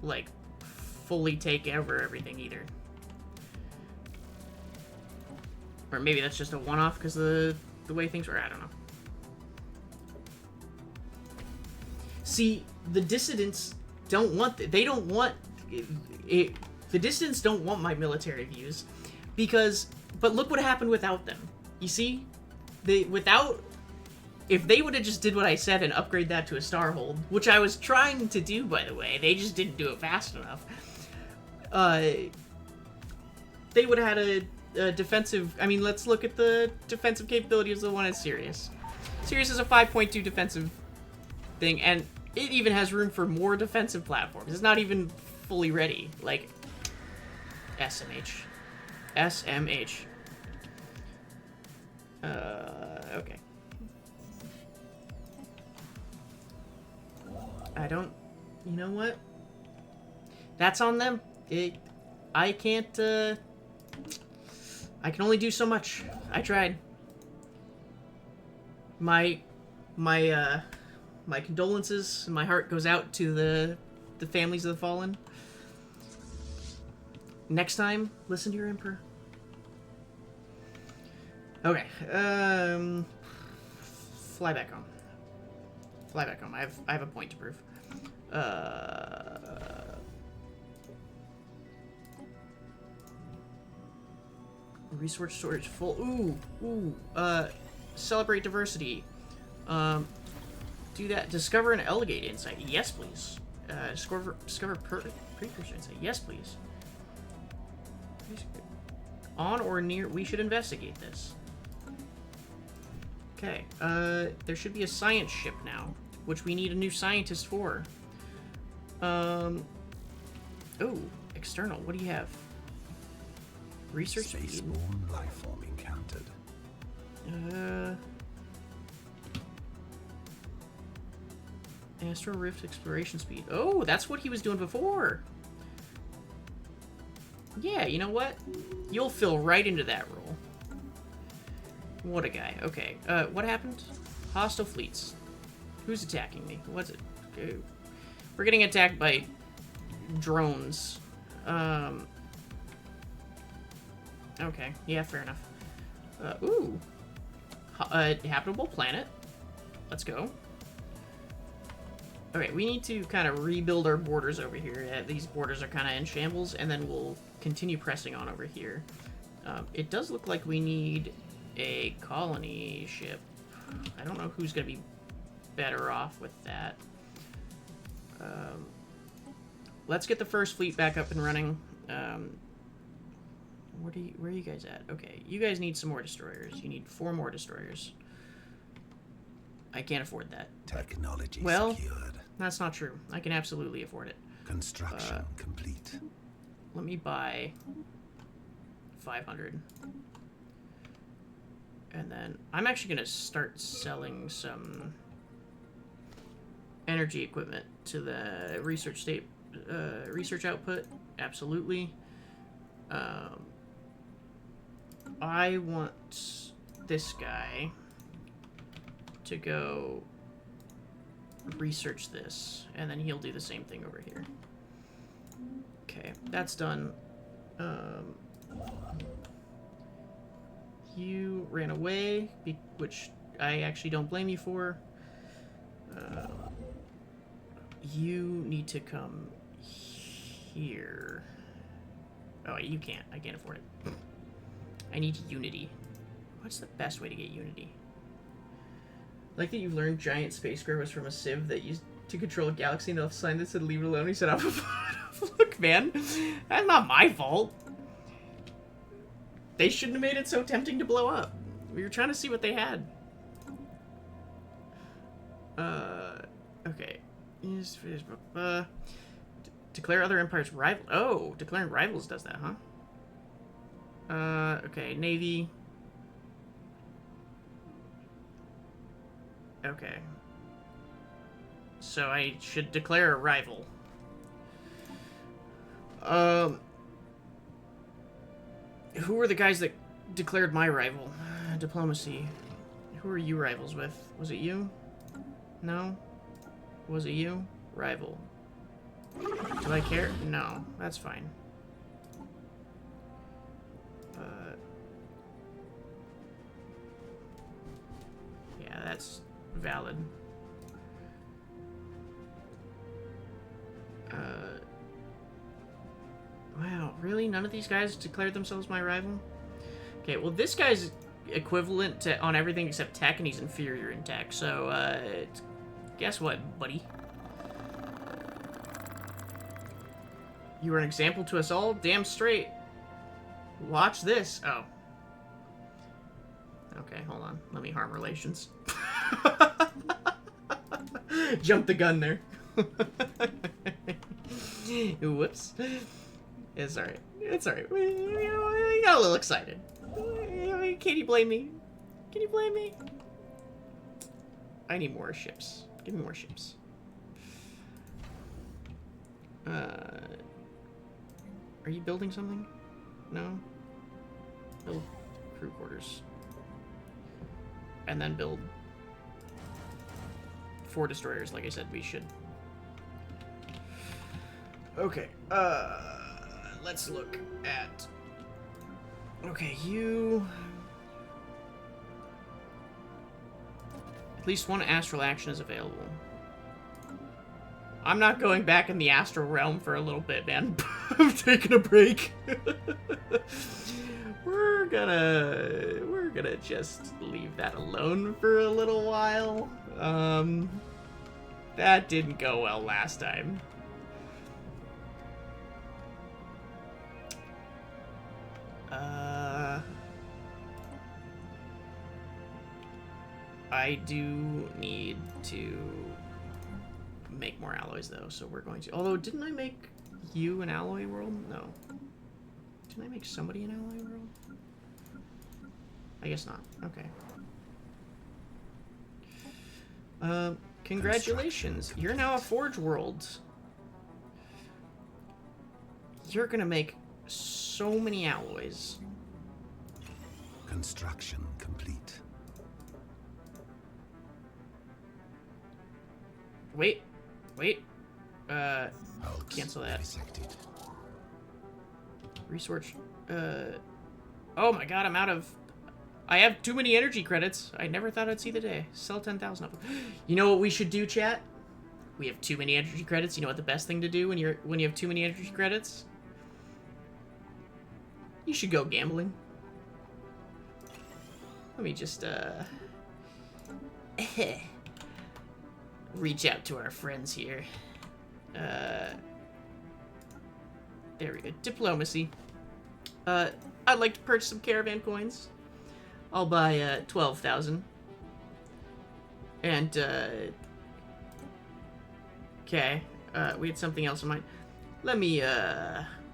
like, fully take over everything either. Or maybe that's just a one-off because the way things were. I don't know. See, the dissidents don't want... They don't want... the dissidents don't want my military views because... But look what happened without them. You see? If they would have just did what I said and upgrade that to a Starhold, which I was trying to do, by the way, they just didn't do it fast enough. They would have had a defensive... I mean, let's look at the defensive capability of the one in Sirius. Sirius is a 5.2 defensive thing, and it even has room for more defensive platforms. It's not even fully ready. Like, SMH. SMH. Okay. I don't... You know what? That's on them. I can't, I can only do so much. I tried. My condolences, my heart goes out to the families of the fallen. Next time, listen to your Emperor. Okay, fly back home. Fly back home. I have a point to prove. Resource storage full. Ooh. Celebrate diversity. Do that. Discover an Elegate insight. Yes, please. Discover precursor insight. Yes, please. On or near. We should investigate this. Okay. There should be a science ship now, which we need a new scientist for. Oh, external. What do you have? Research speed. Spaceborne life form encountered. Astral Rift exploration speed. Oh, that's what he was doing before. Yeah, you know what? You'll fill right into that role. What a guy. Okay. What happened? Hostile fleets. Who's attacking me? What's it? Okay. We're getting attacked by drones. Okay. Yeah, fair enough. Ooh. Habitable planet. Let's go. Okay, we need to kind of rebuild our borders over here. These borders are kind of in shambles, and then we'll continue pressing on over here. It does look like we need a colony ship. I don't know who's going to be better off with that. Let's get the first fleet back up and running. Where are you guys at? Okay, you guys need some more destroyers. You need 4 more destroyers. I can't afford that. Technology well, secured. That's not true. I can absolutely afford it. Construction complete. Let me buy 500. And then I'm actually going to start selling some energy equipment to the research output. Absolutely. I want this guy to go research this, and then he'll do the same thing over here. Okay, that's done. You ran away, which I actually don't blame you for. You need to come here. Oh, you can't. I can't afford it. I need unity. What's the best way to get unity? Like that you've learned giant space square was from a civ that used to control a galaxy enough sign that said leave it alone. He said, look, man, that's not my fault. They shouldn't have made it so tempting to blow up. We were trying to see what they had. Okay. Declare other empires rival. Oh, declaring rivals does that, huh? Okay, Navy. Okay. So I should declare a rival. Who are the guys that declared my rival? Diplomacy. Who are you rivals with? Was it you? No? Was it you? Rival. Do I care? No, that's fine. Yeah, that's valid. Wow, really? None of these guys declared themselves my rival? Okay, well, this guy's equivalent to on everything except tech, and he's inferior in tech. So, guess what, buddy? You were an example to us all? Damn straight. Watch this. Oh. Okay, hold on. Let me harm relations. Jump the gun there. Whoops. It's alright. It's alright. We got a little excited. Can you blame me? Can you blame me? I need more ships. Give me more ships. Are you building something? No? Build crew quarters. And then build 4 destroyers, like I said we should. Okay, let's look at... Okay, you... At least one astral action is available. I'm not going back in the astral realm for a little bit, man. I'm taking a break. We're gonna just leave that alone for a little while. That didn't go well last time. I do need to make more alloys, though, so we're going to... Although, didn't I make you an alloy world? No. Didn't I make somebody an alloy world? I guess not. Okay. Congratulations. You're now a forge world. You're gonna make so many alloys. Construction complete. Wait. Hulks Cancel that. vivisected. Resource. Oh my god, I'm out of... I have too many energy credits. I never thought I'd see the day. Sell 10,000 of them. You know what we should do, chat? We have too many energy credits. You know what the best thing to do when you have too many energy credits? You should go gambling. Let me just reach out to our friends here. There we go. Diplomacy. I'd like to purchase some caravan coins. I'll buy 12,000. And okay. We had something else in mind. Let me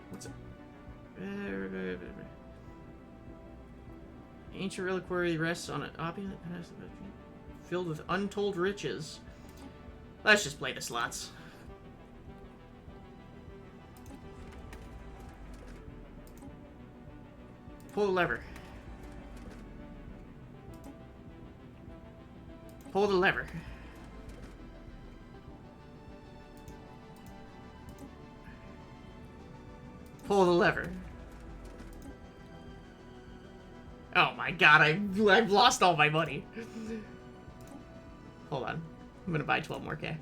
what's it? Ancient reliquary rests on an opulent filled with untold riches. Let's just play the slots. Pull the lever. Pull the lever. Pull the lever. Oh my god, I've lost all my money. Hold on. I'm gonna buy 12 more K.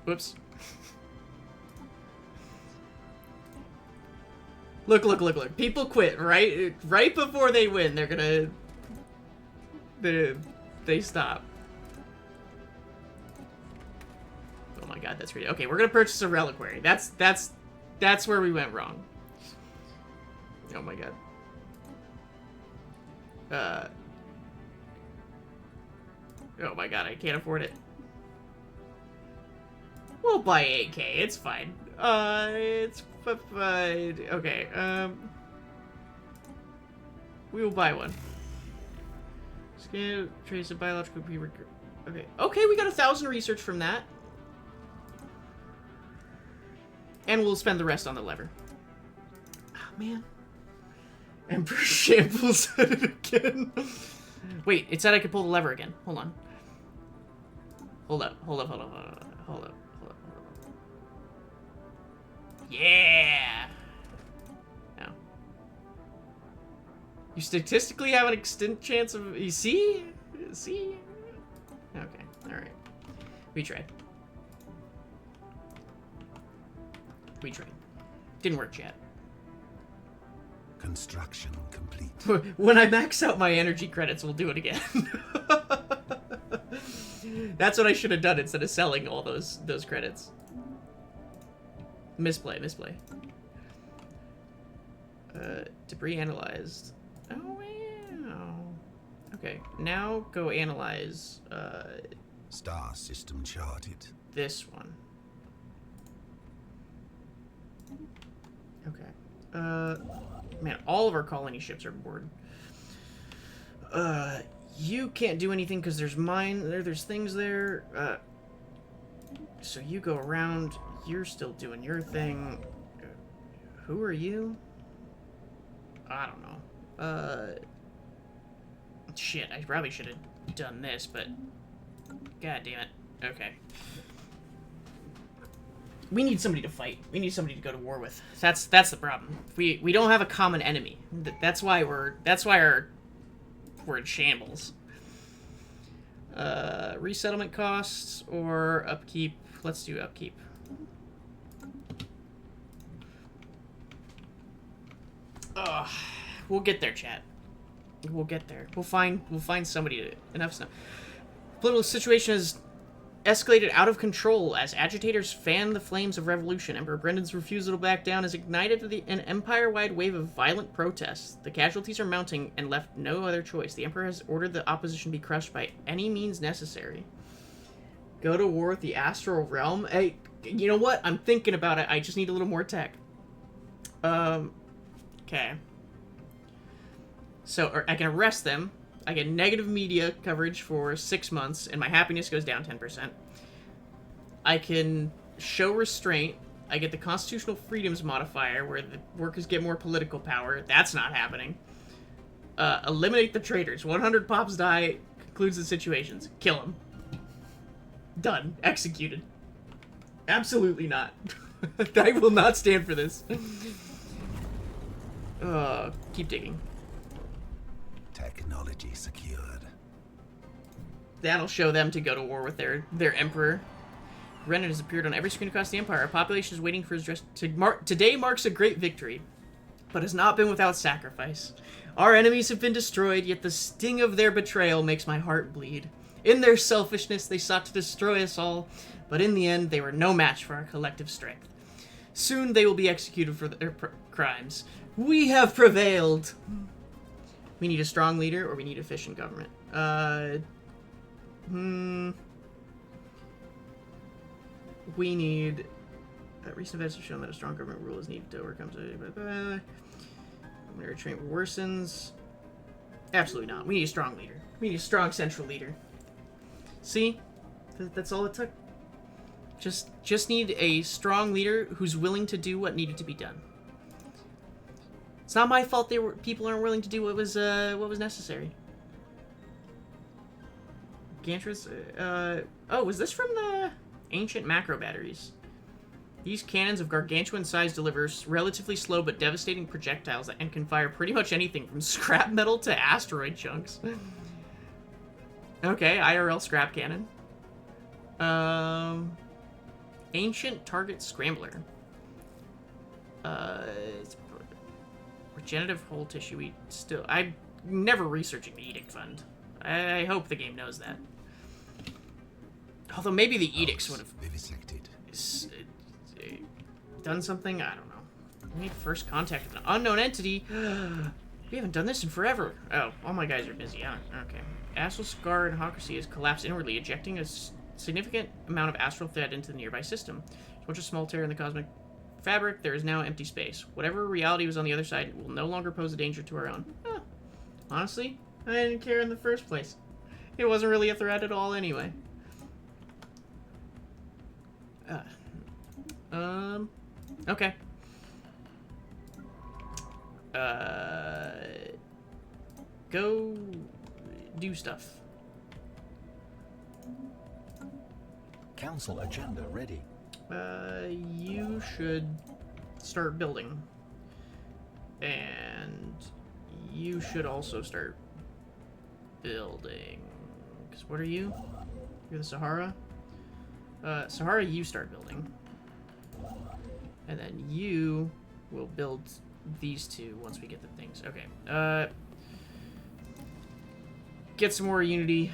Whoops. Look. People quit right before they win. They're gonna... They stop. Oh my god, that's great. Okay, we're gonna purchase a reliquary. That's where we went wrong. Oh my god. Oh my god, I can't afford it. We'll buy 8K, it's fine. It's fine. Okay, we will buy one. Scan, trace of biological people. Okay, we got 1,000 research from that. And we'll spend the rest on the lever. Oh, man. Emperor Shambles said it again. Wait, it said I could pull the lever again. Hold on. Hold up. Yeah! No. You statistically have an extent chance of... You see? See? Okay, alright. We tried. We tried. Didn't work yet. Construction complete. When I max out my energy credits, we'll do it again. That's what I should have done instead of selling all those credits. Misplay. Debris analyzed. Oh, wow. Okay, now go analyze, Star system charted. this one. Okay. Man, all of our colony ships are bored. You can't do anything because there's there's things there. So you go around. You're still doing your thing. Who are you? I don't know. Shit, I probably should have done this, but... God damn it. Okay. We need somebody to fight. We need somebody to go to war with. That's the problem. We don't have a common enemy. That's why we're in shambles. Resettlement costs or upkeep. Let's do upkeep. Ugh. We'll get there, chat. We'll get there. We'll find somebody to enough stuff. Political situation has escalated out of control as agitators fan the flames of revolution. Emperor Brendan's refusal to back down has ignited an empire-wide wave of violent protests. The casualties are mounting and left no other choice. The Emperor has ordered the opposition be crushed by any means necessary. Go to war with the astral realm? Hey, you know what? I'm thinking about it. I just need a little more tech. Okay. So I can arrest them. I get negative media coverage for 6 months, and my happiness goes down 10%. I can show restraint. I get the constitutional freedoms modifier, where the workers get more political power. That's not happening. Eliminate the traitors. 100 pops die. Concludes the situations. Kill them. Done. Executed. Absolutely not. I will not stand for this. Keep digging. Technology secured. That'll show them to go to war with their emperor. Renan has appeared on every screen across the Empire. Our population is waiting for his dress today marks a great victory, but has not been without sacrifice. Our enemies have been destroyed, yet the sting of their betrayal makes my heart bleed. In their selfishness, they sought to destroy us all, but in the end, they were no match for our collective strength. Soon they will be executed for their crimes. We have prevailed! We need a strong leader, or we need efficient government. We need... recent events have shown that a strong government rule is needed to overcome... Retreat worsens. Absolutely not. We need a strong leader. We need a strong central leader. See? That's all it took. Just need a strong leader who's willing to do what needed to be done. It's not my fault people aren't willing to do what was necessary. Gantras, oh, was this from the ancient macro batteries? These cannons of gargantuan size deliver relatively slow but devastating projectiles and can fire pretty much anything from scrap metal to asteroid chunks. Okay, IRL scrap cannon. Ancient target scrambler. Regenerative whole tissue. I'm never researching the Edict Fund. I hope the game knows that. Although maybe the edicts would have vivisected. Done something? I don't know. We need first contact with an unknown entity. We haven't done this in forever. Oh, all my guys are busy. Okay. Astral Scar and Hypocrisy has collapsed inwardly, ejecting a significant amount of astral thread into the nearby system. There's a bunch of small tear in the cosmic fabric. There is now empty space. Whatever reality was on the other side will no longer pose a danger to our own. Huh. Honestly, I didn't care in the first place. It wasn't really a threat at all anyway. Okay. Go do stuff. Council agenda ready. You should start building. And you should also start building. Because what are you? You're the Sahara? Sahara, you start building. And then you will build these two once we get the things. Okay. Get some more unity.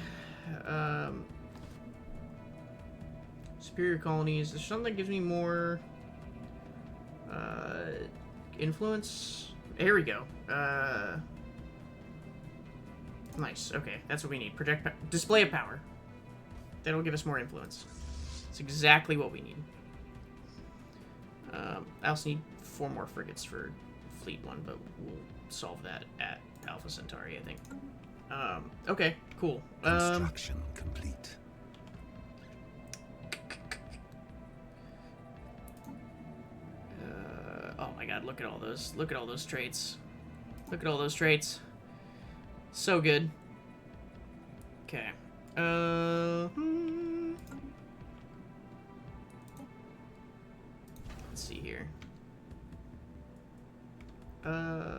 Superior colonies. There's something that gives me more influence. Here we go. Nice. Okay, that's what we need. Display of power. That'll give us more influence. It's exactly what we need. I also need 4 more frigates for Fleet 1, but we'll solve that at Alpha Centauri, I think. Okay, cool. Construction complete. Oh my god, look at all those. Look at all those traits. Look at all those traits. So good. Okay. Let's see here.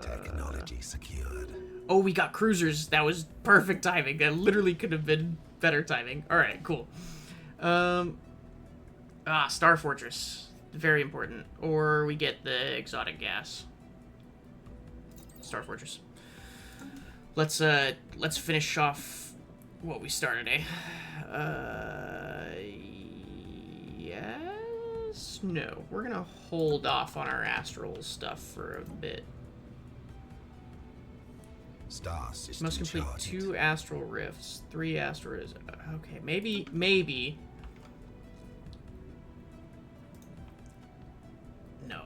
Technology secured. Oh, we got cruisers. That was perfect timing. That literally could have been better timing. All right, cool. Star Fortress. Very important. Or we get the exotic gas. Star Fortress. Let's finish off what we started, eh? Yes? No. We're gonna hold off on our astral stuff for a bit. Star system Must complete charted. 2 astral rifts, 3 astral rifts. Okay, maybe. No.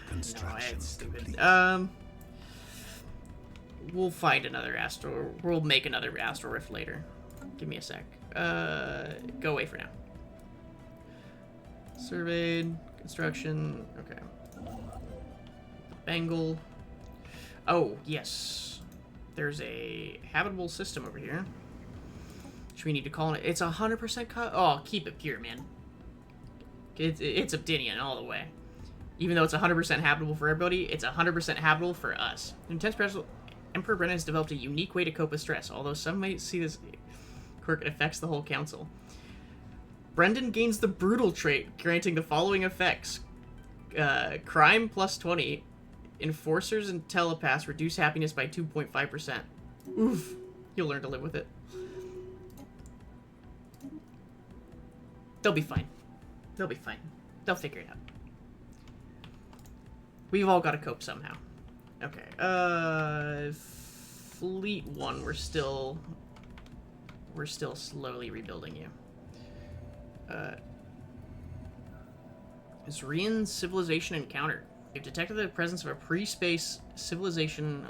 Construction It's stupid. complete. We'll find another astral. We'll make another astral rift later. Give me a sec. Go away for now. Surveyed, construction. Okay. Bengal. Oh yes, there's a habitable system over here. Which we need to call it. It's 100% cut. Oh, keep it pure, man. It's Obsidian all the way. Even though it's 100% habitable for everybody, it's 100% habitable for us. Intense pressure. Emperor Brennan has developed a unique way to cope with stress, although some might see this quirk affects the whole council. Brendan gains the brutal trait, granting the following effects. Crime plus 20. Enforcers and telepaths reduce happiness by 2.5%. Oof. You'll learn to live with it. They'll be fine. They'll be fine. They'll figure it out. We've all got to cope somehow. Okay, Fleet 1, we're still slowly rebuilding you. Isrian civilization encountered. You've detected the presence of a pre-space civilization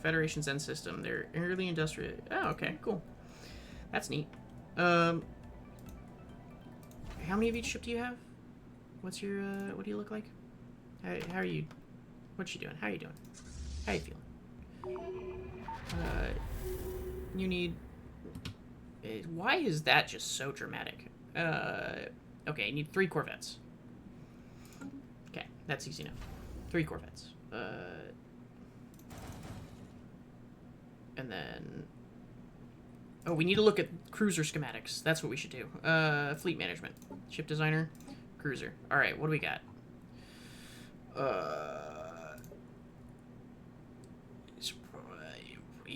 Federation Zen system. They're early industrial. Oh, okay, cool. That's neat. How many of each ship do you have? What's your, what do you look like? How are you? What you doing? How you doing? How you feeling? You need... why is that just so dramatic? Okay, you need 3 corvettes. Okay, that's easy enough. 3 corvettes. And then... oh, we need to look at cruiser schematics. That's what we should do. Fleet management. Ship designer. Cruiser. Alright, what do we got?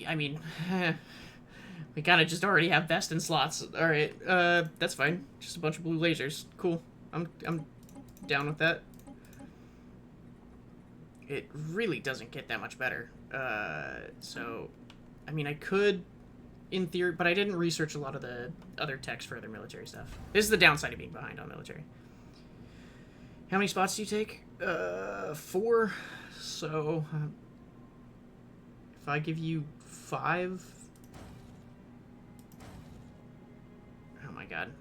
I mean, we kind of just already have best in slots. All right, that's fine. Just a bunch of blue lasers. Cool. I'm down with that. It really doesn't get that much better. So, I mean, I could, in theory, but I didn't research a lot of the other techs for other military stuff. This is the downside of being behind on military. How many spots do you take? 4. So, if I give you 5... oh my god.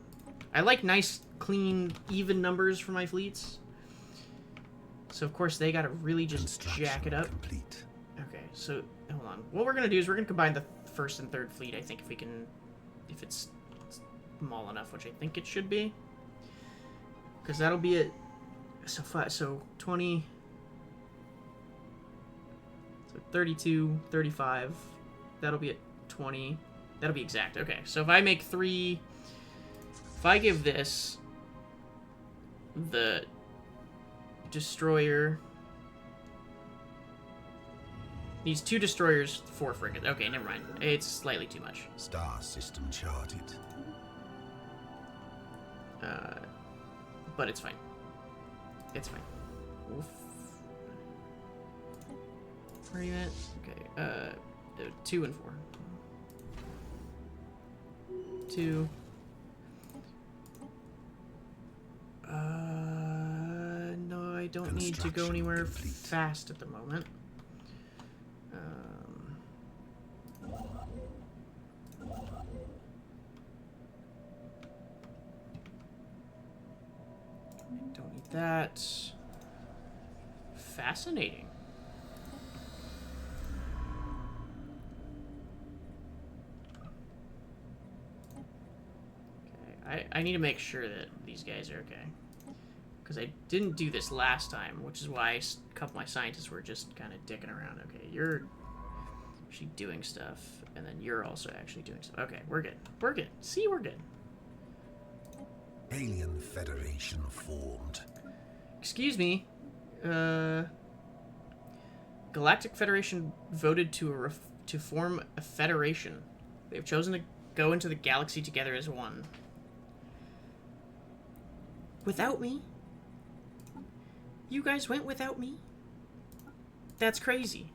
I like nice, clean, even numbers for my fleets. So, of course, they gotta really just jack it up. Complete. Okay, so, hold on. What we're gonna do is we're gonna combine the 1st and 3rd fleet, I think, if we can... if it's small enough, which I think it should be. Because that'll be it. So 20, 32, 35. That'll be at 20. That'll be exact. Okay, so if I make 3... If I give this the destroyer... Needs 2 destroyers, 4 frigates. Okay, never mind. It's slightly too much. Star system charted. But it's fine. It's fine. Oof. Where are you at? Okay, 2 and 4. 2. No, I don't need to go anywhere fast at the moment. Don't need that. Fascinating. Okay, I need to make sure that these guys are okay. Because I didn't do this last time, which is why a couple of my scientists were just kind of dicking around. Okay, you're actually doing stuff, and then you're also actually doing stuff. Okay, we're good. We're good. See, we're good. Alien Federation formed. Excuse me. Galactic Federation voted to form a federation. They've chosen to go into the galaxy together as one. Without me? You guys went without me? That's crazy.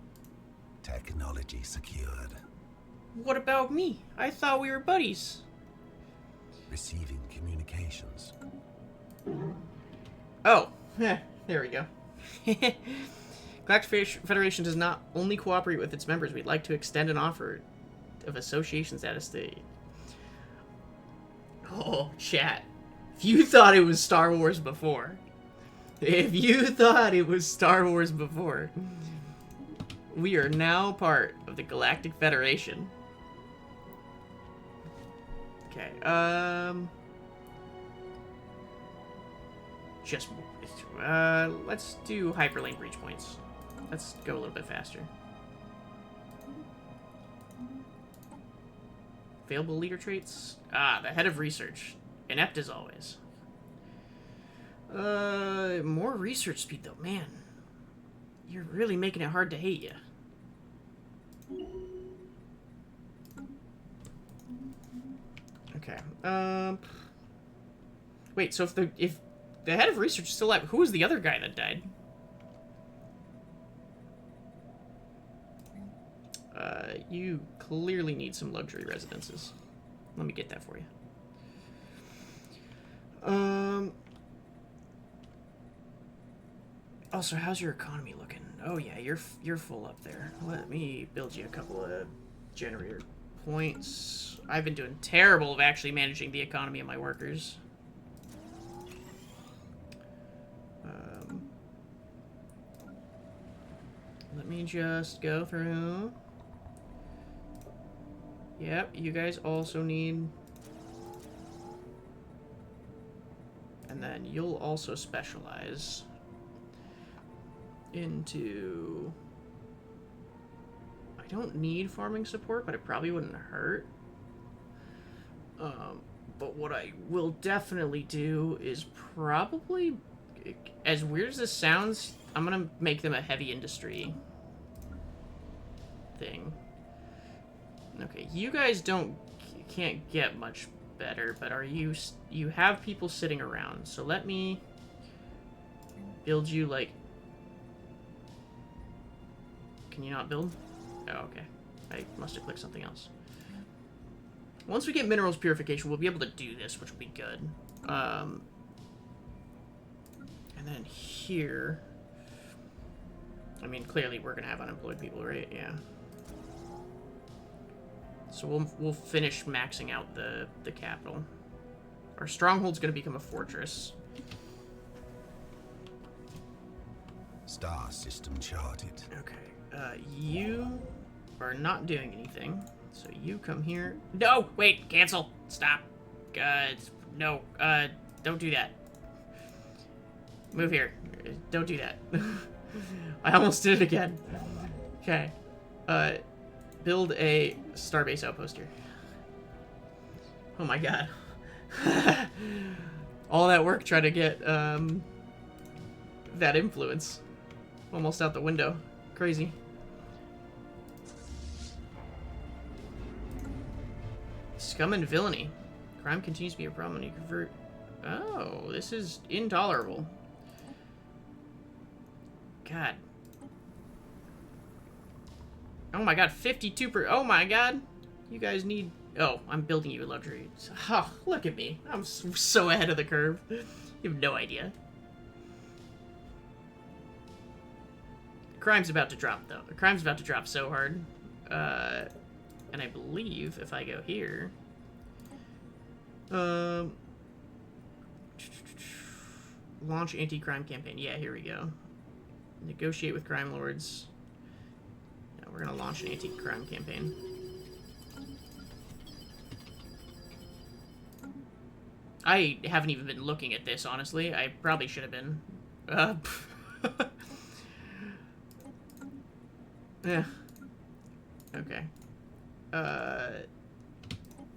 Technology secured. What about me? I thought we were buddies. Receiving communications. Oh, there we go. Galactic Federation does not only cooperate with its members, we'd like to extend an offer of association status to... Oh, chat. If you thought it was Star Wars before, we are now part of the Galactic Federation. Okay, let's do hyperlane breach points. Let's go a little bit faster. Available leader traits? Ah, the head of research. Inept as always. More research speed though, man. You're really making it hard to hate you. Okay. Wait, so if the head of research is still alive, who was the other guy that died? You clearly need some luxury residences. Let me get that for you. Also, how's your economy looking? Oh yeah, you're full up there. Let me build you a couple of generator points. I've been doing terrible of actually managing the economy of my workers. Let me just go through. Yep, you guys also need... And then you'll also specialize into... I don't need farming support, but it probably wouldn't hurt. But what I will definitely do is probably... As weird as this sounds, I'm gonna make them a heavy industry thing. Okay, you guys can't get much better, but you have people sitting around, so let me build you, like... Can you not build? Oh, okay. I must have clicked something else. Once we get minerals purification, we'll be able to do this, which will be good. And then here... I mean, clearly we're gonna have unemployed people, right? Yeah. So we'll finish maxing out the capital. Our stronghold's gonna become a fortress. Star system charted. Okay. You are not doing anything. So you come here. No! Wait! Cancel! Stop! No. Don't do that. Move here. Don't do that. I almost did it again. Okay. Build a starbase outpost here. Oh my god. All that work trying to get, that influence. Almost out the window. Crazy. Scum and villainy. Crime continues to be a problem when you convert... Oh, this is intolerable. God. Oh my god, 52%. Oh my god. You guys need... Oh, I'm building you a luxury. Oh, look at me. I'm so ahead of the curve. You have no idea. Crime's about to drop, though. The crime's about to drop so hard. And I believe if I go here... Launch anti-crime campaign. Yeah, here we go. Negotiate with crime lords. Yeah, we're gonna launch an anti-crime campaign. I haven't even been looking at this, honestly. I probably should have been. Yeah. Okay.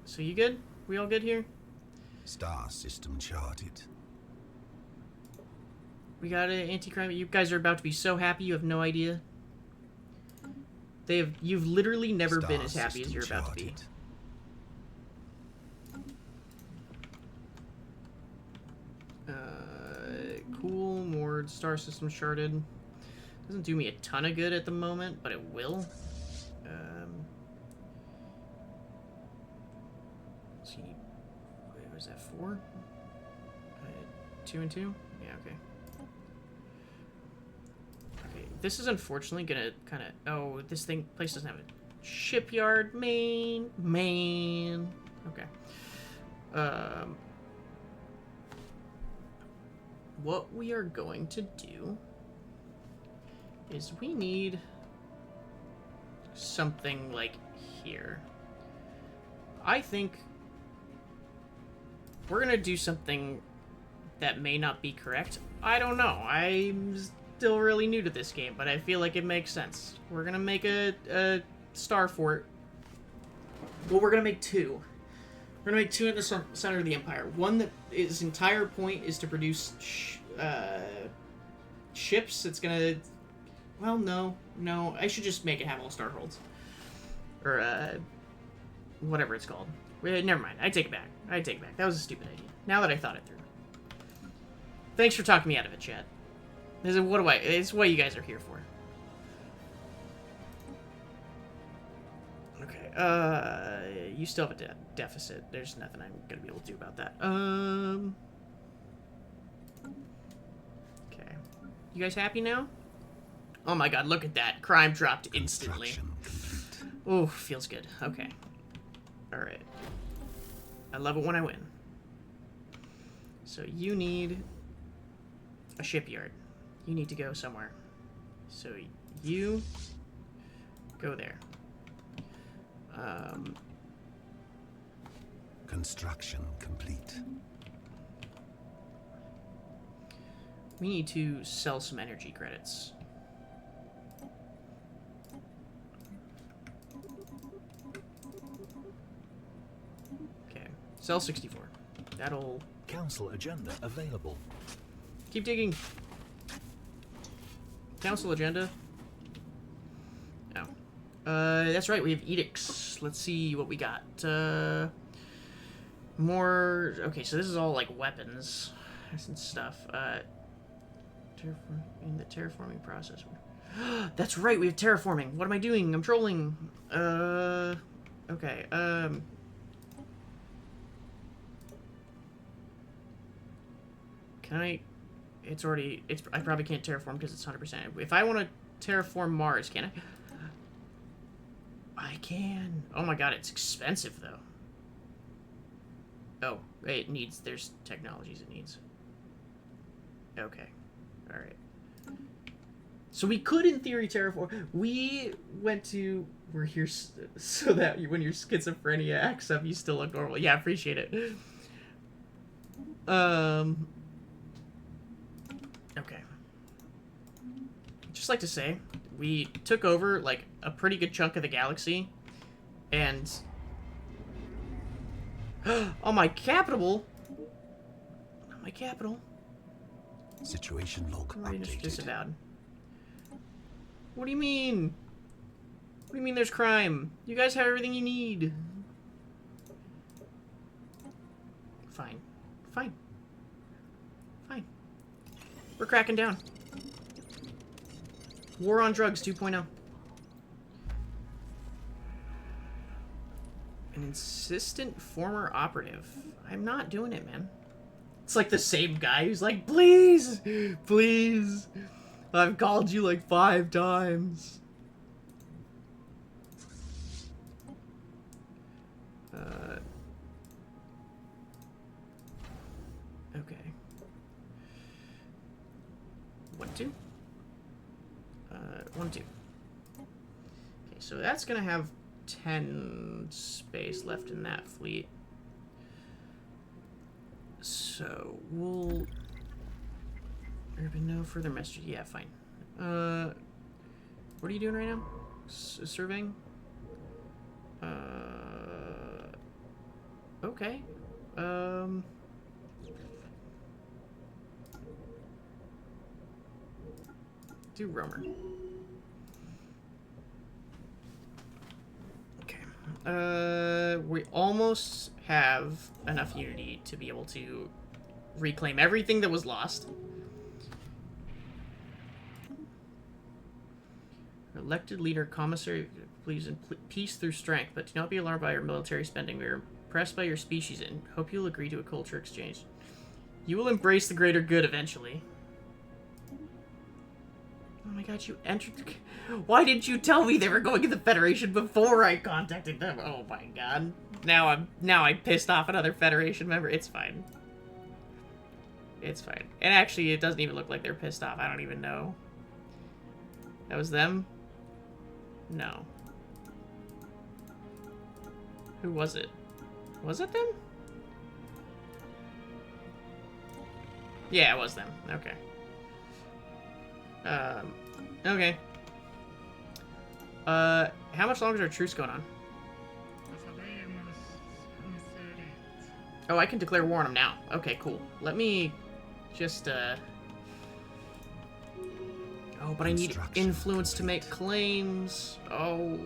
So you good? We all good here? Star system charted. We got an anti-crime. You guys are about to be so happy. You have no idea. You've literally never been as happy as you're about to be. Cool. More star system charted. Doesn't do me a ton of good at the moment, but it will. Let's see. Wait, was that 4? 2 and 2? Yeah, okay. Okay, this is unfortunately gonna kind of... Oh, this place doesn't have a shipyard. Man. Okay. What we are going to do is we need something like here. I think we're gonna do something that may not be correct. I don't know. I'm still really new to this game, but I feel like it makes sense. We're gonna make a star fort. Well, we're gonna make 2. We're gonna make 2 in the center of the Empire. One that its entire point is to produce ships. It's gonna... Well, no. I should just make it have all star holds. Or, whatever it's called. Never mind. I take it back. That was a stupid idea. Now that I thought it through. Thanks for talking me out of it, chat. It's what you guys are here for. Okay, you still have a deficit. There's nothing I'm gonna be able to do about that. Okay. You guys happy now? Oh my god, look at that. Crime dropped instantly. Oh, feels good. Okay. Alright. I love it when I win. So you need a shipyard. You need to go somewhere. So you go there. Construction complete. We need to sell some energy credits. Okay, sell 64. That'll... Council agenda available. Keep digging. Council agenda. Oh. That's right, we have edicts. Let's see what we got. More... Okay, so this is all, like, weapons and stuff. In the terraforming process. That's right, we have terraforming. What am I doing? I'm trolling. Okay, Can I... It's already... I probably can't terraform because it's 100%. If I want to terraform Mars, can I? I can. Oh my god, it's expensive, though. Oh, it needs... There's technologies it needs. Okay. Alright. So we could, in theory, terraform... We went to... We're here so that when your schizophrenia acts up, you still look normal. Yeah, appreciate it. Okay. just like to say, we took over, like, a pretty good chunk of the galaxy, and... oh, my capital! Not my capital. Situation log Readiness updated. disavowed. What do you mean? What do you mean there's crime? You guys have everything you need. Fine. Fine. Fine. We're cracking down. War on Drugs 2.0. An insistent former operative. I'm not doing it, man. It's like the same guy who's like, please, please. I've called you like 5 times. Okay. 1, 2. 1, 2. Okay, so that's gonna have 10 space left in that fleet. So we'll. There have been no further messages. Yeah, fine. What are you doing right now? Surveying? Okay. Do roamer. Okay. We almost have enough unity to be able to reclaim everything that was lost. Elected leader, commissary, believes in peace through strength, but do not be alarmed by your military spending. We are impressed by your species and hope you'll agree to a culture exchange. You will embrace the greater good eventually. Oh my god, you entered the... Why didn't you tell me they were going in the Federation before I contacted them? Oh my god. Now I'm pissed off another Federation member. It's fine. It's fine. And actually, it doesn't even look like they're pissed off. I don't even know. That was them? No. Who was it? Was it them? Yeah, it was them. Okay. Okay. How much longer is our truce going on? Oh, I can declare war on them now. Okay, cool. Let me just, Oh, but I need influence to make claims. Oh.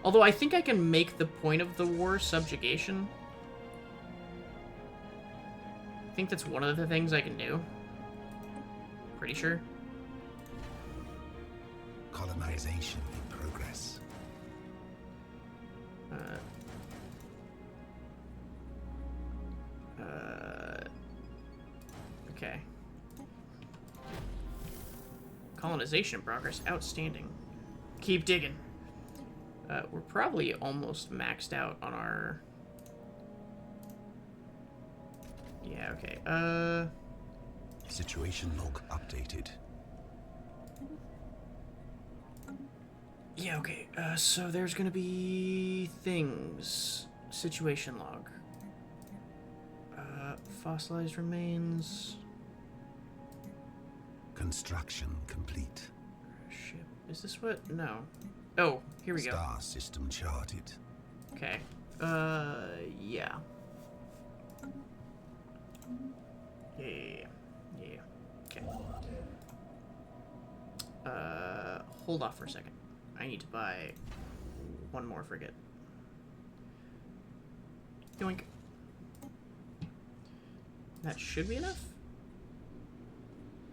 Although I think I can make the point of the war subjugation. I think that's one of the things I can do. Pretty sure. Colonization in progress. Okay. Colonization progress. Outstanding. Keep digging. We're probably almost maxed out on our... Yeah, okay. Situation log updated. Yeah, okay. So there's gonna be things. Situation log. Fossilized remains. Construction complete. Ship. Is this what? No. Oh, here we go. Star system charted. Okay. Yeah. Yeah. Okay. Hold off for a second. I need to buy one more frigate. Yoink. That should be enough?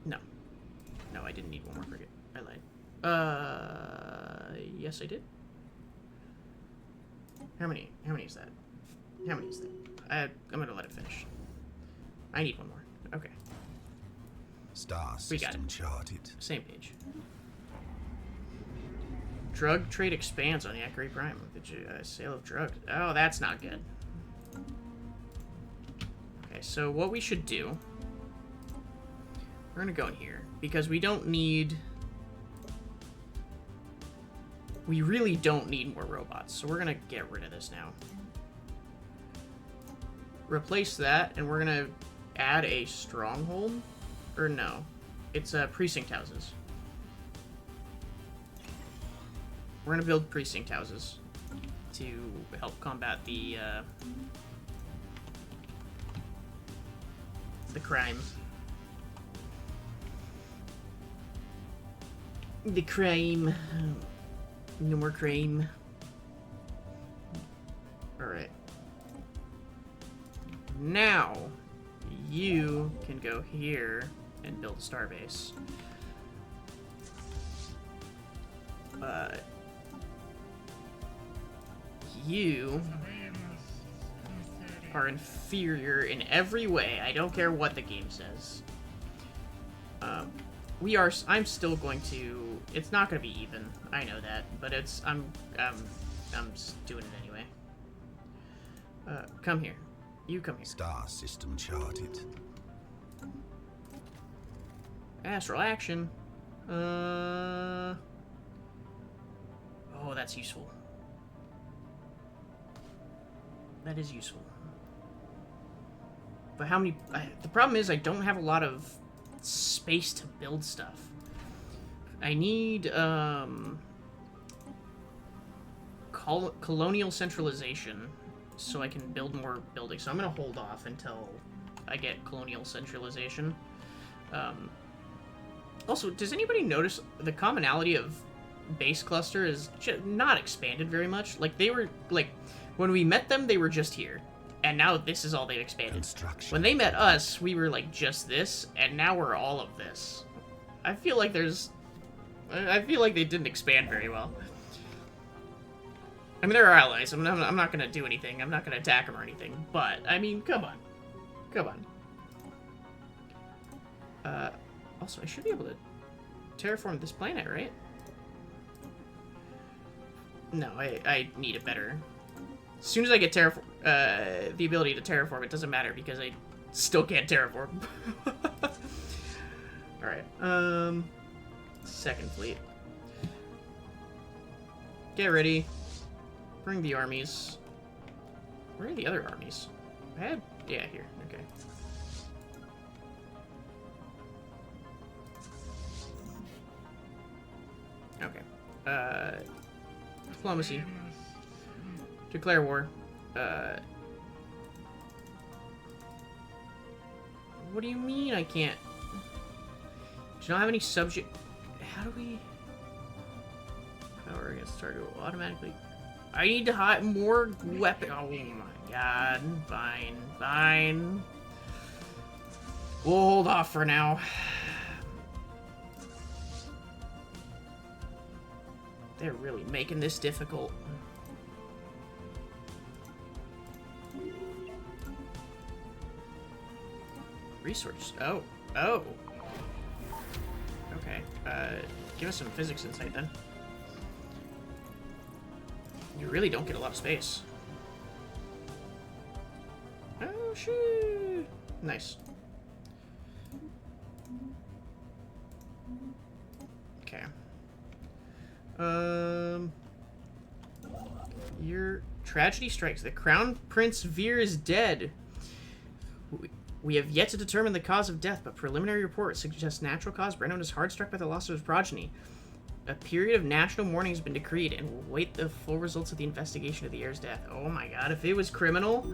No. No, I didn't need one more frigate. I lied. Yes I did. How many is that? How many is that? I'm gonna let it finish. I need one more. Okay. Star system charted. Same page. Drug trade expands on the Akari Prime. The sale of drugs. Oh, that's not good. Okay, so what we should do... We're gonna go in here, because we don't need... We really don't need more robots, so we're gonna get rid of this now. Replace that, and we're gonna add a stronghold. Or no. It's precinct houses. We're gonna build precinct houses to help combat the crime. The crime. No more crime. Alright. Now, you can go here and build a starbase. You are inferior in every way. I don't care what the game says. I'm still going to. It's not going to be even. I know that, but I'm just doing it anyway. Come here. You come here. Star system charted. Astral action. Oh, that's useful. That is useful. But how many... the problem is I don't have a lot of space to build stuff. I need, colonial centralization so I can build more buildings. So I'm going to hold off until I get colonial centralization. Also, does anybody notice the commonality of base cluster is not expanded very much? Like, they were, like, when we met them, they were just here. And now this is all they've expanded. When they met us, we were, like, just this, and now we're all of this. I feel like they didn't expand very well. I mean, they're our allies. I'm not gonna do anything. I'm not gonna attack them or anything. But, I mean, come on. Come on. Also, I should be able to terraform this planet, right? No, I need a better... As soon as I get the ability to terraform, it doesn't matter because I still can't terraform. Alright, second fleet. Get ready. Bring the armies. Where are the other armies? Yeah, here, okay. Okay. Diplomacy. Declare war. What do you mean I can't? Do you not have any subject? How do we... Power against target will automatically... I need to hide more weapon... Oh my god. Fine. Fine. We'll hold off for now. They're really making this difficult. Resource. Oh. Oh. Okay. Give us some physics insight then. You really don't get a lot of space. Oh, shit. Nice. Okay. Your tragedy strikes. The Crown Prince Veer is dead. We have yet to determine the cause of death, but preliminary reports suggest natural cause. Brennan is hard struck by the loss of his progeny. A period of national mourning has been decreed, and will wait the full results of the investigation of the heir's death. Oh my god, if it was criminal...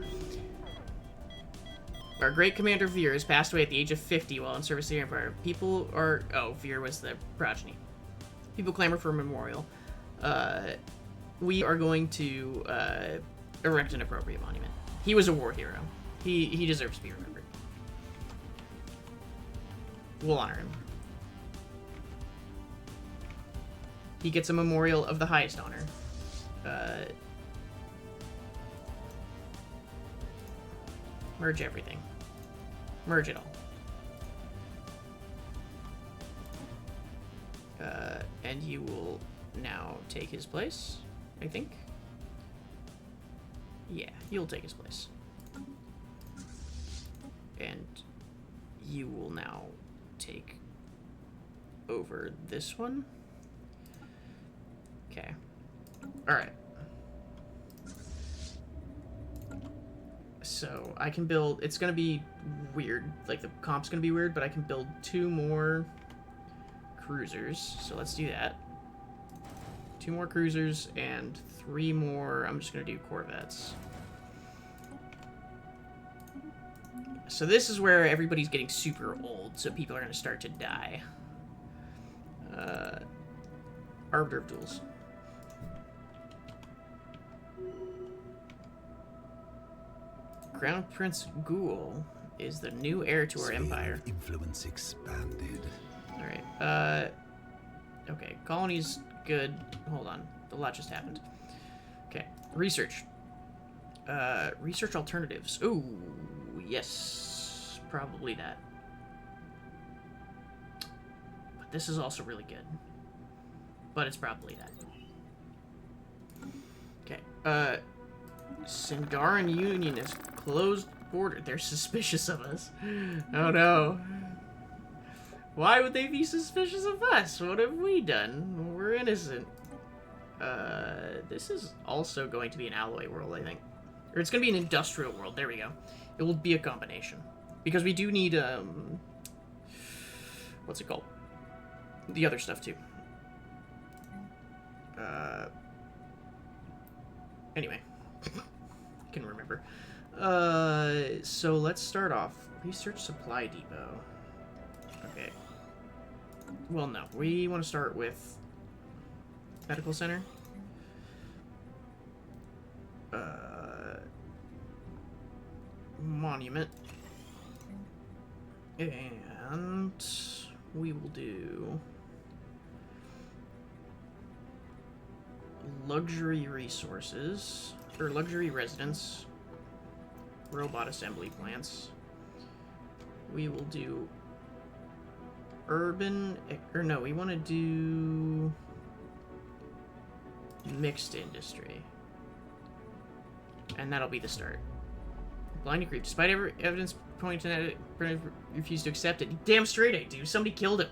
Our great commander Veer has passed away at the age of 50 while in service to the Empire. People are... Oh, Veer was the progeny. People clamor for a memorial. We are going to erect an appropriate monument. He was a war hero. He deserves to be remembered. We'll honor him. He gets a memorial of the highest honor. Merge everything. Merge it all. And you will now take his place, I think. Yeah, you'll take his place. And you will now take over this one. Okay. Alright. So, I can build... It's gonna be weird. Like, the comp's gonna be weird, but I can build 2 more cruisers, so let's do that. 2 more cruisers and 3 more. I'm just gonna do corvettes. So this is where everybody's getting super old, so people are gonna start to die. Arbiter of Duels. Crown Prince Ghoul is the new heir to our Sphere empire. of influence expanded. Alright, okay, colony's good. Hold on, a lot just happened. Okay, research. Research alternatives. Ooh, yes, probably that. But this is also really good. But it's probably that. Okay, Sindarin Union is closed border. They're suspicious of us. Oh no. Why would they be suspicious of us? What have we done? We're innocent. This is also going to be an alloy world, I think. Or it's going to be an industrial world. There we go. It will be a combination. Because we do need, what's it called? The other stuff, too. Anyway. I can remember. So let's start off. Research Supply Depot. Okay. Well, no. We want to start with Medical Center. Monument. And we will do luxury resources, or luxury residence, robot assembly plants. We will do urban, or no, we want to do mixed industry. And that'll be the start. Blinding creep. Despite every evidence pointing at it, refused to accept it. Damn straight I do. Somebody killed him.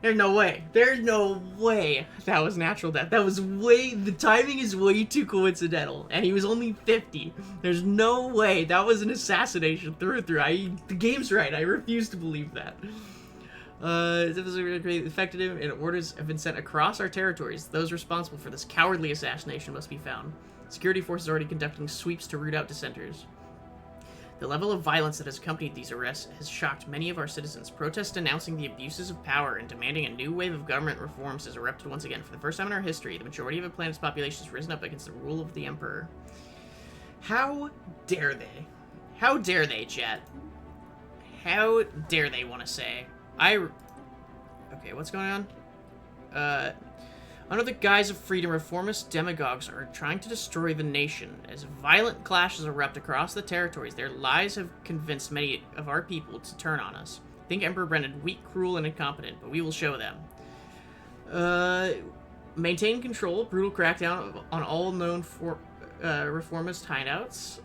There's no way. There's no way that was natural death. That was way... The timing is way too coincidental. And he was only 50. There's no way. That was an assassination through and through. The game's right. I refuse to believe that. Affected him, and orders have been sent across our territories. Those responsible for this cowardly assassination must be found. Security forces are already conducting sweeps to root out dissenters. The level of violence that has accompanied these arrests has shocked many of our citizens. Protests denouncing the abuses of power and demanding a new wave of government reforms has erupted once again. For the first time in our history, the majority of the planet's population has risen up against the rule of the Emperor. How dare they? How dare they, chat? How dare they want to say? Okay, what's going on? Under the guise of freedom, reformist demagogues are trying to destroy the nation. As violent clashes erupt across the territories, their lies have convinced many of our people to turn on us. Think Emperor Brennan weak, cruel, and incompetent, but we will show them. Maintain control, brutal crackdown on all known reformist hideouts.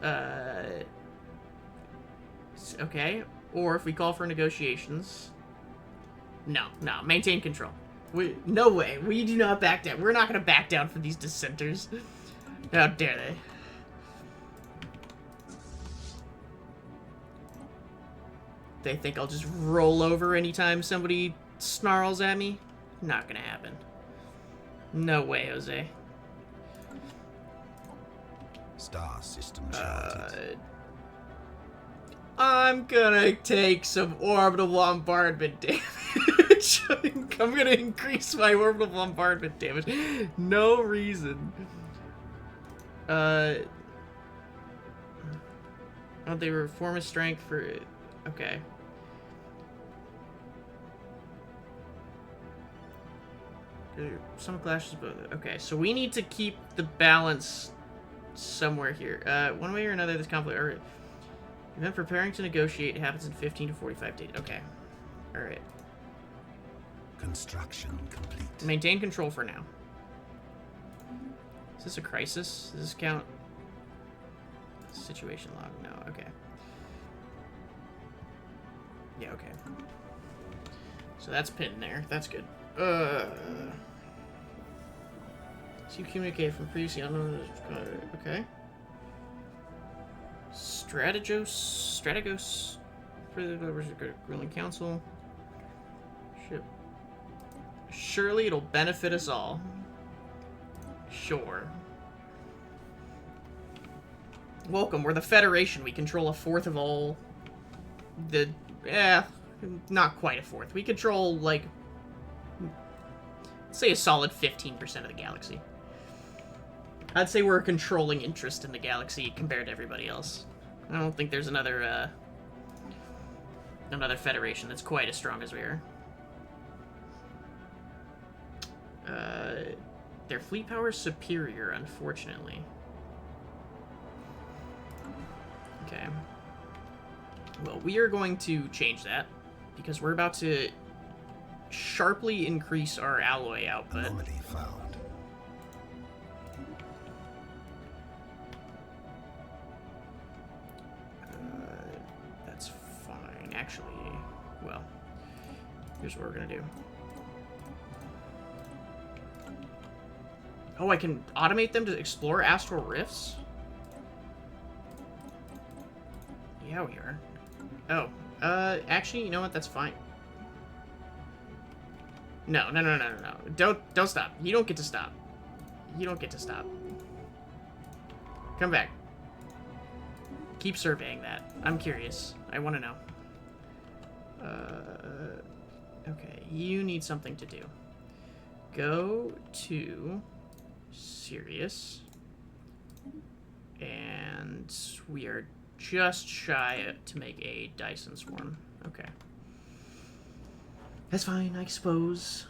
Okay. Or if we call for negotiations... No, maintain control. No way. We do not back down. We're not going to back down for these dissenters. How dare they? They think I'll just roll over anytime somebody snarls at me? Not going to happen. No way, Jose. Star system charted. I'm gonna take some orbital bombardment damage. I'm gonna increase my orbital bombardment damage. No reason. Oh, they reform his strength for... Okay. Some clashes, but... Okay, so we need to keep the balance somewhere here. One way or another, this conflict... Event preparing to negotiate happens in 15 to 45 days. Okay. Alright. Construction complete. Maintain control for now. Is this a crisis? Does this count? Situation log? No. Okay. Yeah, okay. So that's pinned there. That's good. So you communicate from previously unknown... Okay. Strategos for the ruling council. Ship. Surely it'll benefit us all. Sure. Welcome, we're the Federation. We control a fourth of all the... not quite a fourth. We control, like, say a solid 15% of the galaxy. I'd say we're a controlling interest in the galaxy compared to everybody else. I don't think there's another Federation that's quite as strong as we are. Their fleet power is superior, unfortunately. Okay. Well, we are going to change that, because we're about to sharply increase our alloy output. Anomaly found. That's fine. Actually, well, here's what we're gonna do. Oh, I can automate them to explore astral rifts? Yeah, we are. Oh, actually, you know what? That's fine. No. Don't stop. You don't get to stop. You don't get to stop. Come back. Keep surveying that. I'm curious. I want to know. Okay, you need something to do. Go to Sirius. And we are just shy to make a Dyson swarm. Okay. That's fine, I suppose.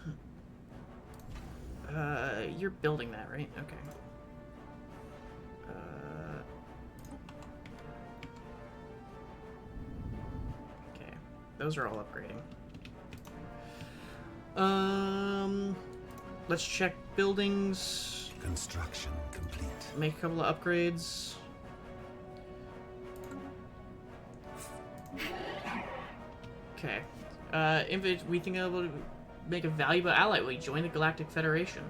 You're building that, right? Okay. Okay. Those are all upgrading. Let's check buildings. Construction complete. Make a couple of upgrades. Okay. If we think able to make a valuable ally, we join the Galactic Federation.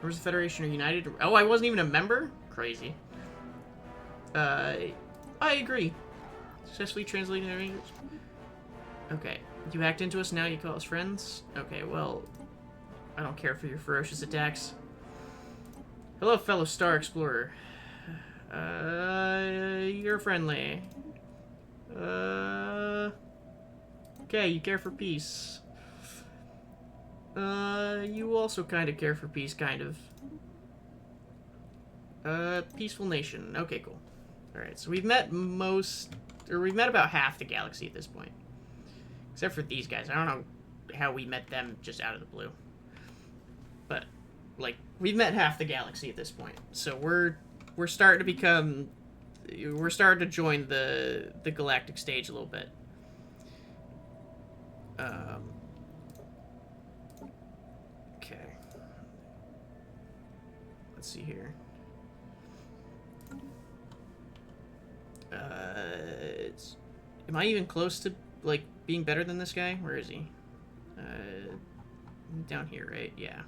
Members of the Federation are united. Oh, I wasn't even a member? Crazy. I agree. Successfully translating their English. Okay. You hacked into us, now you call us friends? Okay, well, I don't care for your ferocious attacks. Hello, fellow Star Explorer. You're friendly. Okay, you care for peace. You also kind of care for peace, kind of. Peaceful nation. Okay, cool. Alright, so we've met about half the galaxy at this point. Except for these guys. I don't know how we met them just out of the blue. But, like, we've met half the galaxy at this point. So we're starting to become... We're starting to join the galactic stage a little bit. Okay. Let's see here. Am I even close to, like, being better than this guy? Where is he? Down here, right? Yeah.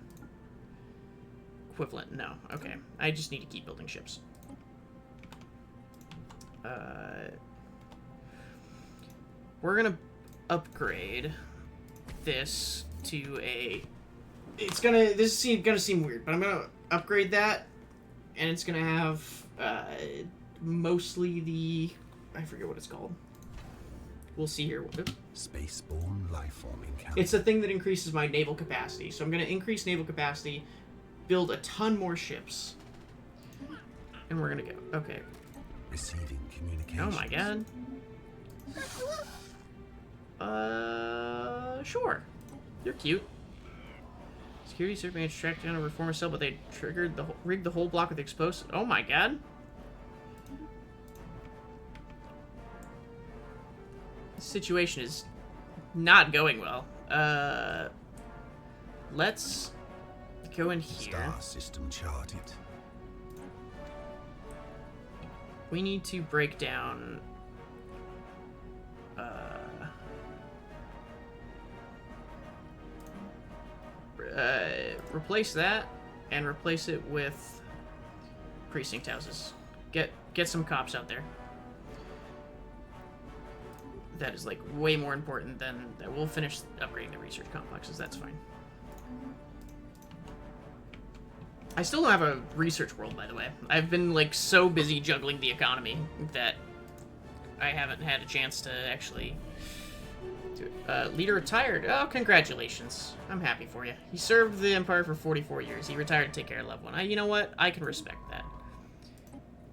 Equivalent. No. Okay. I just need to keep building ships. We're gonna upgrade this to a... This is gonna seem weird, but I'm gonna upgrade that, and it's gonna have, mostly the... I forget what it's called. We'll see here. Spaceborne lifeform encounter. It's a thing that increases my naval capacity. So I'm going to increase naval capacity, build a ton more ships, and we're going to go. Okay. Receiving communication. Oh my god. Sure. You're cute. Security survey extract down a reformer cell, but they rigged the whole block with explosives. Oh my god. This situation is not going well. Let's go in here. Star system charted. We need to break down... replace that, and replace it with precinct houses. Get some cops out there. That is, like, way more important than that. We'll finish upgrading the research complexes. That's fine. I still don't have a research world, by the way. I've been, like, so busy juggling the economy that I haven't had a chance to actually do it. Leader retired. Oh, congratulations. I'm happy for you. He served the Empire for 44 years. He retired to take care of loved one. You know what? I can respect that.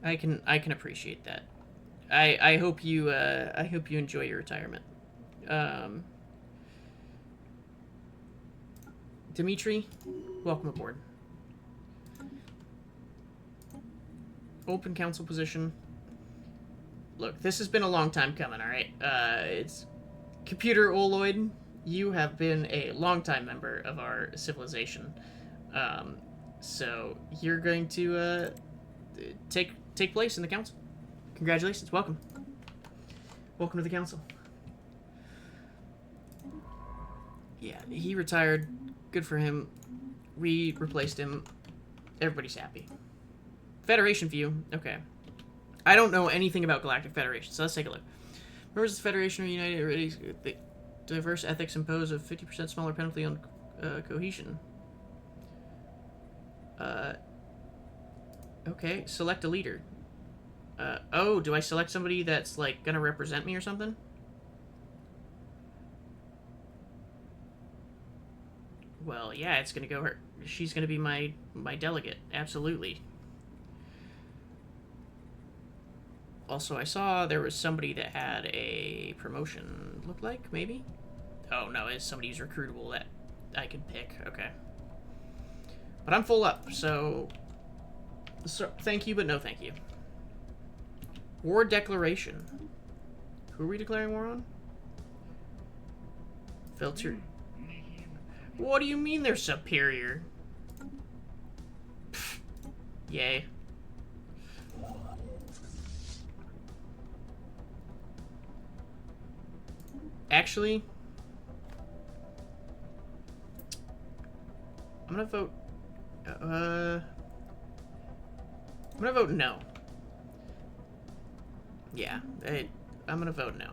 I can appreciate that. I hope you enjoy your retirement. Dimitri, welcome aboard. Open council position. Look, this has been a long time coming, alright? It's... Computer Oloid, you have been a long-time member of our civilization. So, you're going to, take place in the council. Congratulations, welcome. Welcome to the council. Yeah, he retired. Good for him. We replaced him. Everybody's happy. Federation view. Okay. I don't know anything about Galactic Federation, so let's take a look. Members of the Federation are united already. The diverse ethics impose a 50% smaller penalty on cohesion. Okay, select a leader. Oh, do I select somebody that's, like, gonna represent me or something? Well, yeah, it's gonna go her. She's gonna be my delegate. Absolutely. Also, I saw there was somebody that had a promotion. Looked like, maybe? Oh, no, it's somebody who's recruitable that I can pick. Okay. But I'm full up, so thank you, but no thank you. War declaration. Who are we declaring war on? Filter. What do you mean they're superior? Pfft. Yay. Actually, I'm gonna vote. I'm gonna vote no. Yeah, I'm gonna vote no.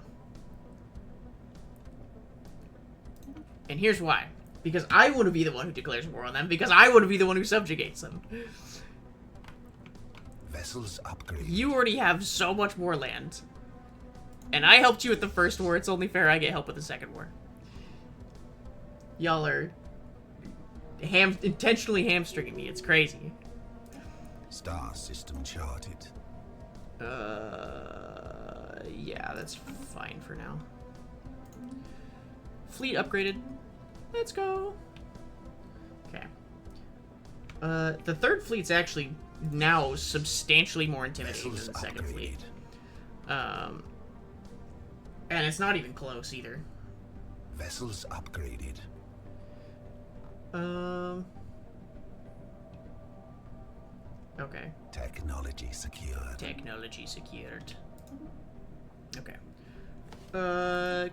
And here's why. Because I want to be the one who declares war on them, because I want to be the one who subjugates them. Vessels upgrade. You already have so much more land. And I helped you with the first war, it's only fair I get help with the second war. Y'all are intentionally hamstringing me, it's crazy. Star system charted. Yeah, that's fine for now. Fleet upgraded. Let's go. Okay. The third fleet's actually now substantially more intimidating than the second fleet. And it's not even close either. Vessels upgraded. Okay. Technology secured. Technology secured. Okay.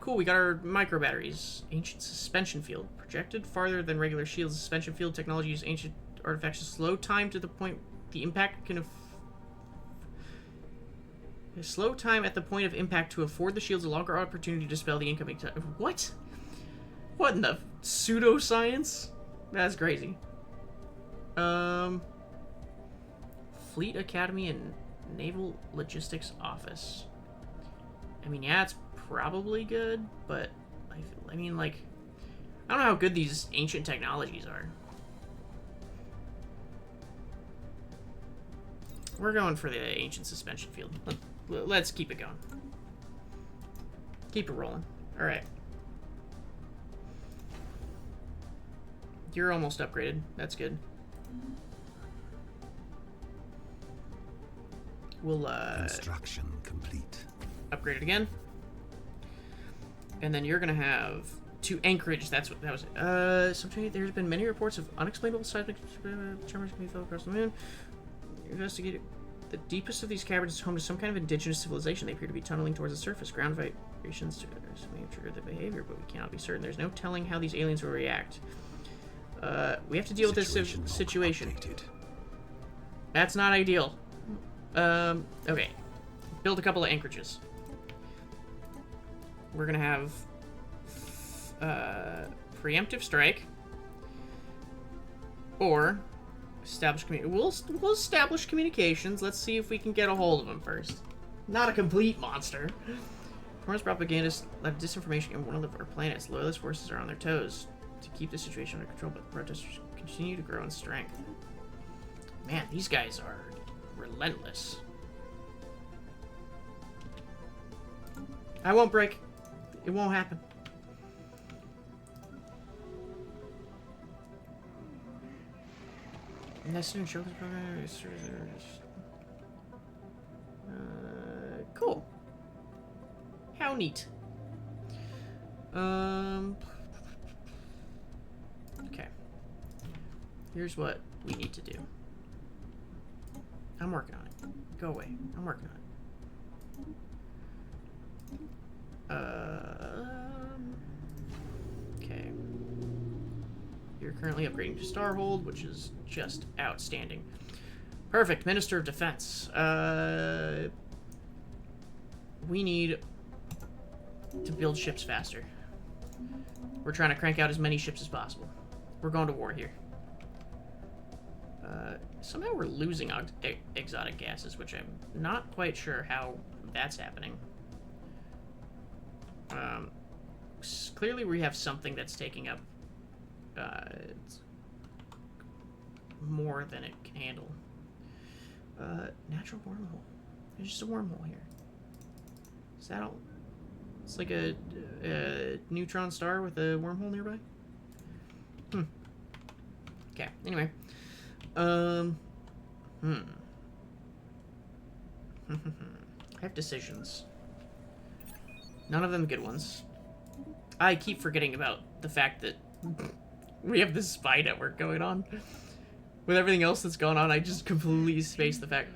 Cool, we got our micro batteries. Ancient suspension field. Projected farther than regular shields. Suspension field technology uses ancient artifacts to slow time to the point the impact can slow time at the point of impact to afford the shields a longer opportunity to dispel the incoming time. What? What in the pseudoscience? That's crazy. Fleet Academy and Naval Logistics Office. I mean, yeah, it's probably good, but I mean, like, I don't know how good these ancient technologies are. We're going for the ancient suspension field. Let's keep it going. Keep it rolling. All right. You're almost upgraded. That's good. We'll Construction complete. Upgrade it again. And then you're gonna have to Anchorage. That's what that was. There's been many reports of unexplainable seismic tremors can be felt across the moon. Investigated. The deepest of these caverns is home to some kind of indigenous civilization. They appear to be tunneling towards the surface. Ground vibrations may have triggered the behavior, but we cannot be certain. There's no telling how these aliens will react. We have to deal with this situation. That's not ideal. Okay. Build a couple of anchorages. We're gonna have preemptive strike or We'll establish communications. Let's see if we can get a hold of him first. Not a complete monster. Former propagandists left disinformation in one of our planets. Loyalist forces are on their toes to keep the situation under control, but protesters continue to grow in strength. Man, these guys are relentless. I won't break. It won't happen. Nested and Showcase program. Cool. How neat. Okay. Here's what we need to do. I'm working on it. Go away. I'm working on it. Okay. You're currently upgrading to Starhold, which is just outstanding. Perfect. Minister of Defense. We need to build ships faster. We're trying to crank out as many ships as possible. We're going to war here. Somehow we're losing exotic gases, which I'm not quite sure how that's happening. Clearly we have something that's taking up more than it can handle. Natural wormhole. There's just a wormhole here. Is that all? It's like a neutron star with a wormhole nearby? Okay, anyway. I have decisions. None of them good ones. I keep forgetting about the fact that we have this spy network going on. With everything else that's going on, I just completely spaced the fact.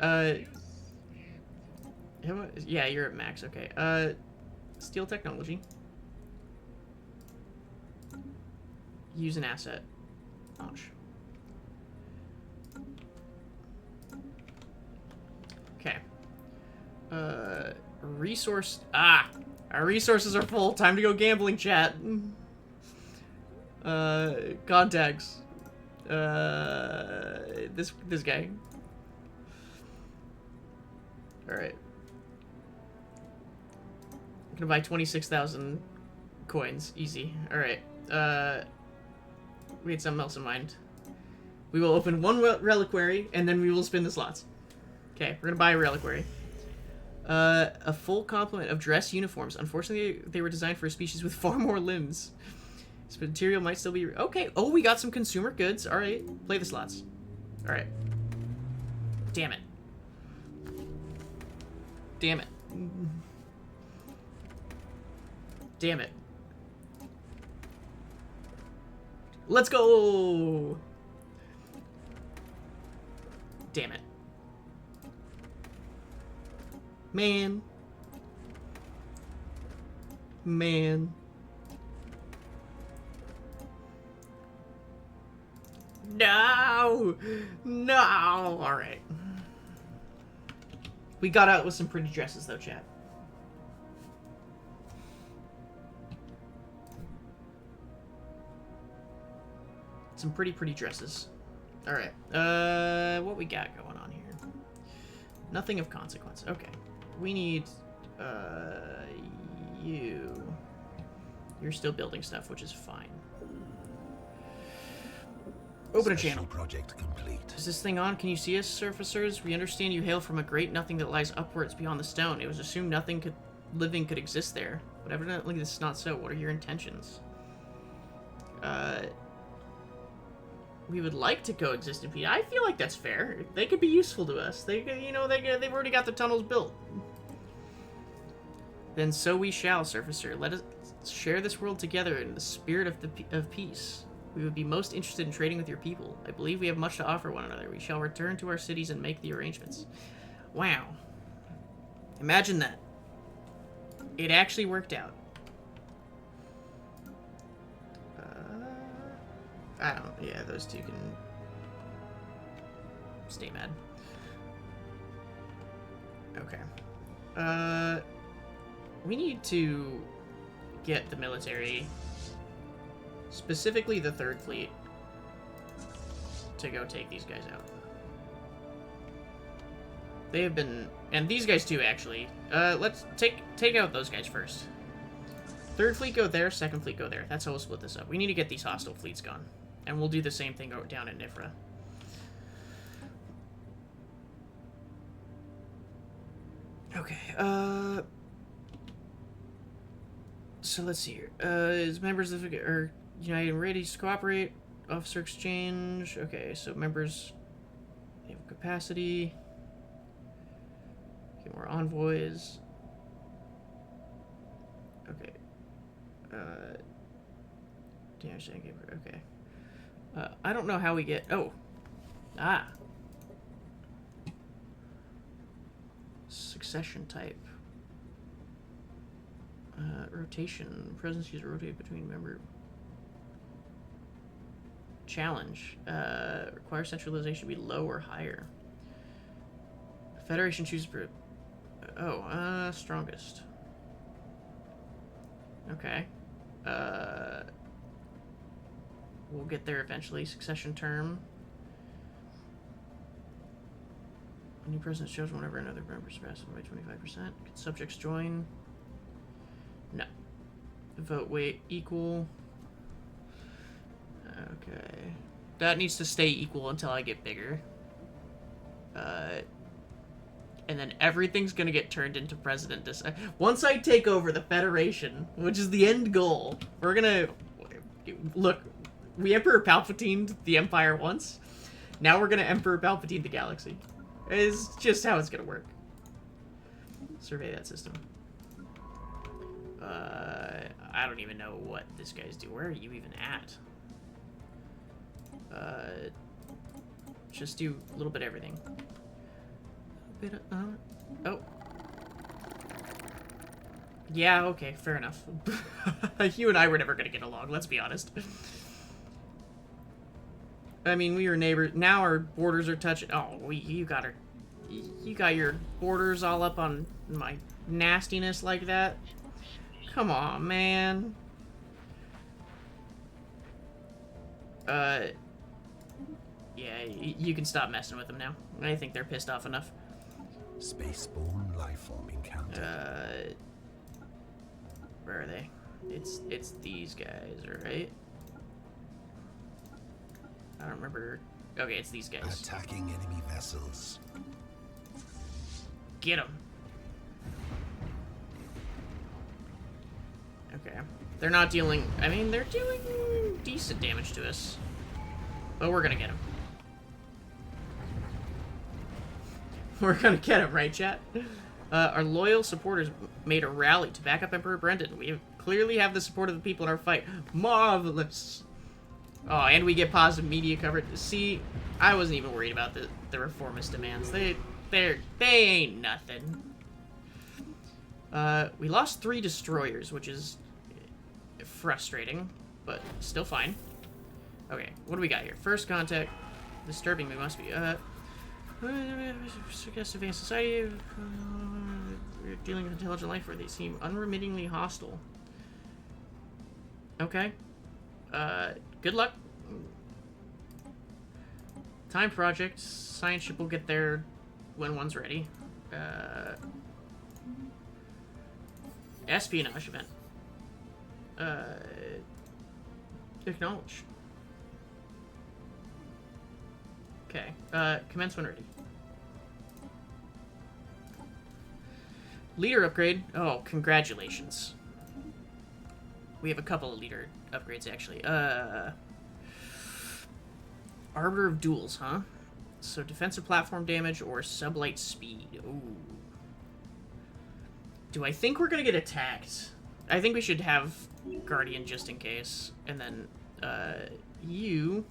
Yeah, you're at max, okay. Steel technology. Use an asset. Launch. Okay. Resource. Our resources are full. Time to go gambling, chat. Contacts. This guy. All right. I'm gonna buy 26,000 coins. Easy. All right. We had something else in mind. We will open one reliquary and then we will spin the slots. Okay, we're gonna buy a reliquary. A full complement of dress uniforms. Unfortunately, they were designed for a species with far more limbs. This material might still be... Okay. Oh, we got some consumer goods. All right. Play the slots. All right. Damn it. Damn it. Damn it. Let's go! Damn it. Man. No! No! Alright. We got out with some pretty dresses, though, chat. Some pretty dresses. Alright. What we got going on here? Nothing of consequence. Okay. We need, you. You're still building stuff, which is fine. Open a channel. Project complete. Is this thing on? Can you see us, surfacers? We understand you hail from a great nothing that lies upwards beyond the stone. It was assumed nothing living could exist there. But evidently this is not so. What are your intentions? We would like to coexist in peace. I feel like that's fair. They could be useful to us. They've already got the tunnels built. Then so we shall, surfacer. Let us share this world together in the spirit of peace. We would be most interested in trading with your people. I believe we have much to offer one another. We shall return to our cities and make the arrangements. Wow. Imagine that. It actually worked out. I don't... Yeah, those two can... stay mad. Okay. We need to get the military, specifically the 3rd Fleet, to go take these guys out. They have been... And these guys too, actually. Let's take out those guys first. Third fleet go there, second fleet go there. That's how we'll split this up. We need to get these hostile fleets gone. And we'll do the same thing down at Nifra. Okay, so let's see here. Is members of the United ready to cooperate? Officer exchange. Okay, so members have capacity. Get more envoys. Okay. Damage. Okay. I don't know how we get. Oh. Ah. Succession type. Rotation. Presence user rotate between member. Challenge. Require centralization to be low or higher. Federation chooses. Strongest. Okay. We'll get there eventually. Succession term. A new president is chosen whenever another member is passed by 25%. Can subjects join? No. Vote weight equal. Okay. That needs to stay equal until I get bigger. And then everything's gonna get turned into president. Once I take over the Federation, which is the end goal, we're gonna... Look, we Emperor Palpatine the Empire once. Now we're gonna Emperor Palpatine the galaxy. It's just how it's gonna work. Survey that system. I don't even know what this guy's do. Where are you even at? Just do a little bit of everything. A bit of, oh. Yeah, okay, fair enough. You and I were never gonna get along, let's be honest. I mean, we were neighbors. Now our borders are touching. Oh, you got your borders all up on my nastiness like that. Come on, man. Yeah, you can stop messing with them now. I think they're pissed off enough. Spaceborne lifeform encountered. Where are they? It's these guys, right? I don't remember. Okay, it's these guys. Attacking enemy vessels. Get them. Okay. They're not dealing... I mean, they're doing decent damage to us. But we're gonna get them. We're gonna get them, right, chat? Our loyal supporters made a rally to back up Emperor Brendan. We clearly have the support of the people in our fight. Marvelous! Oh, and we get positive media coverage. See, I wasn't even worried about the reformist demands. They ain't nothing. We lost 3 destroyers, which is frustrating, but still fine. Okay, what do we got here? First contact. Disturbing, we must be. Suggest advanced society. We're dealing with intelligent life where they seem unremittingly hostile. Okay. Good luck. Time project. Science ship will get there when one's ready. Espionage event. Acknowledge. Okay. Commence when ready. Leader upgrade. Oh, congratulations. We have a couple of leader upgrades, actually. Arbiter of Duels, huh? So defensive platform damage or sublight speed. Ooh. Do I think we're gonna get attacked? I think we should have Guardian just in case. And then, you...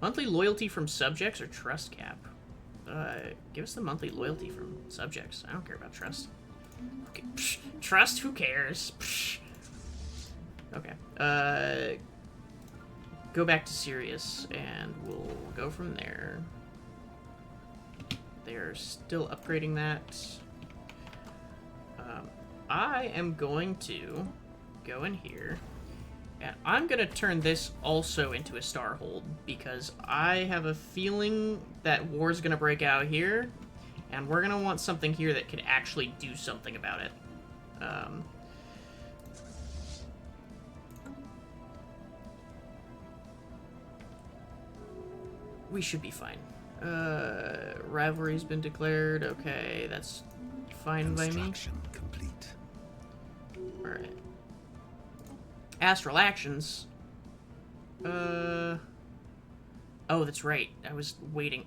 Monthly loyalty from subjects or trust cap? Give us the monthly loyalty from subjects. I don't care about trust. Okay. Psh, trust? Who cares? Psh. Okay. Go back to Sirius, and we'll go from there. They're still upgrading that. I am going to go in here And I'm gonna turn this also into a starhold, because I have a feeling that war's gonna break out here, and we're gonna want something here that could actually do something about it. We should be fine. Rivalry's been declared. Okay, that's fine by me. Construction complete. Alright. Astral actions. Oh, that's right. I was waiting.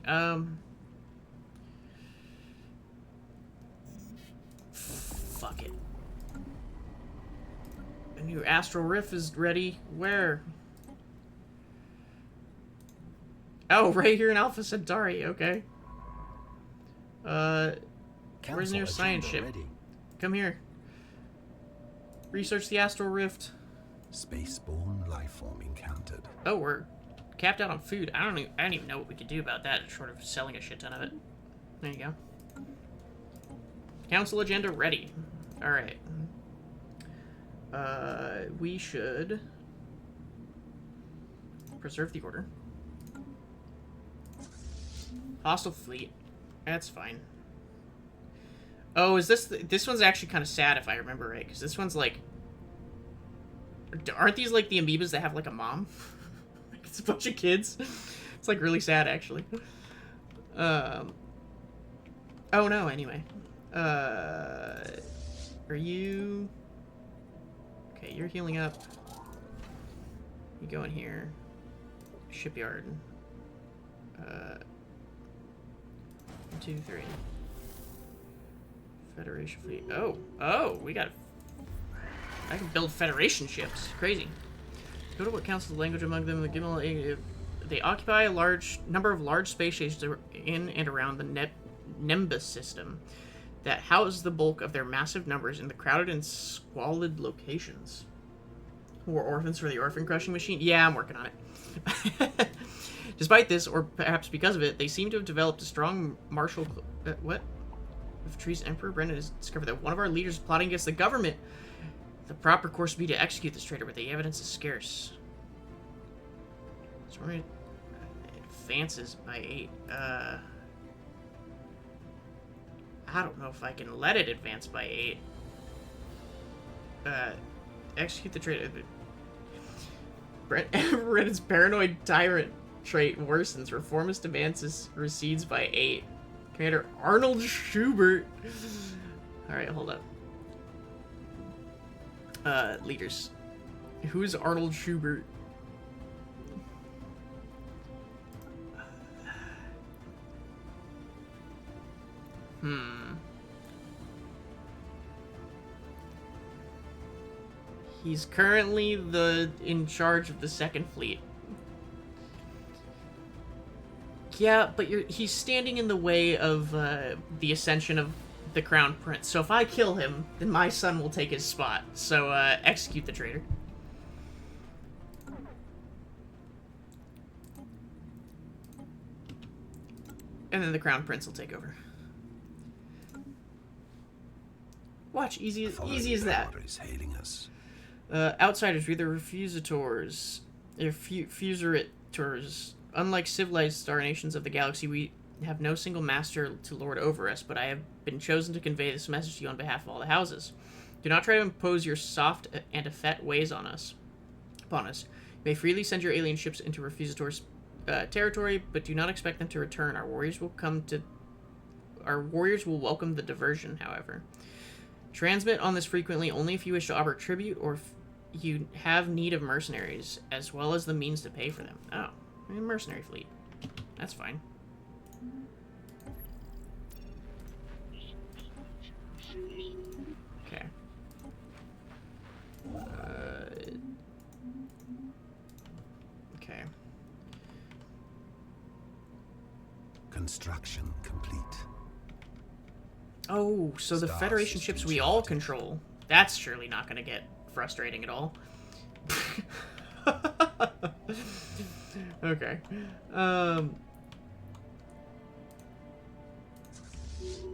Fuck it. A new astral rift is ready. Where? Oh, right here in Alpha Centauri. Okay. Where's Council near science ship? agenda ready. Come here. Research the astral rift. Spaceborne lifeform encountered. Oh, we're capped out on food. I don't even know what we could do about that, short of selling a shit ton of it. There you go. Council agenda ready. Alright. We should preserve the order. Hostile fleet. That's fine. Oh, is this one's actually kind of sad if I remember right, because this one's like, aren't these like the amoebas that have like a mom? It's a bunch of kids. It's like really sad actually. Oh no, anyway. Are you... Okay, you're healing up. You go in here. Shipyard. 1, 2, 3. Federation fleet. Oh, we got... I can build Federation ships. Crazy. Go to what counts as the language among them. They occupy a large number of large space stations in and around the Nimbus system that house the bulk of their massive numbers in the crowded and squalid locations. War orphans for the orphan crushing machine? Yeah, I'm working on it. Despite this, or perhaps because of it, they seem to have developed a strong martial... what? If Tree's Emperor Brennan has discovered that one of our leaders is plotting against the government, the proper course would be to execute this traitor, but the evidence is scarce. So we're gonna... advances by 8. I don't know if I can let it advance by 8. Execute the traitor. Brennan's paranoid tyrant trait worsens. Reformist advances recedes by 8. Commander Arnold Schubert. Alright, hold up. Leaders. Who's Arnold Schubert? He's currently in charge of the Second Fleet. Yeah, but he's standing in the way of the ascension of the Crown Prince. So if I kill him, then my son will take his spot. So execute the traitor. And then the Crown Prince will take over. Watch, easy as that. Is hailing us. Outsiders, we're the refusators. They're fuserators. Unlike civilized star nations of the galaxy, we have no single master to lord over us, but I have been chosen to convey this message to you on behalf of all the houses. Do not try to impose your soft and effete ways upon us. You may freely send your alien ships into refusators' territory, but do not expect them to return. Our warriors will welcome the diversion, however. Transmit on this frequently only if you wish to offer tribute or if you have need of mercenaries, as well as the means to pay for them. Oh, a mercenary fleet. That's fine. Okay. Okay. Construction complete. Oh, so the Star Federation ships we all control. That's surely not going to get frustrating at all. Okay.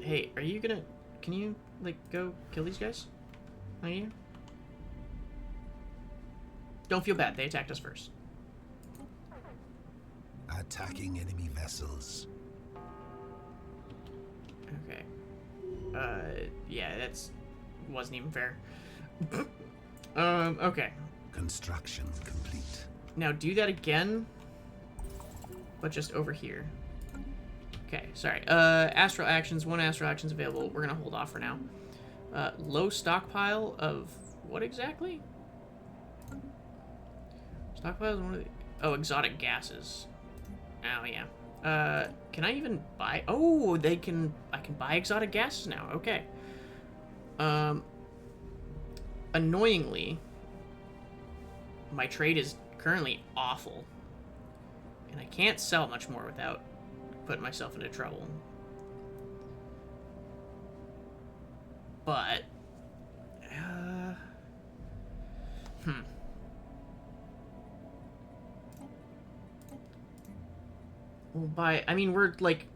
Hey, are you gonna... Can you, like, go kill these guys? Are you? Don't feel bad. They attacked us first. Attacking enemy vessels. Okay. Yeah, that's wasn't even fair. Okay. Construction complete. Now do that again, but just over here. Okay, sorry. Astral actions. 1 astral action's available. We're gonna hold off for now. Low stockpile of what exactly? Stockpile is one of the... Oh, exotic gases. Oh, yeah. Can I even buy... Oh, I can buy exotic gases now. Okay. Annoyingly, my trade is currently awful. And I can't sell much more without putting myself into trouble. But... We'll buy... I mean, we're, like,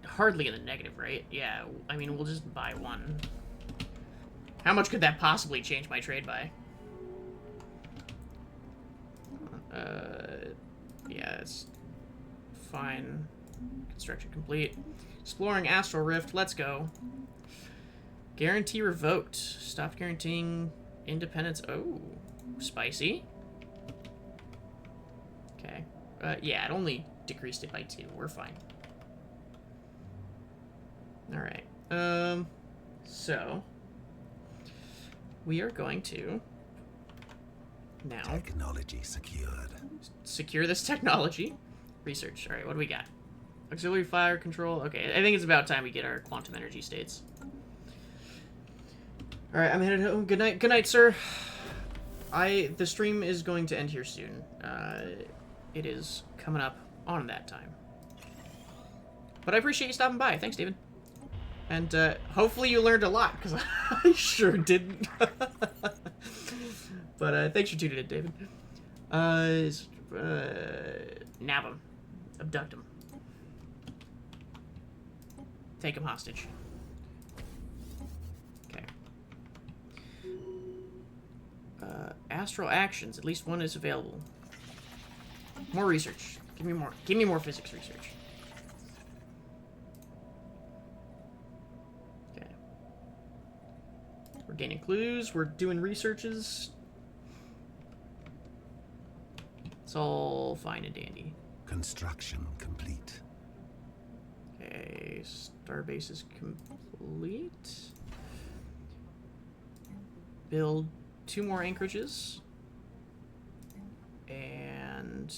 hardly in the negative, right? Yeah, I mean, we'll just buy 1. How much could that possibly change my trade by? Yeah, it's fine. Construction complete. Exploring Astral Rift, let's go. Guarantee revoked. Stop guaranteeing independence. Oh, spicy. Okay. Yeah, it only decreased it by 2. We're fine. Alright. So we are going to now Technology secured. secure this technology. Research. Alright, what do we got? Auxiliary fire control. Okay, I think it's about time we get our quantum energy states. Alright, I'm headed home. Good night. Good night, sir. The stream is going to end here soon. It is coming up on that time. But I appreciate you stopping by. Thanks, David. And hopefully you learned a lot, because I sure didn't. But thanks for tuning in, David. Nab him. Abduct him. Take him hostage. Okay. Astral actions. At least 1 is available. More research. Give me more. Give me more physics research. Okay. We're gaining clues. We're doing researches. It's all fine and dandy. Construction complete. Okay, starbase is complete. Build 2 more anchorages. And...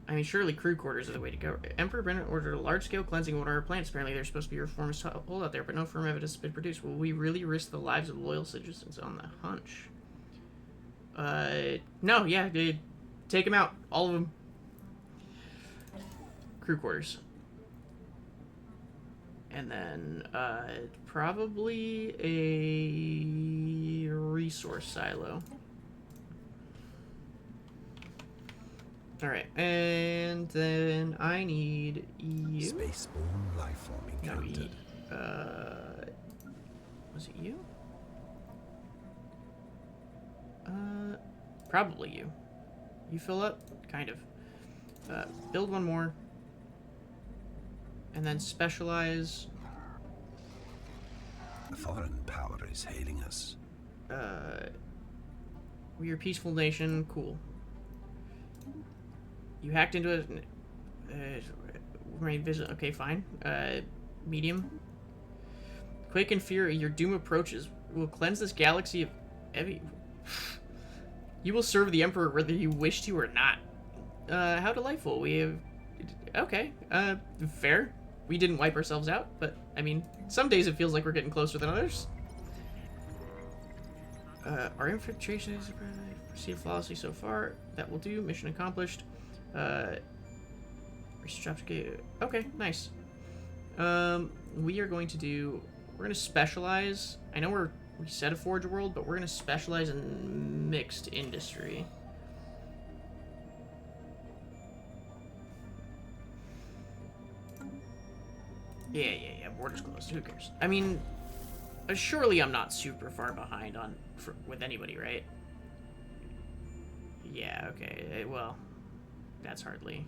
I mean, surely crew quarters are the way to go. Emperor Brennan ordered a large-scale cleansing of one of our planets. Apparently, there's supposed to be a reformist hold out there, but no firm evidence has been produced. Will we really risk the lives of loyal citizens on the hunch? No, yeah, dude. Take them out. All of them. Crew quarters. And then, probably a resource silo. Alright, and then I need you. Spaceborne lifeform encountered. Was it you? Probably you. You fill up? Kind of. Build 1 more. And then specialize. A foreign power is hailing us. We are a peaceful nation. Cool. You hacked into it. Okay, fine. Medium. Quake and fear. Your doom approaches. Will cleanse this galaxy of heavy. You will serve the Emperor whether you wish to or not. How delightful. We have... Okay. Fair. We didn't wipe ourselves out, but, I mean, some days it feels like we're getting closer than others. Our infiltration has proceeded flawlessly so far. That will do. Mission accomplished. Okay, nice. We are going to do... We're going to specialize... I know we said a Forge World, but we're going to specialize in mixed industry. Yeah, border's closed. Who cares? I mean, surely I'm not super far behind with anybody, right? Yeah, okay. Well, that's hardly...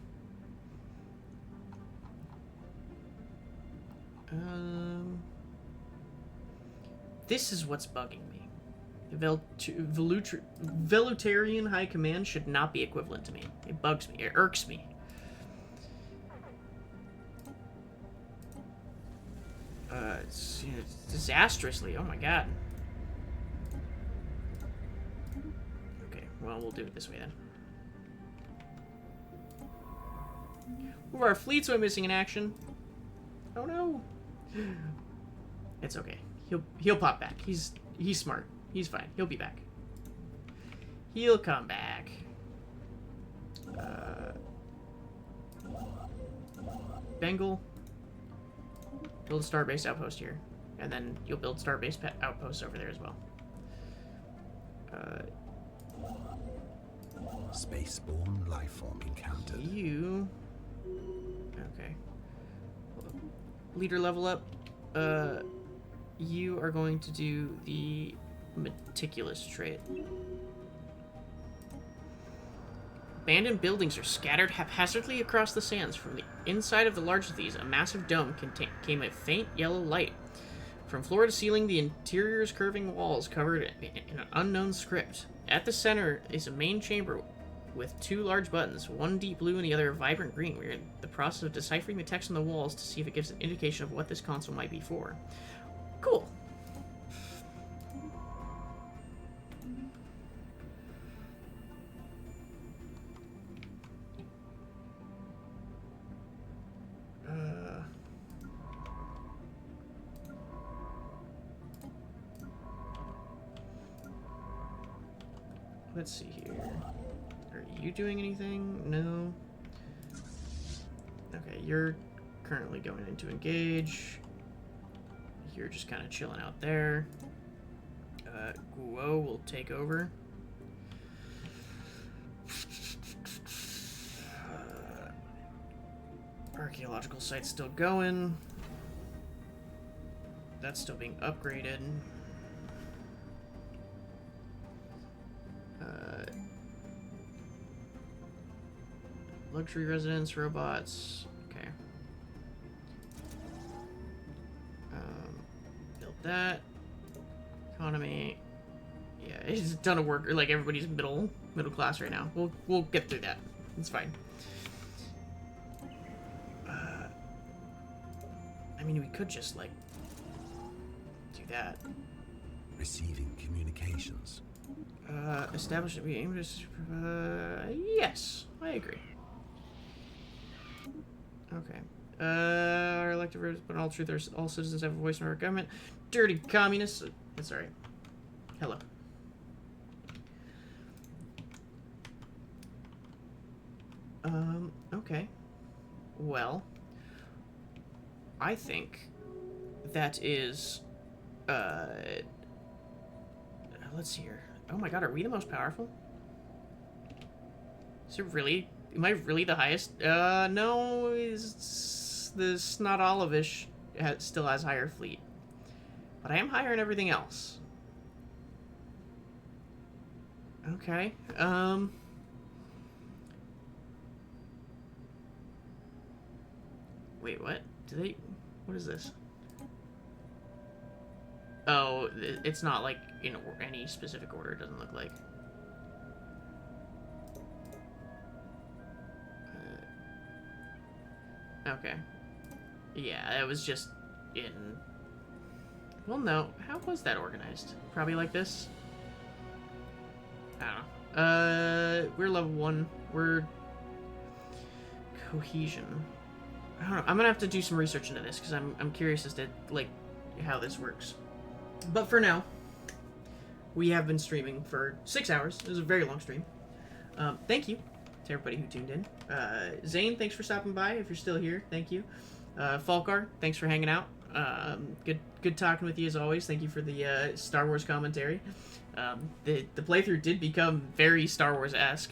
This is what's bugging me. The Velutarian High Command should not be equivalent to me. It bugs me. It irks me. It's disastrously. Oh my god. Okay, well, we'll do it this way then. One of our fleets went missing in action. Oh no. It's okay. He'll pop back. He's smart. He's fine. He'll be back. He'll come back. Bengal. Build a star-based outpost here. And then you'll build star-based outposts over there as well. Spaceborne lifeform encountered. You... Okay. Leader level up. You are going to do the meticulous trait. Abandoned buildings are scattered haphazardly across the sands. From the inside of the largest of these, a massive dome came a faint yellow light. From floor to ceiling, the interior's curving walls covered in an unknown script. At the center is a main chamber with two large buttons, one deep blue and the other vibrant green. We're in the process of deciphering the text on the walls to see if it gives an indication of what this console might be for. Cool. Let's see here. Are you doing anything? No. Okay, you're currently going in to engage. You're just kind of chilling out there. Guo will take over. Archaeological site's still going. That's still being upgraded. Luxury residence, robots. Okay. Build that. Economy. Yeah, it's a ton of work. Like everybody's middle class right now. We'll get through that. It's fine. I mean, we could just like do that. Receiving communications. Establish that we aim to. Yes, I agree. Okay. Our elected representatives, but in all truth, all citizens have a voice in our government. Dirty communists. That's alright. Hello. Okay. Well, I think that is, let's see here. Oh my god, are we the most powerful? Is it really? Am I really the highest? No, the Snot Olivish still has higher fleet. But I am higher in everything else. Okay, wait, what? What is this? Oh, it's not like in any specific order, it doesn't look like. Okay. Yeah, it was just in... Well, no. How was that organized? Probably like this? I don't know. We're level 1. We're... Cohesion. I don't know. I'm gonna have to do some research into this, because I'm curious as to, like, how this works. But for now, we have been streaming for 6 hours. It was a very long stream. Thank you to everybody who tuned in. Zane, thanks for stopping by. If you're still here, thank you. Falkar, thanks for hanging out. Good talking with you as always. Thank you for the Star Wars commentary. The playthrough did become very Star Wars-esque.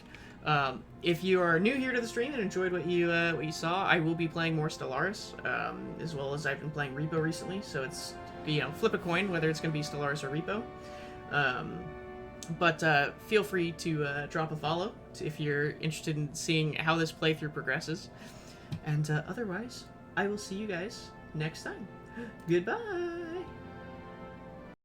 If you are new here to the stream and enjoyed what you saw, I will be playing more Stellaris, as well as I've been playing Repo recently. So it's, flip a coin whether it's going to be Stellaris or Repo. But feel free to drop a follow if you're interested in seeing how this playthrough progresses. And otherwise, I will see you guys next time. Goodbye!